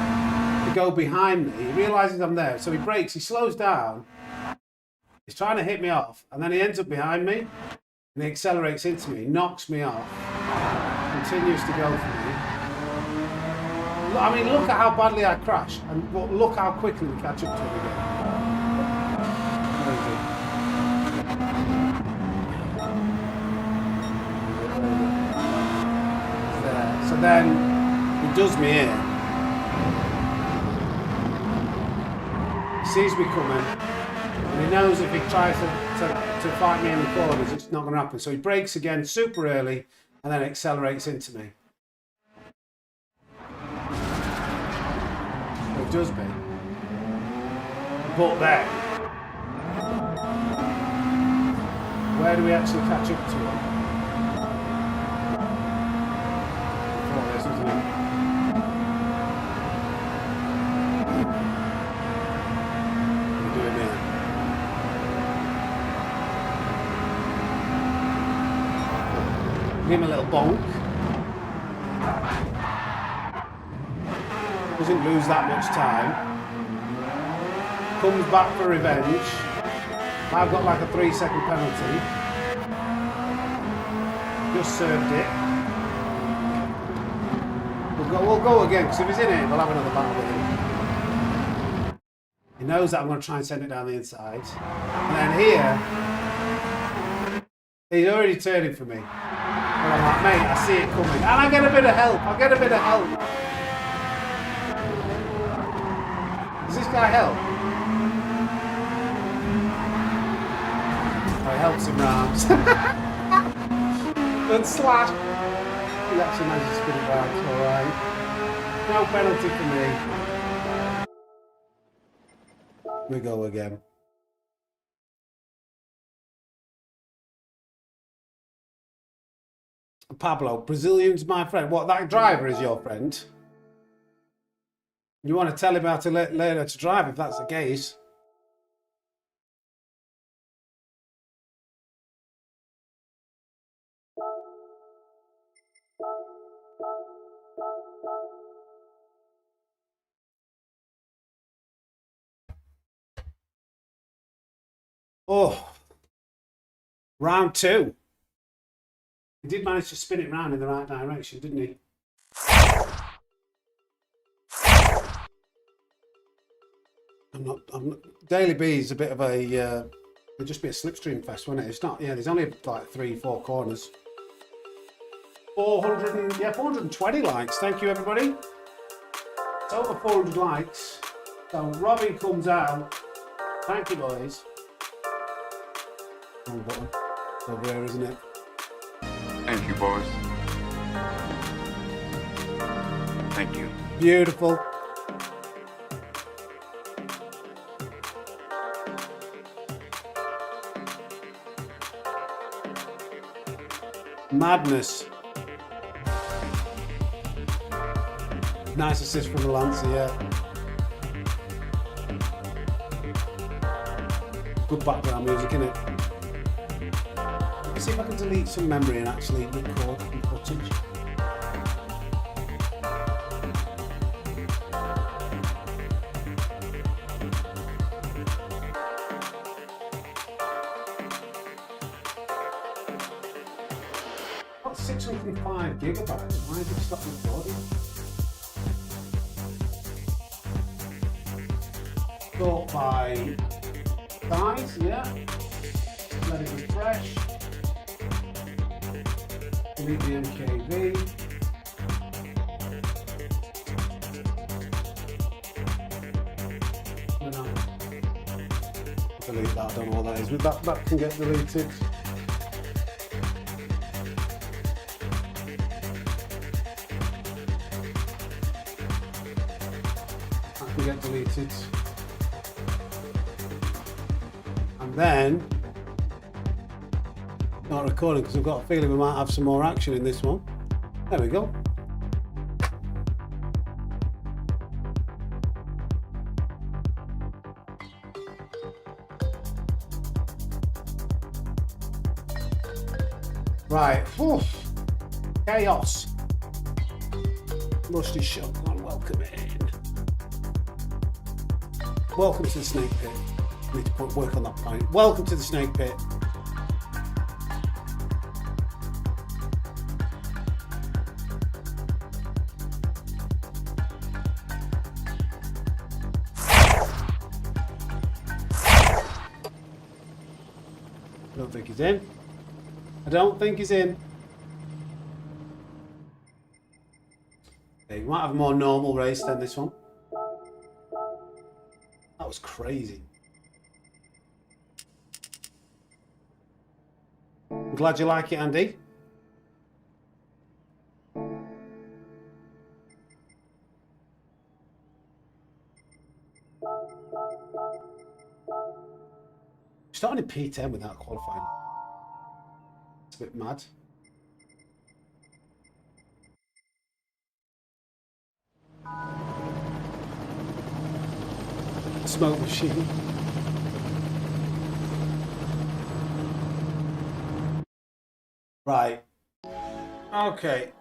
to go behind me. He realises I'm there, so he brakes, he slows down. He's trying to hit me off, and then he ends up behind me and he accelerates into me, knocks me off, continues to go for me. I mean, look at how badly I crashed, and look how quickly we catch up to him again. There. So then he does me in. He sees me coming, and he knows if he tries to fight me in the corners, it's not going to happen. So he brakes again super early, and then accelerates into me. It does me. But then, where do we actually catch up to him? Before this, isn't it? We're doing it. Give him a little bonk. Doesn't lose that much time. Comes back for revenge. I've got like a 3-second penalty. Just served it. We'll go again, because if he's in it, we'll have another battle with him. He knows that I'm going to try and send it down the inside. And then here, he's already turning for me. And I'm like, mate, I see it coming. And I get a bit of help. Does this guy help? Oh, he helps him round. And Slash. He actually managed to spin it round, alright. No penalty for me. We go again. Pablo, Brazilian's my friend. What, that driver is your friend? You want to tell him how to learn how to drive if that's the case? Oh, round 2. He did manage to spin it round in the right direction, didn't he? Daily B is a bit of a, it'd just be a slipstream fest, wouldn't it? It's not, yeah, there's only like 3-4 corners. 420 likes. Thank you, everybody. It's over 400 likes. So Robin comes out. Thank you, boys. Wrong button. It's over here, isn't it? Thank you, boys. Thank you. Beautiful. Madness. Nice assist from the Lancer, yeah. Good background music, innit? Let's see if I can delete some memory and actually record some footage. Got 605 gigabytes. Why did it stop recording? Sort by size, yeah. Let it refresh. Delete the MKV. Delete that, I don't know what that is, but that can get deleted. That can get deleted. And then, not recording because I've got a feeling we might have some more action in this one. There we go. Right, oof. Chaos. Lusty shotgun, welcome in. Welcome to the snake pit. I need to work on that point. Welcome to the snake pit. I don't think he's in. I don't think he's in. Okay, we might have a more normal race than this one. That was crazy. I'm glad you like it, Andy. Starting in P10 without qualifying. It's a bit mad. Smoke machine. Right. Okay.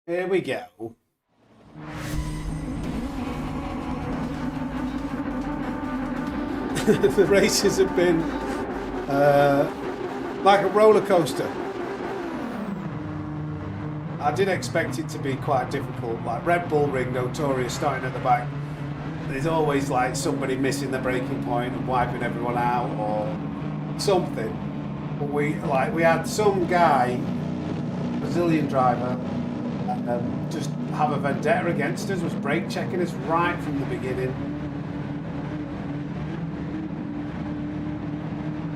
Here we go. The races have been like a roller coaster. I did expect it to be quite difficult. Like Red Bull Ring, notorious, starting at the back. There's always like somebody missing the braking point and wiping everyone out or something. But we had some guy, Brazilian driver, just have a vendetta against us. Was brake checking us right from the beginning.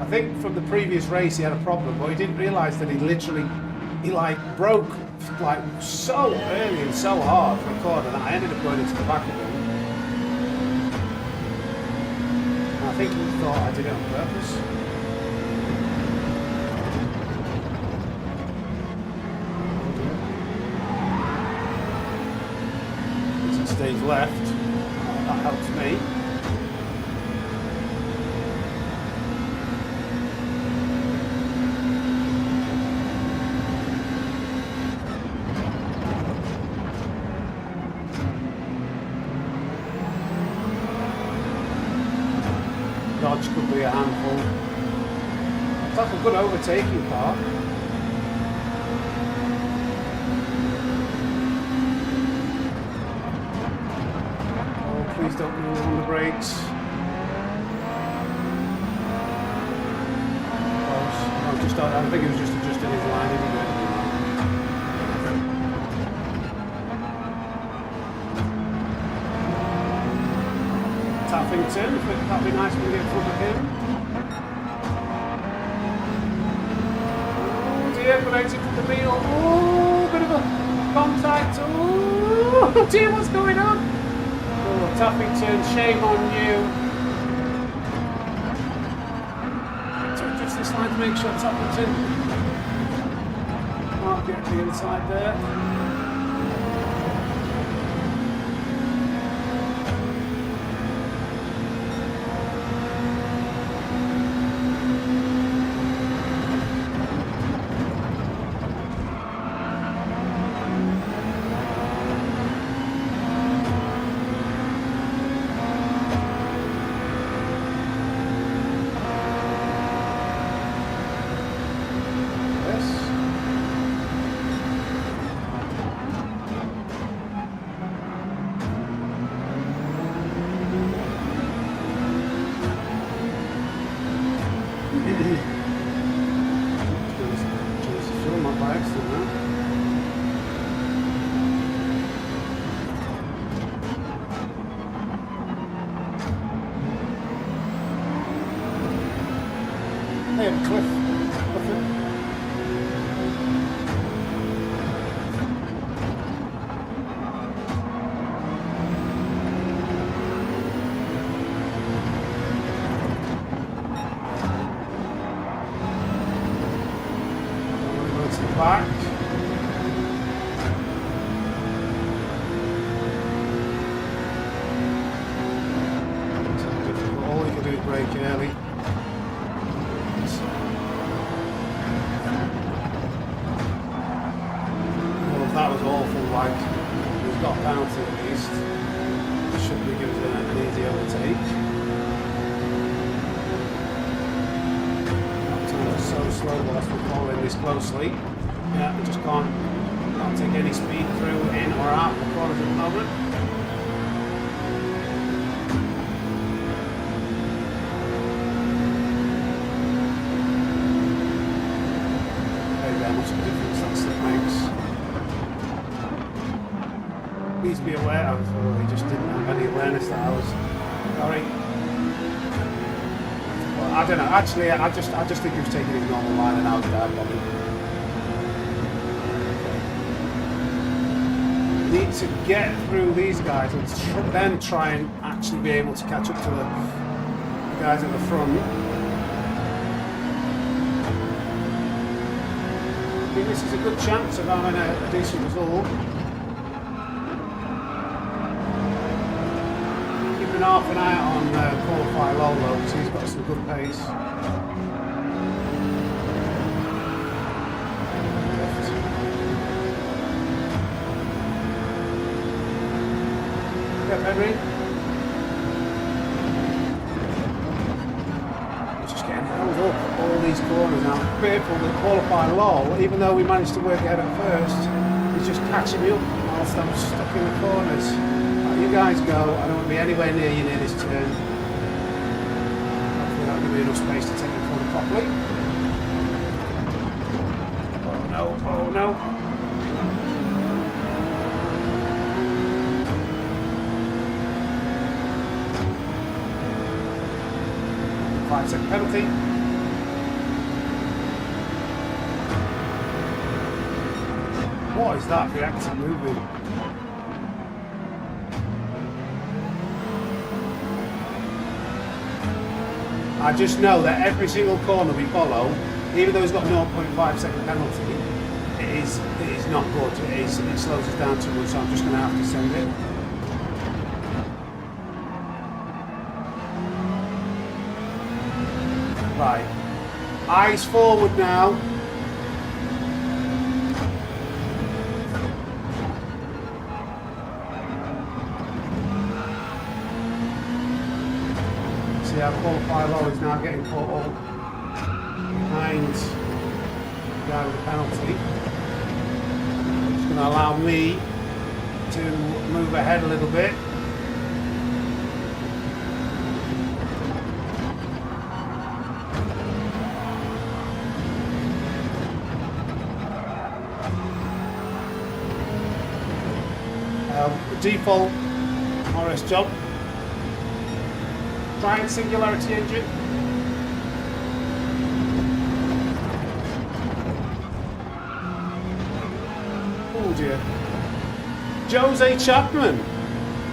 I think from the previous race he had a problem, but he didn't realise that he broke like so early and so hard for a corner that I ended up going into the back of him. And I think he thought I did it on purpose. It stays left. That helps me. dodge could be a handful. That's a good overtaking car. Oh, please don't move on the brakes. Close. No, I think he was just adjusting his line. He didn't do anything wrong. Tappington, I think that'd be nice when we get in front of him. Oh dear, good exit from the wheel. Oh, bit of a contact. Oh dear, what's going on? Oh, Tappington, shame on you. So adjust this line to make sure Tappington can't get to the inside there. Cliff. Back. All you can do is brake early. Well, that was awful. Like we've got penalty at least. Should be giving us an easy overtake. That so slow whilst we're following this closely. Yeah, we just can't take any speed through, in or out the corners at the moment. Very, very much of a difference that slip makes. Please be aware, he just didn't have any awareness that I was sorry. Well, I don't know, actually I just think he was taking his normal line and I was bad bombing. Need to get through these guys and then try and actually be able to catch up to the guys at the front. I think this is a good chance of having a decent result. Keeping half an eye on qualify Lolo because he's got some good pace. Henry. Just getting held up all these corners now. I'm fearful that qualify low, even though we managed to work ahead at first, he's just catching me up whilst I'm stuck in the corners. Right, you guys go, I don't want to be anywhere near you near this turn. Hopefully that'll give me enough space to take the corner properly. Oh no, oh no. 5-second penalty. What is that reactive moving? I just know that every single corner we follow, even though it's got 0.5 second penalty, it is not good. It slows us down too much, so I'm just going to have to send it. Right, eyes forward now. See see how qualify low is now getting caught up behind the guy with the penalty. It's going to allow me to move ahead a little bit. Default RS job. Trying singularity engine. Oh dear. Jose Chapman,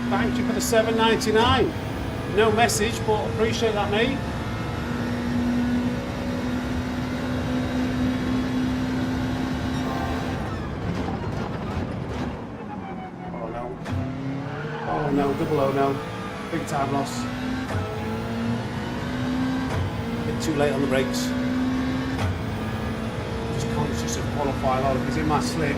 thank you for the $7.99. No message, but appreciate that, mate. Oh no, double oh no. Big time loss. Bit too late on the brakes. Just conscious of qualifying a lot because in my slip.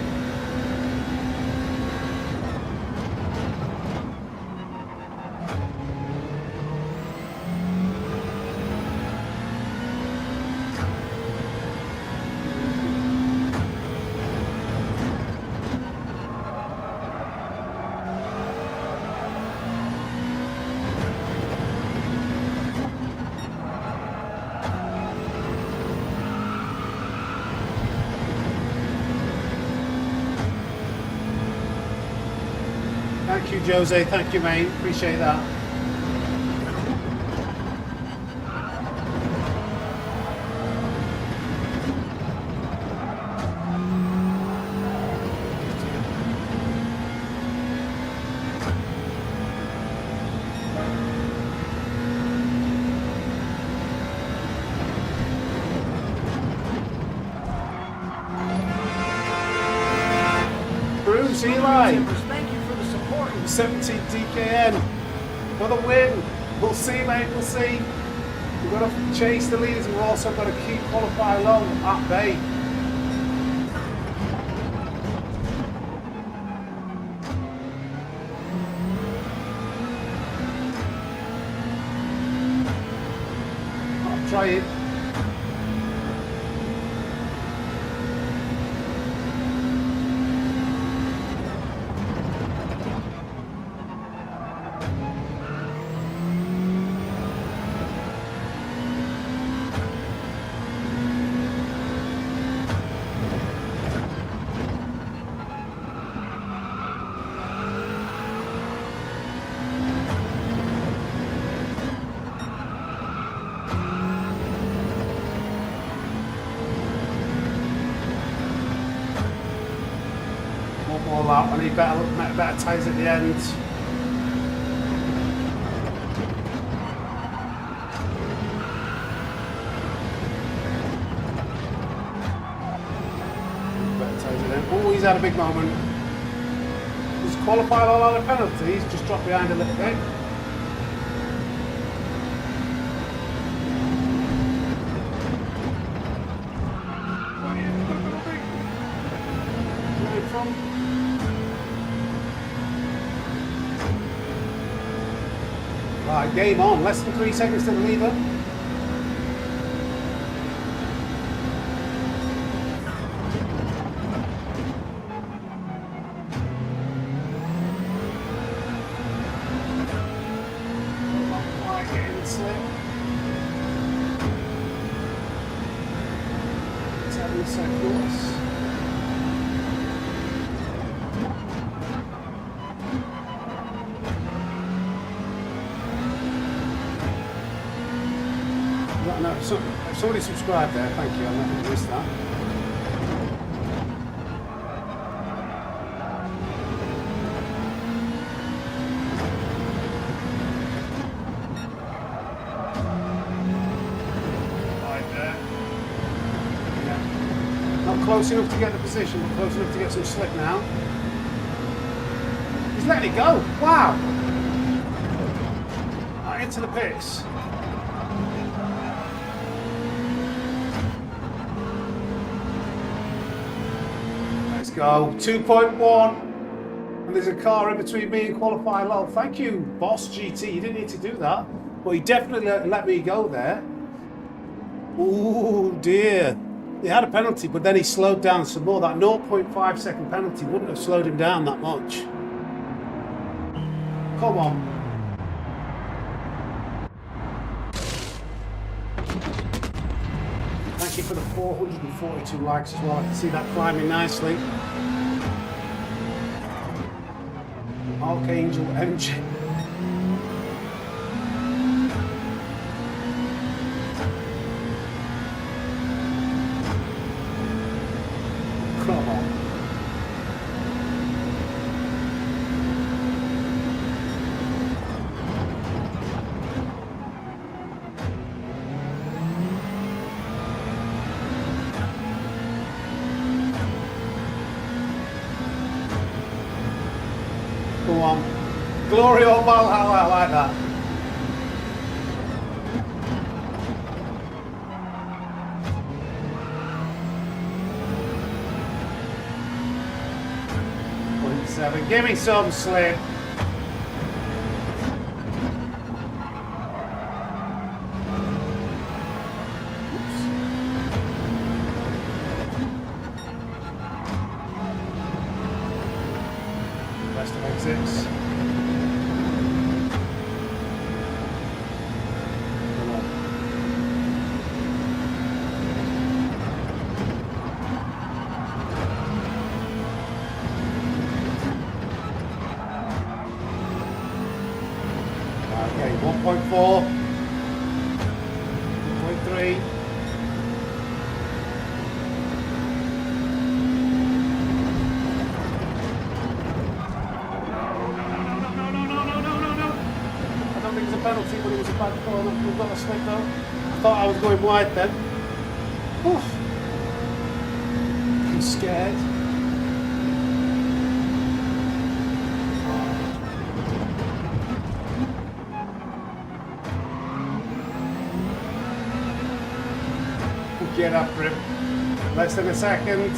Thank you, Jose. Thank you, mate. Appreciate that. Bruce, Eli. Thank you for the support. 17 DKN for the win. We'll see, mate. We'll see. We've got to chase the leaders, and we've also got to keep qualifying low at bay. I'll try it. All out. I need better tyres at the end. Better tyres at the end. Oh, he's had a big moment. He's qualified all out of penalties, just dropped behind a little bit. Right, game on. Less than 3 seconds to the leader. Getting slick. 7 seconds. No, somebody subscribed there, thank you, I'm not going to miss that. Right there. Yeah. Not close enough to get the position, but close enough to get some slip now. He's letting it go, wow! Right, into the pits. Go 2.1, and there's a car in between me and qualifying low. Thank you, Boss GT. You didn't need to do that. Well, he definitely let me go there. Ooh, dear. He had a penalty, but then he slowed down some more. That 0.5 second penalty wouldn't have slowed him down that much. Come on. Thank you for the 442 likes as well. I can see that climbing nicely. Archangel MJ. Come on. Go on. Glory or Valhalla, I like that. .7. Give me some slip. Rest of exits. Come on. Okay, 1.4. 1.3. Penalty, but it was a bad corner. We've got a slip though. I thought I was going wide then. Oof. I'm scared. We'll get after him. Less than a second.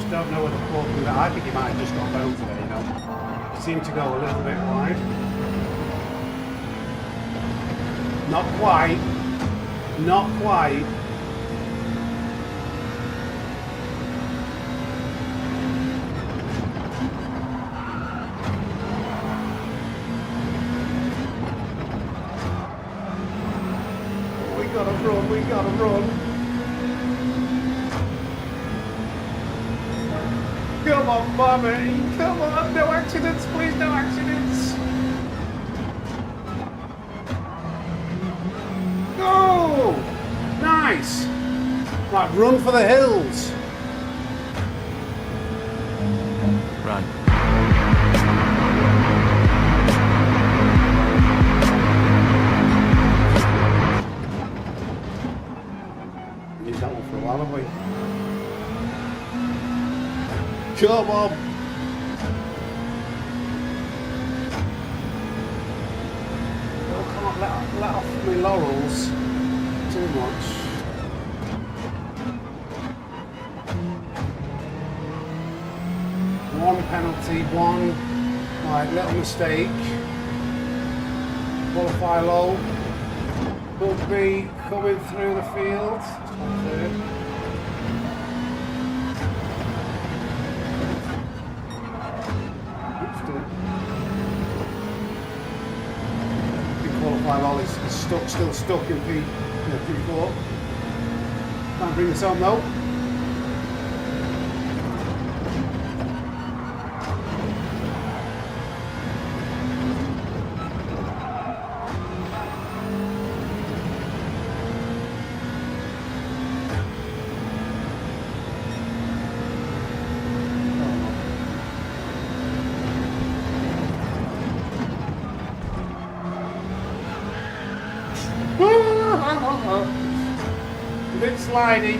Don't know whether Paul can do that. I think he might have just got home today, you know. Seemed to go a little bit wide. Not quite. Not quite. We gotta run, we gotta run. Come on, Bobby! Come on! No accidents, please, no accidents! Go! Nice! Right, run for the hills! Run. Need that one for a while, haven't we? Come on! I can't let off my laurels too much. One penalty, one little mistake. Qualify low. Could be coming through the field. Qualify low is still stuck in P4. Can't bring this on though. A bit slidey.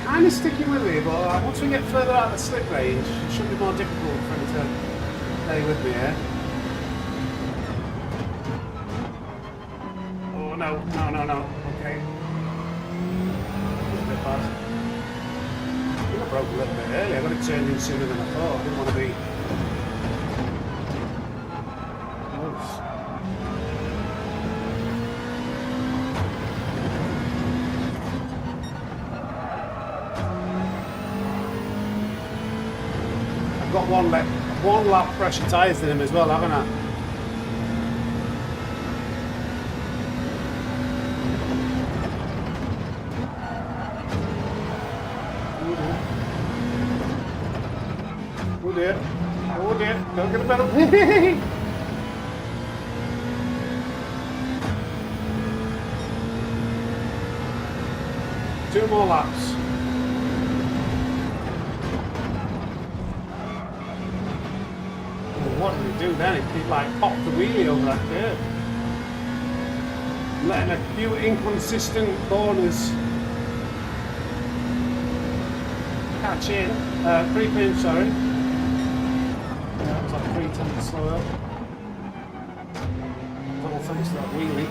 Kind of sticking with me, but once we get further out of the slip range, it should be more difficult for him to stay with me here. Oh no, no, no, no. Okay. That's a bit fast. I think I broke a little bit early. I got it turned in sooner than I thought. I didn't want to be close. Got one lap pressure tyres in him as well, haven't I? Oh dear. Oh dear. Don't get a pedal. 2 more laps. What did he do then? He like popped the wheelie over that curve. Letting a few inconsistent corners catch in. Creep in, sorry. Yeah, that was like 3 tenths slower. All thanks to that wheelie.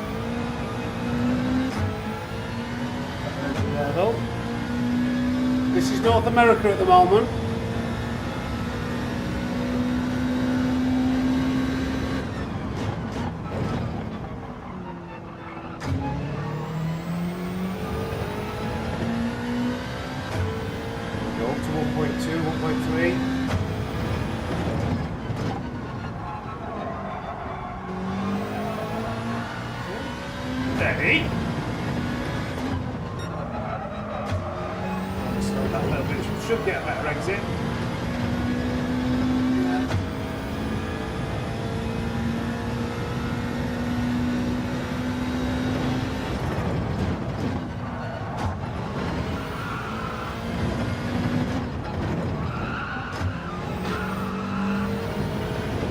There though. This is North America at the moment. Go up to 1.2, 1.3. Steady. Slow that a little bit. Should get a better exit.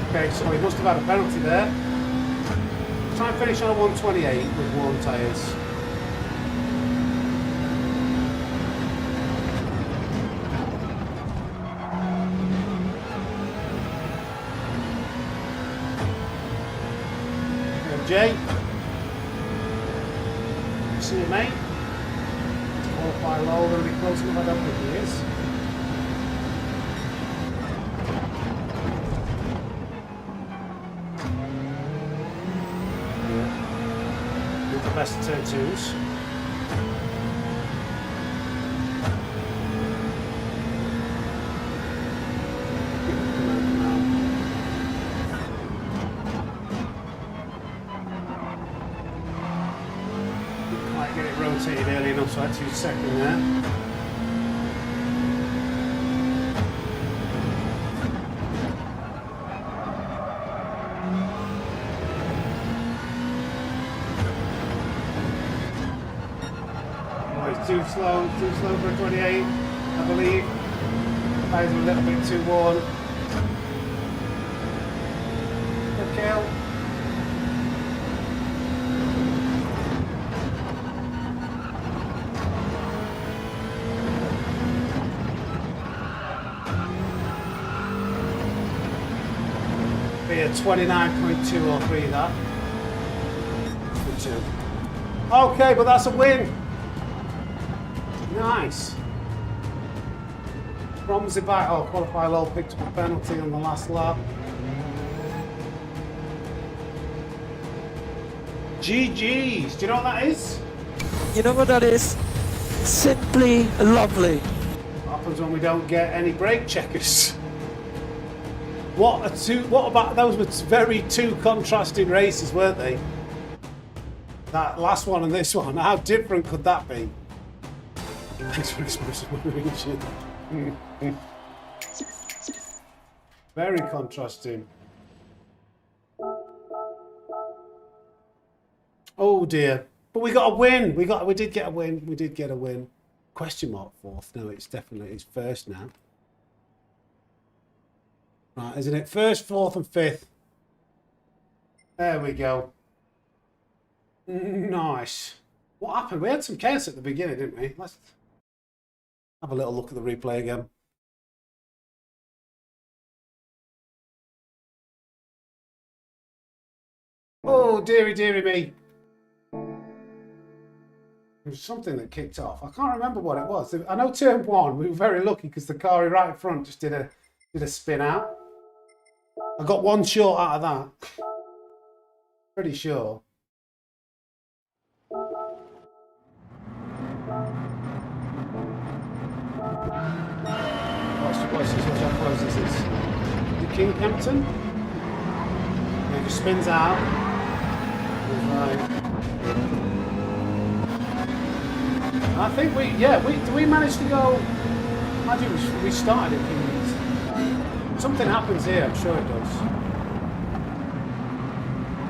Okay, so he must have had a penalty there. Try and finish on a 128 with warm tyres. Jay, see you, mate. Qualify low, going to be close enough. I don't think he is. With the best turn twos. Get it rotated early enough, so I had to use second there. Oh, it's too slow for a 28, I believe. Tires are a little bit too worn. Good kill. Be a 29.2 or 3 that. Good 2. Okay, but that's a win. Nice. Bromsey back. Oh, qualify low, picked up a penalty on the last lap. GG's. Do you know what that is? You know what that is? Simply lovely. What happens when we don't get any brake checkers? What about those were very two contrasting races, weren't they? That last one and this one. How different could that be? Thanks for exposing. Very contrasting. Oh dear. But we got a win. We did get a win. We did get a win. Question mark fourth. No, it's definitely it's first now. Right, isn't it? First, fourth, and fifth. There we go. Nice. What happened? We had some chaos at the beginning, didn't we? Let's have a little look at the replay again. Oh, dearie, dearie me. There was something that kicked off. I can't remember what it was. I know turn one, we were very lucky because the car right in front just did a spin out. I got one short out of that. Pretty sure. Watch how close this is. The Kinghampton. Yeah, it just spins out. I think we managed to go. Imagine we started at Kinghampton. Something happens here, I'm sure it does.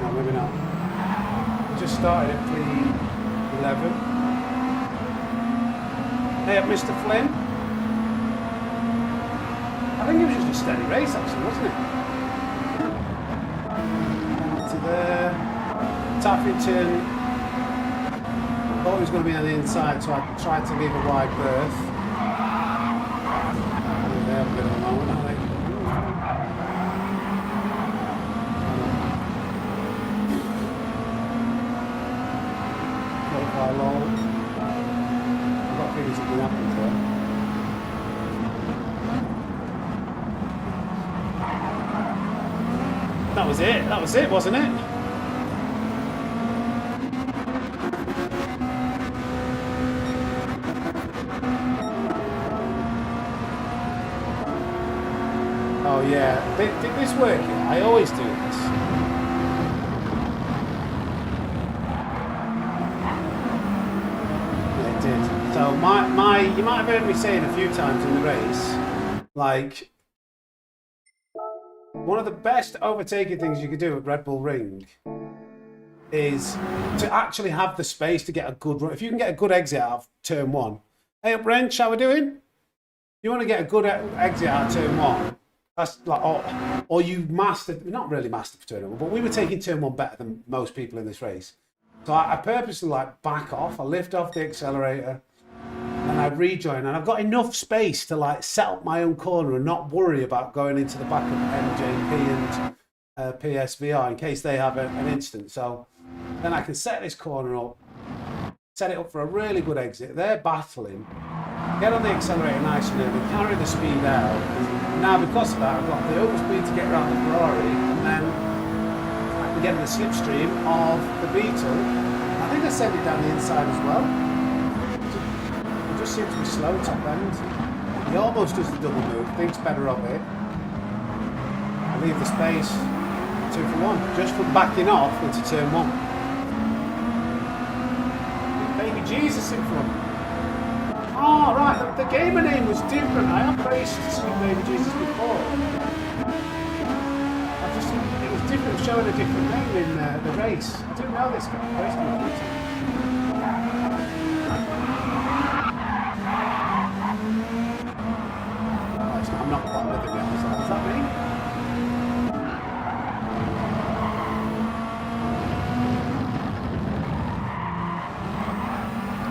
No, maybe not. We just started at P11. Hey up, Mr. Flynn. I think it was just a steady race, actually, wasn't it? To there. Taffington. I thought he was going to be on the inside, so I tried to leave a wide berth. They have a bit of a moment, I think. Qualify low. I've got a feeling something happened there. That was it, wasn't it? Oh yeah, did this work? I always do this. Yeah, it did. So you might have heard me saying a few times in the race, like, one of the best overtaking things you could do at Red Bull Ring is to actually have the space to get a good run. If you can get a good exit out of turn one. Hey up, Wrench, how we doing? You want to get a good exit out of turn one, that's like, or you mastered, not really mastered for turn one, but we were taking turn one better than most people in this race. So I purposely like back off, I lift off the accelerator, and I rejoin, and I've got enough space to like set up my own corner and not worry about going into the back of MJP and PSVR in case they have an incident. So then I can set this corner up, set it up for a really good exit. They're battling, get on the accelerator nice and early, carry the speed out. And now because of that, I've got the overspeed to get around the Ferrari, and then I can get in the slipstream of the Beetle. I think I sent it down the inside as well. Just seems to be slow top end. He almost does the double move, thinks better of it. I leave the space 2 for 1, just from backing off into turn 1. Baby Jesus in front. Oh right, the gamer name was different. I have raced Sweet Baby Jesus before. It was different, showing a different name in the race. I didn't know this guy. I raced him a few times. I'm not quite with him yet. Is that me?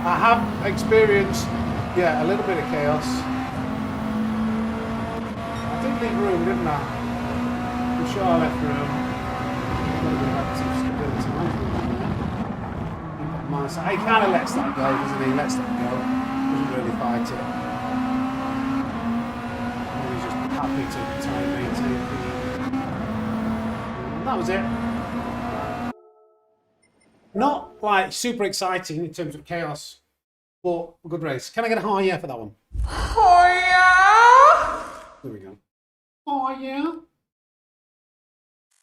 I have experienced, a little bit of chaos. I did leave room, didn't I? I'm sure I left room. A little bit of active stability management. So he kind of lets that go, doesn't he? Lets that go. Doesn't really fight it. Happy to try and maintain and that was it. Not like super exciting in terms of chaos, but a good race. Can I get a oh yeah for that one? Oh yeah! There we go. Oh yeah!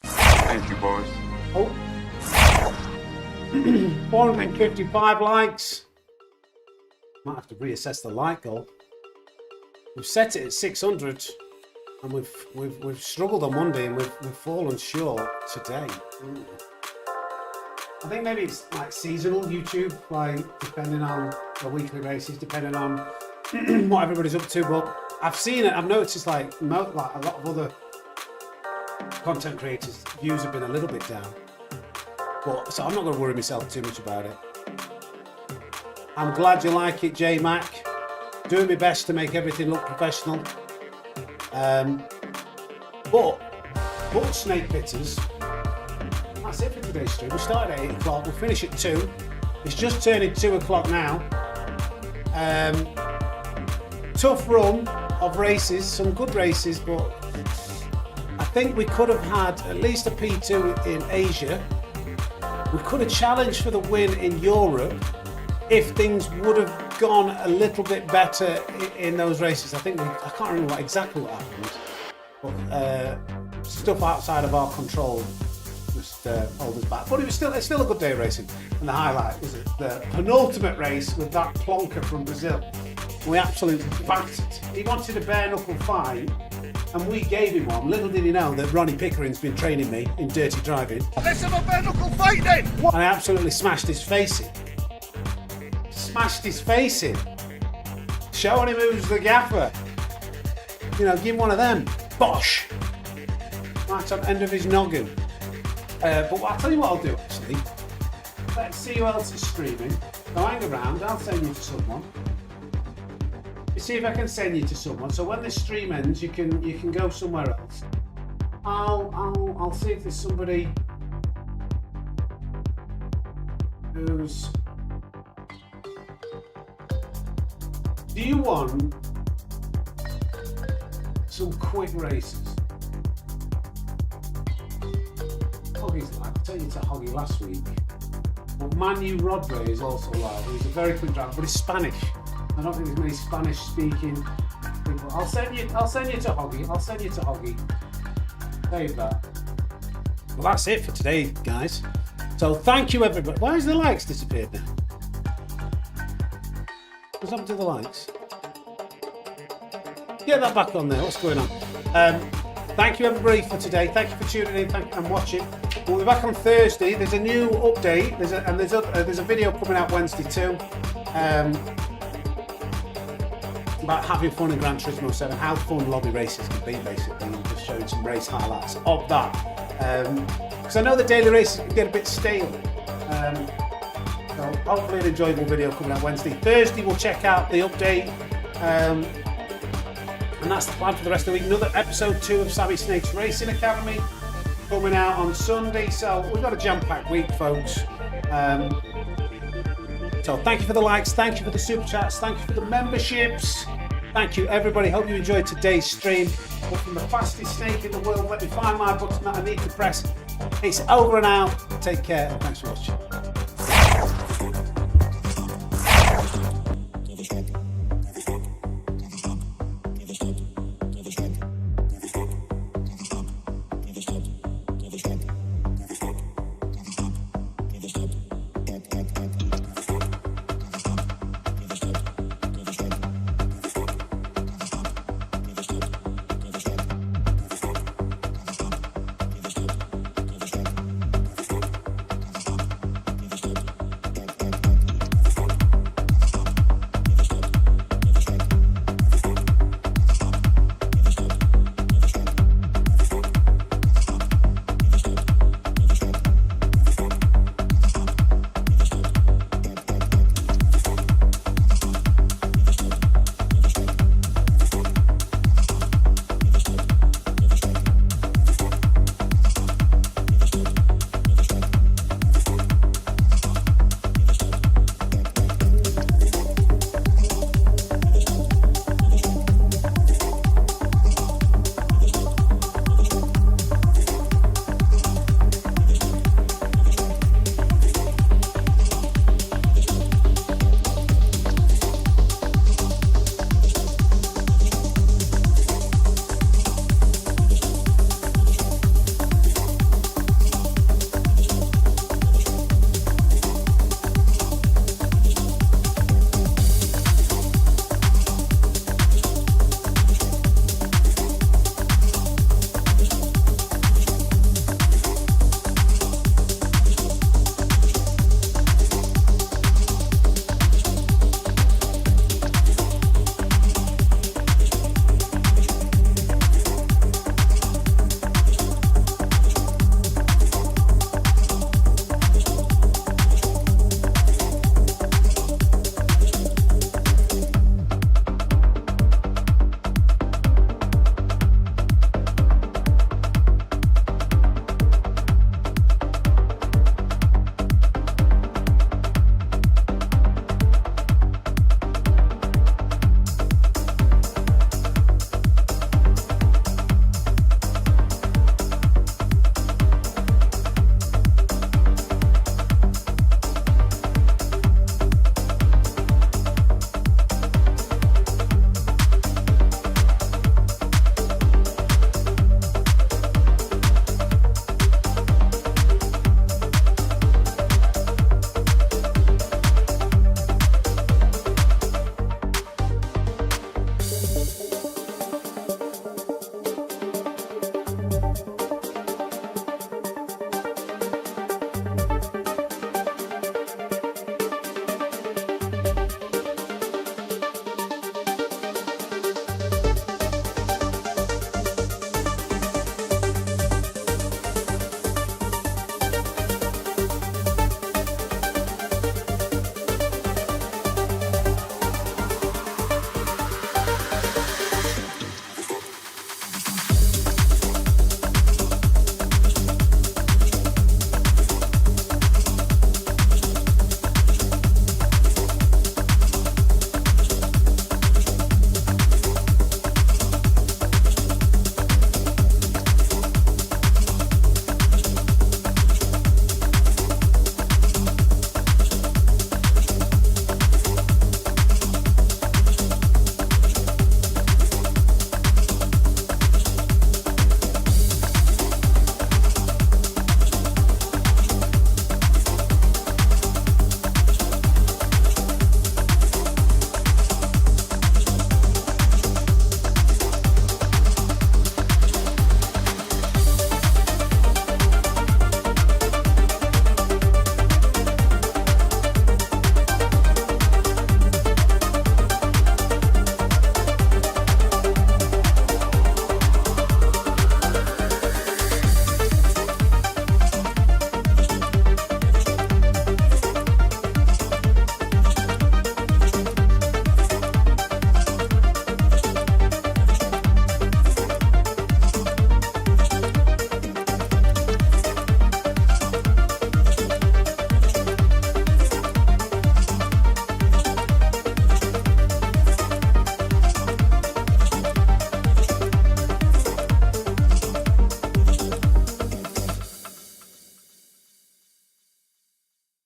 Thank you, boys. Oh. 455 likes. Might have to reassess the like goal. We've set it at 600. And we've struggled on Monday and we've fallen short today. I think maybe it's like seasonal YouTube, like depending on the weekly races, depending on what everybody's up to. But I've seen it. I've noticed like a lot of other content creators' views have been a little bit down. But so I'm not going to worry myself too much about it. I'm glad you like it, J Mac. Doing my best to make everything look professional. But snake pitters. That's it for today's stream. We started at 8 o'clock, we'll finish at 2. It's just turning 2 o'clock now. Tough run of races, some good races, but I think we could have had at least a P2 in Asia. We could have challenged for the win in Europe if things would have gone a little bit better in those races. I can't remember exactly what happened, but stuff outside of our control just hold us back. But it's still a good day of racing. And the highlight was the penultimate race with that plonker from Brazil. We absolutely battered. He wanted a bare knuckle fight, and we gave him one. Little did he know that Ronnie Pickering's been training me in dirty driving. Let's have a bare knuckle fight then! And I absolutely smashed his face in. Showing him who's the gaffer. You know, give him one of them. Bosh! Right on the end of his noggin. But I'll tell you what I'll do actually. Let's see who else is streaming. So hang around, I'll send you to someone. See if I can send you to someone. So when the stream ends, you can go somewhere else. I'll see if there's somebody who's. Do you want some quick races? Hoggy's like, I told you to Hoggy last week. But Manu Rodway is also live. He's a very quick driver, but he's Spanish. I don't think there's many Spanish-speaking people. I'll send you to Hoggy. Save that. Well, that's it for today, guys. So thank you, everybody. Why has the likes disappeared now? What's happened to the likes? Get that back on there. What's going on? Thank you, everybody, for today. Thank you for tuning in and watching. We'll be back on Thursday. There's a new update. There's a video coming out Wednesday too. About having fun in Gran Turismo 7, how fun lobby races can be, basically, and just showing some race highlights of that. Because I know the daily races can get a bit stale. So hopefully an enjoyable video coming out Wednesday. Thursday we'll check out the update. And that's the plan for the rest of the week. Another episode 2 of Savvy Snake's Racing Academy coming out on Sunday. So we've got a jam-packed week, folks. So thank you for the likes, thank you for the super chats, thank you for the memberships. Thank you, everybody. Hope you enjoyed today's stream. But from the fastest snake in the world, let me find my button that I need to press. It's over and out. Take care and thanks for watching.